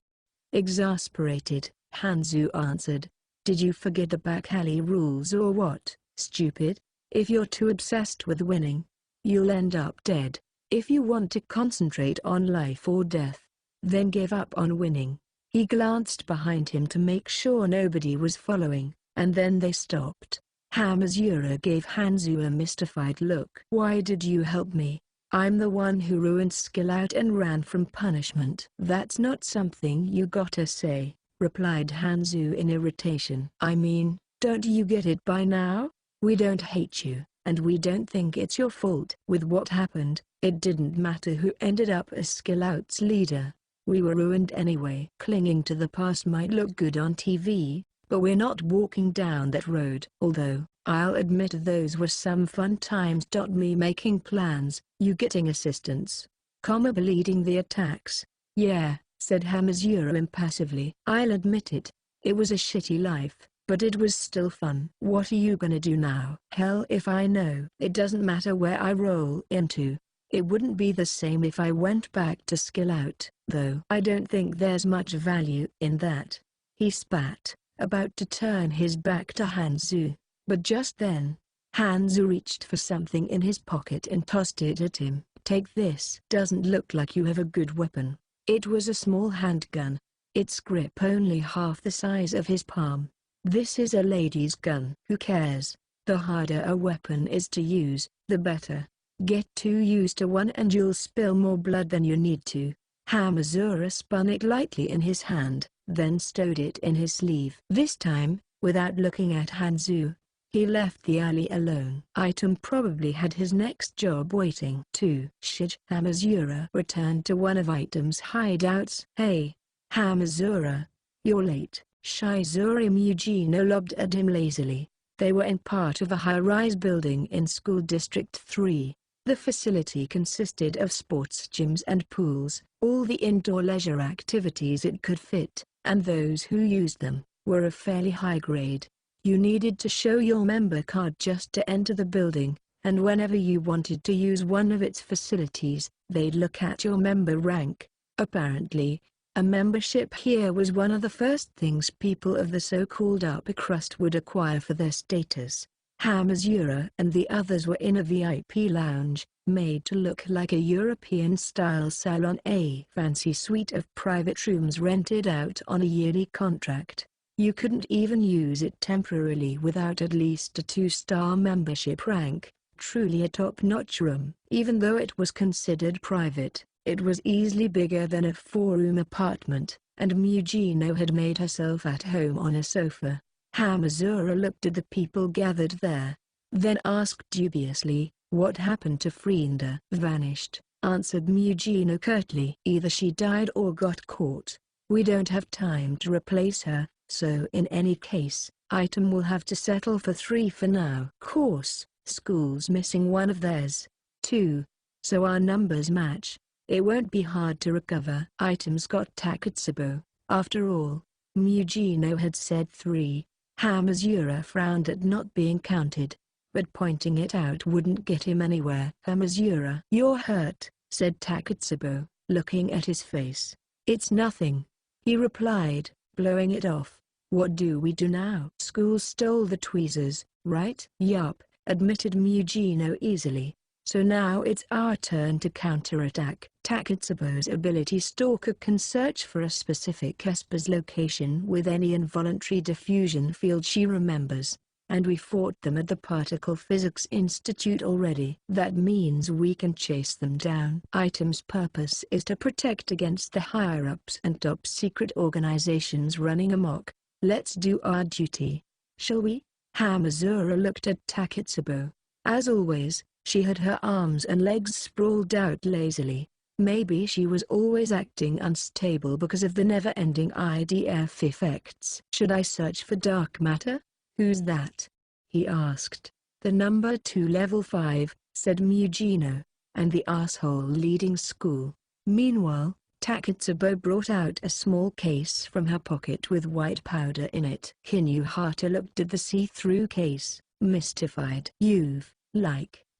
Exasperated, Hanzu answered, "Did you forget the back alley rules or what, stupid? If you're too obsessed with winning, you'll end up dead. If you want to concentrate on life or death, then give up on winning." He glanced behind him to make sure nobody was following, and then they stopped. Hamazura gave Hanzu a mystified look. "Why did you help me? I'm the one who ruined Skill Out and ran from punishment." "That's not something you gotta say," replied Hanzu in irritation. "I mean, don't you get it by now? We don't hate you, and we don't think it's your fault." With what happened, it didn't matter who ended up as Skill Out's leader. We were ruined anyway. Clinging to the past might look good on TV, but we're not walking down that road. Although, I'll admit those were some fun times. Me making plans, you getting assistance. Komaba leading the attacks. "Yeah," said Hamazura impassively. "I'll admit it. It was a shitty life, but it was still fun." "What are you gonna do now?" "Hell if I know. It doesn't matter where I roll into. It wouldn't be the same if I went back to Skill Out, though. I don't think there's much value in that." He spat, about to turn his back to Hanzu, but just then, Hanzu reached for something in his pocket and tossed it at him. "Take this. Doesn't look like you have a good weapon." It was a small handgun, its grip only half the size of his palm. "This is a lady's gun." "Who cares? The harder a weapon is to use, the better. Get too used to one and you'll spill more blood than you need to." Hamazura spun it lightly in his hand, then stowed it in his sleeve. This time, without looking at Hanzu, he left the alley alone. Item probably had his next job waiting. 2. Shij. Hamazura returned to one of Item's hideouts. "Hey, Hamazura, you're late," Shizuru Mugino lobbed at him lazily. They were in part of a high-rise building in School District 3. The facility consisted of sports gyms and pools, all the indoor leisure activities it could fit, and those who used them were of fairly high grade. You needed to show your member card just to enter the building, and whenever you wanted to use one of its facilities, they'd look at your member rank. Apparently, a membership here was one of the first things people of the so-called upper crust would acquire for their status. Hamazura and the others were in a VIP lounge, made to look like a European-style salon, a fancy suite of private rooms rented out on a yearly contract. You couldn't even use it temporarily without at least a 2-star membership rank. Truly a top-notch room. Even though it was considered private, it was easily bigger than a 4-room apartment, and Mugino had made herself at home on a sofa. Hamazura looked at the people gathered there, then asked dubiously, "What happened to Frienda?" "Vanished," answered Mugino curtly. "Either she died or got caught. We don't have time to replace her, so in any case, Item will have to settle for 3 for now." "Course, school's missing one of theirs, too, so our numbers match. It won't be hard to recover." Item's got Takatsubo, after all. Mugino had said 3. Hamazura frowned at not being counted, but pointing it out wouldn't get him anywhere. "Hamazura, you're hurt," said Takatsubo, looking at his face. "It's nothing," he replied, blowing it off. "What do we do now?" "School stole the tweezers, right?" "Yup," admitted Mugino easily. "So now it's our turn to counterattack." Takatsubo's ability stalker can search for a specific Esper's location with any involuntary diffusion field she remembers, and we fought them at the Particle Physics Institute already. That means we can chase them down. Item's purpose is to protect against the higher-ups and top-secret organizations running amok. Let's do our duty, shall we? Hamazura looked at Takatsubo. As always, she had her arms and legs sprawled out lazily. Maybe she was always acting unstable because of the never-ending IDF effects. "Should I search for dark matter?" "Who's that?" he asked. "The number 2 level 5, said Mugino, "and the asshole leading school." Meanwhile, Takatsubo brought out a small case from her pocket with white powder in it. Kinuhata looked at the see-through case, mystified. "You've,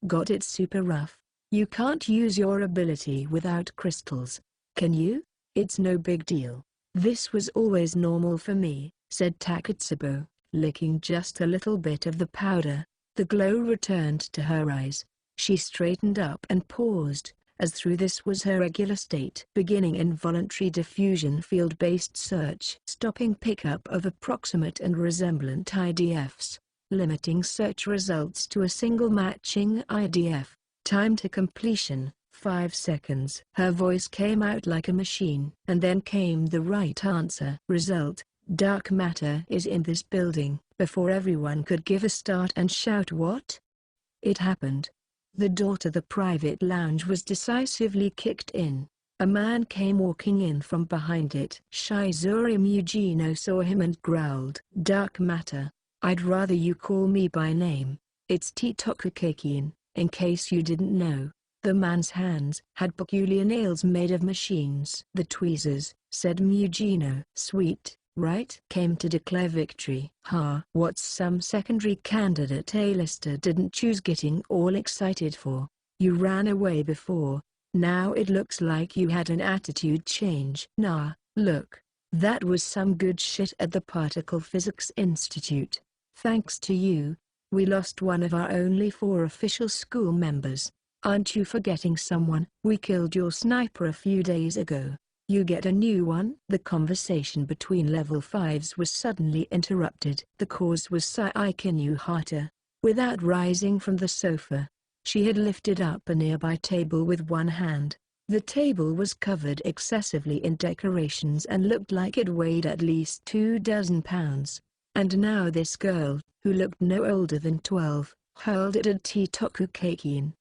got it super rough. You can't use your ability without crystals, can you?" "It's no big deal. This was always normal for me," said Takatsubo, licking just a little bit of the powder. The glow returned to her eyes. She straightened up and paused, as through this was her regular state. "Beginning involuntary diffusion field-based search. Stopping pickup of approximate and resemblant IDFs. Limiting search results to a single matching IDF. Time to completion, 5 seconds." Her voice came out like a machine. And then came the right answer. Result: dark matter is in this building. Before everyone could give a start and shout what? It happened. The door to the private lounge was decisively kicked in. A man came walking in from behind it. Shizuru Mugino saw him and growled, "Dark matter. I'd rather you call me by name. It's Titoku Kekin, in case you didn't know." The man's hands had peculiar nails made of machines. "The tweezers," said Mugino. "Sweet, right?" "Came to declare victory." "Ha! What's some secondary candidate A-lister didn't choose getting all excited for? You ran away before. Now it looks like you had an attitude change." "Nah, look. That was some good shit at the Particle Physics Institute. Thanks to you, we lost one of our only 4 official school members. Aren't you forgetting someone? We killed your sniper a few days ago. You get a new one?" The conversation between level 5s was suddenly interrupted. The cause was Kinuhata. Without rising from the sofa, she had lifted up a nearby table with one hand. The table was covered excessively in decorations and looked like it weighed at least 24 pounds. And now this girl, who looked no older than 12, hurled it at Titoku Kekin.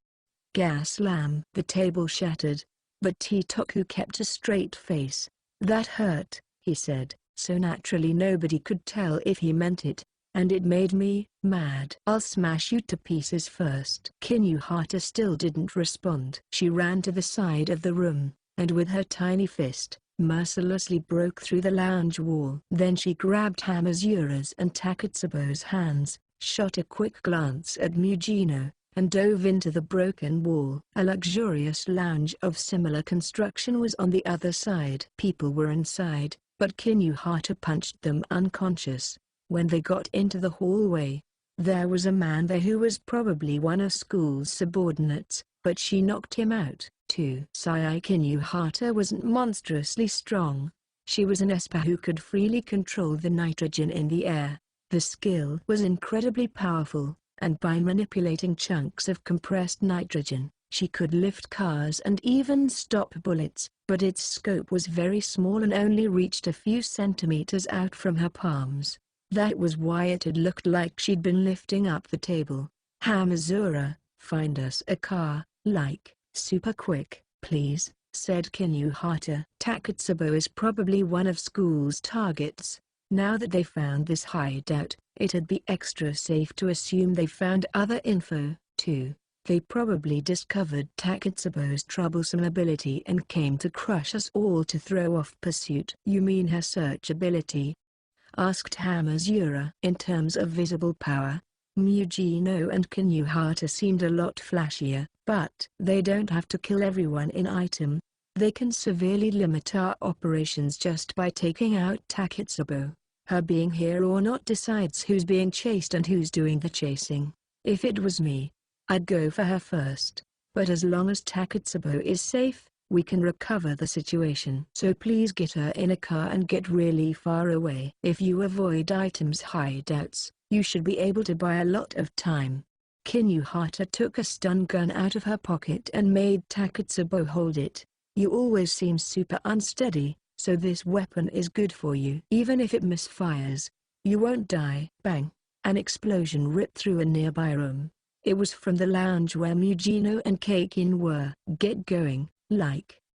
Gas lamb. The table shattered, but Titoku kept a straight face. "That hurt," he said. so naturally nobody could tell if he meant it, and it made me mad. "I'll smash you to pieces first." Kinuhata still didn't respond. She ran to the side of the room, and with her tiny fist, mercilessly broke through the lounge wall. Then she grabbed Hamazura's and Takatsubo's hands, shot a quick glance at Mujino, and dove into the broken wall. A luxurious lounge of similar construction was on the other side. People were inside, but Kinuhata punched them unconscious. When they got into the hallway, there was a man there who was probably one of school's subordinates, but she knocked him out, too. Sai Kinuhata wasn't monstrously strong. She was an esper who could freely control the nitrogen in the air. The skill was incredibly powerful, and by manipulating chunks of compressed nitrogen, she could lift cars and even stop bullets, but its scope was very small and only reached a few centimeters out from her palms. That was why it had looked like she'd been lifting up the table. "Hamazura, find us a car, super quick, please," said Kinuhata. Takatsubo is probably one of school's targets. Now that they found this hideout, it'd be extra safe to assume they found other info, too. They probably discovered Takatsubo's troublesome ability and came to crush us all to throw off pursuit. "You mean her search ability?" asked Hamazura. "In terms of visible power, Mujino and Kinuhata seemed a lot flashier, but they don't have to kill everyone in item. They can severely limit our operations just by taking out Takatsubo. Her being here or not decides who's being chased and who's doing the chasing. If it was me, I'd go for her first, but as long as Takatsubo is safe, we can recover the situation. So please get her in a car and get really far away. If you avoid items hideouts, you should be able to buy a lot of time." Kinuhata took a stun gun out of her pocket and made Takatsubo hold it. "You always seem super unsteady, so this weapon is good for you. Even if it misfires, you won't die." Bang! An explosion ripped through a nearby room. It was from the lounge where Mujino and Keikin were. "Get going,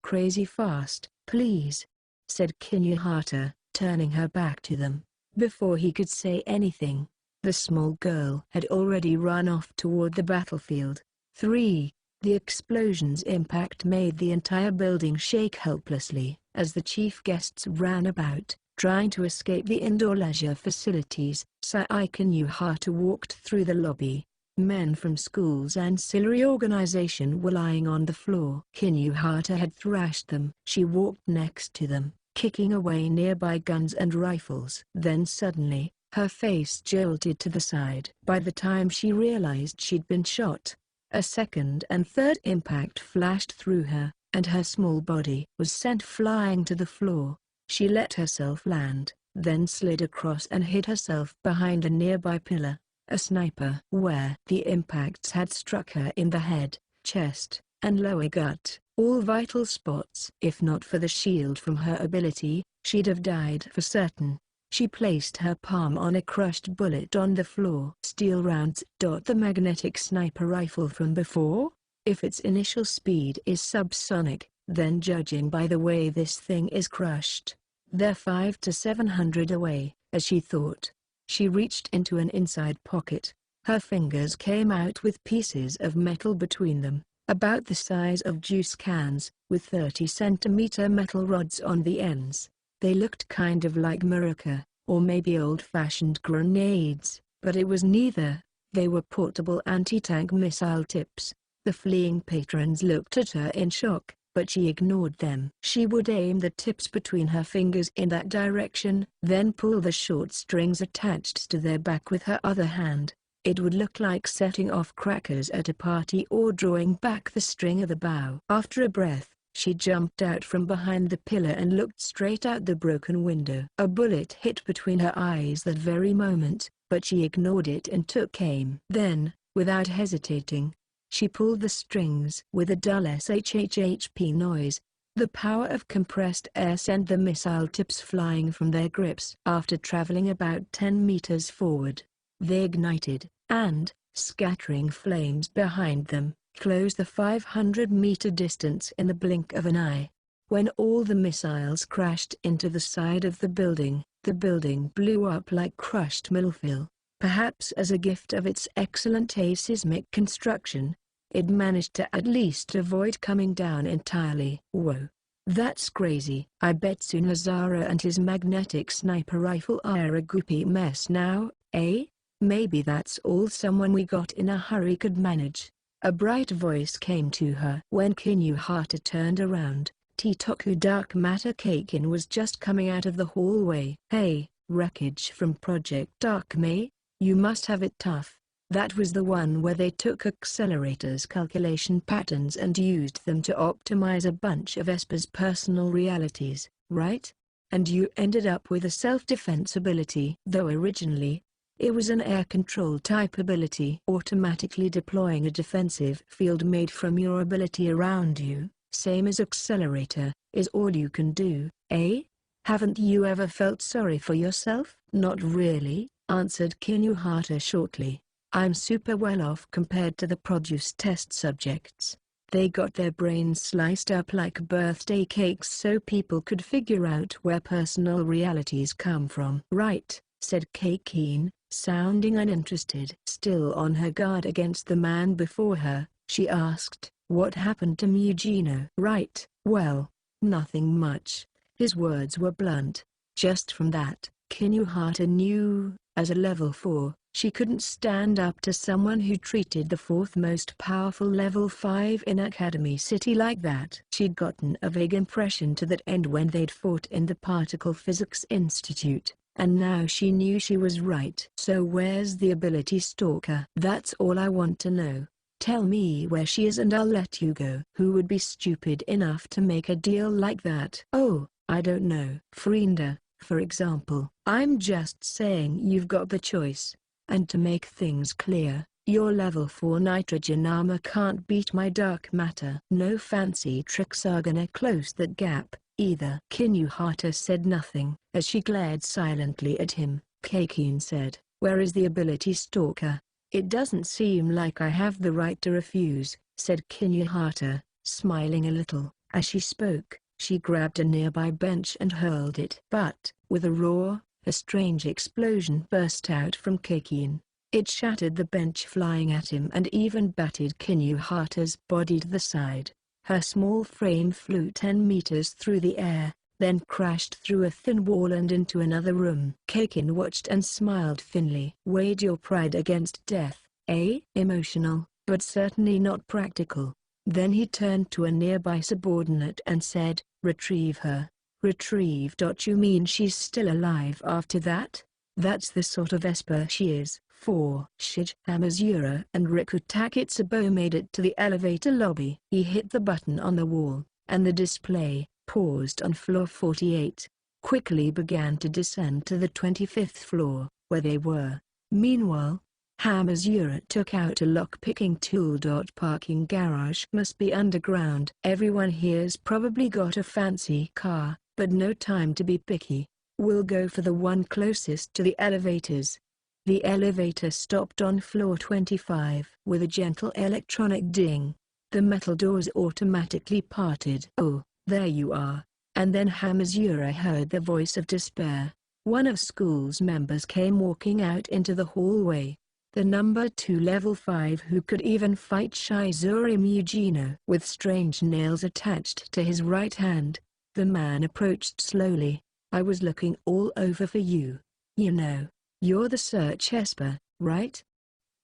crazy fast, please," said Kinuhata, turning her back to them. Before he could say anything, the small girl had already run off toward the battlefield. 3. The explosion's impact made the entire building shake helplessly, as the chief guests ran about, trying to escape the indoor leisure facilities. Sai Kinuhata walked through the lobby. Men from school's ancillary organization were lying on the floor. Kinuhata had thrashed them. She walked next to them, kicking away nearby guns and rifles. Then suddenly, her face jolted to the side. By the time she realized she'd been shot, a second and third impact flashed through her, and her small body was sent flying to the floor. She let herself land, then slid across and hid herself behind a nearby pillar. A sniper. Where the impacts had struck her in the head, chest, and lower gut, all vital spots. If not for the shield from her ability, she'd have died for certain. She placed her palm on a crushed bullet on the floor. Steel rounds. The magnetic sniper rifle from before? If its initial speed is subsonic, then judging by the way this thing is crushed, they're 500 to 700 away, as she thought. She reached into an inside pocket. Her fingers came out with pieces of metal between them, about the size of juice cans, with 30-centimeter metal rods on the ends. They looked kind of like Maruka, or maybe old-fashioned grenades, but it was neither. They were portable anti-tank missile tips. The fleeing patrons looked at her in shock, but she ignored them. She would aim the tips between her fingers in that direction, then pull the short strings attached to their back with her other hand. It would look like setting off crackers at a party or drawing back the string of the bow. After a breath, she jumped out from behind the pillar and looked straight out the broken window. A bullet hit between her eyes that very moment, but she ignored it and took aim. Then, without hesitating, she pulled the strings. With a dull shhhp noise, the power of compressed air sent the missile tips flying from their grips. After traveling about 10 meters forward, they ignited, and, scattering flames behind them, closed the 500-meter distance in the blink of an eye. When all the missiles crashed into the side of the building, The building blew up like crushed milfoil. Perhaps as a gift of its excellent aseismic construction, it managed to at least avoid coming down entirely. Whoa. That's crazy. I bet Sunazara and his magnetic sniper rifle are a goopy mess now, eh? Maybe that's all someone we got in a hurry could manage. A bright voice came to her. When Kinuhata turned around, Titoku Dark Matter Kakin was just coming out of the hallway. Hey, wreckage from Project Dark May? You must have it tough. That was the one where they took Accelerator's calculation patterns and used them to optimize a bunch of Esper's personal realities, right? And you ended up with a self-defense ability. Though originally, it was an air-control type ability. Automatically deploying a defensive field made from your ability around you, same as Accelerator, is all you can do, eh? Haven't you ever felt sorry for yourself? Not really, answered Kinuhata shortly. I'm super well off compared to the produce test subjects. They got their brains sliced up like birthday cakes so people could figure out where personal realities come from. Right, said Kakin, sounding uninterested. Still on her guard against the man before her, she asked, what happened to Mugino? Right, well, nothing much. His words were blunt. Just from that, Kinuhata knew, as a level 4, she couldn't stand up to someone who treated the fourth most powerful level 5 in Academy City like that. She'd gotten a vague impression to that end when they'd fought in the Particle Physics Institute, and now she knew she was right. So where's the ability stalker? That's all I want to know. Tell me where she is and I'll let you go. Who would be stupid enough to make a deal like that? Oh, I don't know. Frienda, for example. I'm just saying you've got the choice. And to make things clear, your level 4 nitrogen armor can't beat my dark matter. No fancy tricks are gonna close that gap, either. Kinuhata said nothing. As she glared silently at him, Kakin said, where is the ability stalker? It doesn't seem like I have the right to refuse, said Kinuhata, smiling a little. As she spoke, she grabbed a nearby bench and hurled it. But, with a roar, a strange explosion burst out from Kakin. It shattered the bench flying at him and even batted Kinuhata's body to the side. Her small frame flew 10 meters through the air, then crashed through a thin wall and into another room. Kakin watched and smiled thinly. Weighed your pride against death, eh? Emotional, but certainly not practical. Then he turned to a nearby subordinate and said, retrieve her. Retrieve. You mean she's still alive after that? That's the sort of Esper she is. 4. Shige Hamazura and Riku Takitsubo made it to the elevator lobby. He hit the button on the wall, and the display, paused on floor 48, quickly began to descend to the 25th floor, where they were. Meanwhile, Hamazura took out a lock-picking tool. Parking garage must be underground. Everyone here's probably got a fancy car, but no time to be picky. We'll go for the one closest to the elevators. The elevator stopped on floor 25. With a gentle electronic ding, the metal doors automatically parted. Oh, there you are. And then Hamazura heard the voice of despair. One of school's members came walking out into the hallway. The number 2 level 5 who could even fight Shizuri Mugino. With strange nails attached to his right hand, the man approached slowly. I was looking all over for you. You know, you're the search Esper, right?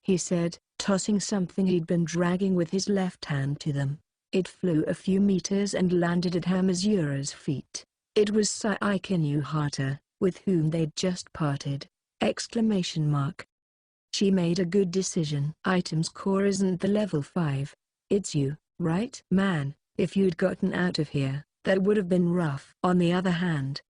He said, tossing something he'd been dragging with his left hand to them. It flew a few meters and landed at Hamazura's feet. It was Sai Kinuhata, with whom they'd just parted. Exclamation mark. She made a good decision. Item's core isn't the level 5. It's you, right? Man, if you'd gotten out of here, that would have been rough. On the other hand,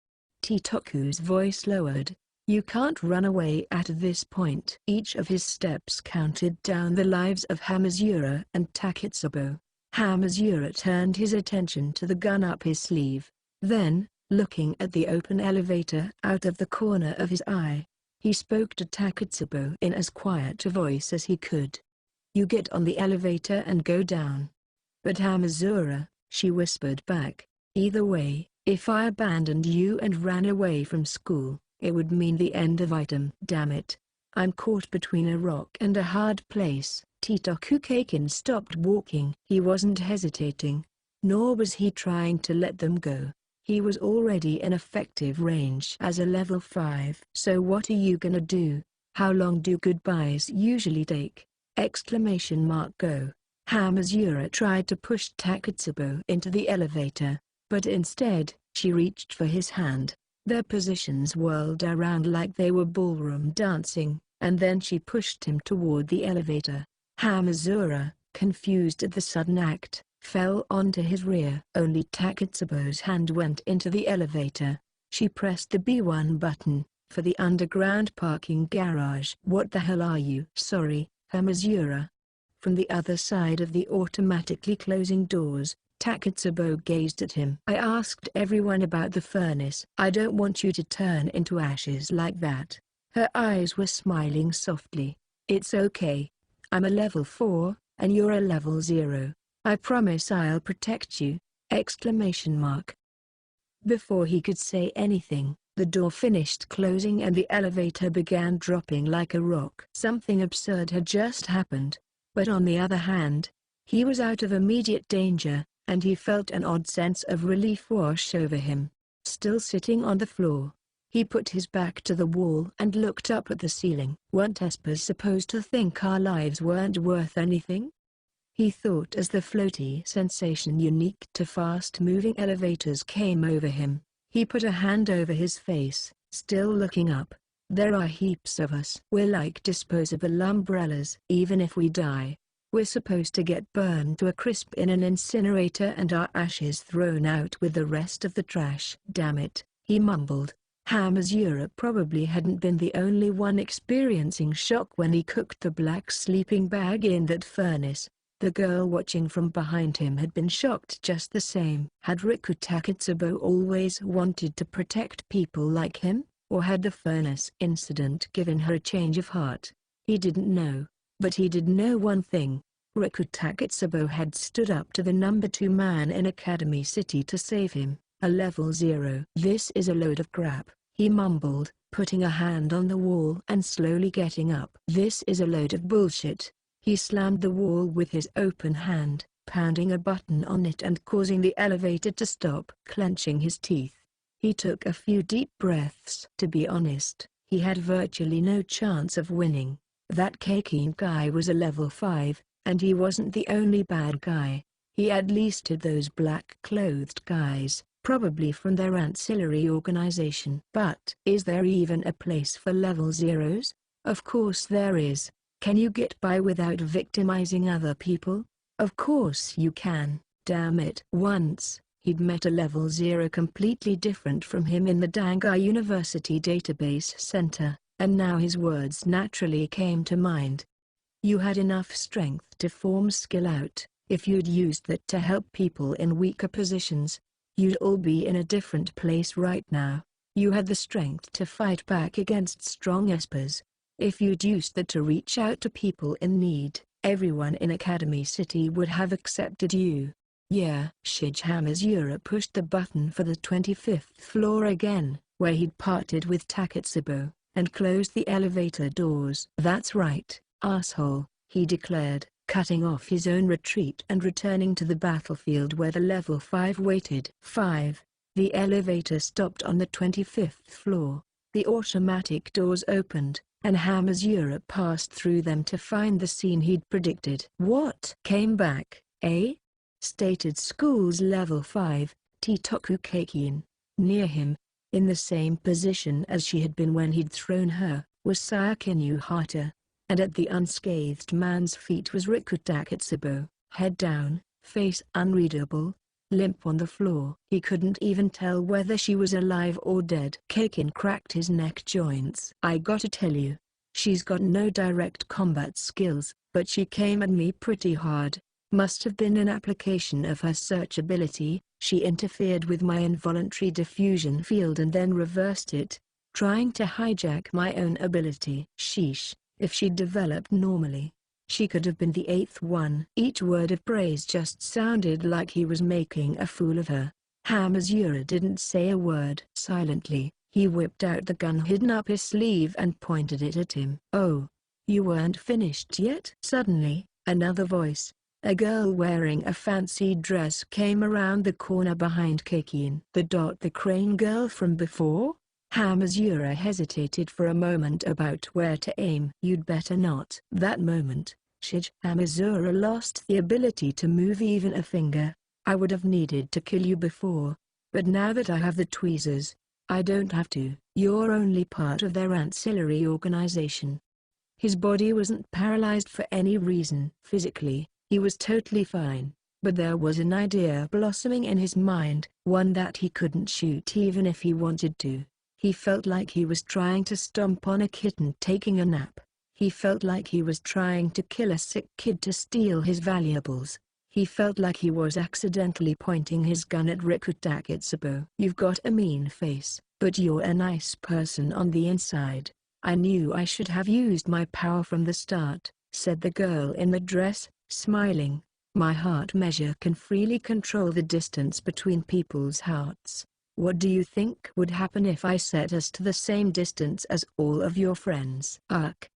Titoku's voice lowered. You can't run away at this point. Each of his steps counted down the lives of Hamazura and Takitsubo. Hamazura turned his attention to the gun up his sleeve. Then, looking at the open elevator out of the corner of his eye, he spoke to Takitsubo in as quiet a voice as he could. You get on the elevator and go down. But Hamazura, she whispered back, either way, if I abandoned you and ran away from school, It would mean the end of item. Damn it. I'm caught between a rock and a hard place. Titoku Kaken stopped walking. He wasn't hesitating, nor was he trying to let them go. He was already in effective range as a level 5. So what are you gonna do? How long do goodbyes usually take? Exclamation mark go. Hamazura tried to push Takatsubo into the elevator, but instead, she reached for his hand. Their positions whirled around like they were ballroom dancing, and then she pushed him toward the elevator. Hamazura, confused at the sudden act, fell onto his rear. Only Takatsubo's hand went into the elevator. She pressed the B1 button, for the underground parking garage. What the hell are you? Sorry, Hamazura. From the other side of the automatically closing doors, Takatsubo gazed at him. I asked everyone about the furnace. I don't want you to turn into ashes like that. Her eyes were smiling softly. It's okay. I'm a level 4, and you're a level 0. I promise I'll protect you! Exclamation mark. Before he could say anything, the door finished closing and the elevator began dropping like a rock. Something absurd had just happened. But on the other hand, he was out of immediate danger, and he felt an odd sense of relief wash over him. Still sitting on the floor, he put his back to the wall and looked up at the ceiling. Weren't espers supposed to think our lives weren't worth anything? He thought as the floaty sensation unique to fast-moving elevators came over him. He put a hand over his face, still looking up. There are heaps of us. We're like disposable umbrellas. Even if we die, we're supposed to get burned to a crisp in an incinerator and our ashes thrown out with the rest of the trash. Damn it, he mumbled. Hamazura probably hadn't been the only one experiencing shock when he cooked the black sleeping bag in that furnace. The girl watching from behind him had been shocked just the same. Had Riku Takatsubo always wanted to protect people like him, or had the furnace incident given her a change of heart? He didn't know, but he did know one thing. Riku Takatsubo had stood up to the number 2 man in Academy City to save him, a level 0. This is a load of crap, he mumbled, putting a hand on the wall and slowly getting up. This is a load of bullshit. He slammed the wall with his open hand, pounding a button on it and causing the elevator to stop. Clenching his teeth, he took a few deep breaths. To be honest, he had virtually no chance of winning. That Kaken guy was a level 5, and he wasn't the only bad guy. He at least had those black-clothed guys, probably from their ancillary organization. But is there even a place for level 0s? Of course there is. Can you get by without victimizing other people? Of course you can. Damn it. Once, he'd met a level 0 completely different from him in the Dangai University Database Center, and now his words naturally came to mind. You had enough strength to form skill out. If you'd used that to help people in weaker positions, you'd all be in a different place right now. You had the strength to fight back against strong espers. If you'd used that to reach out to people in need, everyone in Academy City would have accepted you. Yeah. Shige Hamazura pushed the button for the 25th floor again, where he'd parted with Takatsubo, and closed the elevator doors. That's right, asshole, he declared, cutting off his own retreat and returning to the battlefield where the level 5 waited. 5. The elevator stopped on the 25th floor. The automatic doors opened, and Hamazura passed through them to find the scene he'd predicted. What? Came back, eh? Stated school's level 5, Titoku Kaken. Near him, in the same position as she had been when he'd thrown her, was Sayaka Hata, and at the unscathed man's feet was Riku Takatsubo, head down, face unreadable, limp on the floor. He couldn't even tell whether she was alive or dead. Kaken cracked his neck joints. I gotta tell you, she's got no direct combat skills, but she came at me pretty hard. Must have been an application of her search ability. She interfered with my involuntary diffusion field and then reversed it, trying to hijack my own ability. Sheesh, if she'd developed normally, she could have been the 8th one. Each word of praise just sounded like he was making a fool of her. Hamazura didn't say a word. Silently, He whipped out the gun hidden up his sleeve and pointed it at him. "Oh, you weren't finished yet?" Suddenly, another voice, a girl wearing a fancy dress, came around the corner behind Kakin. The crane girl from before? Hamazura hesitated for a moment about where to aim. "You'd better not." That moment, Hamazura lost the ability to move even a finger. "I would have needed to kill you before, but now that I have the tweezers, I don't have to." "You're only part of their ancillary organization." His body wasn't paralyzed for any reason. Physically, he was totally fine, but there was an idea blossoming in his mind, one that he couldn't shoot even if he wanted to. He felt like he was trying to stomp on a kitten taking a nap. He felt like he was trying to kill a sick kid to steal his valuables. He felt like he was accidentally pointing his gun at Riku Taketsubo. "You've got a mean face, but you're a nice person on the inside. I knew I should have used my power from the start," said the girl in the dress, smiling. "My heart measure can freely control the distance between people's hearts. What do you think would happen if I set us to the same distance as all of your friends?" "Ugh.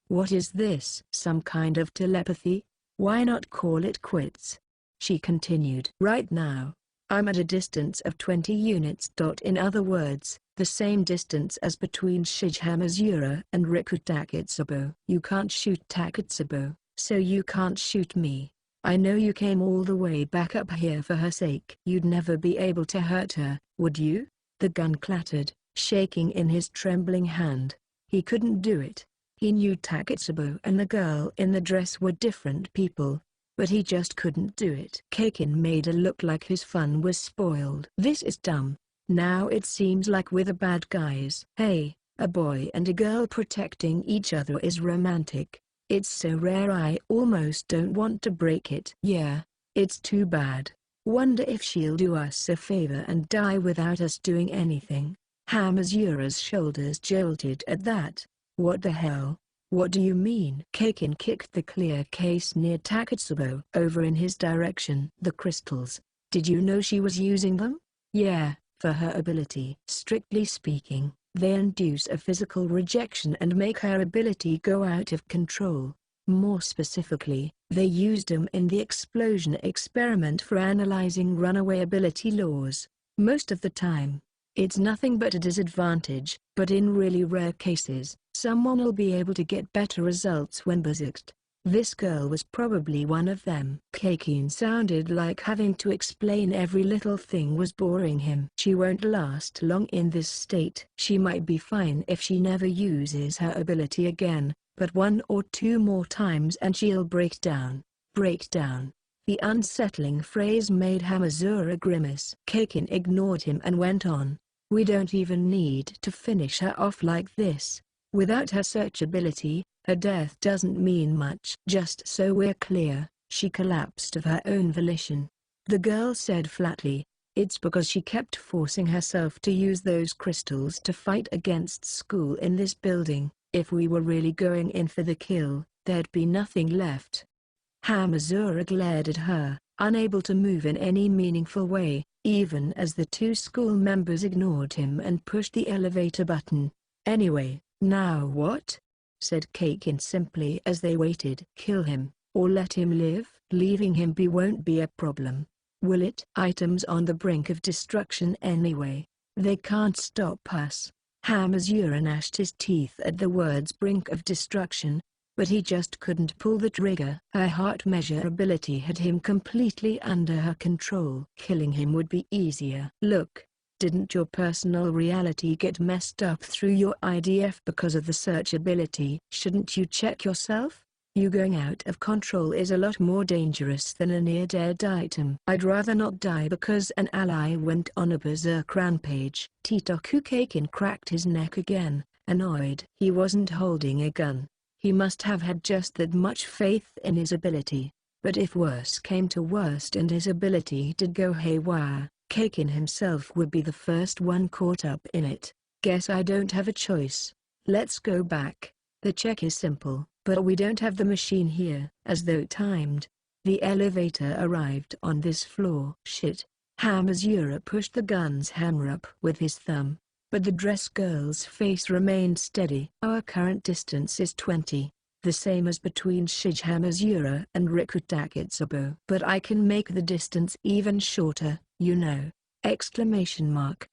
What is this? Some kind of telepathy? Why not call it quits?" she continued. "Right now, I'm at a distance of 20 units. In other words, the same distance as between Hamazura and Riku Taketsubo. You can't shoot Taketsubo, so you can't shoot me. I know you came all the way back up here for her sake. You'd never be able to hurt her, would you?" The gun clattered, shaking in his trembling hand. He couldn't do it. He knew Taketsubo and the girl in the dress were different people, but he just couldn't do it. Kakin made it look like his fun was spoiled. "This is dumb. Now it seems like we're the bad guys." "Hey, a boy and a girl protecting each other is romantic. It's so rare I almost don't want to break it." "Yeah, it's too bad. Wonder if she'll do us a favor and die without us doing anything." Hamazura's shoulders jolted at that. "What the hell? What do you mean?" Kakin kicked the clear case near Taketsubo over in his direction. "The crystals. Did you know she was using them?" "Yeah, for her ability. Strictly speaking, they induce a physical rejection and make her ability go out of control. More specifically, they used them in the explosion experiment for analyzing runaway ability laws. Most of the time, it's nothing but a disadvantage, but in really rare cases, someone will be able to get better results when berserked. This girl was probably one of them." Kakin sounded like having to explain every little thing was boring him. "She won't last long in this state. She might be fine if she never uses her ability again, but 1 or 2 more times and she'll break down." "Break down?" The unsettling phrase made Hamazura grimace. Kakin ignored him and went on. "We don't even need to finish her off like this. Without her search ability, her death doesn't mean much." "Just so we're clear, she collapsed of her own volition," the girl said flatly. "It's because she kept forcing herself to use those crystals to fight against school in this building. If we were really going in for the kill, there'd be nothing left." Hamazura glared at her, unable to move in any meaningful way, even as the 2 school members ignored him and pushed the elevator button. "Anyway, now what?" said Kakin simply as they waited. "Kill him, or let him live?" "Leaving him be won't be a problem, will it?" "Items on the brink of destruction anyway. They can't stop us." Hamazura gnashed his teeth at the words brink of destruction, but he just couldn't pull the trigger. Her heart measure ability had him completely under her control. Killing him would be easier. "Look, didn't your personal reality get messed up through your IDF because of the search ability? Shouldn't you check yourself? You going out of control is a lot more dangerous than a near-dead item." "I'd rather not die because an ally went on a berserk rampage." Titoku Kakin cracked his neck again, annoyed. He wasn't holding a gun. He must have had just that much faith in his ability. But if worse came to worst and his ability did go haywire, Kakin himself would be the first one caught up in it. "Guess I don't have a choice. Let's go back. The check is simple, but we don't have the machine here." As though timed, the elevator arrived on this floor. "Shit." Hamazura pushed the gun's hammer up with his thumb. but the dress girl's face remained steady. Our current distance is 20. The same as between Shigehamazura and Rikutakitsubo. But I can make the distance even shorter, you know! Exclamation mark.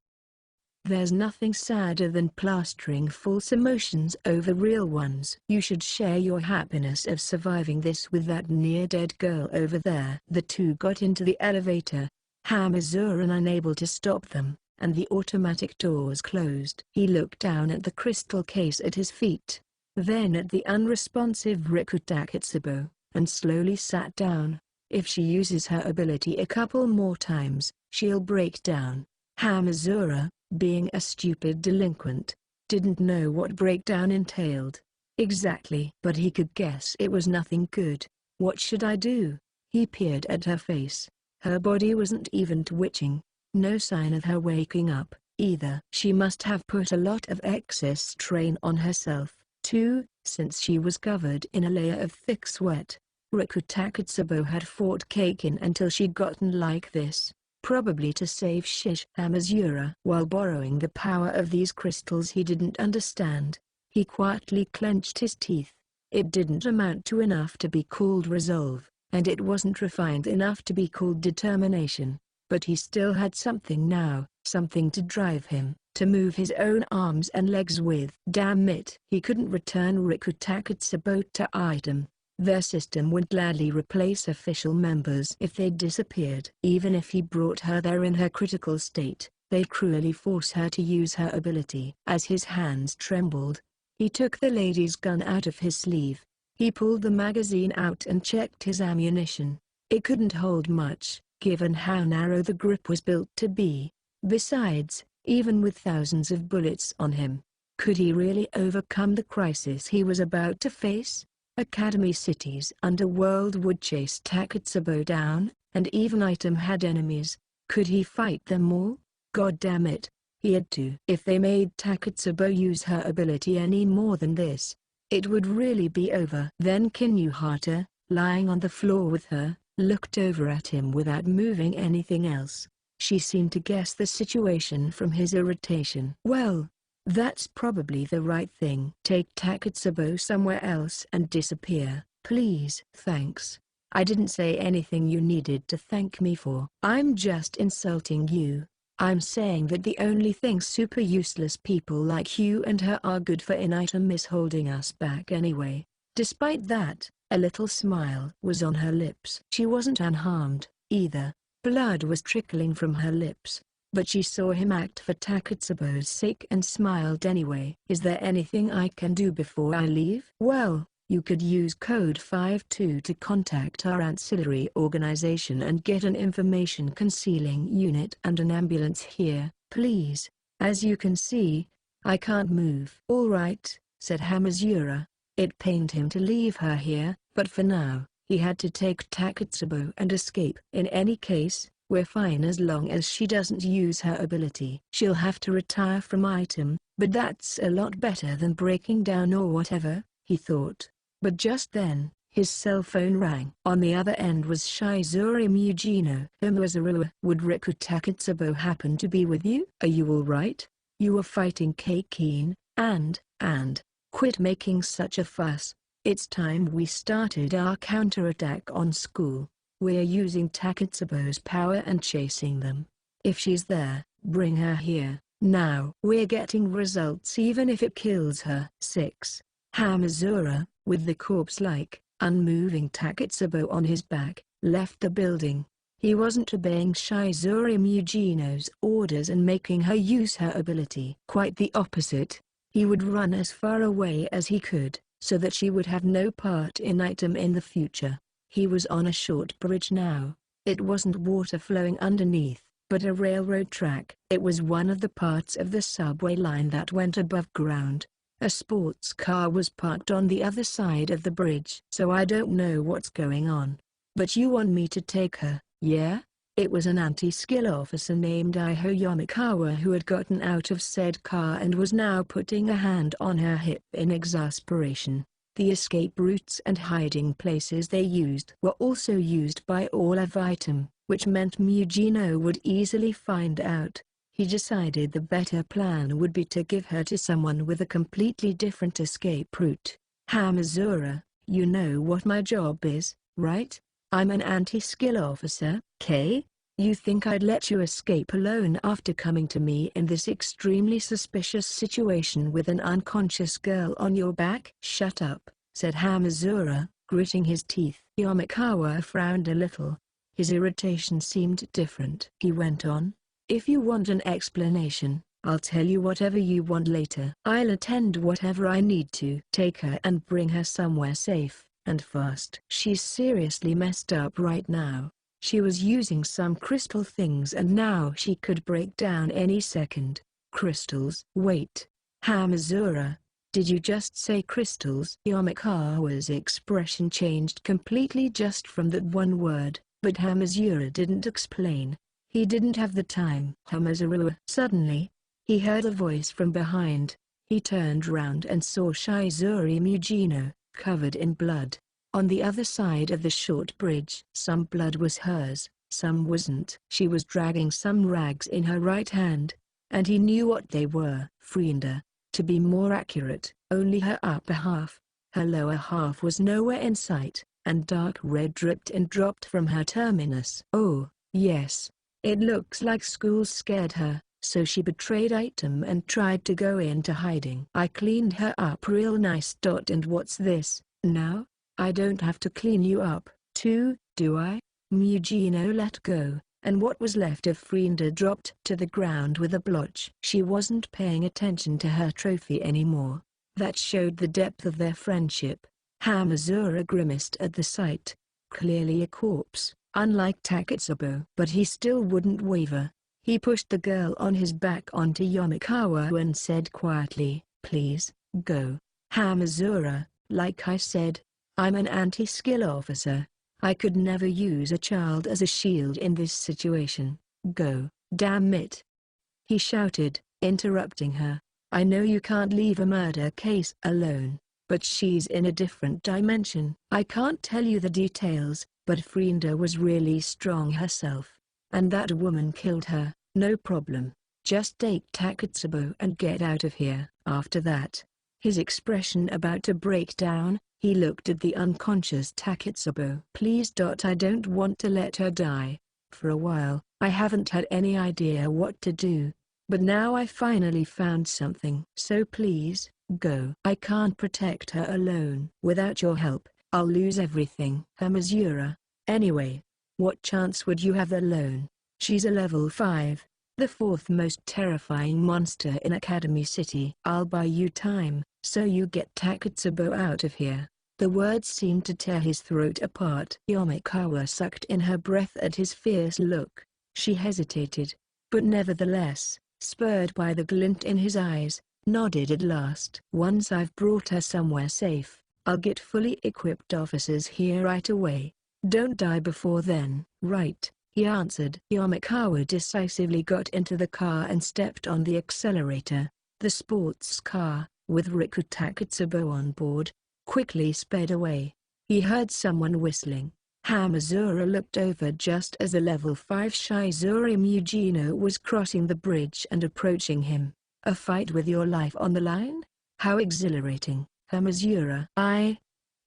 There's nothing sadder than plastering false emotions over real ones. You should share your happiness of surviving this with that near-dead girl over there. The two got into the elevator, Hamazura unable to stop them, and the automatic doors closed. He looked down at the crystal case at his feet, then at the unresponsive Rikutakitsubo, and slowly sat down. If she uses her ability a couple more times, she'll break down. Hamazura, being a stupid delinquent, didn't know what breakdown entailed. Exactly. But he could guess it was nothing good. What should I do? He peered at her face. Her body wasn't even twitching. No sign of her waking up, either. She must have put a lot of excess strain on herself, too, since she was covered in a layer of thick sweat. Rikutakitsubo had fought Kakin until she'd gotten like this, probably to save Shigehamazura. While borrowing the power of these crystals he didn't understand, he quietly clenched his teeth. It didn't amount to enough to be called resolve, and it wasn't refined enough to be called determination. But he still had something now, something to drive him, to move his own arms and legs with. Damn it! He couldn't return Rikutakitsubo to item. Their system would gladly replace official members if they disappeared. Even if he brought her there in her critical state, they'd cruelly force her to use her ability. As his hands trembled, he took the lady's gun out of his sleeve. He pulled the magazine out and checked his ammunition. It couldn't hold much, given how narrow the grip was built to be. Besides, even with thousands of bullets on him, could he really overcome the crisis he was about to face? Academy City's underworld would chase Takatsubo down, and even Item had enemies. Could he fight them all? God damn it, he had to. If they made Takatsubo use her ability any more than this, it would really be over. Then Kinuhata, lying on the floor with her, looked over at him without moving anything else. She seemed to guess the situation from his irritation. Well, that's probably the right thing. Take Takatsubo somewhere else and disappear, please. Thanks. I didn't say anything you needed to thank me for. I'm just insulting you. I'm saying that the only thing super useless people like you and her are good for in item is holding us back anyway. Despite that, a little smile was on her lips. She wasn't unharmed, either. Blood was trickling from her lips, but she saw him act for Takatsubo's sake and smiled anyway. Is there anything I can do before I leave? Well, you could use code 52 to contact our ancillary organization and get an information concealing unit and an ambulance here, please. As you can see, I can't move. All right, said Hamazura. It pained him to leave her here, but for now, he had to take Takatsubo and escape. In any case, we're fine as long as she doesn't use her ability. She'll have to retire from item, but that's a lot better than breaking down or whatever, he thought. But just then, his cell phone rang. On the other end was Shizuru Mugino. Hamazura, would Rikutakitsubo happen to be with you? Are you alright? You were fighting Kakin, and, quit making such a fuss. It's time we started our counterattack on school. We're using Takatsubo's power and chasing them. If she's there, bring her here, now. We're getting results even if it kills her. 6. Hamazura, with the corpse-like, unmoving Takatsubo on his back, left the building. He wasn't obeying Shizuru Mugino's orders and making her use her ability. Quite the opposite. He would run as far away as he could, so that she would have no part in item in the future. He was on a short bridge now. It wasn't water flowing underneath, but a railroad track. It was one of the parts of the subway line that went above ground. A sports car was parked on the other side of the bridge. So I don't know what's going on. But you want me to take her, yeah? It was an anti-skill officer named Iho Yamakawa who had gotten out of said car and was now putting a hand on her hip in exasperation. The escape routes and hiding places they used were also used by all of item, which meant Mugino would easily find out. He decided the better plan would be to give her to someone with a completely different escape route. Hamazura, you know what my job is, right? I'm an anti-skill officer. K? You think I'd let you escape alone after coming to me in this extremely suspicious situation with an unconscious girl on your back? Shut up, said Hamazura, gritting his teeth. Yomikawa frowned a little. His irritation seemed different. He went on, if you want an explanation, I'll tell you whatever you want later. I'll attend whatever I need to. Take her and bring her somewhere safe, and fast. She's seriously messed up right now. She was using some crystal things and now she could break down any second. Crystals? Wait. Hamazura, did you just say crystals? Yomikawa's expression changed completely just from that one word, but Hamazura didn't explain. He didn't have the time. Hamazura. Suddenly, he heard a voice from behind. He turned round and saw Shizuri Mujino, covered in blood, on the other side of the short bridge. Some blood was hers, some wasn't. She was dragging some rags in her right hand, and he knew what they were. Frienda. To be more accurate, only her upper half. Her lower half was nowhere in sight, and dark red dripped and dropped from her terminus. Oh, yes. It looks like school scared her, so she betrayed item and tried to go into hiding. I cleaned her up real nice. And what's this, now? I don't have to clean you up, too, do I? Mujino let go, and what was left of Frienda dropped to the ground with a blotch. She wasn't paying attention to her trophy anymore. That showed the depth of their friendship. Hamazura grimaced at the sight. Clearly a corpse, unlike Taketsubo. But he still wouldn't waver. He pushed the girl on his back onto Yomikawa and said quietly, please, go. Hamazura, like I said, I'm an anti-skill officer. I could never use a child as a shield in this situation. Go, damn it. He shouted, interrupting her. I know you can't leave a murder case alone, but she's in a different dimension. I can't tell you the details, but Frienda was really strong herself. And that woman killed her, no problem. Just take Taketsubo and get out of here. After that, his expression about to break down, he looked at the unconscious Taketsubo. Please. I don't want to let her die. For a while, I haven't had any idea what to do, but now I finally found something. So please, go. I can't protect her alone. Without your help, I'll lose everything. Hamazura. Anyway, what chance would you have alone? She's a level 5, the 4th most terrifying monster in Academy City. I'll buy you time, so you get Taketsubo out of here. The words seemed to tear his throat apart. Yomikawa sucked in her breath at his fierce look. She hesitated, but nevertheless, spurred by the glint in his eyes, nodded at last. Once I've brought her somewhere safe, I'll get fully equipped officers here right away. Don't die before then. Right, he answered. Yomikawa decisively got into the car and stepped on the accelerator. The sports car, with Riku Taketsubo on board, quickly sped away. He heard someone whistling. Hamazura looked over just as a level 5 Shizuri Mujino was crossing the bridge and approaching him. A fight with your life on the line? How exhilarating. Hamazura.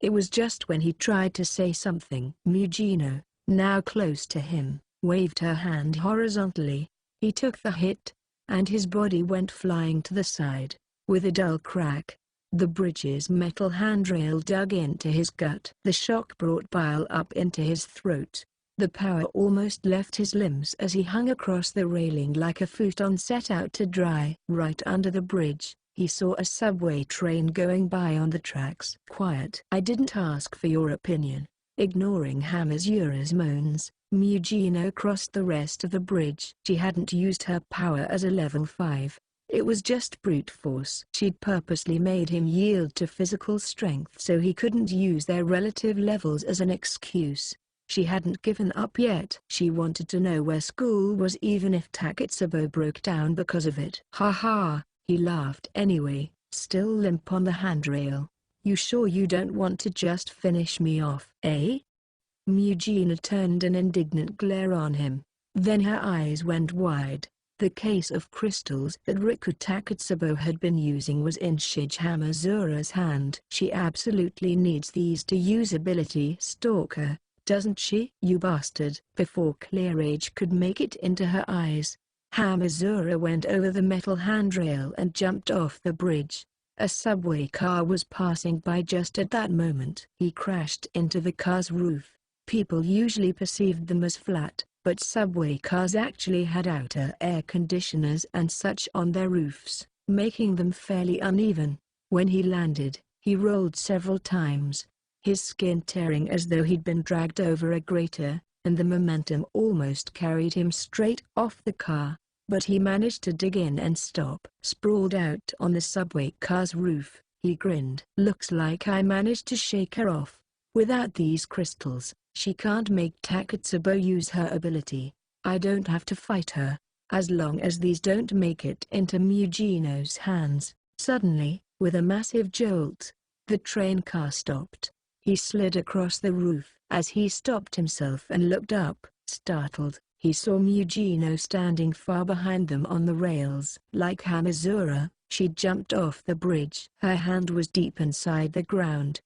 It was just when he tried to say something. Mujino, now close to him, waved her hand horizontally. He took the hit, and his body went flying to the side. With a dull crack, the bridge's metal handrail dug into his gut. The shock brought bile up into his throat. The power almost left his limbs as he hung across the railing like a futon set out to dry. Right under the bridge, he saw a subway train going by on the tracks. Quiet. I didn't ask for your opinion. Ignoring Hamazura's moans, Mujino crossed the rest of the bridge. She hadn't used her power as a level 5. It was just brute force. She'd purposely made him yield to physical strength so he couldn't use their relative levels as an excuse. She hadn't given up yet. She wanted to know where school was even if Taketsubo broke down because of it. Ha ha, he laughed anyway, still limp on the handrail. You sure you don't want to just finish me off, eh? Mujina turned an indignant glare on him. Then her eyes went wide. The case of crystals that Riku Takatsubo had been using was in Shige Hamazura's hand. She absolutely needs these to use ability Stalker, doesn't she? You bastard! Before clear rage could make it into her eyes, Hamazura went over the metal handrail and jumped off the bridge. A subway car was passing by just at that moment. He crashed into the car's roof. People usually perceived them as flat, but subway cars actually had outer air conditioners and such on their roofs, making them fairly uneven. When he landed, he rolled several times, his skin tearing as though he'd been dragged over a grater, and the momentum almost carried him straight off the car. But he managed to dig in and stop. Sprawled out on the subway car's roof, he grinned. Looks like I managed to shake her off. Without these crystals, she can't make Takatsubo use her ability. I don't have to fight her, as long as these don't make it into Mugino's hands. Suddenly, with a massive jolt, the train car stopped. He slid across the roof. As he stopped himself and looked up, startled, he saw Mugino standing far behind them on the rails. Like Hamazura, she jumped off the bridge. Her hand was deep inside the ground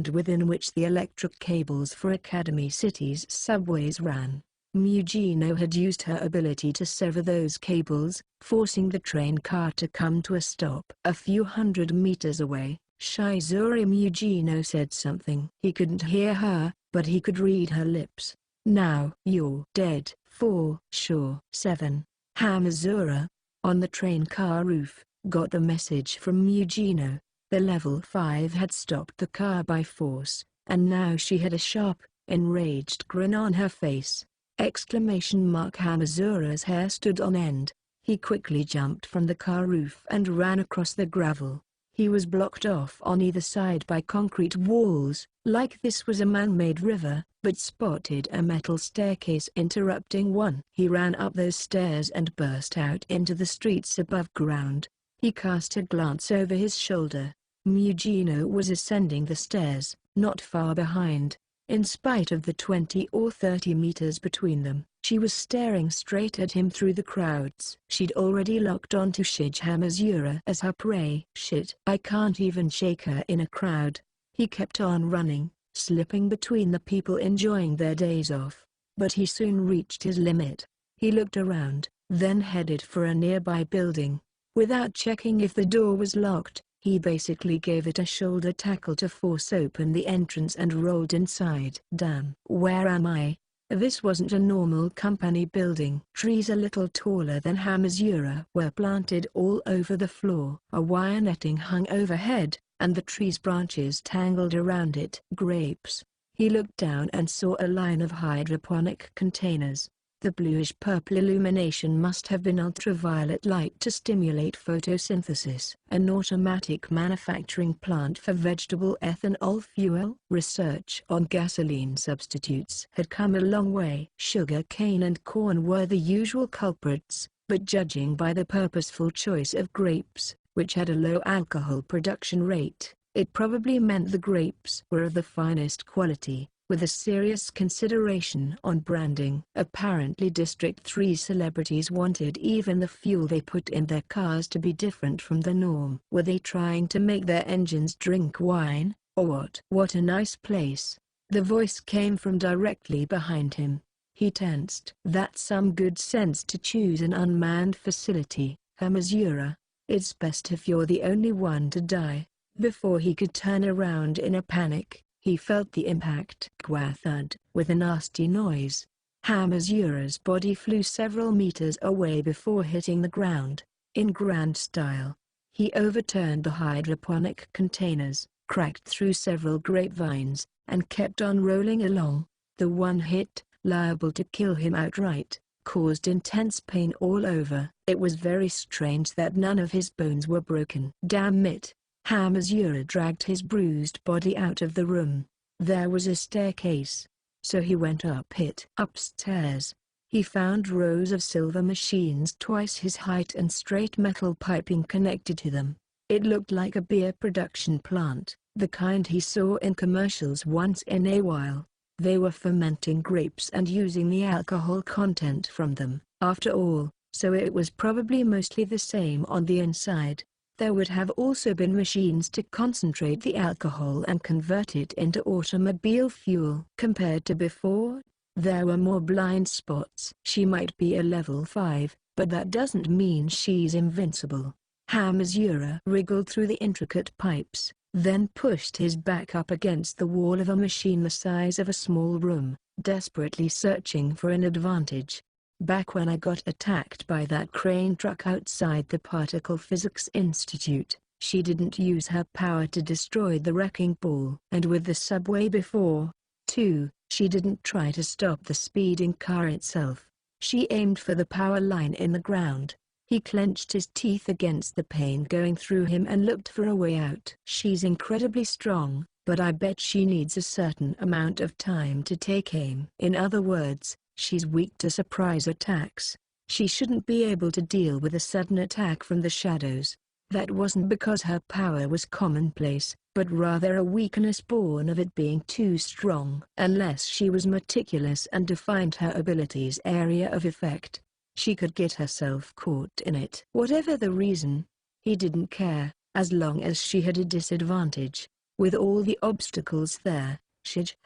within which the electric cables for Academy City's subways ran. Mugino had used her ability to sever those cables, forcing the train car to come to a stop. A few hundred meters away, Shizuri Mugino said something. He couldn't hear her, but he could read her lips. Now you're dead, for sure. 7. Hamazura, on the train car roof, got the message from Mugino. The level 5 had stopped the car by force, and now she had a sharp, enraged grin on her face. Hamazura's hair stood on end. He quickly jumped from the car roof and ran across the gravel. He was blocked off on either side by concrete walls, like this was a man-made river, but spotted a metal staircase interrupting one. He ran up those stairs and burst out into the streets above ground. He cast a glance over his shoulder. Mugino was ascending the stairs, not far behind. In spite of the 20 or 30 meters between them, she was staring straight at him through the crowds. She'd already locked onto Shige Hamazura as her prey. Shit, I can't even shake her in a crowd. He kept on running, slipping between the people enjoying their days off. But he soon reached his limit. He looked around, then headed for a nearby building. Without checking if the door was locked, he basically gave it a shoulder tackle to force open the entrance and rolled inside. Damn. Where am I? This wasn't a normal company building. Trees a little taller than Hamazura were planted all over the floor. A wire netting hung overhead, and the tree's branches tangled around it. Grapes. He looked down and saw a line of hydroponic containers. The bluish-purple illumination must have been ultraviolet light to stimulate photosynthesis. An automatic manufacturing plant for vegetable ethanol fuel. Research on gasoline substitutes had come a long way. Sugar cane and corn were the usual culprits, but judging by the purposeful choice of grapes, which had a low alcohol production rate, it probably meant the grapes were of the finest quality. With a serious consideration on branding. Apparently District 3 celebrities wanted even the fuel they put in their cars to be different from the norm. Were they trying to make their engines drink wine, or what? What a nice place. The voice came from directly behind him. He tensed. That's some good sense to choose an unmanned facility, Hamazura. It's best if you're the only one to die. Before he could turn around in a panic, he felt the impact. Thud, with a nasty noise. Hamazura's body flew several meters away before hitting the ground. In grand style, he overturned the hydroponic containers, cracked through several grapevines, and kept on rolling along. The one hit, liable to kill him outright, caused intense pain all over. It was very strange that none of his bones were broken. Damn it. Hamazura dragged his bruised body out of the room. There was a staircase, so he went up it. Upstairs, he found rows of silver machines twice his height and straight metal piping connected to them. It looked like a beer production plant, the kind he saw in commercials once in a while. They were fermenting grapes and using the alcohol content from them. After all, so it was probably mostly the same on the inside. There would have also been machines to concentrate the alcohol and convert it into automobile fuel. Compared to before, there were more blind spots. She might be a level 5, but that doesn't mean she's invincible. Hamazura wriggled through the intricate pipes, then pushed his back up against the wall of a machine the size of a small room, desperately searching for an advantage. Back when I got attacked by that crane truck outside the Particle Physics Institute, she didn't use her power to destroy the wrecking ball. And with the subway before, too, she didn't try to stop the speeding car itself. She aimed for the power line in the ground. He clenched his teeth against the pain going through him and looked for a way out. She's incredibly strong, but I bet she needs a certain amount of time to take aim. In other words, she's weak to surprise attacks. She shouldn't be able to deal with a sudden attack from the shadows. That wasn't because her power was commonplace, but rather a weakness born of it being too strong. Unless she was meticulous and defined her ability's area of effect, she could get herself caught in it. Whatever the reason, he didn't care, as long as she had a disadvantage. With all the obstacles there,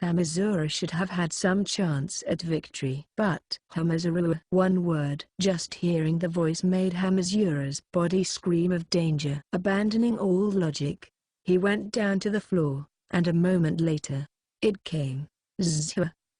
Hamazura should have had some chance at victory. But Hamazura, one word. Just hearing the voice made Hamazura's body scream of danger. Abandoning all logic, he went down to the floor, and a moment later, it came. Zzz.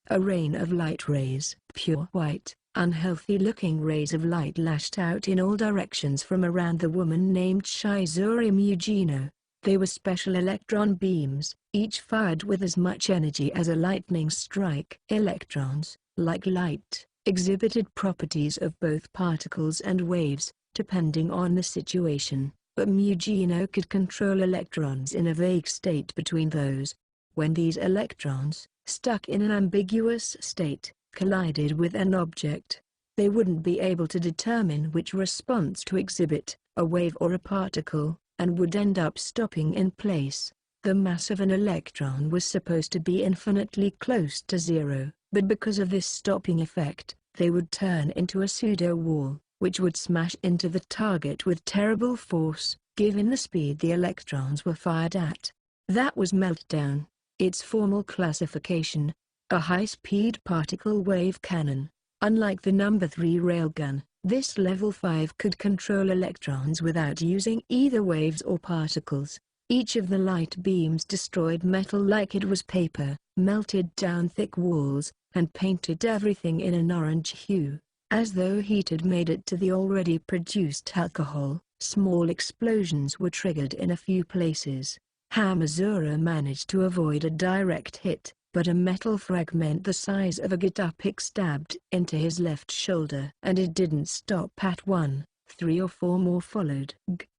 A rain of light rays. Pure white, unhealthy-looking rays of light lashed out in all directions from around the woman named Shizuru Mugino. They were special electron beams, each fired with as much energy as a lightning strike. Electrons, like light, exhibited properties of both particles and waves, depending on the situation, but Mugino could control electrons in a vague state between those. When these electrons, stuck in an ambiguous state, collided with an object, they wouldn't be able to determine which response to exhibit, a wave or a particle, and would end up stopping in place. The mass of an electron was supposed to be infinitely close to zero, but because of this stopping effect, they would turn into a pseudo-wall, which would smash into the target with terrible force, given the speed the electrons were fired at. That was meltdown, its formal classification, a high-speed particle wave cannon. Unlike the number 3 railgun, this level 5 could control electrons without using either waves or particles. Each of the light beams destroyed metal like it was paper, melted down thick walls, and painted everything in an orange hue. As though heat had made it to the already produced alcohol, small explosions were triggered in a few places. Hamazura managed to avoid a direct hit, but a metal fragment the size of a guitar pick stabbed into his left shoulder. And it didn't stop at one, 3 or 4 more followed.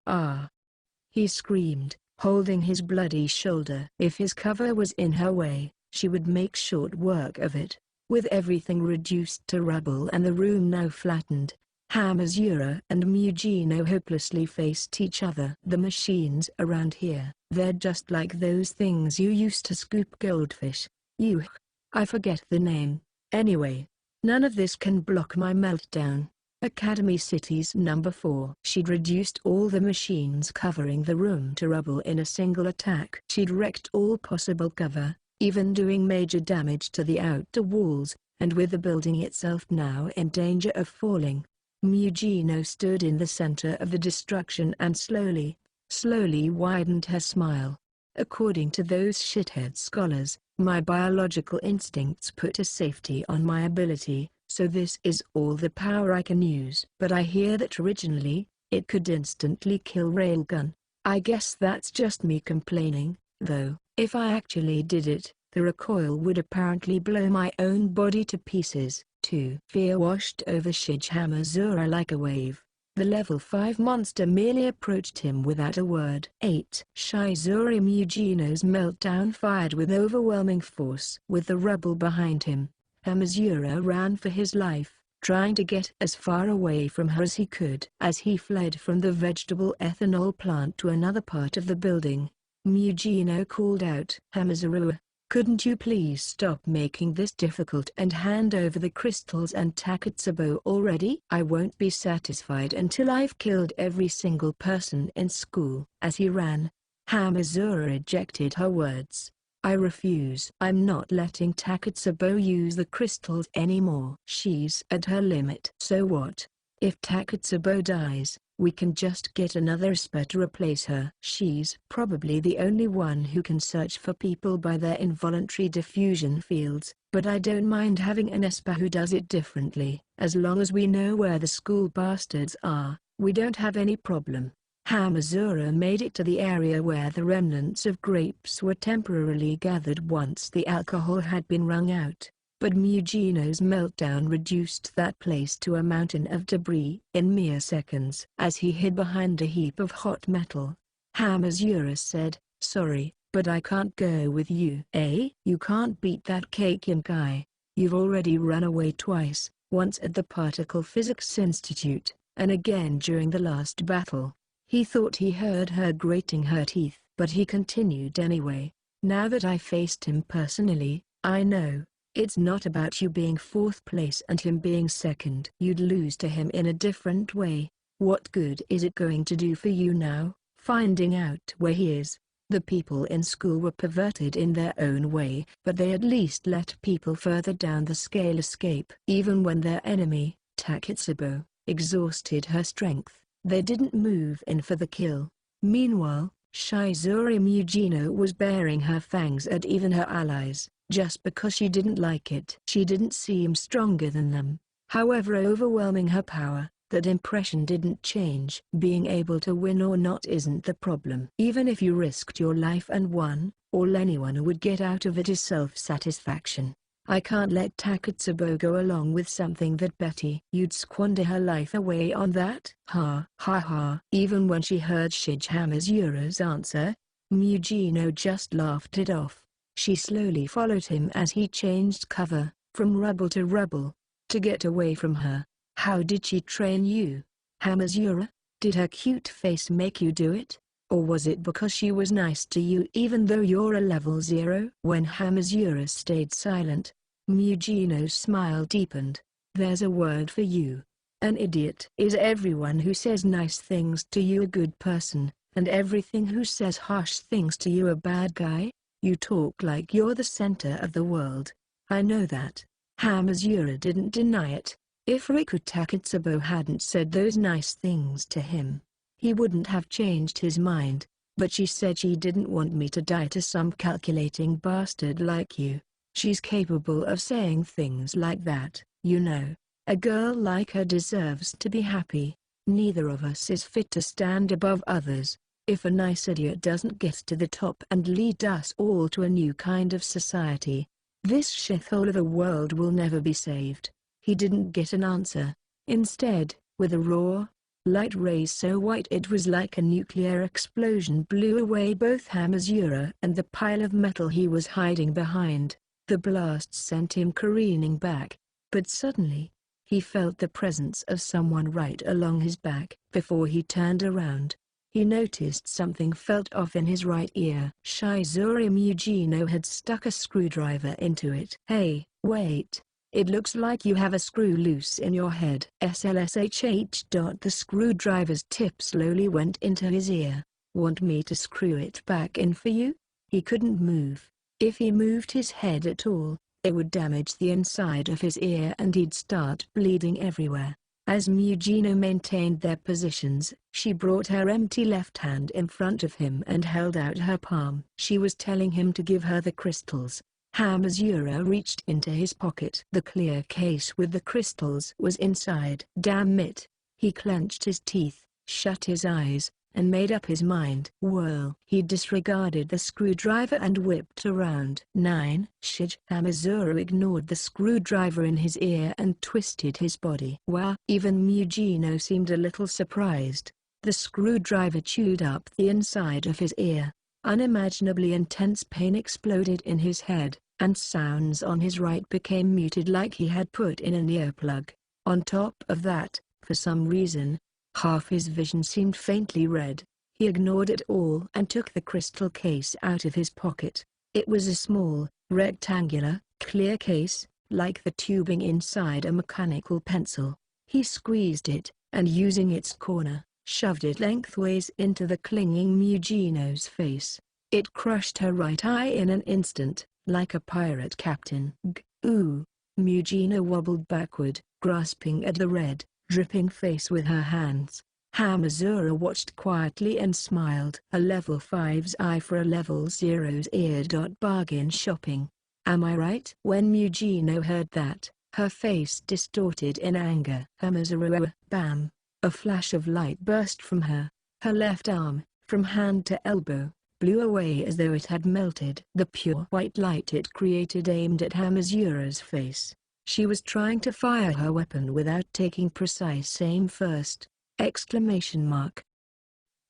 Ah! He screamed, holding his bloody shoulder. If his cover was in her way, she would make short work of it. With everything reduced to rubble and the room now flattened, Hamazura and Mugino hopelessly faced each other. The machines around here, they're just like those things you used to scoop goldfish. I forget the name. Anyway, none of this can block my meltdown. Academy City's number 4. She'd reduced all the machines covering the room to rubble in a single attack. She'd wrecked all possible cover, even doing major damage to the outer walls, and with the building itself now in danger of falling. Mugino stood in the center of the destruction and slowly widened her smile. According to those shithead scholars, my biological instincts put a safety on my ability, so this is all the power I can use. But I hear that originally, it could instantly kill railgun. I guess that's just me complaining, though. If I actually did it, the recoil would apparently blow my own body to pieces. 2. Fear washed over Hamazura like a wave. The level 5 monster merely approached him without a word. 8. Shizuru Mugino's meltdown fired with overwhelming force. With the rubble behind him, Hamazura ran for his life, trying to get as far away from her as he could. As he fled from the vegetable ethanol plant to another part of the building, Mugino called out, "Hamazura, Couldn't you please stop making this difficult and hand over the crystals and Takatsubo already? I won't be satisfied until I've killed every single person in school. As he ran, Hamazura rejected her words. I refuse. I'm not letting Takatsubo use the crystals anymore. She's at her limit. So what? If Takatsubo dies, we can just get another Esper to replace her. She's probably the only one who can search for people by their involuntary diffusion fields, but I don't mind having an Esper who does it differently. As long as we know where the school bastards are, we don't have any problem. Hamazura made it to the area where the remnants of grapes were temporarily gathered once the alcohol had been wrung out. But Mugino's meltdown reduced that place to a mountain of debris in mere seconds. As he hid behind a heap of hot metal, Hamazura said, "Sorry, but I can't go with you." "Eh? You can't beat that Kakin guy. You've already run away twice, once at the Particle Physics Institute, and again during the last battle." He thought he heard her grating her teeth, but he continued anyway. "Now that I faced him personally, I know. It's not about you being fourth place and him being second. You'd lose to him in a different way. What good is it going to do for you now, finding out where he is?" The people in school were perverted in their own way, but they at least let people further down the scale escape. Even when their enemy, Takatsubo, exhausted her strength, they didn't move in for the kill. Meanwhile, Shizuru Mugino was baring her fangs at even her allies, just because she didn't like it. She didn't seem stronger than them, however overwhelming her power, that impression didn't change. Being able to win or not isn't the problem. Even if you risked your life and won, all anyone would get out of it is self-satisfaction. I can't let Takatsubo go along with something that Betty. You'd squander her life away on that? Ha ha ha. Even when she heard Hamazura's answer, Mugino just laughed it off. She slowly followed him as he changed cover, from rubble to rubble, to get away from her. How did she train you, Hamazura? Did her cute face make you do it? Or was it because she was nice to you even though you're a level 0? When Hamazura stayed silent, Mugino's smile deepened. There's a word for you. An idiot. Is everyone who says nice things to you a good person, and everything who says harsh things to you a bad guy? You talk like you're the center of the world. I know that. Hamazura didn't deny it. If Riku Takatsubo hadn't said those nice things to him, he wouldn't have changed his mind. But she said she didn't want me to die to some calculating bastard like you. She's capable of saying things like that, you know. A girl like her deserves to be happy. Neither of us is fit to stand above others. If a nice idiot doesn't get to the top and lead us all to a new kind of society, this shithole of a world will never be saved. He didn't get an answer. Instead, with a roar, light rays so white it was like a nuclear explosion blew away both Hamazura and the pile of metal he was hiding behind. The blast sent him careening back. But suddenly, he felt the presence of someone right along his back. Before he turned around, he noticed something felt off in his right ear. Shizuru Mugino had stuck a screwdriver into it. "Hey, wait. It looks like you have a screw loose in your head." SLSHH. The screwdriver's tip slowly went into his ear. "Want me to screw it back in for you?" He couldn't move. If he moved his head at all, it would damage the inside of his ear and he'd start bleeding everywhere. As Mugino maintained their positions, she brought her empty left hand in front of him and held out her palm. She was telling him to give her the crystals. Hamazura reached into his pocket. The clear case with the crystals was inside. Damn it! He clenched his teeth, shut his eyes, and made up his mind. Whirl! He disregarded the screwdriver and whipped around. 9. Hamazura ignored the screwdriver in his ear and twisted his body. Wow! Even Mugino seemed a little surprised. The screwdriver chewed up the inside of his ear. Unimaginably intense pain exploded in his head, and sounds on his right became muted like he had put in an earplug. On top of that, for some reason, half his vision seemed faintly red. He ignored it all and took the crystal case out of his pocket. It was a small, rectangular, clear case, like the tubing inside a mechanical pencil. He squeezed it, and using its corner, shoved it lengthways into the clinging Mugino's face. It crushed her right eye in an instant, like a pirate captain. Ooh! Mugino wobbled backward, grasping at the red, dripping face with her hands. Hamazura watched quietly and smiled. A level 5's eye for a level 0's ear. Bargain shopping. Am I right? When Mugino heard that, her face distorted in anger. Hamazura, bam! A flash of light burst from her. Her left arm, from hand to elbow, blew away as though it had melted. The pure white light it created aimed at Hamazura's face. She was trying to fire her weapon without taking precise aim first. Exclamation mark.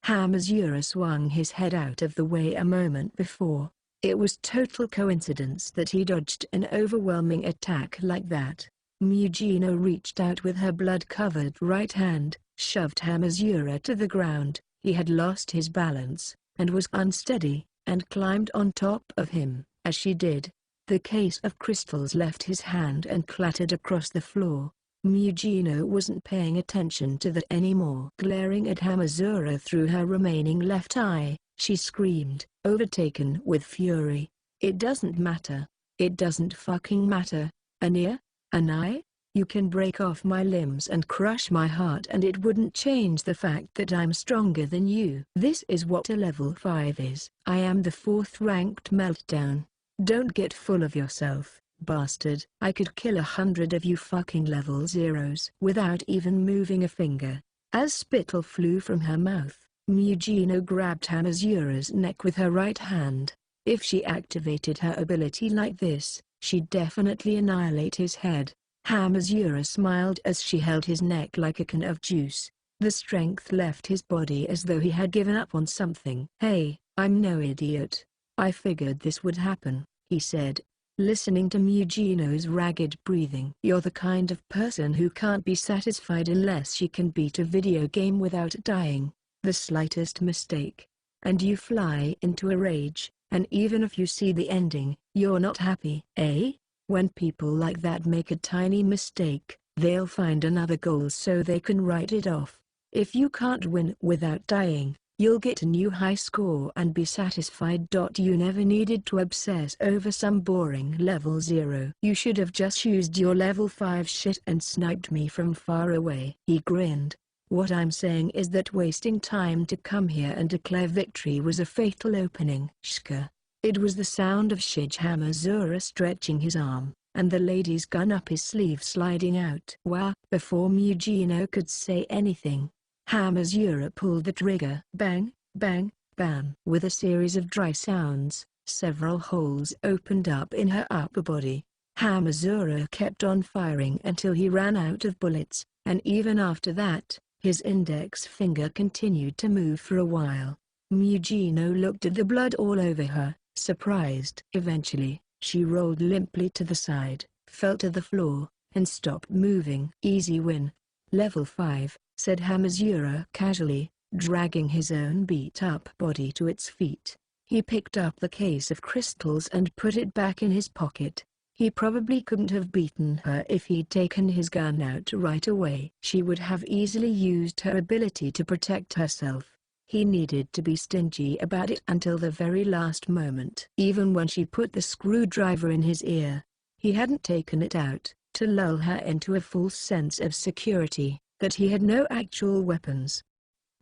Hamazura swung his head out of the way a moment before. It was total coincidence that he dodged an overwhelming attack like that. Mugino reached out with her blood-covered right hand, shoved Hamazura to the ground. He had lost his balance, and was unsteady, and climbed on top of him. As she did, the case of crystals left his hand and clattered across the floor. Mugino wasn't paying attention to that anymore. Glaring at Hamazura through her remaining left eye, she screamed, overtaken with fury. It doesn't matter. It doesn't fucking matter. An ear? An eye? You can break off my limbs and crush my heart and it wouldn't change the fact that I'm stronger than you. This is what a level 5 is. I am the 4th ranked meltdown. Don't get full of yourself, bastard. I could kill 100 of you fucking level 0's without even moving a finger. As spittle flew from her mouth, Mugino grabbed Hamazura's neck with her right hand. If she activated her ability like this, she'd definitely annihilate his head. Hamazura smiled as she held his neck like a can of juice. The strength left his body as though he had given up on something. Hey, I'm no idiot. I figured this would happen, he said, listening to Mugino's ragged breathing. You're the kind of person who can't be satisfied unless she can beat a video game without dying. The slightest mistake, and you fly into a rage, and even if you see the ending, you're not happy. Eh? When people like that make a tiny mistake, they'll find another goal so they can write it off. If you can't win without dying, you'll get a new high score and be satisfied. You never needed to obsess over some boring level 0. You should have just used your level 5 shit and sniped me from far away. He grinned. What I'm saying is that wasting time to come here and declare victory was a fatal opening. Shka. It was the sound of Hamazura stretching his arm, and the lady's gun up his sleeve sliding out. Wah! Before Mugino could say anything, Hamazura pulled the trigger. Bang, bang, bam. With a series of dry sounds, several holes opened up in her upper body. Hamazura kept on firing until he ran out of bullets, and even after that, his index finger continued to move for a while. Mugino looked at the blood all over her, surprised. Eventually, she rolled limply to the side, fell to the floor, and stopped moving. Easy win. Level 5, said Hamazura casually, dragging his own beat-up body to its feet. He picked up the case of crystals and put it back in his pocket. He probably couldn't have beaten her if he'd taken his gun out right away. She would have easily used her ability to protect herself. He needed to be stingy about it until the very last moment. Even when she put the screwdriver in his ear, he hadn't taken it out, to lull her into a false sense of security, that he had no actual weapons.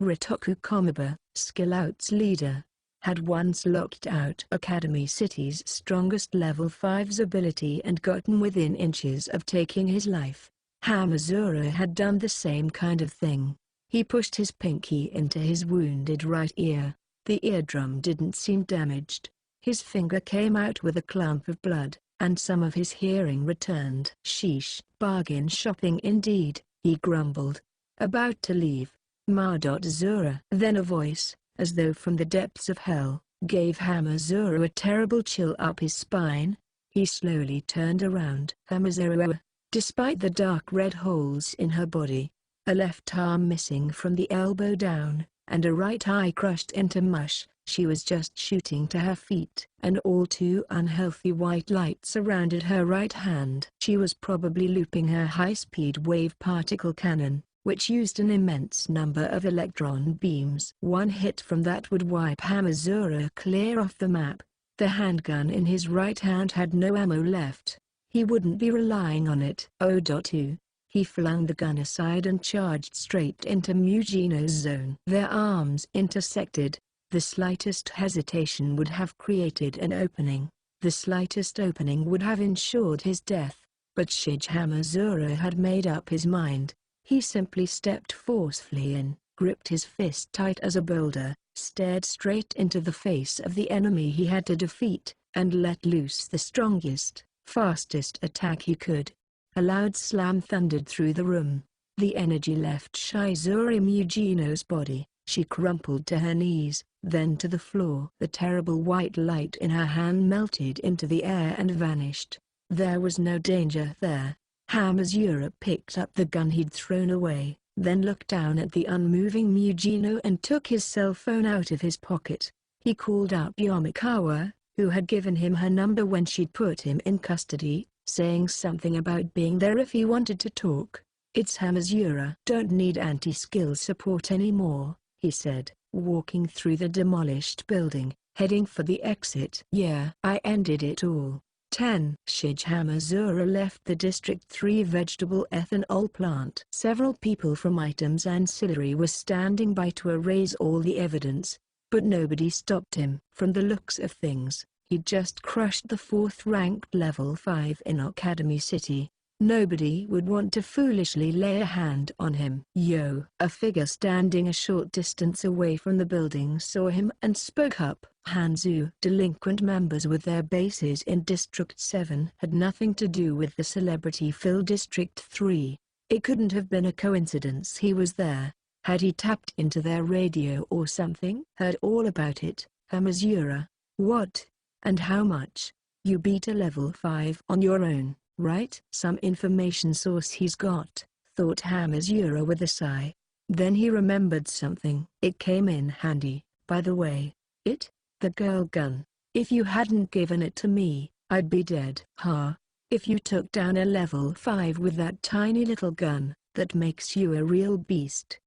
Ritoku Komiba, Skillout's leader, had once locked out Academy City's strongest level 5's ability and gotten within inches of taking his life. Hamazura had done the same kind of thing. He pushed his pinky into his wounded right ear. The eardrum didn't seem damaged. His finger came out with a clump of blood, and some of his hearing returned. Sheesh, bargain shopping indeed, he grumbled. About to leave. Ma.Zura. Then a voice, as though from the depths of hell, gave Hamazura a terrible chill up his spine. He slowly turned around. Hamazura. Despite the dark red holes in her body, a left arm missing from the elbow down, and a right eye crushed into mush, She was just shooting to her feet. An all too unhealthy white light surrounded her right hand. She was probably looping her high-speed wave particle cannon, which used an immense number of electron beams. One hit from that would wipe Hamazura clear off the map. The handgun in his right hand had no ammo left. He wouldn't be relying on it. 0.2. He flung the gun aside and charged straight into Mugino's zone. Their arms intersected. The slightest hesitation would have created an opening. The slightest opening would have ensured his death. But Shige Hamazura had made up his mind. He simply stepped forcefully in, gripped his fist tight as a boulder, stared straight into the face of the enemy he had to defeat, and let loose the strongest, fastest attack he could. A loud slam thundered through the room. The energy left Shizuru Mugino's body. She crumpled to her knees, then to the floor. The terrible white light in her hand melted into the air and vanished. There was no danger there. Hamazura picked up the gun he'd thrown away, then looked down at the unmoving Mugino and took his cell phone out of his pocket. He called out Yamakawa, who had given him her number when she'd put him in custody, saying something about being there if he wanted to talk. "It's Hamazura. Don't need anti-skill support anymore," he said, walking through the demolished building, heading for the exit. "Yeah, I ended it all." 10. Shige Hamazura left the District 3 vegetable ethanol plant. Several people from Items Ancillary were standing by to erase all the evidence, but nobody stopped him. From the looks of things, he'd just crushed the 4th-ranked Level 5 in Academy City. Nobody would want to foolishly lay a hand on him. "Yo!" A figure standing a short distance away from the building saw him and spoke up. Hanzu. Delinquent members with their bases in District 7 had nothing to do with the celebrity-filled District 3. It couldn't have been a coincidence he was there. Had he tapped into their radio or something? "Heard all about it, Hamazura." "What? And how much?" "You beat a Level 5 on your own, right?" "Some information source he's got," thought Hamazura with a sigh. Then he remembered something. "It came in handy, by the way." "It? The girl gun? If you hadn't given it to me, I'd be dead." "Huh? If you took down a Level 5 with that tiny little gun, that makes you a real beast."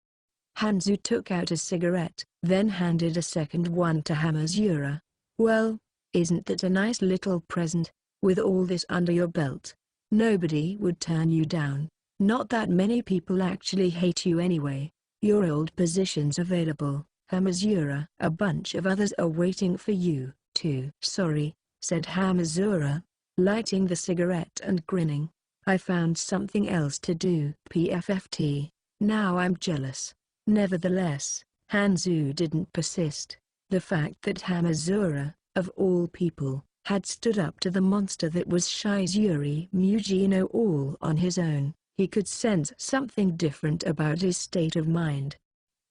Hanzu took out a cigarette, then handed a second one to Hamazura. "Well, isn't that a nice little present? With all this under your belt, nobody would turn you down. Not that many people actually hate you anyway. Your old position's available, Hamazura. A bunch of others are waiting for you, too." "Sorry," said Hamazura, lighting the cigarette and grinning. "I found something else to do." PFFT. Now I'm jealous. Nevertheless, Hanzu didn't persist. The fact that Hamazura, of all people, had stood up to the monster that was Shizuru Mugino all on his own, he could sense something different about his state of mind.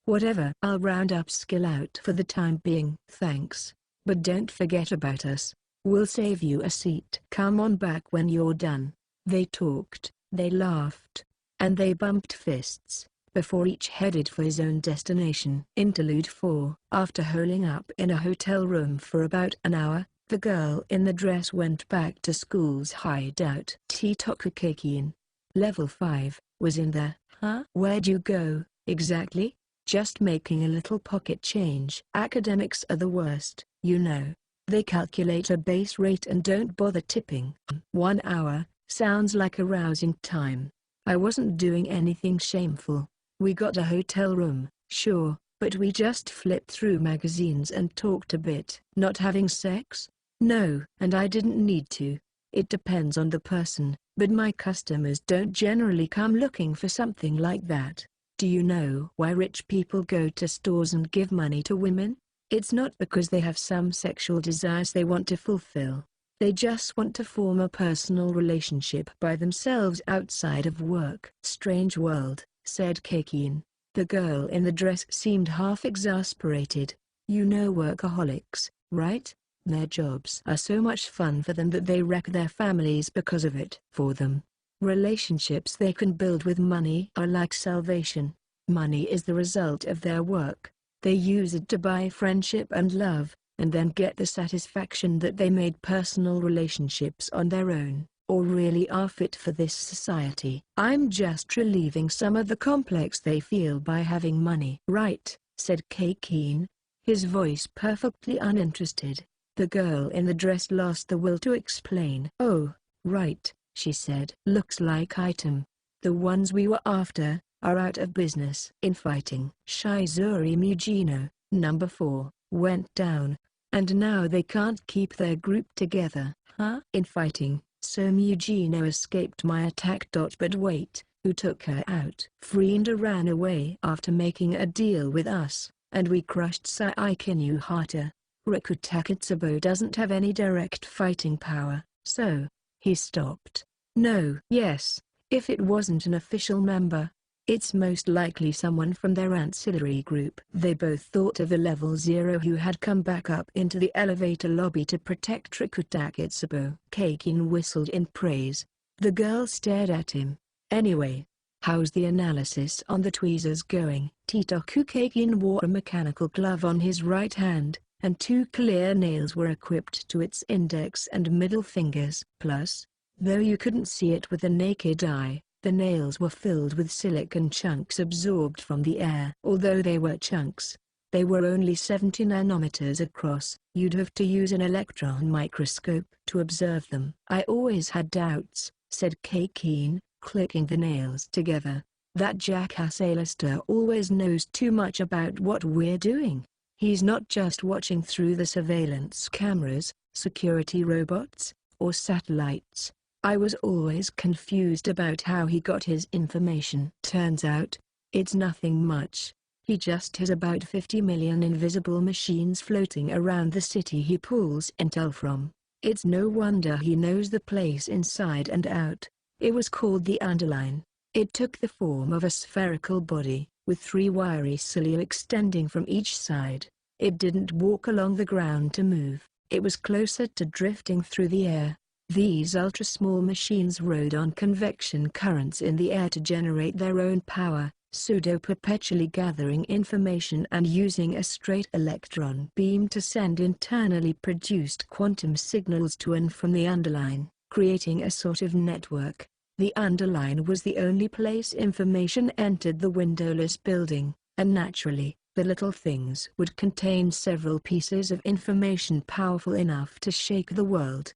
"Whatever. I'll round up skill out for the time being." "Thanks. But don't forget about us. We'll save you a seat." "Come on back when you're done." They talked, they laughed, and they bumped fists, before each headed for his own destination. Interlude 4. After holing up in a hotel room for about an hour, the girl in the dress went back to school's hideout. Titoku Keikin, Level 5, was in there. "Huh? Where'd you go, exactly?" "Just making a little pocket change." "Academics are the worst, you know. They calculate a base rate and don't bother tipping." 1 hour, sounds like a rousing time. "I wasn't doing anything shameful. We got a hotel room, sure, but we just flipped through magazines and talked a bit." "Not having sex?" "No, and I didn't need to. It depends on the person, but my customers don't generally come looking for something like that." "Do you know why rich people go to stores and give money to women? It's not because they have some sexual desires they want to fulfill. They just want to form a personal relationship by themselves outside of work." "Strange world," said Keikin. The girl in the dress seemed half exasperated. "You know workaholics, right? Their jobs are so much fun for them that they wreck their families because of it." "For them, relationships they can build with money are like salvation. Money is the result of their work. They use it to buy friendship and love, and then get the satisfaction that they made personal relationships on their own, or really are fit for this society. I'm just relieving some of the complex they feel by having money. Right, said Keen, his voice perfectly uninterested. The girl in the dress lost the will to explain. Oh, right, she said. Looks like item. The ones we were after are out of business. Infighting. Shizuri Mugino, number 4, went down, and now they can't keep their group together. Huh? Infighting. So Mugino escaped my attack. But wait, who took her out? Frienda ran away after making a deal with us, and we crushed Saikinu Hata. Rikutakitsubo doesn't have any direct fighting power, so he stopped. No. Yes, if it wasn't an official member, it's most likely someone from their ancillary group. They both thought of the level 0 who had come back up into the elevator lobby to protect Rikutakitsubo. Keikin whistled in praise. The girl stared at him. Anyway, how's the analysis on the tweezers going? Titoku Keikin wore a mechanical glove on his right hand, and 2 clear nails were equipped to its index and middle fingers. Plus, though you couldn't see it with the naked eye, the nails were filled with silicon chunks absorbed from the air. Although they were chunks, they were only 70 nanometers across. You'd have to use an electron microscope to observe them. I always had doubts, said Keikin, clicking the nails together. That jackass Alistair always knows too much about what we're doing. He's not just watching through the surveillance cameras, security robots, or satellites. I was always confused about how he got his information. Turns out, it's nothing much. He just has about 50 million invisible machines floating around the city he pulls intel from. It's no wonder he knows the place inside and out. It was called the Underline. It took the form of a spherical body, with 3 wiry cilia extending from each side. It didn't walk along the ground to move. It was closer to drifting through the air. These ultra-small machines rode on convection currents in the air to generate their own power, pseudo-perpetually gathering information and using a straight electron beam to send internally produced quantum signals to and from the Underline, creating a sort of network. The Underline was the only place information entered the windowless building, and naturally, the little things would contain several pieces of information powerful enough to shake the world.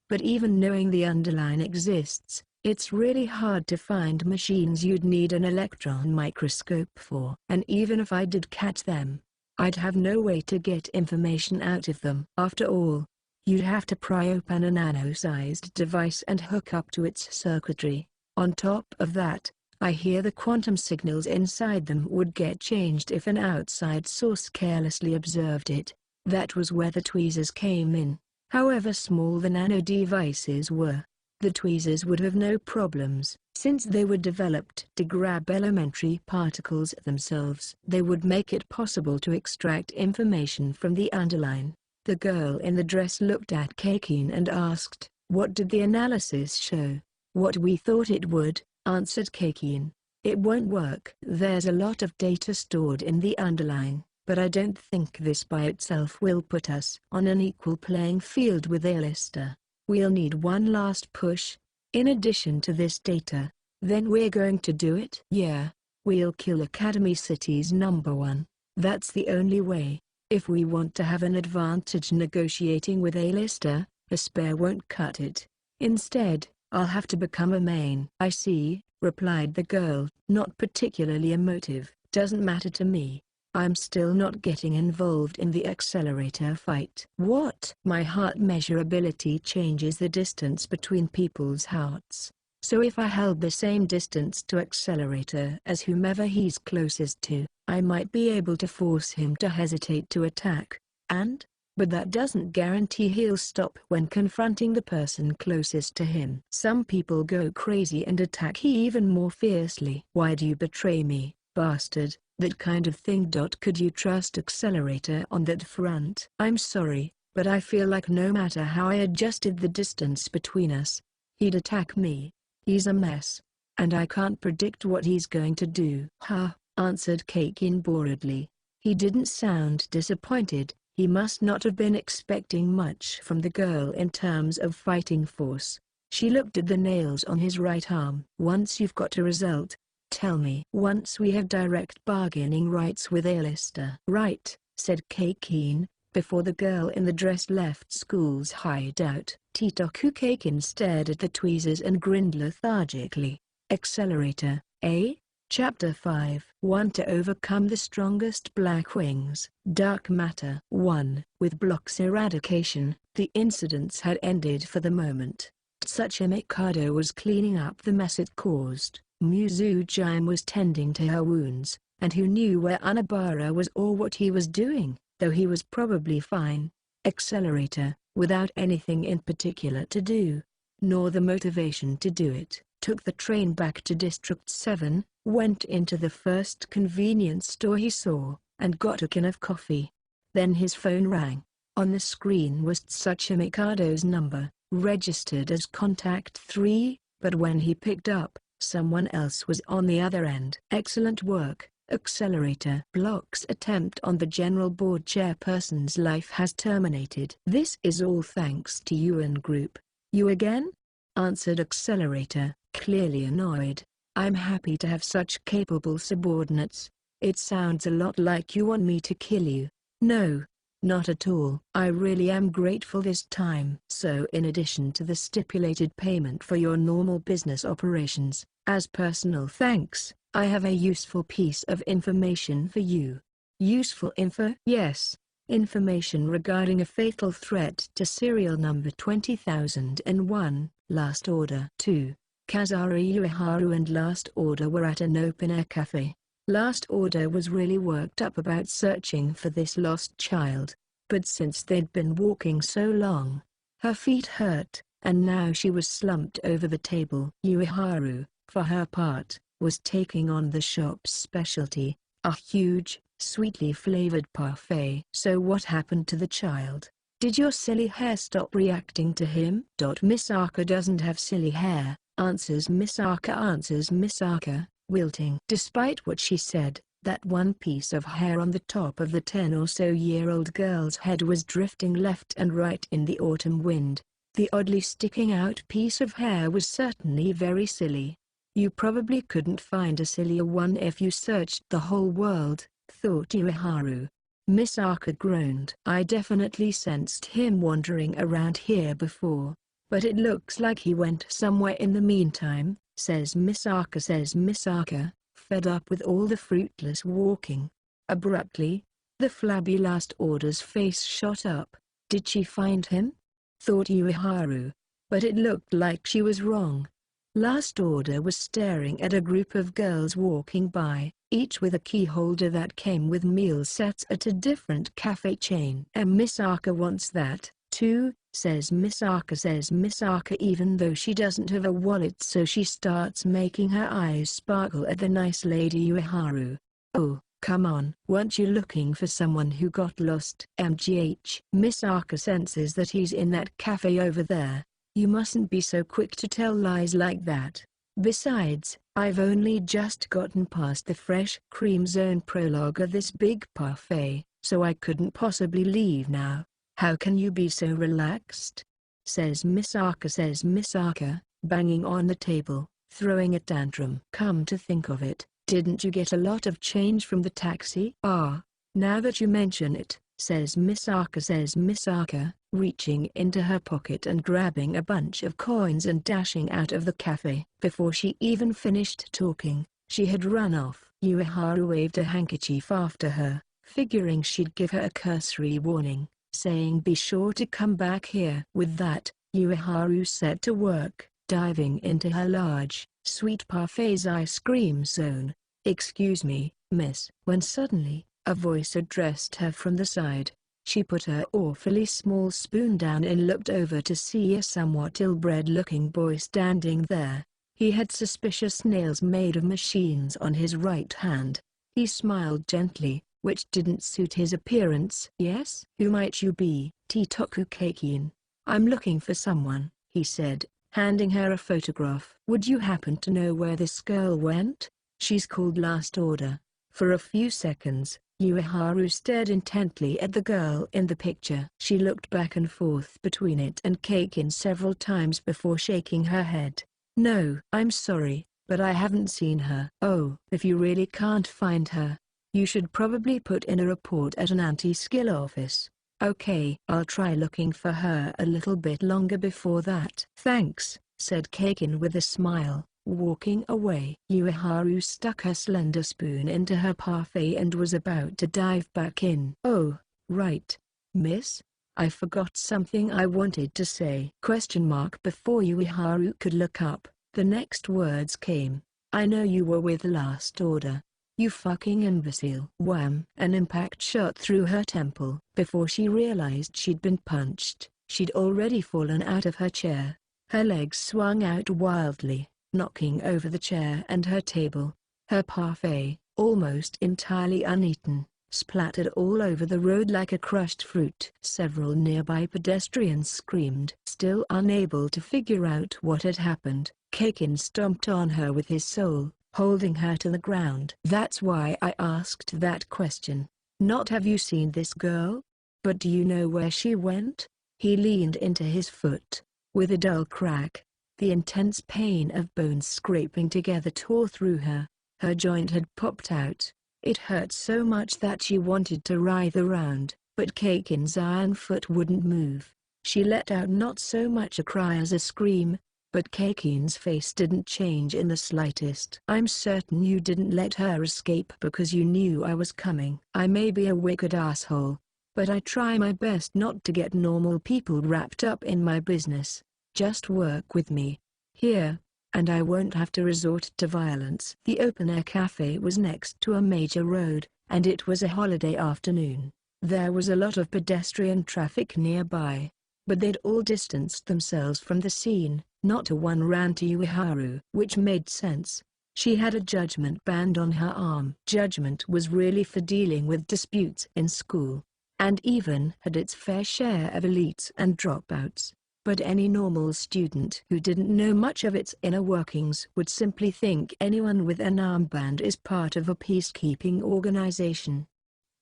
But even knowing the Underline exists, it's really hard to find machines you'd need an electron microscope for. And even if I did catch them, I'd have no way to get information out of them. After all, you'd have to pry open a nano-sized device and hook up to its circuitry. On top of that, I hear the quantum signals inside them would get changed if an outside source carelessly observed it. That was where the tweezers came in. However small the nano-devices were, the tweezers would have no problems. Since they were developed to grab elementary particles themselves, they would make it possible to extract information from the Underline. The girl in the dress looked at Keikin and asked, "What did the analysis show?" "What we thought it would," answered Keikin. "It won't work. There's a lot of data stored in the Underline, but I don't think this by itself will put us on an equal playing field with Alistair. We'll need one last push. In addition to this data, then we're going to do it? Yeah. We'll kill Academy City's number 1. That's the only way. If we want to have an advantage negotiating with Alistair, a spare won't cut it. Instead, I'll have to become a main." "I see," replied the girl, not particularly emotive. "Doesn't matter to me. I'm still not getting involved in the accelerator fight." "What?" "My heart measure ability changes the distance between people's hearts. So if I held the same distance to accelerator as whomever he's closest to, I might be able to force him to hesitate to attack. But that doesn't guarantee he'll stop when confronting the person closest to him. Some people go crazy and attack even more fiercely." "Why do you betray me, bastard? That kind of thing. Could you trust accelerator on that front?" "I'm sorry, but I feel like no matter how I adjusted the distance between us, he'd attack me. He's a mess, and I can't predict what he's going to do." "Ha," answered Keikin boredly. He didn't sound disappointed. He must not have been expecting much from the girl in terms of fighting force. She looked at the nails on his right arm. Once you've got a result, tell me. Once we have direct bargaining rights with A-lister. Right, said Kakin, before the girl in the dress left school's hideout. Titoku Kakin stared at the tweezers and grinned lethargically. Accelerator, eh? Chapter 5. 1. To overcome the strongest black wings. Dark matter. 1. With Block's eradication, the incidents had ended for the moment. Tsuchi Mikado was cleaning up the mess it caused. Muzujime was tending to her wounds, and who knew where Unabara was or what he was doing, though he was probably fine. Accelerator, without anything in particular to do, nor the motivation to do it, took the train back to District 7, went into the first convenience store he saw, and got a can of coffee. Then his phone rang. On the screen was Tsuchi Mikado's number, registered as contact 3, but when he picked up, someone else was on the other end. Excellent work, Accelerator. Block's attempt on the General Board chairperson's life has terminated. This is all thanks to you and Group. You again? Answered Accelerator, clearly annoyed. I'm happy to have such capable subordinates. It sounds a lot like you want me to kill you. No, not at all. I really am grateful this time. So in addition to the stipulated payment for your normal business operations, as personal thanks, I have a useful piece of information for you. Useful info? Yes. Information regarding a fatal threat to serial number 20001, last order. 2. Kazari Ueharu and Last Order were at an open-air cafe. Last Order was really worked up about searching for this lost child, but since they'd been walking so long, her feet hurt, and now she was slumped over the table. Ueharu, for her part, was taking on the shop's specialty, a huge, sweetly flavored parfait. So what happened to the child? Did your silly hair stop reacting to him? Misaka doesn't have silly hair, answers Misaka, wilting. Despite what she said, that one piece of hair on the top of the 10 or so year old girl's head was drifting left and right in the autumn wind. The oddly sticking out piece of hair was certainly very silly. You probably couldn't find a sillier one if you searched the whole world, thought Ueharu. Misaka groaned. I definitely sensed him wandering around here before, but it looks like he went somewhere in the meantime, says Misaka, fed up with all the fruitless walking. Abruptly, the flabby Last Order's face shot up. Did she find him? Thought Ueharu, but it looked like she was wrong. Last Order was staring at a group of girls walking by, each with a key holder that came with meal sets at a different cafe chain. And Misaka wants that, too, says Misaka even though she doesn't have a wallet, so she starts making her eyes sparkle at the nice lady Ueharu. Oh, come on. Weren't you looking for someone who got lost? MGH. Misaka senses that he's in that cafe over there. You mustn't be so quick to tell lies like that. Besides, I've only just gotten past the fresh cream zone prologue of this big parfait, so I couldn't possibly leave now. How can you be so relaxed? Says Misaka, banging on the table, throwing a tantrum. Come to think of it, didn't you get a lot of change from the taxi? Ah, now that you mention it, says Misaka, reaching into her pocket and grabbing a bunch of coins and dashing out of the cafe. Before she even finished talking, she had run off. Ueharu waved a handkerchief after her, figuring she'd give her a cursory warning, saying be sure to come back here. With that, Ueharu set to work, diving into her large, sweet parfait's ice cream zone. Excuse me, miss. When suddenly, a voice addressed her from the side. She put her awfully small spoon down and looked over to see a somewhat ill-bred-looking boy standing there. He had suspicious nails made of machines on his right hand. He smiled gently, which didn't suit his appearance. Yes? Who might you be? Titoku Kakin. I'm looking for someone, he said, handing her a photograph. Would you happen to know where this girl went? She's called Last Order. For a few seconds, Ueharu stared intently at the girl in the picture. She looked back and forth between it and Kakin several times before shaking her head. "No, I'm sorry, but I haven't seen her." "Oh, if you really can't find her, you should probably put in a report at an anti-skill office." "Okay, I'll try looking for her a little bit longer before that." "Thanks," said Kakin with a smile, walking away. Ueharu stuck her slender spoon into her parfait and was about to dive back in. "Oh, right, miss. I forgot something I wanted to say." Before Ueharu could look up, the next words came. "I know you were with Last Order. You fucking imbecile." Wham! An impact shot through her temple. Before she realized she'd been punched, she'd already fallen out of her chair. Her legs swung out wildly, knocking over the chair and her table. Her parfait, almost entirely uneaten, splattered all over the road like a crushed fruit. Several nearby pedestrians screamed. Still unable to figure out what had happened, Kakin stomped on her with his soul, holding her to the ground. "That's why I asked that question. Not have you seen this girl? But do you know where she went?" He leaned into his foot. With a dull crack, the intense pain of bones scraping together tore through her. Her joint had popped out. It hurt so much that she wanted to writhe around, but Kakin's iron foot wouldn't move. She let out not so much a cry as a scream, but Kakin's face didn't change in the slightest. "I'm certain you didn't let her escape because you knew I was coming." "I may be a wicked asshole, but I try my best not to get normal people wrapped up in my business. Just work with me here, and I won't have to resort to violence." The open-air cafe was next to a major road, and it was a holiday afternoon. There was a lot of pedestrian traffic nearby, but they'd all distanced themselves from the scene. Not a one ran to Ueharu, which made sense. She had a judgment band on her arm. Judgment was really for dealing with disputes in school, and even had its fair share of elites and dropouts. But any normal student who didn't know much of its inner workings would simply think anyone with an armband is part of a peacekeeping organization.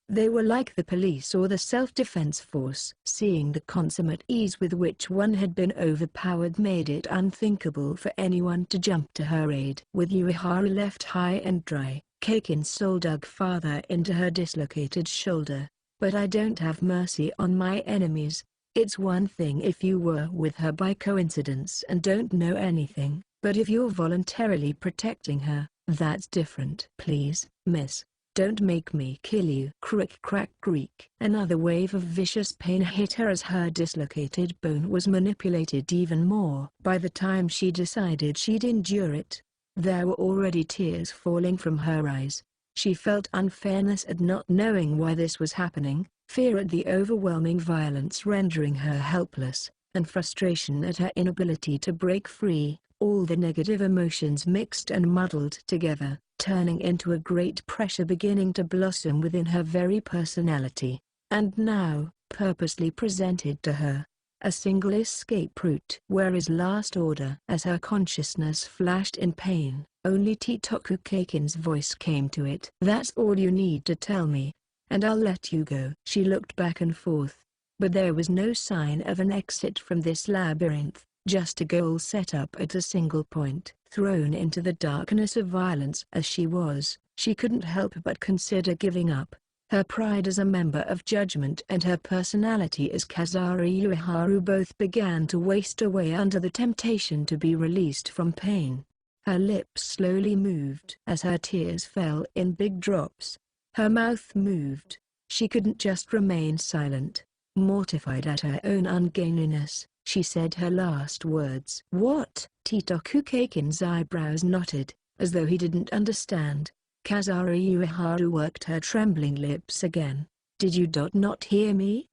They were like the police or the self-defense force. Seeing the consummate ease with which one had been overpowered made it unthinkable for anyone to jump to her aid. With Ueharu left high and dry, Kakin's soul dug farther into her dislocated shoulder. "But I don't have mercy on my enemies. It's one thing if you were with her by coincidence and don't know anything, but if you're voluntarily protecting her, that's different." "Please, miss, don't make me kill you." Crick crack creak. Another wave of vicious pain hit her as her dislocated bone was manipulated even more. By the time she decided she'd endure it, there were already tears falling from her eyes. She felt unfairness at not knowing why this was happening, fear at the overwhelming violence rendering her helpless, and frustration at her inability to break free, all the negative emotions mixed and muddled together, turning into a great pressure beginning to blossom within her very personality. And now, purposely presented to her, a single escape route. "Where is Last Order?" As her consciousness flashed in pain, only Titoku Kakin's voice came to it. "That's all you need to tell me, and I'll let you go." She looked back and forth, but there was no sign of an exit from this labyrinth, just a goal set up at a single point. Thrown into the darkness of violence as she was, she couldn't help but consider giving up. Her pride as a member of Judgment and her personality as Kazari Ueharu both began to waste away under the temptation to be released from pain. Her lips slowly moved as her tears fell in big drops. Her mouth moved. She couldn't just remain silent. Mortified at her own ungainliness, she said her last words. "What?" Titoku Kakin's eyebrows knotted, as though he didn't understand. Kazari Ueharu worked her trembling lips again. "Did you not hear me?"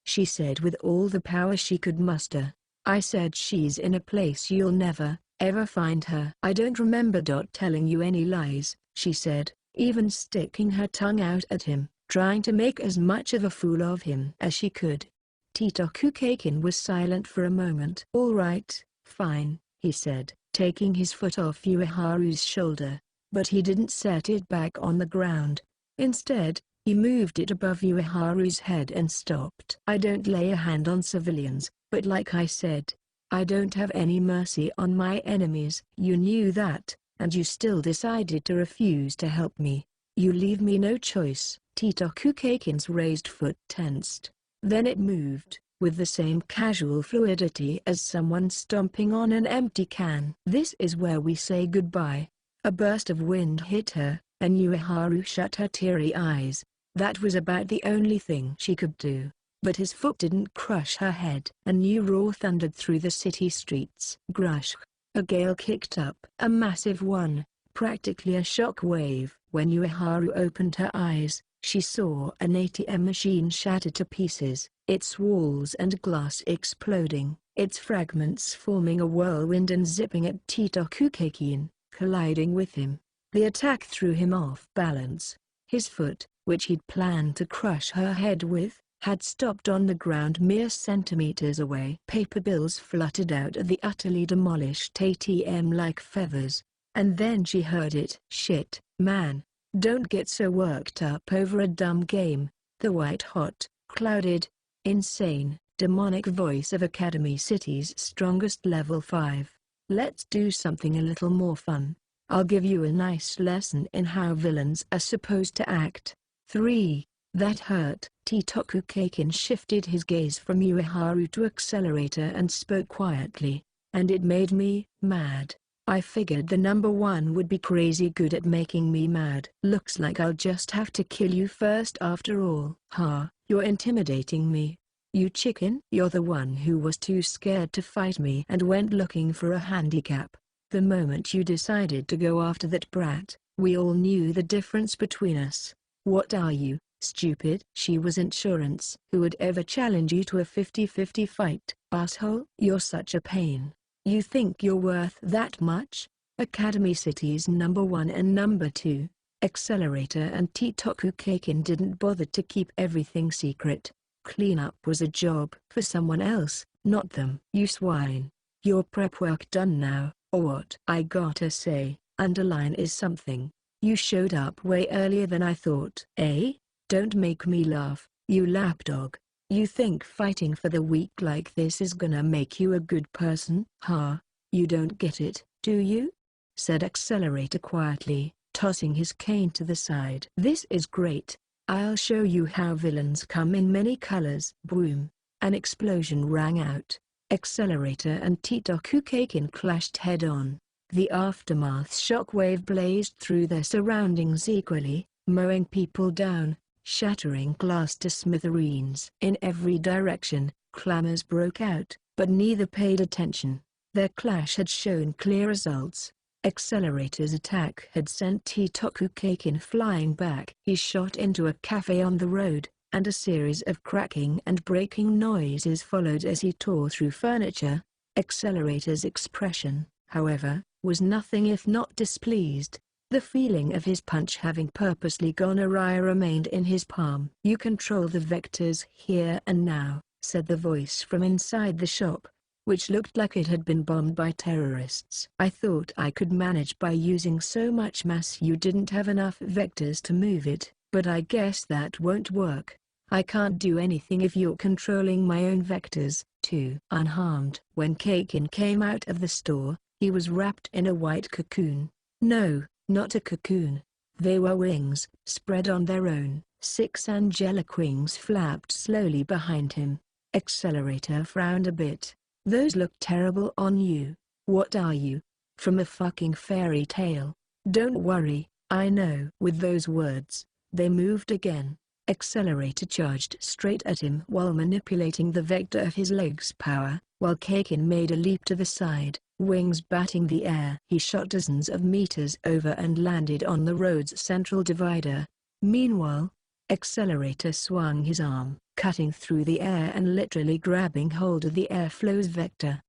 she said with all the power she could muster. "I said she's in a place you'll never, ever find her." "I don't remember telling you any lies," she said, even sticking her tongue out at him, trying to make as much of a fool of him as she could. Titoku Kakin was silent for a moment. "All right, fine," he said, taking his foot off Ueharu's shoulder. But he didn't set it back on the ground. Instead, he moved it above Ueharu's head and stopped. I don't lay a hand on civilians, but like I said, I don't have any mercy on my enemies. You knew that, and you still decided to refuse to help me. You leave me no choice. Titoku Kakin's raised foot tensed. Then it moved, with the same casual fluidity as someone stomping on an empty can. This is where we say goodbye. A burst of wind hit her, and Ueharu shut her teary eyes. That was about the only thing she could do. But his foot didn't crush her head. A new roar thundered through the city streets. Grush! A gale kicked up. A massive one, practically a shock wave. When Ueharu opened her eyes, she saw an ATM machine shattered to pieces, its walls and glass exploding, its fragments forming a whirlwind and zipping at Titoku Kakin, colliding with him. The attack threw him off balance. His foot, which he'd planned to crush her head with, had stopped on the ground mere centimeters away. Paper bills fluttered out of the utterly demolished ATM like feathers. And then she heard it. Shit, man. Don't get so worked up over a dumb game. The white-hot, clouded, insane, demonic voice of Academy City's strongest level 5. Let's do something a little more fun. I'll give you a nice lesson in how villains are supposed to act. 3. That hurt. Titoku Kakin shifted his gaze from Ueharu to Accelerator and spoke quietly. And it made me mad. I figured the number 1 would be crazy good at making me mad. Looks like I'll just have to kill you first after all. Ha, you're intimidating me. You chicken. You're the one who was too scared to fight me and went looking for a handicap. The moment you decided to go after that brat, we all knew the difference between us. What are you, stupid? She was insurance. Who would ever challenge you to a 50-50 fight, asshole? You're such a pain. You think you're worth that much? Academy City's number 1 and number 2, Accelerator and Titoku Kakin didn't bother to keep everything secret. Cleanup was a job for someone else, not them. You swine. Your prep work done now, or what? I gotta say, underline is something. You showed up way earlier than I thought. Eh? Don't make me laugh, you lapdog. You think fighting for the weak like this is gonna make you a good person? Ha, you don't get it, do you? Said Accelerator quietly, tossing his cane to the side. This is great. I'll show you how villains come in many colors. Boom. An explosion rang out. Accelerator and Titoku Kakin clashed head-on. The aftermath shockwave blazed through their surroundings equally, mowing people down, shattering glass to smithereens. In every direction, clamors broke out, but neither paid attention. Their clash had shown clear results. Accelerator's attack had sent Titoku Kakin flying back. He shot into a cafe on the road, and a series of cracking and breaking noises followed as he tore through furniture. Accelerator's expression, however, was nothing if not displeased. The feeling of his punch having purposely gone awry remained in his palm. You control the vectors here and now, said the voice from inside the shop, which looked like it had been bombed by terrorists. I thought I could manage by using so much mass you didn't have enough vectors to move it, but I guess that won't work. I can't do anything if you're controlling my own vectors, too. Unharmed. When Kakin came out of the store, he was wrapped in a white cocoon. No, not a cocoon. They were wings, spread on their own. 6 angelic wings flapped slowly behind him. Accelerator frowned a bit. Those look terrible on you. What are you? From a fucking fairy tale? Don't worry, I know. With those words, they moved again. Accelerator charged straight at him while manipulating the vector of his leg's power, while Kakin made a leap to the side, wings batting the air. He shot dozens of meters over and landed on the road's central divider. Meanwhile, Accelerator swung his arm, cutting through the air and literally grabbing hold of the airflow's vector.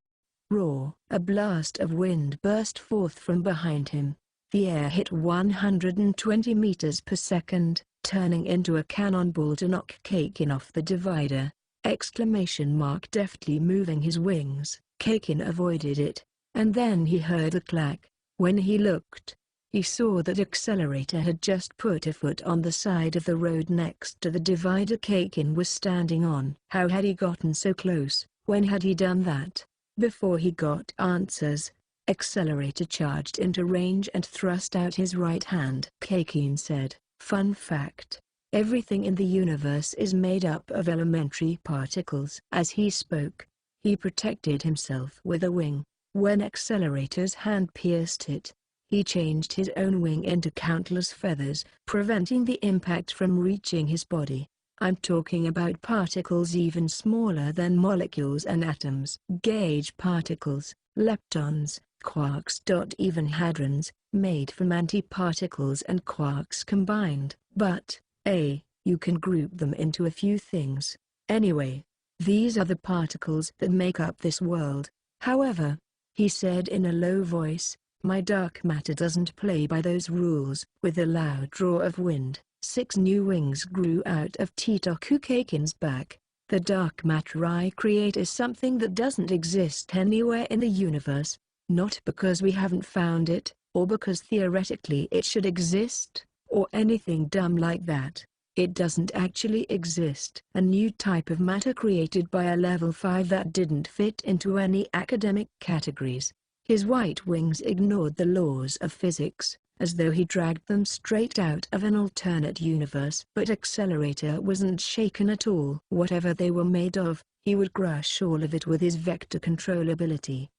Roar! A blast of wind burst forth from behind him. The air hit 120 meters per second, turning into a cannonball to knock Kakin off the divider. Exclamation mark! Deftly moving his wings, Kakin avoided it, and then he heard a clack. When he looked, He saw that Accelerator had just put a foot on the side of the road next to the divider Kakin was standing on. How had he gotten so close? When had he done that? Before he got answers, Accelerator charged into range and thrust out his right hand. Kakin said, "Fun fact. Everything in the universe is made up of elementary particles." As he spoke, he protected himself with a wing. When Accelerator's hand pierced it, he changed his own wing into countless feathers, preventing the impact from reaching his body. I'm talking about particles even smaller than molecules and atoms. Gauge particles, leptons, quarks. Even hadrons, made from antiparticles and quarks combined. But, you can group them into a few things. Anyway, these are the particles that make up this world. However, he said in a low voice, my dark matter doesn't play by those rules. With a loud roar of wind, 6 new wings grew out of Titoku Kakin's back. The dark matter I create is something that doesn't exist anywhere in the universe, not because we haven't found it, or because theoretically it should exist, or anything dumb like that. It doesn't actually exist. A new type of matter created by a level 5 that didn't fit into any academic categories. His white wings ignored the laws of physics, as though he dragged them straight out of an alternate universe. But Accelerator wasn't shaken at all. Whatever they were made of, he would crush all of it with his vector control ability.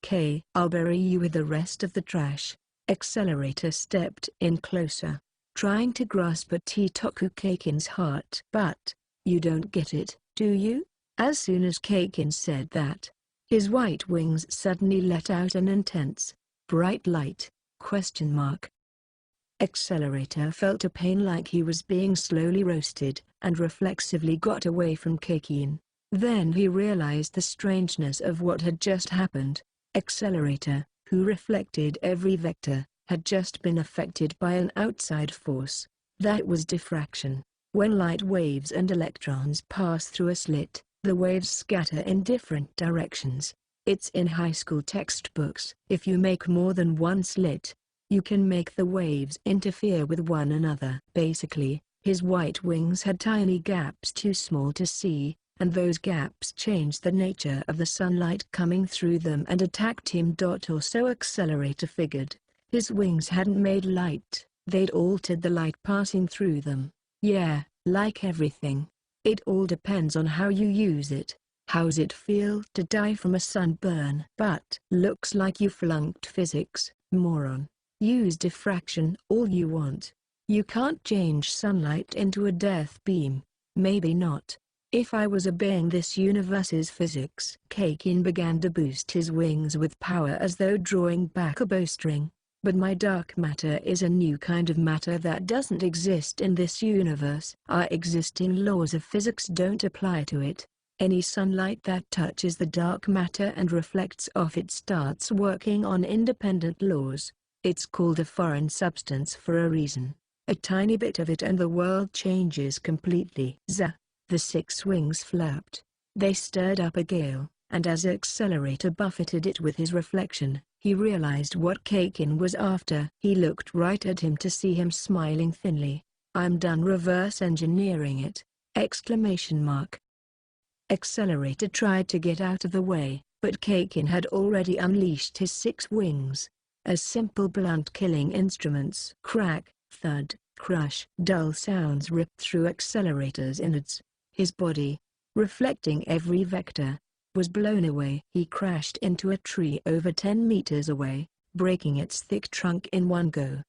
I'll bury you with the rest of the trash. Accelerator stepped in closer, trying to grasp at Titoku Kakin's heart. But, you don't get it, do you? As soon as Kakin said that, his white wings suddenly let out an intense, bright light. Accelerator felt a pain like he was being slowly roasted, and reflexively got away from Kakin. Then he realized the strangeness of what had just happened. Accelerator, who reflected every vector, had just been affected by an outside force. That was diffraction. When light waves and electrons pass through a slit, the waves scatter in different directions. It's in high school textbooks. If you make more than one slit, you can make the waves interfere with one another. Basically, his white wings had tiny gaps too small to see, and those gaps changed the nature of the sunlight coming through them and attacked him. Or so Accelerator figured. His wings hadn't made light, they'd altered the light passing through them. Yeah, like everything. It all depends on how you use it. How's it feel to die from a sunburn? But looks like you flunked physics, moron. Use diffraction all you want. You can't change sunlight into a death beam. Maybe not. If I was obeying this universe's physics. Kakin began to boost his wings with power as though drawing back a bowstring. But my dark matter is a new kind of matter that doesn't exist in this universe. Our existing laws of physics don't apply to it. Any sunlight that touches the dark matter and reflects off it starts working on independent laws. It's called a foreign substance for a reason. A tiny bit of it and the world changes completely. The 6 wings flapped. They stirred up a gale, and as Accelerator buffeted it with his reflection, he realized what Kakin was after. He looked right at him to see him smiling thinly. I'm done reverse engineering it! Accelerator tried to get out of the way, but Kakin had already unleashed his 6 wings. As simple blunt killing instruments. Crack, thud, crush. Dull sounds ripped through Accelerator's innards. His body, reflecting every vector, was blown away. He crashed into a tree over 10 meters away, breaking its thick trunk in one go.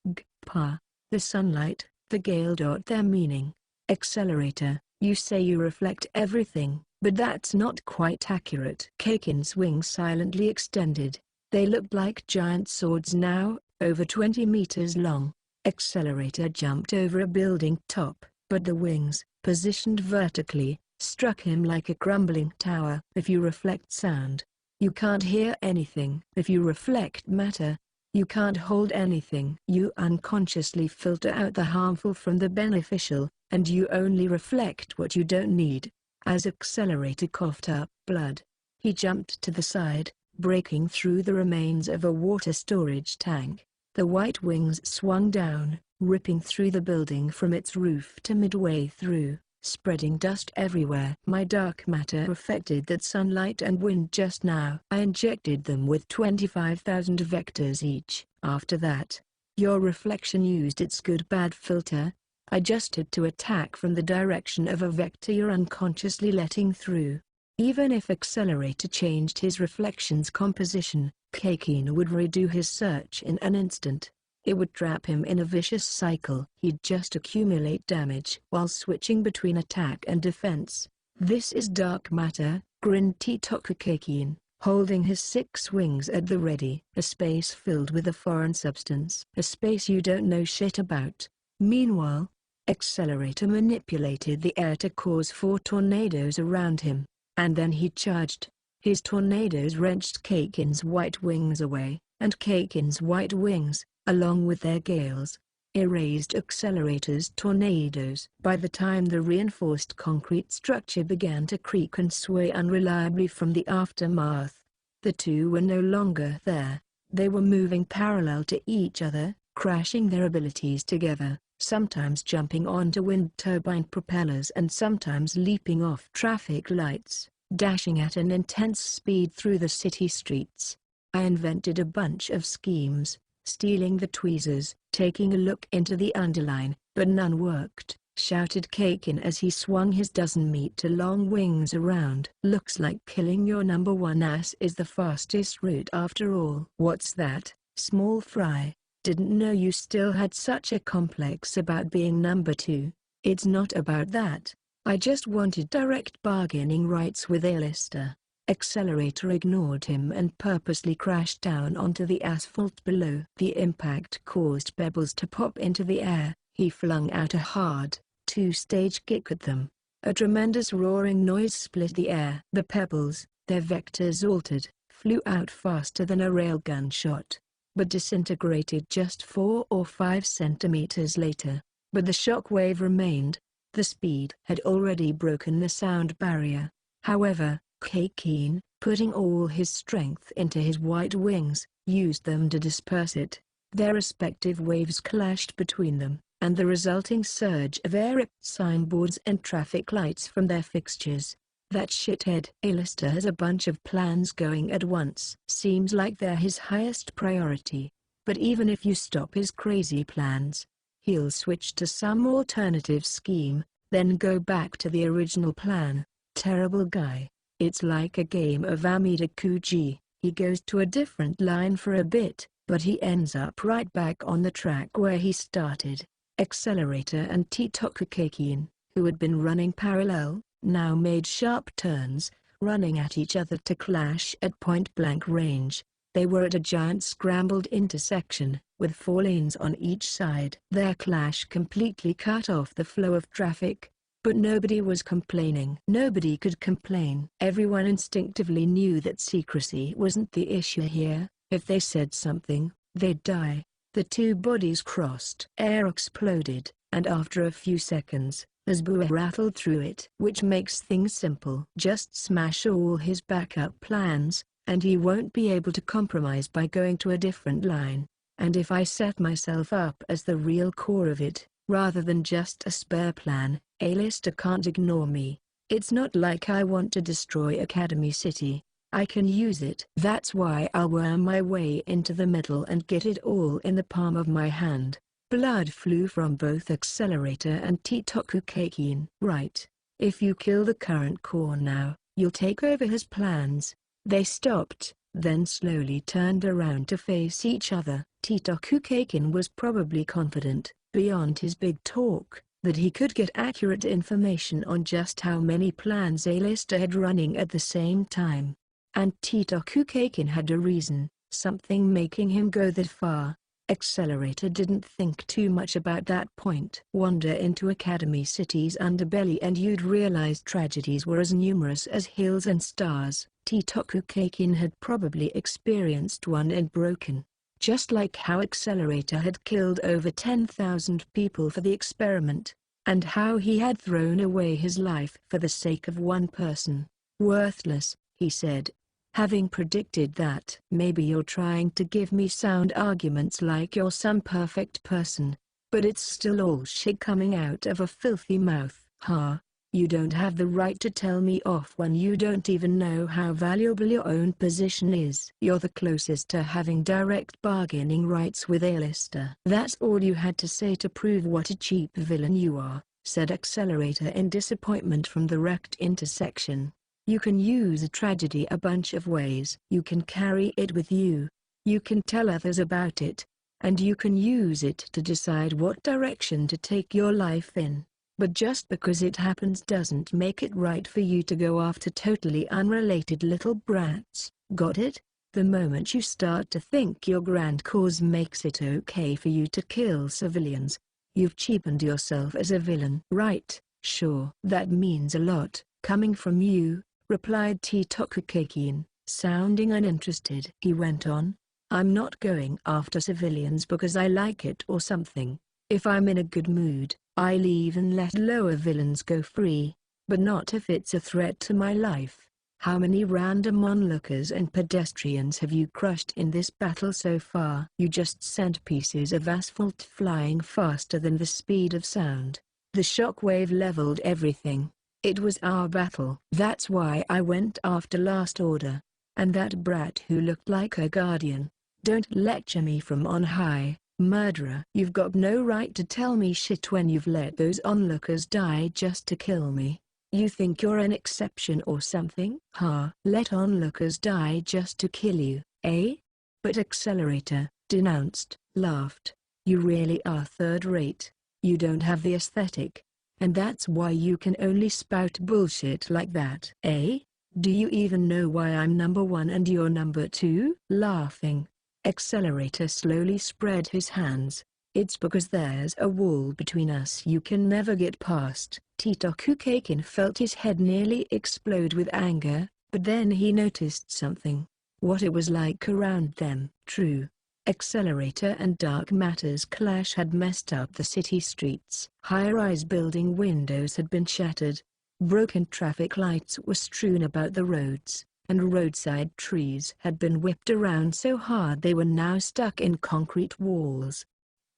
The sunlight, the gale. Their meaning. Accelerator, you say you reflect everything, but that's not quite accurate. Kakin's wings silently extended. They looked like giant swords now, over 20 meters long. Accelerator jumped over a building top, but the wings, positioned vertically, struck him like a crumbling tower. If you reflect sound, you can't hear anything. If you reflect matter, you can't hold anything. You unconsciously filter out the harmful from the beneficial, and you only reflect what you don't need. As Accelerator coughed up blood, he jumped to the side, breaking through the remains of a water storage tank. The white wings swung down, ripping through the building from its roof to midway through, spreading dust everywhere. My dark matter affected that sunlight and wind just now. I injected them with 25,000 vectors each. After that, your reflection used its good-bad filter, adjusted to attack from the direction of a vector you're unconsciously letting through. Even if Accelerator changed his reflection's composition, Kakin would redo his search in an instant. It would trap him in a vicious cycle. He'd just accumulate damage while switching between attack and defense. "This is dark matter," grinned Kakin, holding his 6 wings at the ready. "A space filled with a foreign substance. A space you don't know shit about." Meanwhile, Accelerator manipulated the air to cause 4 tornadoes around him. And then he charged. His tornadoes wrenched Kakin's white wings away, and Kakin's white wings, along with their gales, erased Accelerator's tornadoes. By the time the reinforced concrete structure began to creak and sway unreliably from the aftermath, the two were no longer there. They were moving parallel to each other, crashing their abilities together, sometimes jumping onto wind turbine propellers and sometimes leaping off traffic lights, dashing at an intense speed through the city streets. I invented a bunch of schemes, stealing the tweezers, taking a look into the underline, but none worked, shouted Kakin as he swung his dozen-meter-long wings around. "Looks like killing your number 1 ass is the fastest route after all." "What's that, small fry? Didn't know you still had such a complex about being number 2. "It's not about that. I just wanted direct bargaining rights with A-lister." Accelerator ignored him and purposely crashed down onto the asphalt below. The impact caused pebbles to pop into the air. He flung out a hard, 2-stage kick at them. A tremendous roaring noise split the air. The pebbles, their vectors altered, flew out faster than a railgun shot, but disintegrated just 4 or 5 centimeters later. But the shock wave remained. The speed had already broken the sound barrier. However, Kakin, putting all his strength into his white wings, used them to disperse it. Their respective waves clashed between them, and the resulting surge of air ripped signboards and traffic lights from their fixtures. "That shithead A-lister has a bunch of plans going at once. Seems like they're his highest priority. But even if you stop his crazy plans, he'll switch to some alternative scheme, then go back to the original plan. Terrible guy. It's like a game of Amida Kuji. He goes to a different line for a bit, but he ends up right back on the track where he started." Accelerator and Kakin, who had been running parallel, now made sharp turns, running at each other to clash at point-blank range. They were at a giant scrambled intersection, with 4 lanes on each side. Their clash completely cut off the flow of traffic. But nobody was complaining. Nobody could complain. Everyone instinctively knew that secrecy wasn't the issue here. If they said something, they'd die. The 2 bodies crossed. Air exploded, and after a few seconds, Azbua rattled through it. "Which makes things simple. Just smash all his backup plans, and he won't be able to compromise by going to a different line. And if I set myself up as the real core of it, rather than just a spare plan, A-lister can't ignore me. It's not like I want to destroy Academy City. I can use it. That's why I'll worm my way into the middle and get it all in the palm of my hand." Blood flew from both Accelerator and Kakin. "Right. If you kill the current core now, you'll take over his plans." They stopped, then slowly turned around to face each other. Kakin was probably confident, beyond his big talk, that he could get accurate information on just how many plans A-lister had running at the same time. And Kakin had a reason, something making him go that far. Accelerator didn't think too much about that point. Wander into Academy City's underbelly and you'd realize tragedies were as numerous as hills and stars. Kakin had probably experienced one in Broken. Just like how Accelerator had killed over 10,000 people for the experiment, and how he had thrown away his life for the sake of one person. "Worthless," he said. Having predicted that maybe you're trying to give me sound arguments like you're some perfect person, but it's still all shit coming out of a filthy mouth. Ha! You don't have the right to tell me off when you don't even know how valuable your own position is. You're the closest to having direct bargaining rights with A-lister. That's all you had to say to prove what a cheap villain you are, said Accelerator in disappointment from the wrecked intersection. You can use a tragedy a bunch of ways. You can carry it with you. You can tell others about it. And you can use it to decide what direction to take your life in. But just because it happens doesn't make it right for you to go after totally unrelated little brats. Got it? The moment you start to think your grand cause makes it okay for you to kill civilians, you've cheapened yourself as a villain. Right, sure. That means a lot, coming from you, replied Titokukakin, sounding uninterested. He went on, I'm not going after civilians because I like it or something. If I'm in a good mood, I'll even let lower villains go free, but not if it's a threat to my life. How many random onlookers and pedestrians have you crushed in this battle so far? You just sent pieces of asphalt flying faster than the speed of sound. The shockwave leveled everything. It was our battle. That's why I went after Last Order. And that brat who looked like a guardian. Don't lecture me from on high, murderer. You've got no right to tell me shit when you've let those onlookers die just to kill me. You think you're an exception or something? Ha! Let onlookers die just to kill you, eh? But Accelerator, denounced, laughed. You really are third-rate. You don't have the aesthetic. And that's why you can only spout bullshit like that. Eh? Do you even know why I'm number 1 and you're number 2? Laughing, Accelerator slowly spread his hands. It's because there's a wall between us you can never get past. Titokukakin felt his head nearly explode with anger, but then he noticed something. What it was like around them. True. Accelerator and Dark Matter's clash had messed up the city streets. High-rise building windows had been shattered. Broken traffic lights were strewn about the roads, and roadside trees had been whipped around so hard they were now stuck in concrete walls.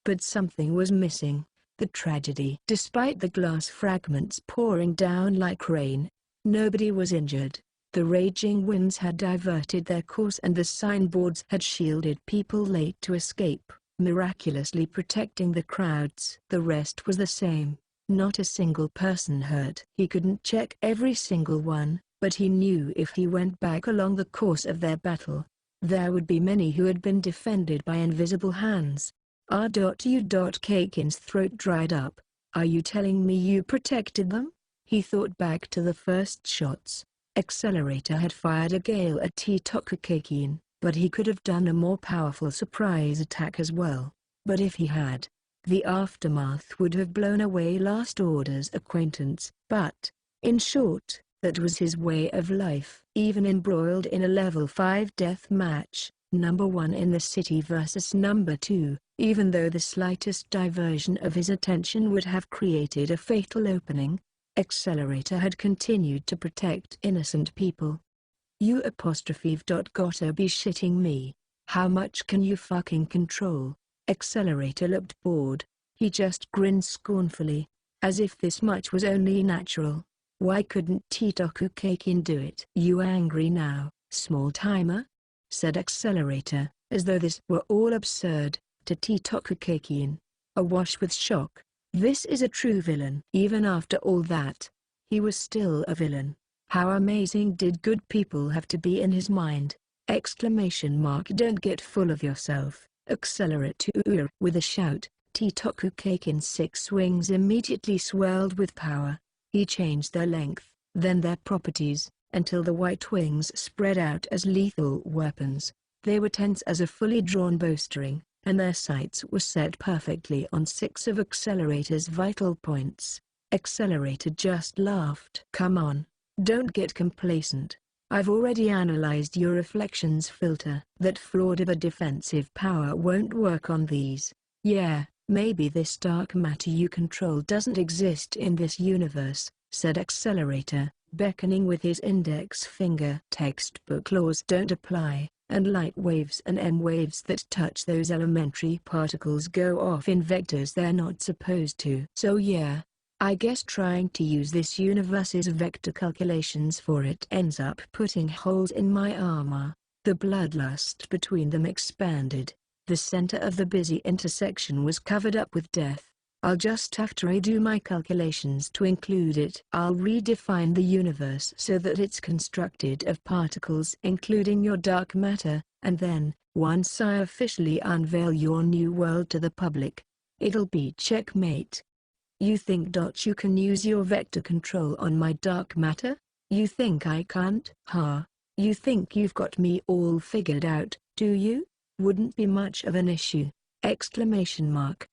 But something was missing, the tragedy. Despite the glass fragments pouring down like rain, nobody was injured. The raging winds had diverted their course and the signboards had shielded people late to escape, miraculously protecting the crowds. The rest was the same. Not a single person hurt. He couldn't check every single one, but he knew if he went back along the course of their battle, there would be many who had been defended by invisible hands. Kakin's throat dried up. Are you telling me you protected them? He thought back to the first shots. Accelerator had fired a gale at Titokukakin, but he could have done a more powerful surprise attack as well. But if he had, the aftermath would have blown away Last Order's acquaintance. But, in short, that was his way of life. Even embroiled in a level 5 death match, number 1 in the city versus number 2, even though the slightest diversion of his attention would have created a fatal opening, Accelerator had continued to protect innocent people. You gotta be shitting me. How much can you fucking control? Accelerator looked bored. He just grinned scornfully, as if this much was only natural. Why couldn't Titokukakin do it? You angry now, small-timer? Said Accelerator, as though this were all absurd, to Titokukakin, awash with shock. This is a true villain. Even after all that, he was still a villain. How amazing did good people have to be in his mind? Don't get full of yourself, Accelerator. With a shout, Titokukakin's 6 wings immediately swelled with power. He changed their length, then their properties, until the white wings spread out as lethal weapons. They were tense as a fully drawn bowstring, and their sights were set perfectly on 6 of Accelerator's vital points. Accelerator just laughed. Come on, don't get complacent. I've already analyzed your reflections filter. That fraud of a defensive power won't work on these. Yeah, maybe this dark matter you control doesn't exist in this universe, said Accelerator, beckoning with his index finger. Textbook laws don't apply, and light waves and M waves that touch those elementary particles go off in vectors they're not supposed to. So yeah, I guess trying to use this universe's vector calculations for it ends up putting holes in my armor. The bloodlust between them expanded. The center of the busy intersection was covered up with death. I'll just have to redo my calculations to include it. I'll redefine the universe so that it's constructed of particles including your dark matter, and then, once I officially unveil your new world to the public, it'll be checkmate. You think you can use your vector control on my dark matter? You think I can't? Huh? You think you've got me all figured out, do you? Wouldn't be much of an issue! Exclamation mark.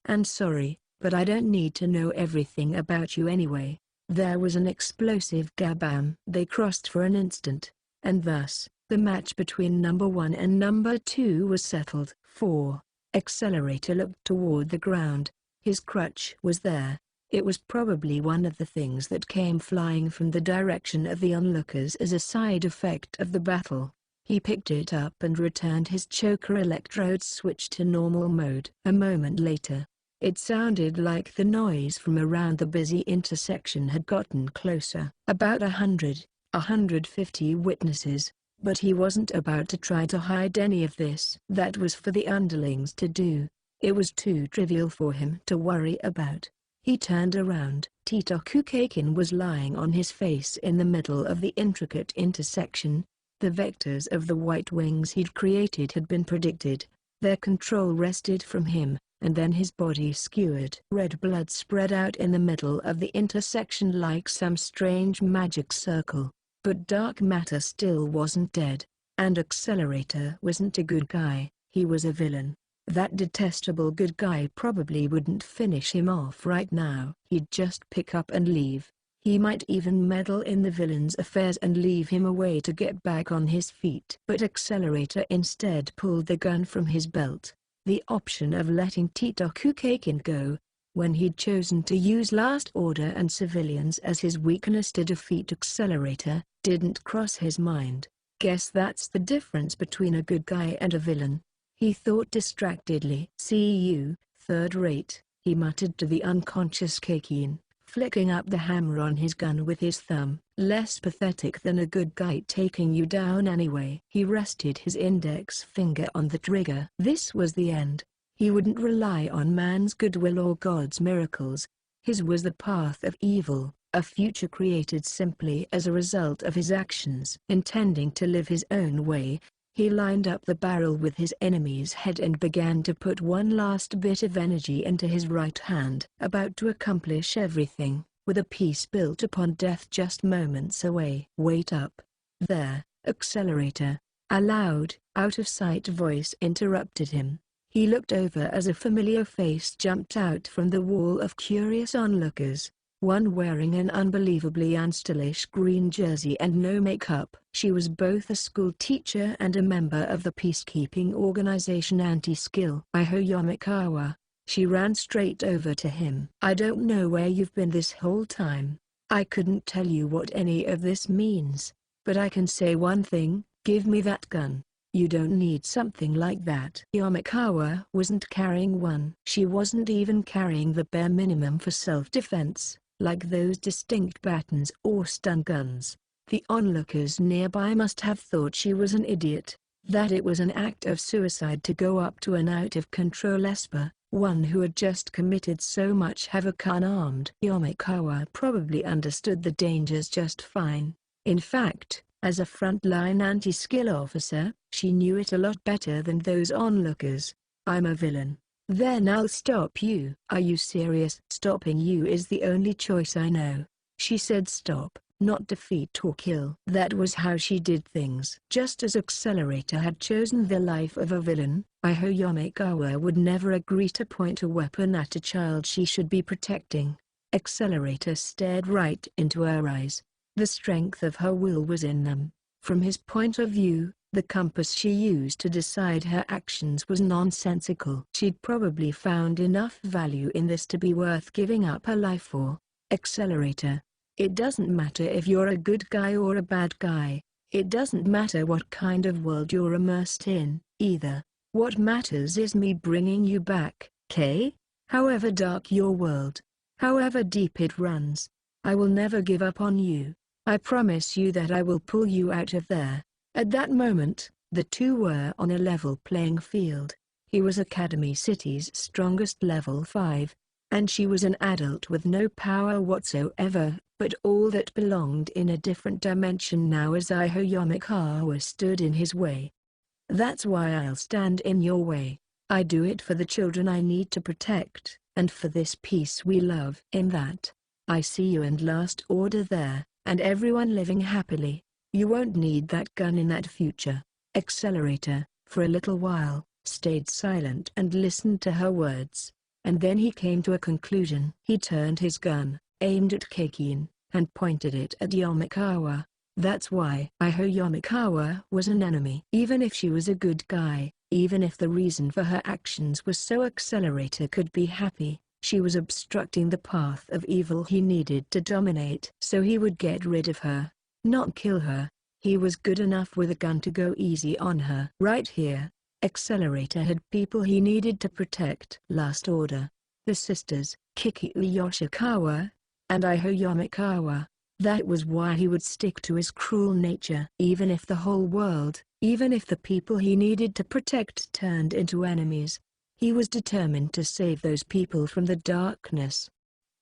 And sorry, but I don't need to know everything about you anyway. There was an explosive gabam. They crossed for an instant, and thus, the match between number 1 and number 2 was settled. 4. Accelerator looked toward the ground. His crutch was there. It was probably one of the things that came flying from the direction of the onlookers as a side effect of the battle. He picked it up and returned his choker electrodes switched to normal mode. A moment later, it sounded like the noise from around the busy intersection had gotten closer. About 150 witnesses, but he wasn't about to try to hide any of this. That was for the underlings to do. It was too trivial for him to worry about. He turned around. Titoku Kakin was lying on his face in the middle of the intricate intersection. The vectors of the white wings he'd created had been predicted. Their control wrested from him, and then his body skewered. Red blood spread out in the middle of the intersection like some strange magic circle. But dark matter still wasn't dead. And Accelerator wasn't a good guy, he was a villain. That detestable good guy probably wouldn't finish him off right now. He'd just pick up and leave. He might even meddle in the villain's affairs and leave him a way to get back on his feet. But Accelerator instead pulled the gun from his belt. The option of letting Titoku Kakin go, when he'd chosen to use Last Order and civilians as his weakness to defeat Accelerator, didn't cross his mind. Guess that's the difference between a good guy and a villain, he thought distractedly. See you, third rate, he muttered to the unconscious Kakin, flicking up the hammer on his gun with his thumb. Less pathetic than a good guy taking you down anyway. He rested his index finger on the trigger. This was the end. He wouldn't rely on man's goodwill or God's miracles. His was the path of evil, a future created simply as a result of his actions. Intending to live his own way, he lined up the barrel with his enemy's head and began to put one last bit of energy into his right hand. About to accomplish everything, with a peace built upon death just moments away. Wait up. There, Accelerator. A loud, out-of-sight voice interrupted him. He looked over as a familiar face jumped out from the wall of curious onlookers. One wearing an unbelievably unstylish green jersey and no makeup. She was both a school teacher and a member of the peacekeeping organization Anti-Skill. Iho Yamakawa. She ran straight over to him. I don't know where you've been this whole time. I couldn't tell you what any of this means. But I can say one thing, give me that gun. You don't need something like that. Yamakawa wasn't carrying one. She wasn't even carrying the bare minimum for self-defense, like those distinct batons or stun guns. The onlookers nearby must have thought she was an idiot, that it was an act of suicide to go up to an out-of-control Esper, one who had just committed so much havoc unarmed. Yamakawa probably understood the dangers just fine. In fact, as a frontline anti-skill officer, she knew it a lot better than those onlookers. I'm a villain. Then I'll stop you. Are you serious? Stopping you is the only choice I know. She said stop, not defeat or kill. That was how she did things. Just as Accelerator had chosen the life of a villain, Iho Yamakawa would never agree to point a weapon at a child she should be protecting. Accelerator stared right into her eyes. The strength of her will was in them. From his point of view, the compass she used to decide her actions was nonsensical. She'd probably found enough value in this to be worth giving up her life for. Accelerator. It doesn't matter if you're a good guy or a bad guy. It doesn't matter what kind of world you're immersed in, either. What matters is me bringing you back, Kay? However dark your world, however deep it runs, I will never give up on you. I promise you that I will pull you out of there. At that moment, the two were on a level playing field. He was Academy City's strongest level 5, and she was an adult with no power whatsoever, but all that belonged in a different dimension now as Iho Yamikawa stood in his way. That's why I'll stand in your way. I do it for the children I need to protect, and for this peace we love. In that, I see you and Last Order there, and everyone living happily. You won't need that gun in that future. Accelerator, for a little while, stayed silent and listened to her words, and then he came to a conclusion. He turned his gun, aimed at Keikin, and pointed it at Yamikawa. That's why Iho Yamikawa was an enemy. Even if she was a good guy, even if the reason for her actions was so Accelerator could be happy, she was obstructing the path of evil he needed to dominate. So he would get rid of her, not kill her. He was good enough with a gun to go easy on her. Right here, Accelerator had people he needed to protect. Last Order, the sisters, Kiki Yoshikawa, and Iho Yamikawa. That was why he would stick to his cruel nature. Even if the whole world, even if the people he needed to protect turned into enemies, he was determined to save those people from the darkness.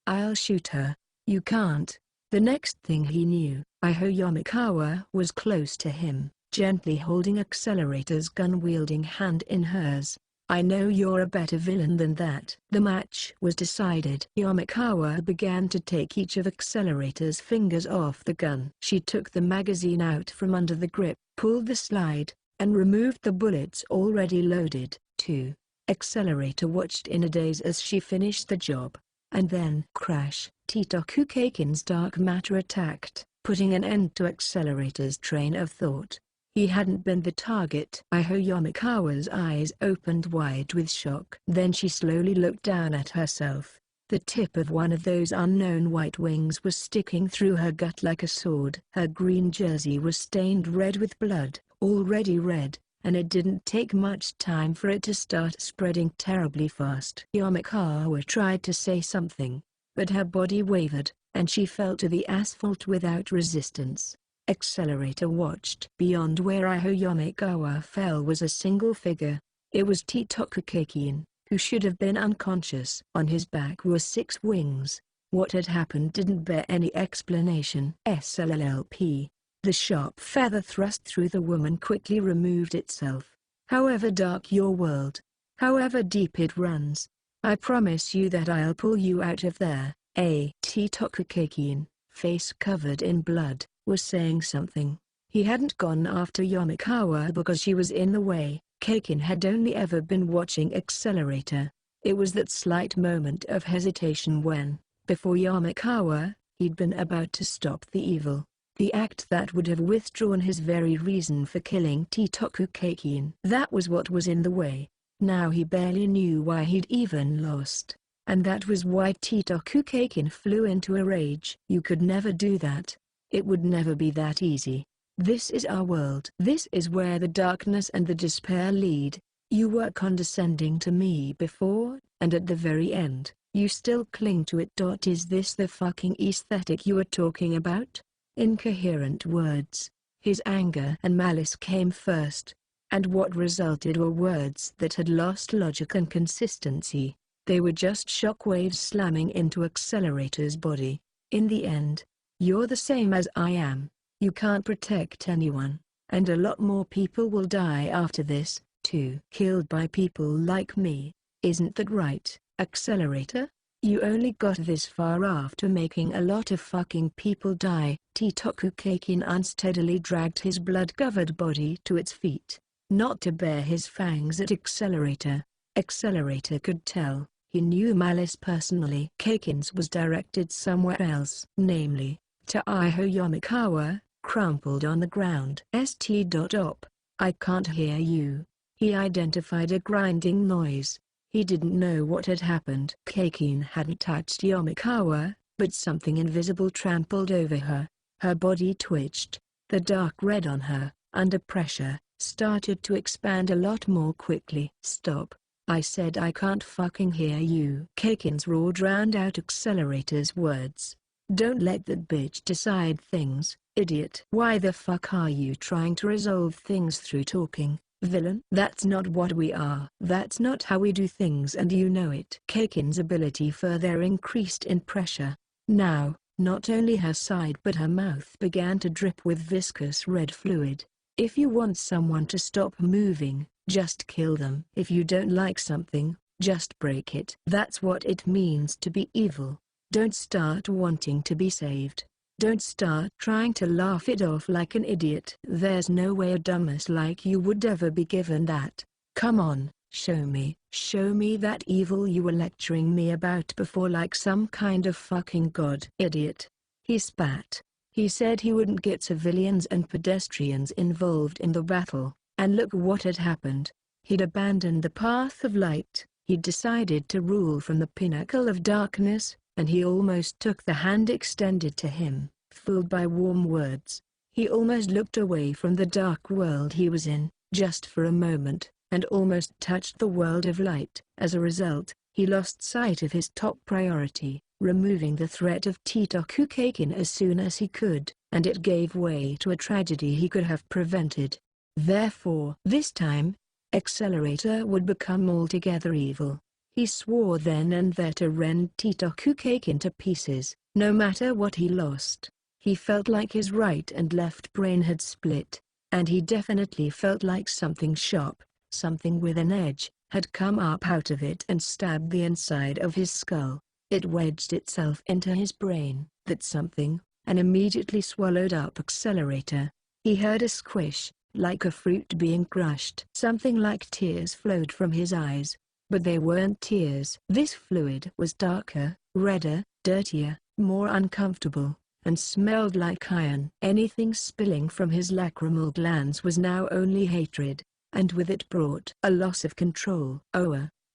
I'll shoot her. You can't. The next thing he knew, Iho Yamikawa was close to him, gently holding Accelerator's gun-wielding hand in hers. I know you're a better villain than that. The match was decided. Yamikawa began to take each of Accelerator's fingers off the gun. She took the magazine out from under the grip, pulled the slide, and removed the bullets already loaded. 2. Accelerator watched in a daze as she finished the job. And then crash. Titoku Keikin's dark matter attacked, putting an end to Accelerator's train of thought. He hadn't been the target. Iho Yamikawa's eyes opened wide with shock. Then she slowly looked down at herself. The tip of one of those unknown white wings was sticking through her gut like a sword. Her green jersey was stained red with blood, already red, and it didn't take much time for it to start spreading terribly fast. Yamikawa tried to say something, but her body wavered, and she fell to the asphalt without resistance. Accelerator watched. Beyond where Iho Yamikawa fell was a single figure. It was Titoku Keikin, who should have been unconscious. On his back were 6 wings. What had happened didn't bear any explanation. SLLP. The sharp feather thrust through the woman quickly removed itself. However dark your world, however deep it runs, I promise you that I'll pull you out of there. Titoku Keikin, face covered in blood, was saying something. He hadn't gone after Yamikawa because she was in the way. Keikin had only ever been watching Accelerator. It was that slight moment of hesitation when, before Yamikawa, he'd been about to stop the evil. The act that would have withdrawn his very reason for killing Titoku Keikin. That was what was in the way. Now he barely knew why he'd even lost. And that was why Titoku Keikin flew into a rage. You could never do that. It would never be that easy. This is our world. This is where the darkness and the despair lead. You were condescending to me before, and at the very end, you still cling to it. Is this the fucking aesthetic you were talking about? Incoherent words. His anger and malice came first, and what resulted were words that had lost logic and consistency. They were just shockwaves slamming into Accelerator's body. In the end, you're the same as I am. You can't protect anyone, and a lot more people will die after this, too. Killed by people like me, isn't that right, Accelerator? You only got this far after making a lot of fucking people die. Titoku Keikin unsteadily dragged his blood-covered body to its feet, not to bare his fangs at Accelerator. Accelerator could tell, he knew malice personally. Keikin's was directed somewhere else, namely, to Iho Yamikawa, crumpled on the ground. St.op. I can't hear you. He identified a grinding noise. He didn't know what had happened. Keikin hadn't touched Yamikawa, but something invisible trampled over her. Her body twitched. The dark red on her, under pressure, started to expand a lot more quickly. "Stop. I said I can't fucking hear you." Kakin's roar drowned out Accelerator's words. "Don't let that bitch decide things, idiot." "Why the fuck are you trying to resolve things through talking, villain?" "That's not what we are. That's not how we do things and you know it." Kakin's ability further increased in pressure. Now, not only her side but her mouth began to drip with viscous red fluid. "If you want someone to stop moving, just kill them. If you don't like something, just break it. That's what it means to be evil. Don't start wanting to be saved. Don't start trying to laugh it off like an idiot. There's no way a dumbass like you would ever be given that. Come on, show me. Show me that evil you were lecturing me about before like some kind of fucking god." "Idiot." He spat. He said he wouldn't get civilians and pedestrians involved in the battle, and look what had happened. He'd abandoned the path of light, he'd decided to rule from the pinnacle of darkness, and he almost took the hand extended to him, fooled by warm words. He almost looked away from the dark world he was in, just for a moment, and almost touched the world of light. As a result, he lost sight of his top priority, removing the threat of Titoku Kakin as soon as he could, and it gave way to a tragedy he could have prevented. Therefore, this time, Accelerator would become altogether evil. He swore then and there to rend Titoku Kakin to pieces, no matter what he lost. He felt like his right and left brain had split, and he definitely felt like something sharp, something with an edge, had come up out of it and stabbed the inside of his skull. It wedged itself into his brain. That something, and immediately swallowed up Accelerator. He heard a squish, like a fruit being crushed. Something like tears flowed from his eyes. But they weren't tears. This fluid was darker, redder, dirtier, more uncomfortable, and smelled like iron. Anything spilling from his lacrimal glands was now only hatred, and with it brought a loss of control.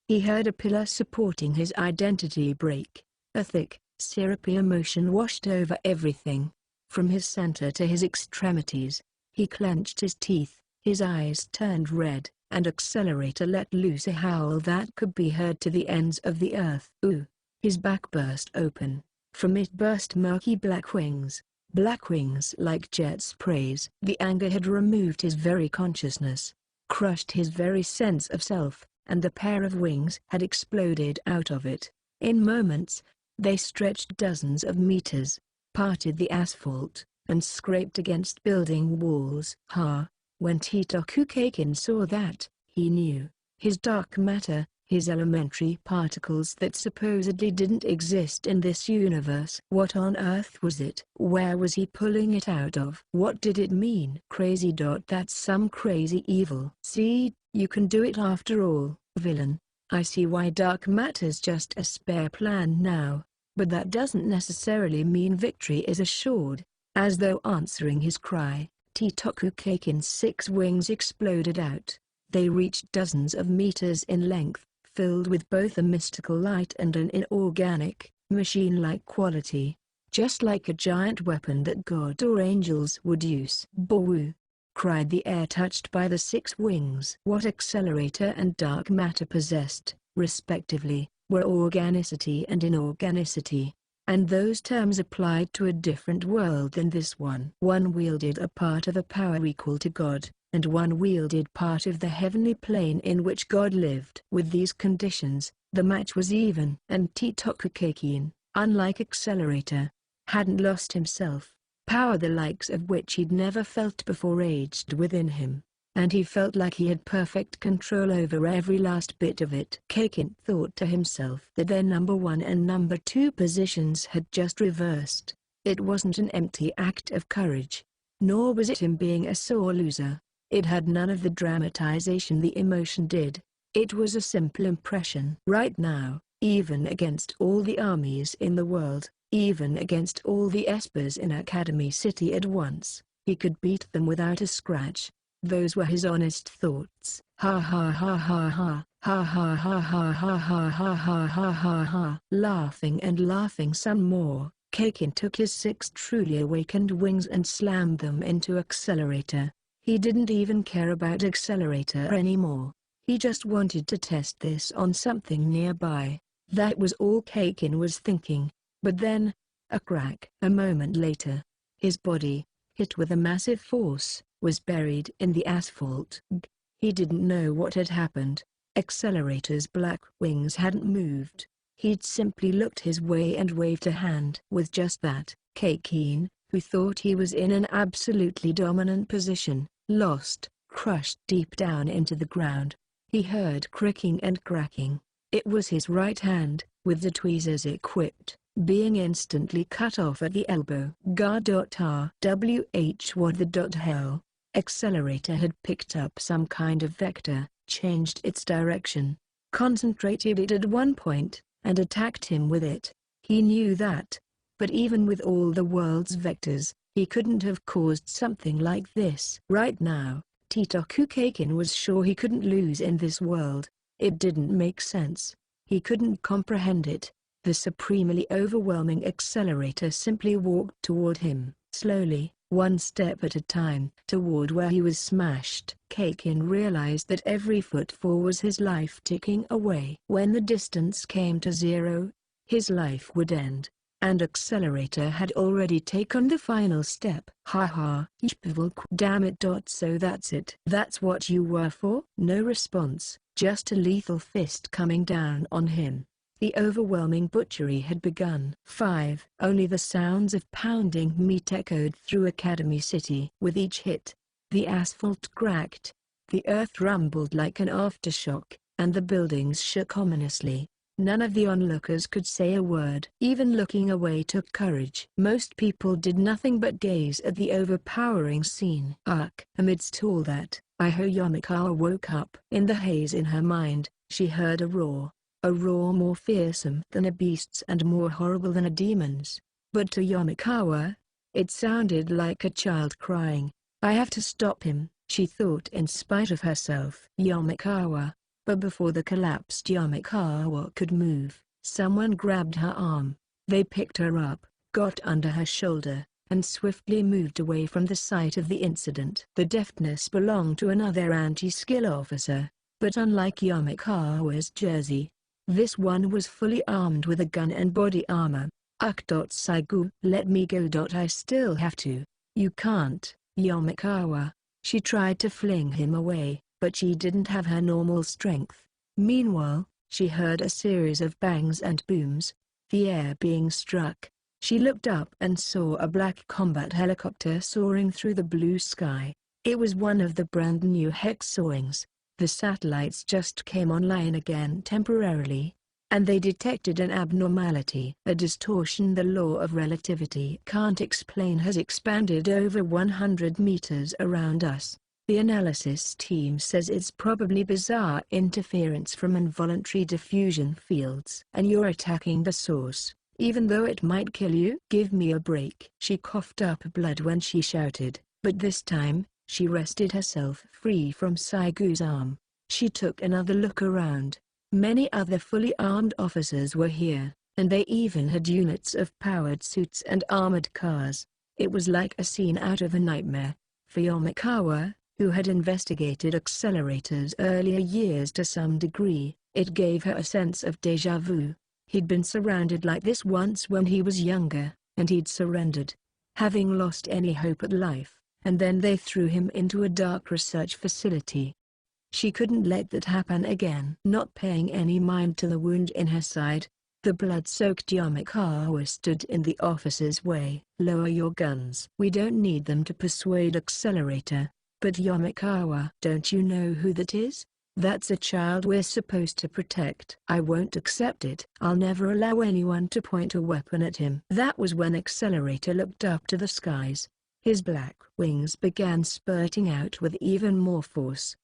He heard a pillar supporting his identity break. A thick, syrupy emotion washed over everything. From his center to his extremities, he clenched his teeth, his eyes turned red, and Accelerator let loose a howl that could be heard to the ends of the earth. "Ooh!" His back burst open. From it burst murky black wings like jet sprays. The anger had removed his very consciousness, crushed his very sense of self, and the pair of wings had exploded out of it. In moments, they stretched dozens of meters, parted the asphalt, and scraped against building walls. When Titoku Kakin saw that, he knew. His dark matter, his elementary particles that supposedly didn't exist in this universe. What on earth was it? Where was he pulling it out of? What did it mean? Crazy. That's some crazy evil. See, you can do it after all, villain. I see why dark matter's just a spare plan now. But that doesn't necessarily mean victory is assured. As though answering his cry, Titoku Kakin's 6 wings exploded out. They reached dozens of meters in length, filled with both a mystical light and an inorganic, machine-like quality. Just like a giant weapon that god or angels would use. "Boo!" cried the air touched by the 6 wings. What Accelerator and dark matter possessed, respectively, were organicity and inorganicity. And those terms applied to a different world than this one. One wielded a part of a power equal to God, and one wielded part of the heavenly plane in which God lived. With these conditions, the match was even. And Titoku Kakin, unlike Accelerator, hadn't lost himself. Power the likes of which he'd never felt before raged within him, and he felt like he had perfect control over every last bit of it. Kakin thought to himself that their number 1 and number 2 positions had just reversed. It wasn't an empty act of courage, nor was it him being a sore loser. It had none of the dramatization the emotion did. It was a simple impression. Right now, even against all the armies in the world, even against all the espers in Academy City at once, he could beat them without a scratch. Those were his honest thoughts. Ha ha ha ha ha. Ha ha ha ha ha ha ha ha ha ha ha. Laughing and laughing some more, Kakin took his 6 truly awakened wings and slammed them into Accelerator. He didn't even care about Accelerator anymore. He just wanted to test this on something nearby. That was all Kakin was thinking. But then, a crack. A moment later, his body, hit with a massive force, was buried in the asphalt. He didn't know what had happened. Accelerator's black wings hadn't moved. He'd simply looked his way and waved a hand. With just that, Kakin, who thought he was in an absolutely dominant position, lost, crushed deep down into the ground. He heard cracking and cracking. It was his right hand, with the tweezers equipped, being instantly cut off at the elbow. Gar.rwh what the hell? Accelerator had picked up some kind of vector, changed its direction, concentrated it at one point, and attacked him with it. He knew that. But even with all the world's vectors, he couldn't have caused something like this. Right now, Titoku Kakin was sure he couldn't lose in this world. It didn't make sense. He couldn't comprehend it. The supremely overwhelming Accelerator simply walked toward him, slowly, one step at a time, toward where he was smashed. Kakin realized that every footfall was his life ticking away. When the distance came to 0, his life would end. And Accelerator had already taken the final step. Ha ha, damn it. So that's it. That's what you were for? No response, just a lethal fist coming down on him. The overwhelming butchery had begun. 5. Only the sounds of pounding meat echoed through Academy City. With each hit, the asphalt cracked, the earth rumbled like an aftershock, and the buildings shook ominously. None of the onlookers could say a word. Even looking away took courage. Most people did nothing but gaze at the overpowering scene. Amidst all that, Iho Yamakawa woke up. In the haze in her mind, she heard a roar more fearsome than a beast's and more horrible than a demon's. But to Yamakawa, it sounded like a child crying. I have to stop him, she thought in spite of herself. Yamakawa. But before the collapsed Yamakawa could move, someone grabbed her arm. They picked her up, got under her shoulder, and swiftly moved away from the site of the incident. The deftness belonged to another anti-skill officer, but unlike Yamakawa's jersey, this one was fully armed with a gun and body armor. Saigu, let me go. I still have to. You can't, Yamakawa. She tried to fling him away, but she didn't have her normal strength. Meanwhile, she heard a series of bangs and booms, the air being struck. She looked up and saw a black combat helicopter soaring through the blue sky. It was one of the brand new Hex wings. The satellites just came online again temporarily, and they detected an abnormality. A distortion the law of relativity can't explain has expanded over 100 meters around us. The analysis team says it's probably bizarre interference from involuntary diffusion fields. And you're attacking the source, even though it might kill you? Give me a break. She coughed up blood when she shouted, but this time, she wrested herself free from Saigu's arm. She took another look around. Many other fully armed officers were here, and they even had units of powered suits and armored cars. It was like a scene out of a nightmare. For Yamakawa, who had investigated accelerators earlier years to some degree, it gave her a sense of déjà vu. He'd been surrounded like this once when he was younger, and he'd surrendered, having lost any hope at life. And then they threw him into a dark research facility. She couldn't let that happen again. Not paying any mind to the wound in her side, the blood-soaked Yamakawa stood in the officer's way. Lower your guns. We don't need them to persuade Accelerator. But Yamakawa, don't you know who that is? That's a child we're supposed to protect. I won't accept it. I'll never allow anyone to point a weapon at him. That was when Accelerator looked up to the skies. His black wings began spurting out with even more force.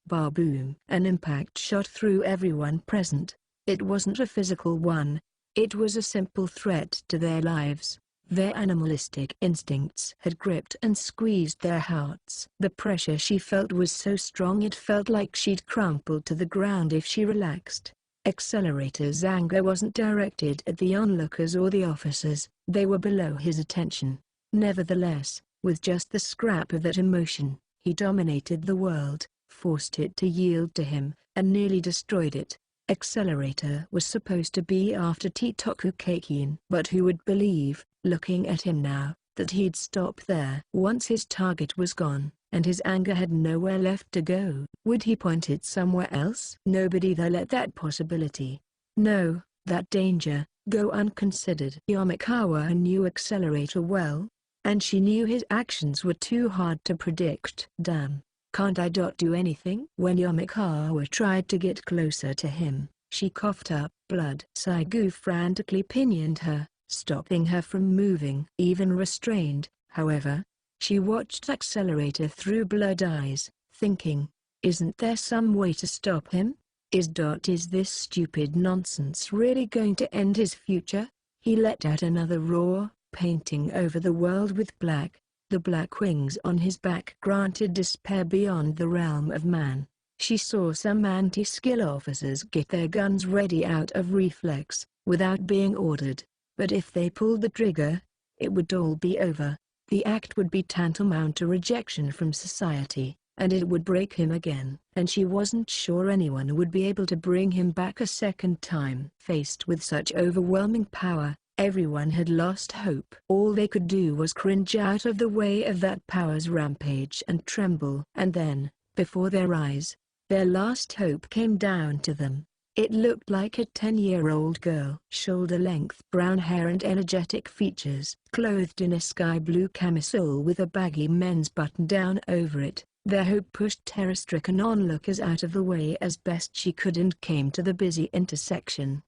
Ba-boom! An impact shot through everyone present. It wasn't a physical one. It was a simple threat to their lives. Their animalistic instincts had gripped and squeezed their hearts. The pressure she felt was so strong it felt like she'd crumple to the ground if she relaxed. Accelerator's anger wasn't directed at the onlookers or the officers, they were below his attention. Nevertheless, with just the scrap of that emotion, he dominated the world, forced it to yield to him, and nearly destroyed it. Accelerator was supposed to be after Titoku Kakin. But who would believe, looking at him now, that he'd stop there? Once his target was gone, and his anger had nowhere left to go, would he point it somewhere else? Nobody there let that possibility. No, that danger, go unconsidered. Yamakawa knew Accelerator well, and she knew his actions were too hard to predict. Damn. Can't I do anything? When Yamakawa tried to get closer to him, she coughed up blood. Saigu frantically pinioned her, stopping her from moving. Even restrained, however, she watched Accelerator through blood eyes, thinking, isn't there some way to stop him? Is this stupid nonsense really going to end his future? He let out another roar, painting over the world with black. The black wings on his back granted despair beyond the realm of man. She saw some anti-skill officers get their guns ready out of reflex, without being ordered. But if they pulled the trigger, it would all be over. The act would be tantamount to rejection from society, and it would break him again. And she wasn't sure anyone would be able to bring him back a second time. Faced with such overwhelming power, everyone had lost hope. All they could do was cringe out of the way of that power's rampage and tremble. And then, before their eyes, their last hope came down to them. It looked like a 10-year-old girl. Shoulder-length brown hair and energetic features. Clothed in a sky-blue camisole with a baggy men's button-down over it, their hope pushed terror-stricken onlookers out of the way as best she could and came to the busy intersection.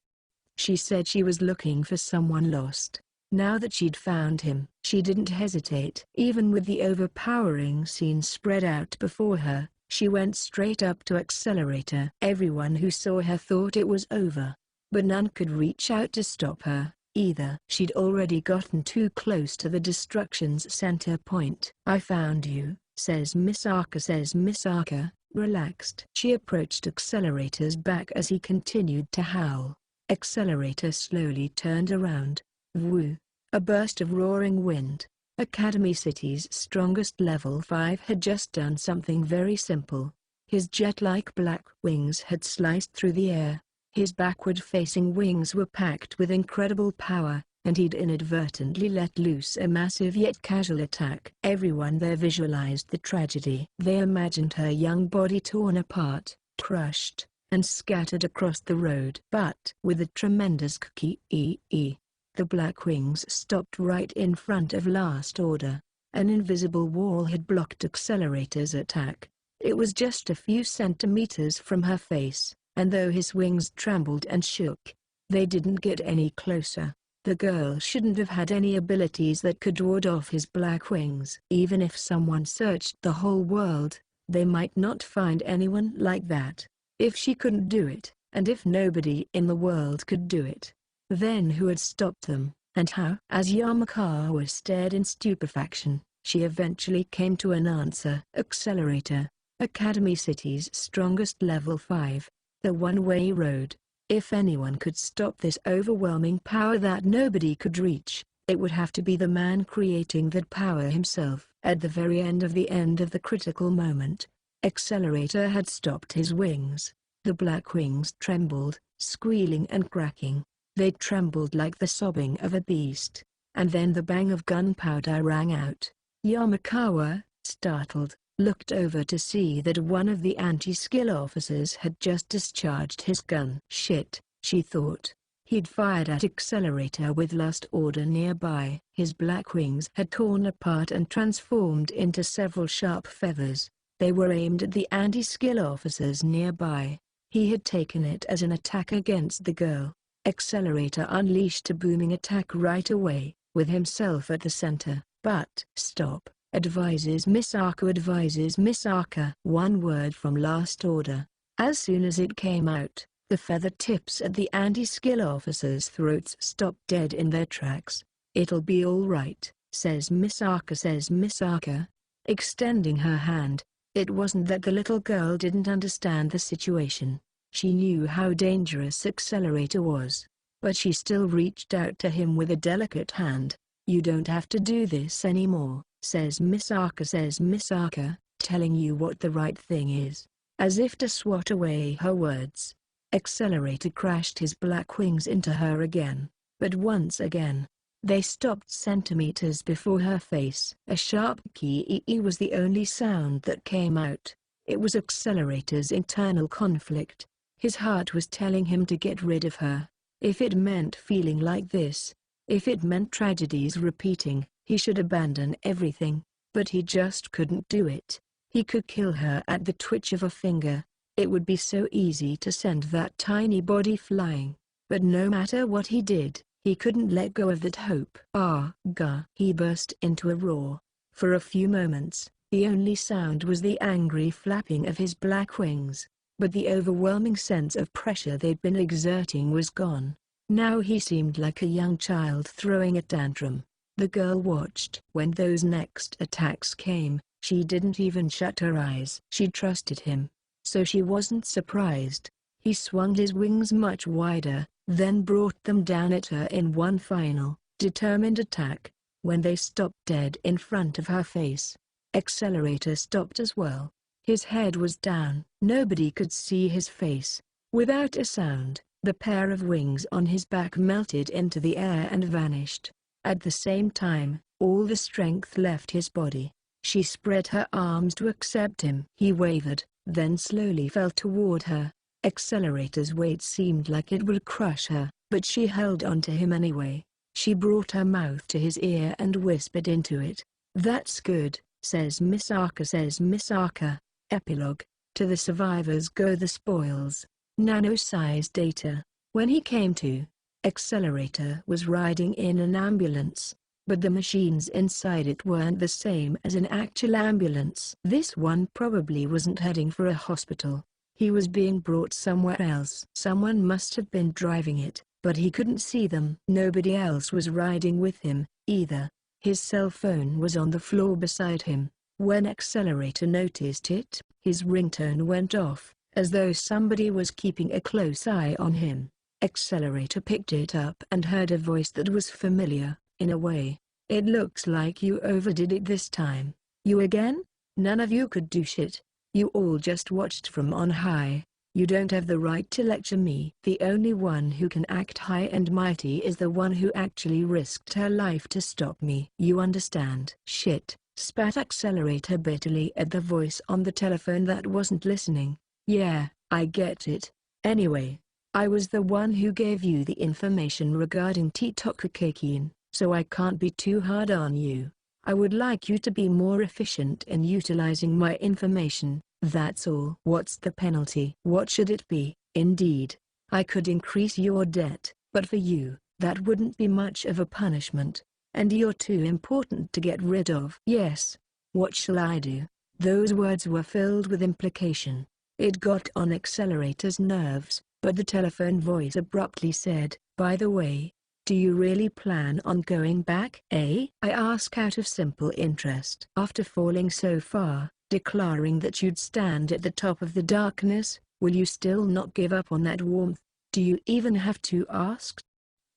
She said she was looking for someone lost. Now that she'd found him, she didn't hesitate. Even with the overpowering scene spread out before her, she went straight up to Accelerator. Everyone who saw her thought it was over, but none could reach out to stop her, either. She'd already gotten too close to the destruction's center point. I found you, says Misaka, relaxed. She approached Accelerator's back as he continued to howl. Accelerator slowly turned around. Woo! A burst of roaring wind. Academy City's strongest level 5 had just done something very simple. His jet-like black wings had sliced through the air. His backward-facing wings were packed with incredible power, and he'd inadvertently let loose a massive yet casual attack. Everyone there visualized the tragedy. They imagined her young body torn apart, crushed, and scattered across the road. But with a tremendous ki-e-e, the black wings stopped right in front of Last Order. An invisible wall had blocked Accelerator's attack. It was just a few centimeters from her face, and though his wings trembled and shook, they didn't get any closer. The girl shouldn't have had any abilities that could ward off his black wings. Even if someone searched the whole world, they might not find anyone like that. If she couldn't do it, and if nobody in the world could do it, then who had stopped them, and how? As Yamakawa stared in stupefaction, she eventually came to an answer. Accelerator, Academy City's strongest level 5, the one-way road. If anyone could stop this overwhelming power that nobody could reach, it would have to be the man creating that power himself. At the very end of the critical moment, Accelerator had stopped his wings. The black wings trembled, squealing and cracking. They trembled like the sobbing of a beast, and then the bang of gunpowder rang out. Yamakawa, startled, looked over to see that one of the anti-skill officers had just discharged his gun. Shit, she thought. He'd fired at Accelerator with Last Order nearby. His black wings had torn apart and transformed into several sharp feathers. They were aimed at the anti-skill officers nearby. He had taken it as an attack against the girl. Accelerator unleashed a booming attack right away, with himself at the center. But stop, advises Misaka. One word from Last Order. As soon as it came out, the feather tips at the anti-skill officers' throats stopped dead in their tracks. "It'll be all right," says Misaka, extending her hand. It wasn't that the little girl didn't understand the situation. She knew how dangerous Accelerator was. But she still reached out to him with a delicate hand. "You don't have to do this anymore," says Misaka, telling you what the right thing is. As if to swat away her words, Accelerator crashed his black wings into her again. But once again, they stopped centimeters before her face. A sharp kee-ee was the only sound that came out. It was Accelerator's internal conflict. His heart was telling him to get rid of her. If it meant feeling like this, if it meant tragedies repeating, he should abandon everything. But he just couldn't do it. He could kill her at the twitch of a finger. It would be so easy to send that tiny body flying. But no matter what he did, he couldn't let go of that hope. "Ah-gah!" He burst into a roar. For a few moments, the only sound was the angry flapping of his black wings. But the overwhelming sense of pressure they'd been exerting was gone. Now he seemed like a young child throwing a tantrum. The girl watched. When those next attacks came, she didn't even shut her eyes. She trusted him. So she wasn't surprised. He swung his wings much wider, then brought them down at her in one final, determined attack. When they stopped dead in front of her face, Accelerator stopped as well. His head was down. Nobody could see his face. Without a sound, the pair of wings on his back melted into the air and vanished. At the same time, all the strength left his body. She spread her arms to accept him. He wavered, then slowly fell toward her. Accelerator's weight seemed like it would crush her, but she held on to him anyway. She brought her mouth to his ear and whispered into it. "That's good," says Misaka. Epilogue. To the survivors go the spoils. Nano-sized data. When he came to, Accelerator was riding in an ambulance. But the machines inside it weren't the same as an actual ambulance. This one probably wasn't heading for a hospital. He was being brought somewhere else. Someone must have been driving it, but he couldn't see them. Nobody else was riding with him, either. His cell phone was on the floor beside him. When Accelerator noticed it, his ringtone went off, as though somebody was keeping a close eye on him. Accelerator picked it up and heard a voice that was familiar. In a way, it looks like you overdid it this time. "You again? None of you could do shit. You all just watched from on high. You don't have the right to lecture me." The only one who can act high and mighty is the one who actually risked her life to stop me. "You understand?" "Shit," spat Accelerator bitterly at the voice on the telephone that wasn't listening. "Yeah, I get it. Anyway, I was the one who gave you the information regarding Titokukakin. So I can't be too hard on you. I would like you to be more efficient in utilizing my information, that's all." "What's the penalty?" "What should it be?" "Indeed, I could increase your debt, but for you, that wouldn't be much of a punishment. And you're too important to get rid of." "Yes. What shall I do?" Those words were filled with implication. It got on Accelerator's nerves, but the telephone voice abruptly said, "By the way, do you really plan on going back?" "Eh?" I ask out of simple interest. "After falling so far, declaring that you'd stand at the top of the darkness, will you still not give up on that warmth? Do you even have to ask?"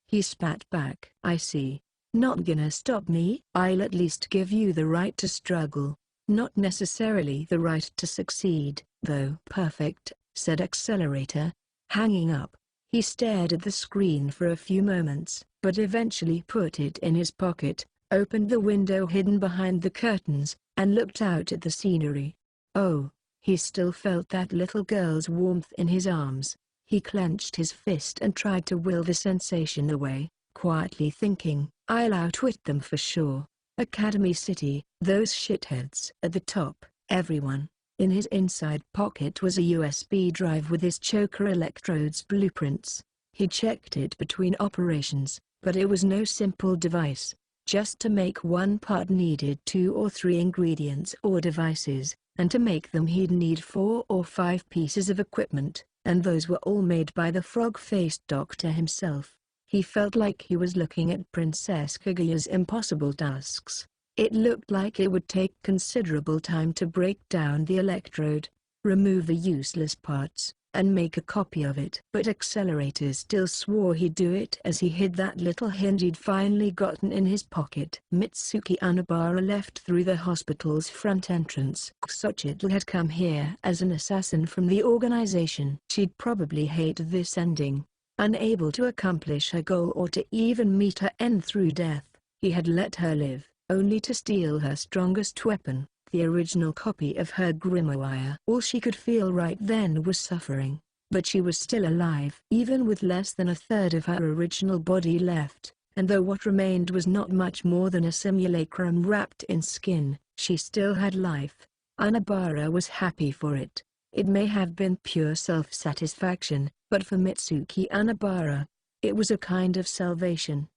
He spat back. "I see. Not gonna stop me?" "I'll at least give you the right to struggle. Not necessarily the right to succeed, though." "Perfect," said Accelerator. Hanging up, he stared at the screen for a few moments, but eventually put it in his pocket, opened the window hidden behind the curtains, and looked out at the scenery. Oh, he still felt that little girl's warmth in his arms. He clenched his fist and tried to will the sensation away, quietly thinking, "I'll outwit them for sure. Academy City, those shitheads." At the top, everyone. In his inside pocket was a USB drive with his choker electrodes blueprints. He checked it between operations, but it was no simple device. Just to make one part needed 2 or 3 ingredients or devices, and to make them he'd need 4 or 5 pieces of equipment, and those were all made by the frog-faced doctor himself. He felt like he was looking at Princess Kaguya's impossible tasks. It looked like it would take considerable time to break down the electrode, remove the useless parts, and make a copy of it. But Accelerator still swore he'd do it as he hid that little hint he'd finally gotten in his pocket. Mitsuki Anabara left through the hospital's front entrance. Xochitl had come here as an assassin from the organization. She'd probably hate this ending. Unable to accomplish her goal or to even meet her end through death, he had let her live, only to steal her strongest weapon, the original copy of her grimoire. All she could feel right then was suffering, but she was still alive. Even with less than a third of her original body left, and though what remained was not much more than a simulacrum wrapped in skin, she still had life. Anabara was happy for it. It may have been pure self-satisfaction, but for Mitsuki Anabara, it was a kind of salvation.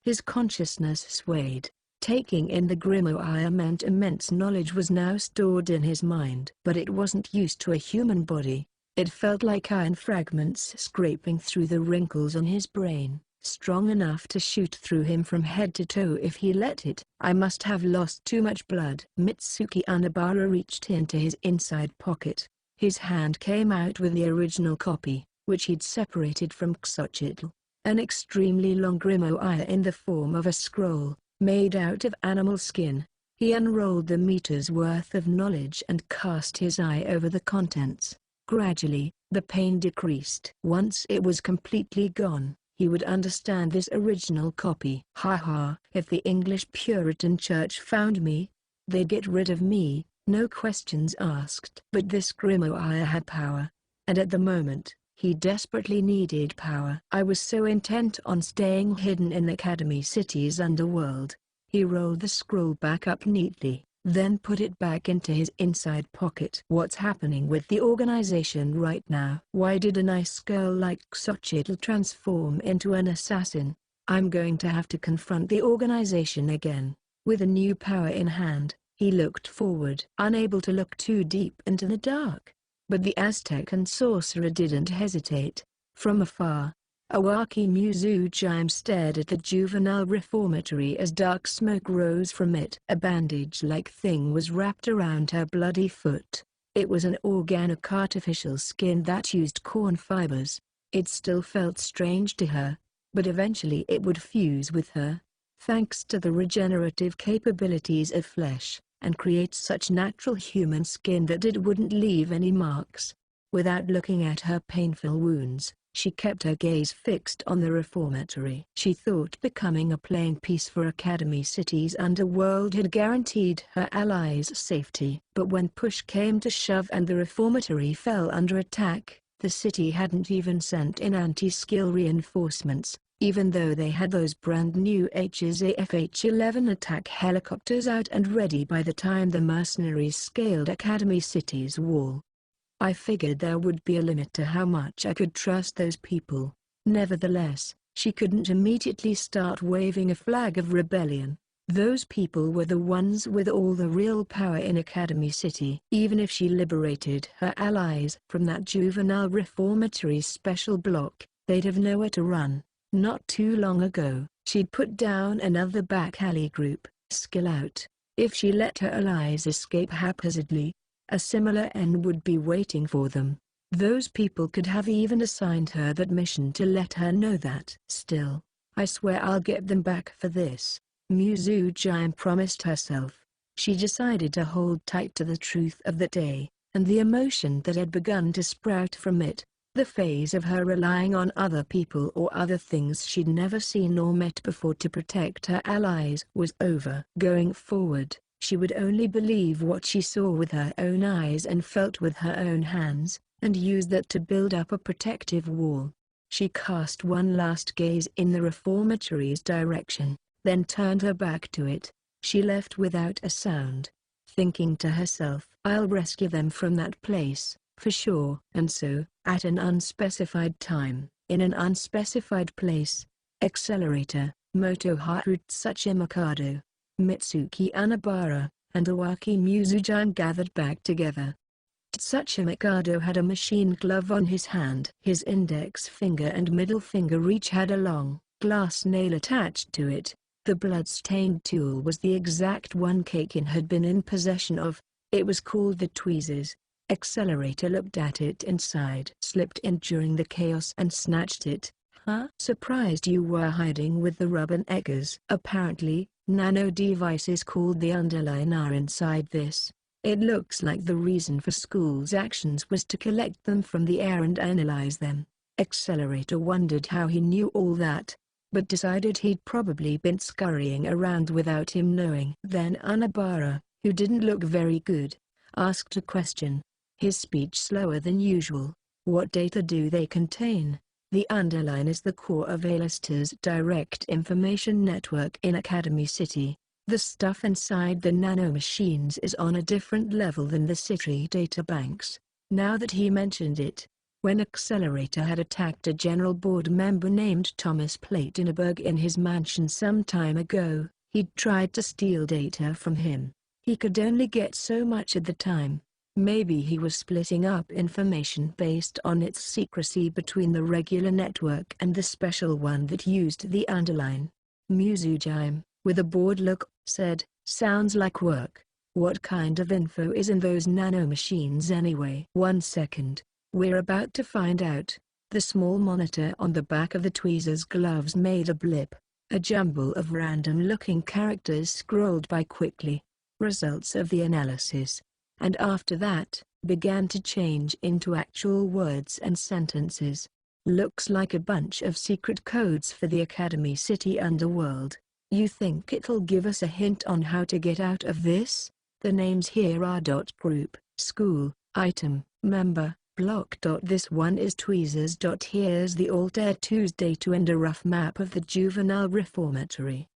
His consciousness swayed. Taking in the grimoire meant immense knowledge was now stored in his mind. But it wasn't used to a human body. It felt like iron fragments scraping through the wrinkles on his brain, strong enough to shoot through him from head to toe if he let it. I must have lost too much blood. Mitsuki Anabara reached into his inside pocket. His hand came out with the original copy, which he'd separated from Xochitl, an extremely long grimoire in the form of a scroll, made out of animal skin. He unrolled the meter's worth of knowledge and cast his eye over the contents. Gradually, the pain decreased. Once it was completely gone, he would understand this original copy. If the English Puritan Church found me, they'd get rid of me, no questions asked. But this grimoire had power, and at the moment, he desperately needed power. I was so intent on staying hidden in Academy City's underworld. He rolled the scroll back up neatly, then put it back into his inside pocket. What's happening with the organization right now? Why did a nice girl like Xochitl transform into an assassin? I'm going to have to confront the organization again. With a new power in hand, he looked forward, unable to look too deep into the dark. But the Aztec and sorcerer didn't hesitate. From afar, Awaki Muzujime stared at the juvenile reformatory as dark smoke rose from it. A bandage-like thing was wrapped around her bloody foot. It was an organic artificial skin that used corn fibers. It still felt strange to her, but eventually it would fuse with her, thanks to the regenerative capabilities of flesh, and create such natural human skin that it wouldn't leave any marks. Without looking at her painful wounds, she kept her gaze fixed on the reformatory. She thought becoming a playing piece for Academy City's underworld had guaranteed her allies' safety. But when push came to shove and the reformatory fell under attack, the city hadn't even sent in anti-skill reinforcements, even though they had those brand new HSAF-H-11 attack helicopters out and ready by the time the mercenaries scaled Academy City's wall. I figured there would be a limit to how much I could trust those people. Nevertheless, she couldn't immediately start waving a flag of rebellion. Those people were the ones with all the real power in Academy City. Even if she liberated her allies from that juvenile reformatory special block, they'd have nowhere to run. Not too long ago, she'd put down another back alley group, Skill Out. If she let her allies escape haphazardly, a similar end would be waiting for them. Those people could have even assigned her that mission to let her know that. Still, I swear I'll get them back for this, Muzujime promised herself. She decided to hold tight to the truth of the day, and the emotion that had begun to sprout from it. The phase of her relying on other people or other things she'd never seen or met before to protect her allies was over. Going forward, she would only believe what she saw with her own eyes and felt with her own hands, and use that to build up a protective wall. She cast one last gaze in the reformatory's direction, then turned her back to it. She left without a sound, thinking to herself, I'll rescue them from that place, for sure. And so, at an unspecified time, in an unspecified place, Accelerator, Motoharu Tsuchimikado, Mitsuki Anabara, and Awaki Muzujime gathered back together. Tsuchimikado had a machine glove on his hand. His index finger and middle finger each had a long, glass nail attached to it. The blood-stained tool was the exact one Kakin had been in possession of. It was called the tweezers. Accelerator looked at it and sighed. Slipped in during the chaos and snatched it. Huh? Surprised you were hiding with the rubberneckers. Apparently, nano devices called the underline are inside this. It looks like the reason for school's actions was to collect them from the air and analyze them. Accelerator wondered how he knew all that, but decided he'd probably been scurrying around without him knowing. Then Unabara, who didn't look very good, asked a question, his speech slower than usual. What data do they contain? The underline is the core of A-listers' direct information network in Academy City. The stuff inside the nanomachines is on a different level than the city databanks. Now that he mentioned it, when Accelerator had attacked a general board member named Thomas Platinenberg in his mansion some time ago, he'd tried to steal data from him. He could only get so much at the time. Maybe he was splitting up information based on its secrecy between the regular network and the special one that used the underline. Muzujime, with a bored look, said, "Sounds like work. What kind of info is in those nanomachines anyway?" "1 second. We're about to find out." The small monitor on the back of the tweezer's gloves made a blip. A jumble of random-looking characters scrolled by quickly. Results of the analysis. And after that, began to change into actual words and sentences. Looks like a bunch of secret codes for the Academy City underworld. You think it'll give us a hint on how to get out of this? The names here are group, school, item, member, block. This one is tweezers. Here's the Altair Tuesday to and a rough map of the juvenile reformatory.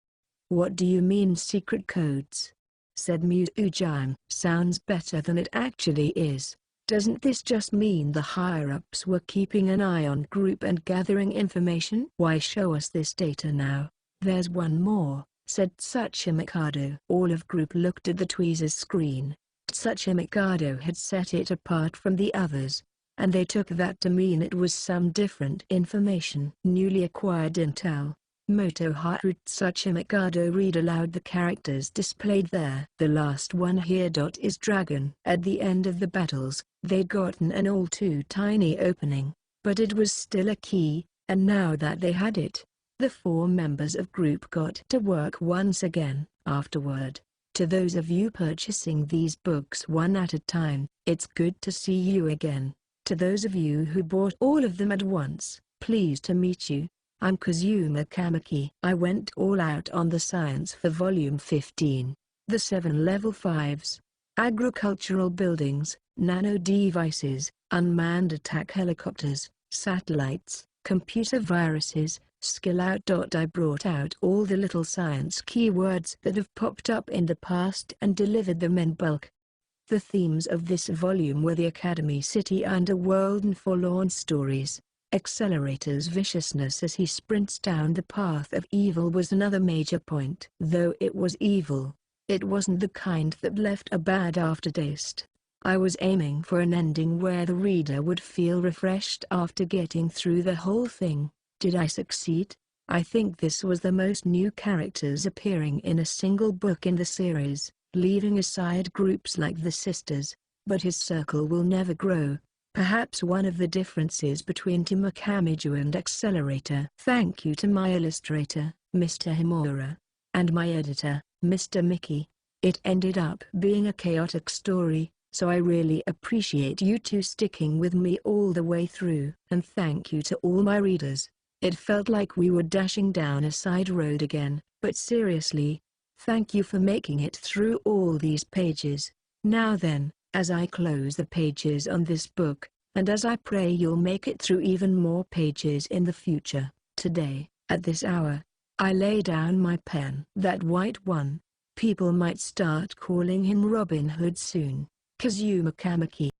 What do you mean secret codes? Said Muzujime. Sounds better than it actually is. Doesn't this just mean the higher-ups were keeping an eye on group and gathering information? Why show us this data now? There's one more, said Tsuchimikado. All of group looked at the tweezer's screen. Tsuchimikado had set it apart from the others, and they took that to mean it was some different information. Newly acquired intel. Motoharu. Tsuchimikado read aloud the characters displayed there. The last one here. Is dragon. At the end of the battles, they'd gotten an all too tiny opening, but it was still a key, and now that they had it, the 4 members of group got to work once again. Afterward, to those of you purchasing these books one at a time, it's good to see you again. To those of you who bought all of them at once, pleased to meet you. I'm Kazuma Kamaki. I went all out on the science for Volume 15. The 7 Level 5s. Agricultural buildings, nano devices, unmanned attack helicopters, satellites, computer viruses, skill out. I brought out all the little science keywords that have popped up in the past and delivered them in bulk. The themes of this volume were the Academy City underworld and forlorn stories. Accelerator's viciousness as he sprints down the path of evil was another major point. Though it was evil, it wasn't the kind that left a bad aftertaste. I was aiming for an ending where the reader would feel refreshed after getting through the whole thing. Did I succeed? I think this was the most new characters appearing in a single book in the series, leaving aside groups like the Sisters, but his circle will never grow. Perhaps one of the differences between Tsuchimikado and Accelerator. Thank you to my illustrator, Mr. Himura, and my editor, Mr. Mickey. It ended up being a chaotic story, so I really appreciate you two sticking with me all the way through. And thank you to all my readers. It felt like we were dashing down a side road again, but seriously, thank you for making it through all these pages. Now then, as I close the pages on this book, and as I pray you'll make it through even more pages in the future, today, at this hour, I lay down my pen. That white one. People might start calling him Robin Hood soon. Kazuma Kamaki.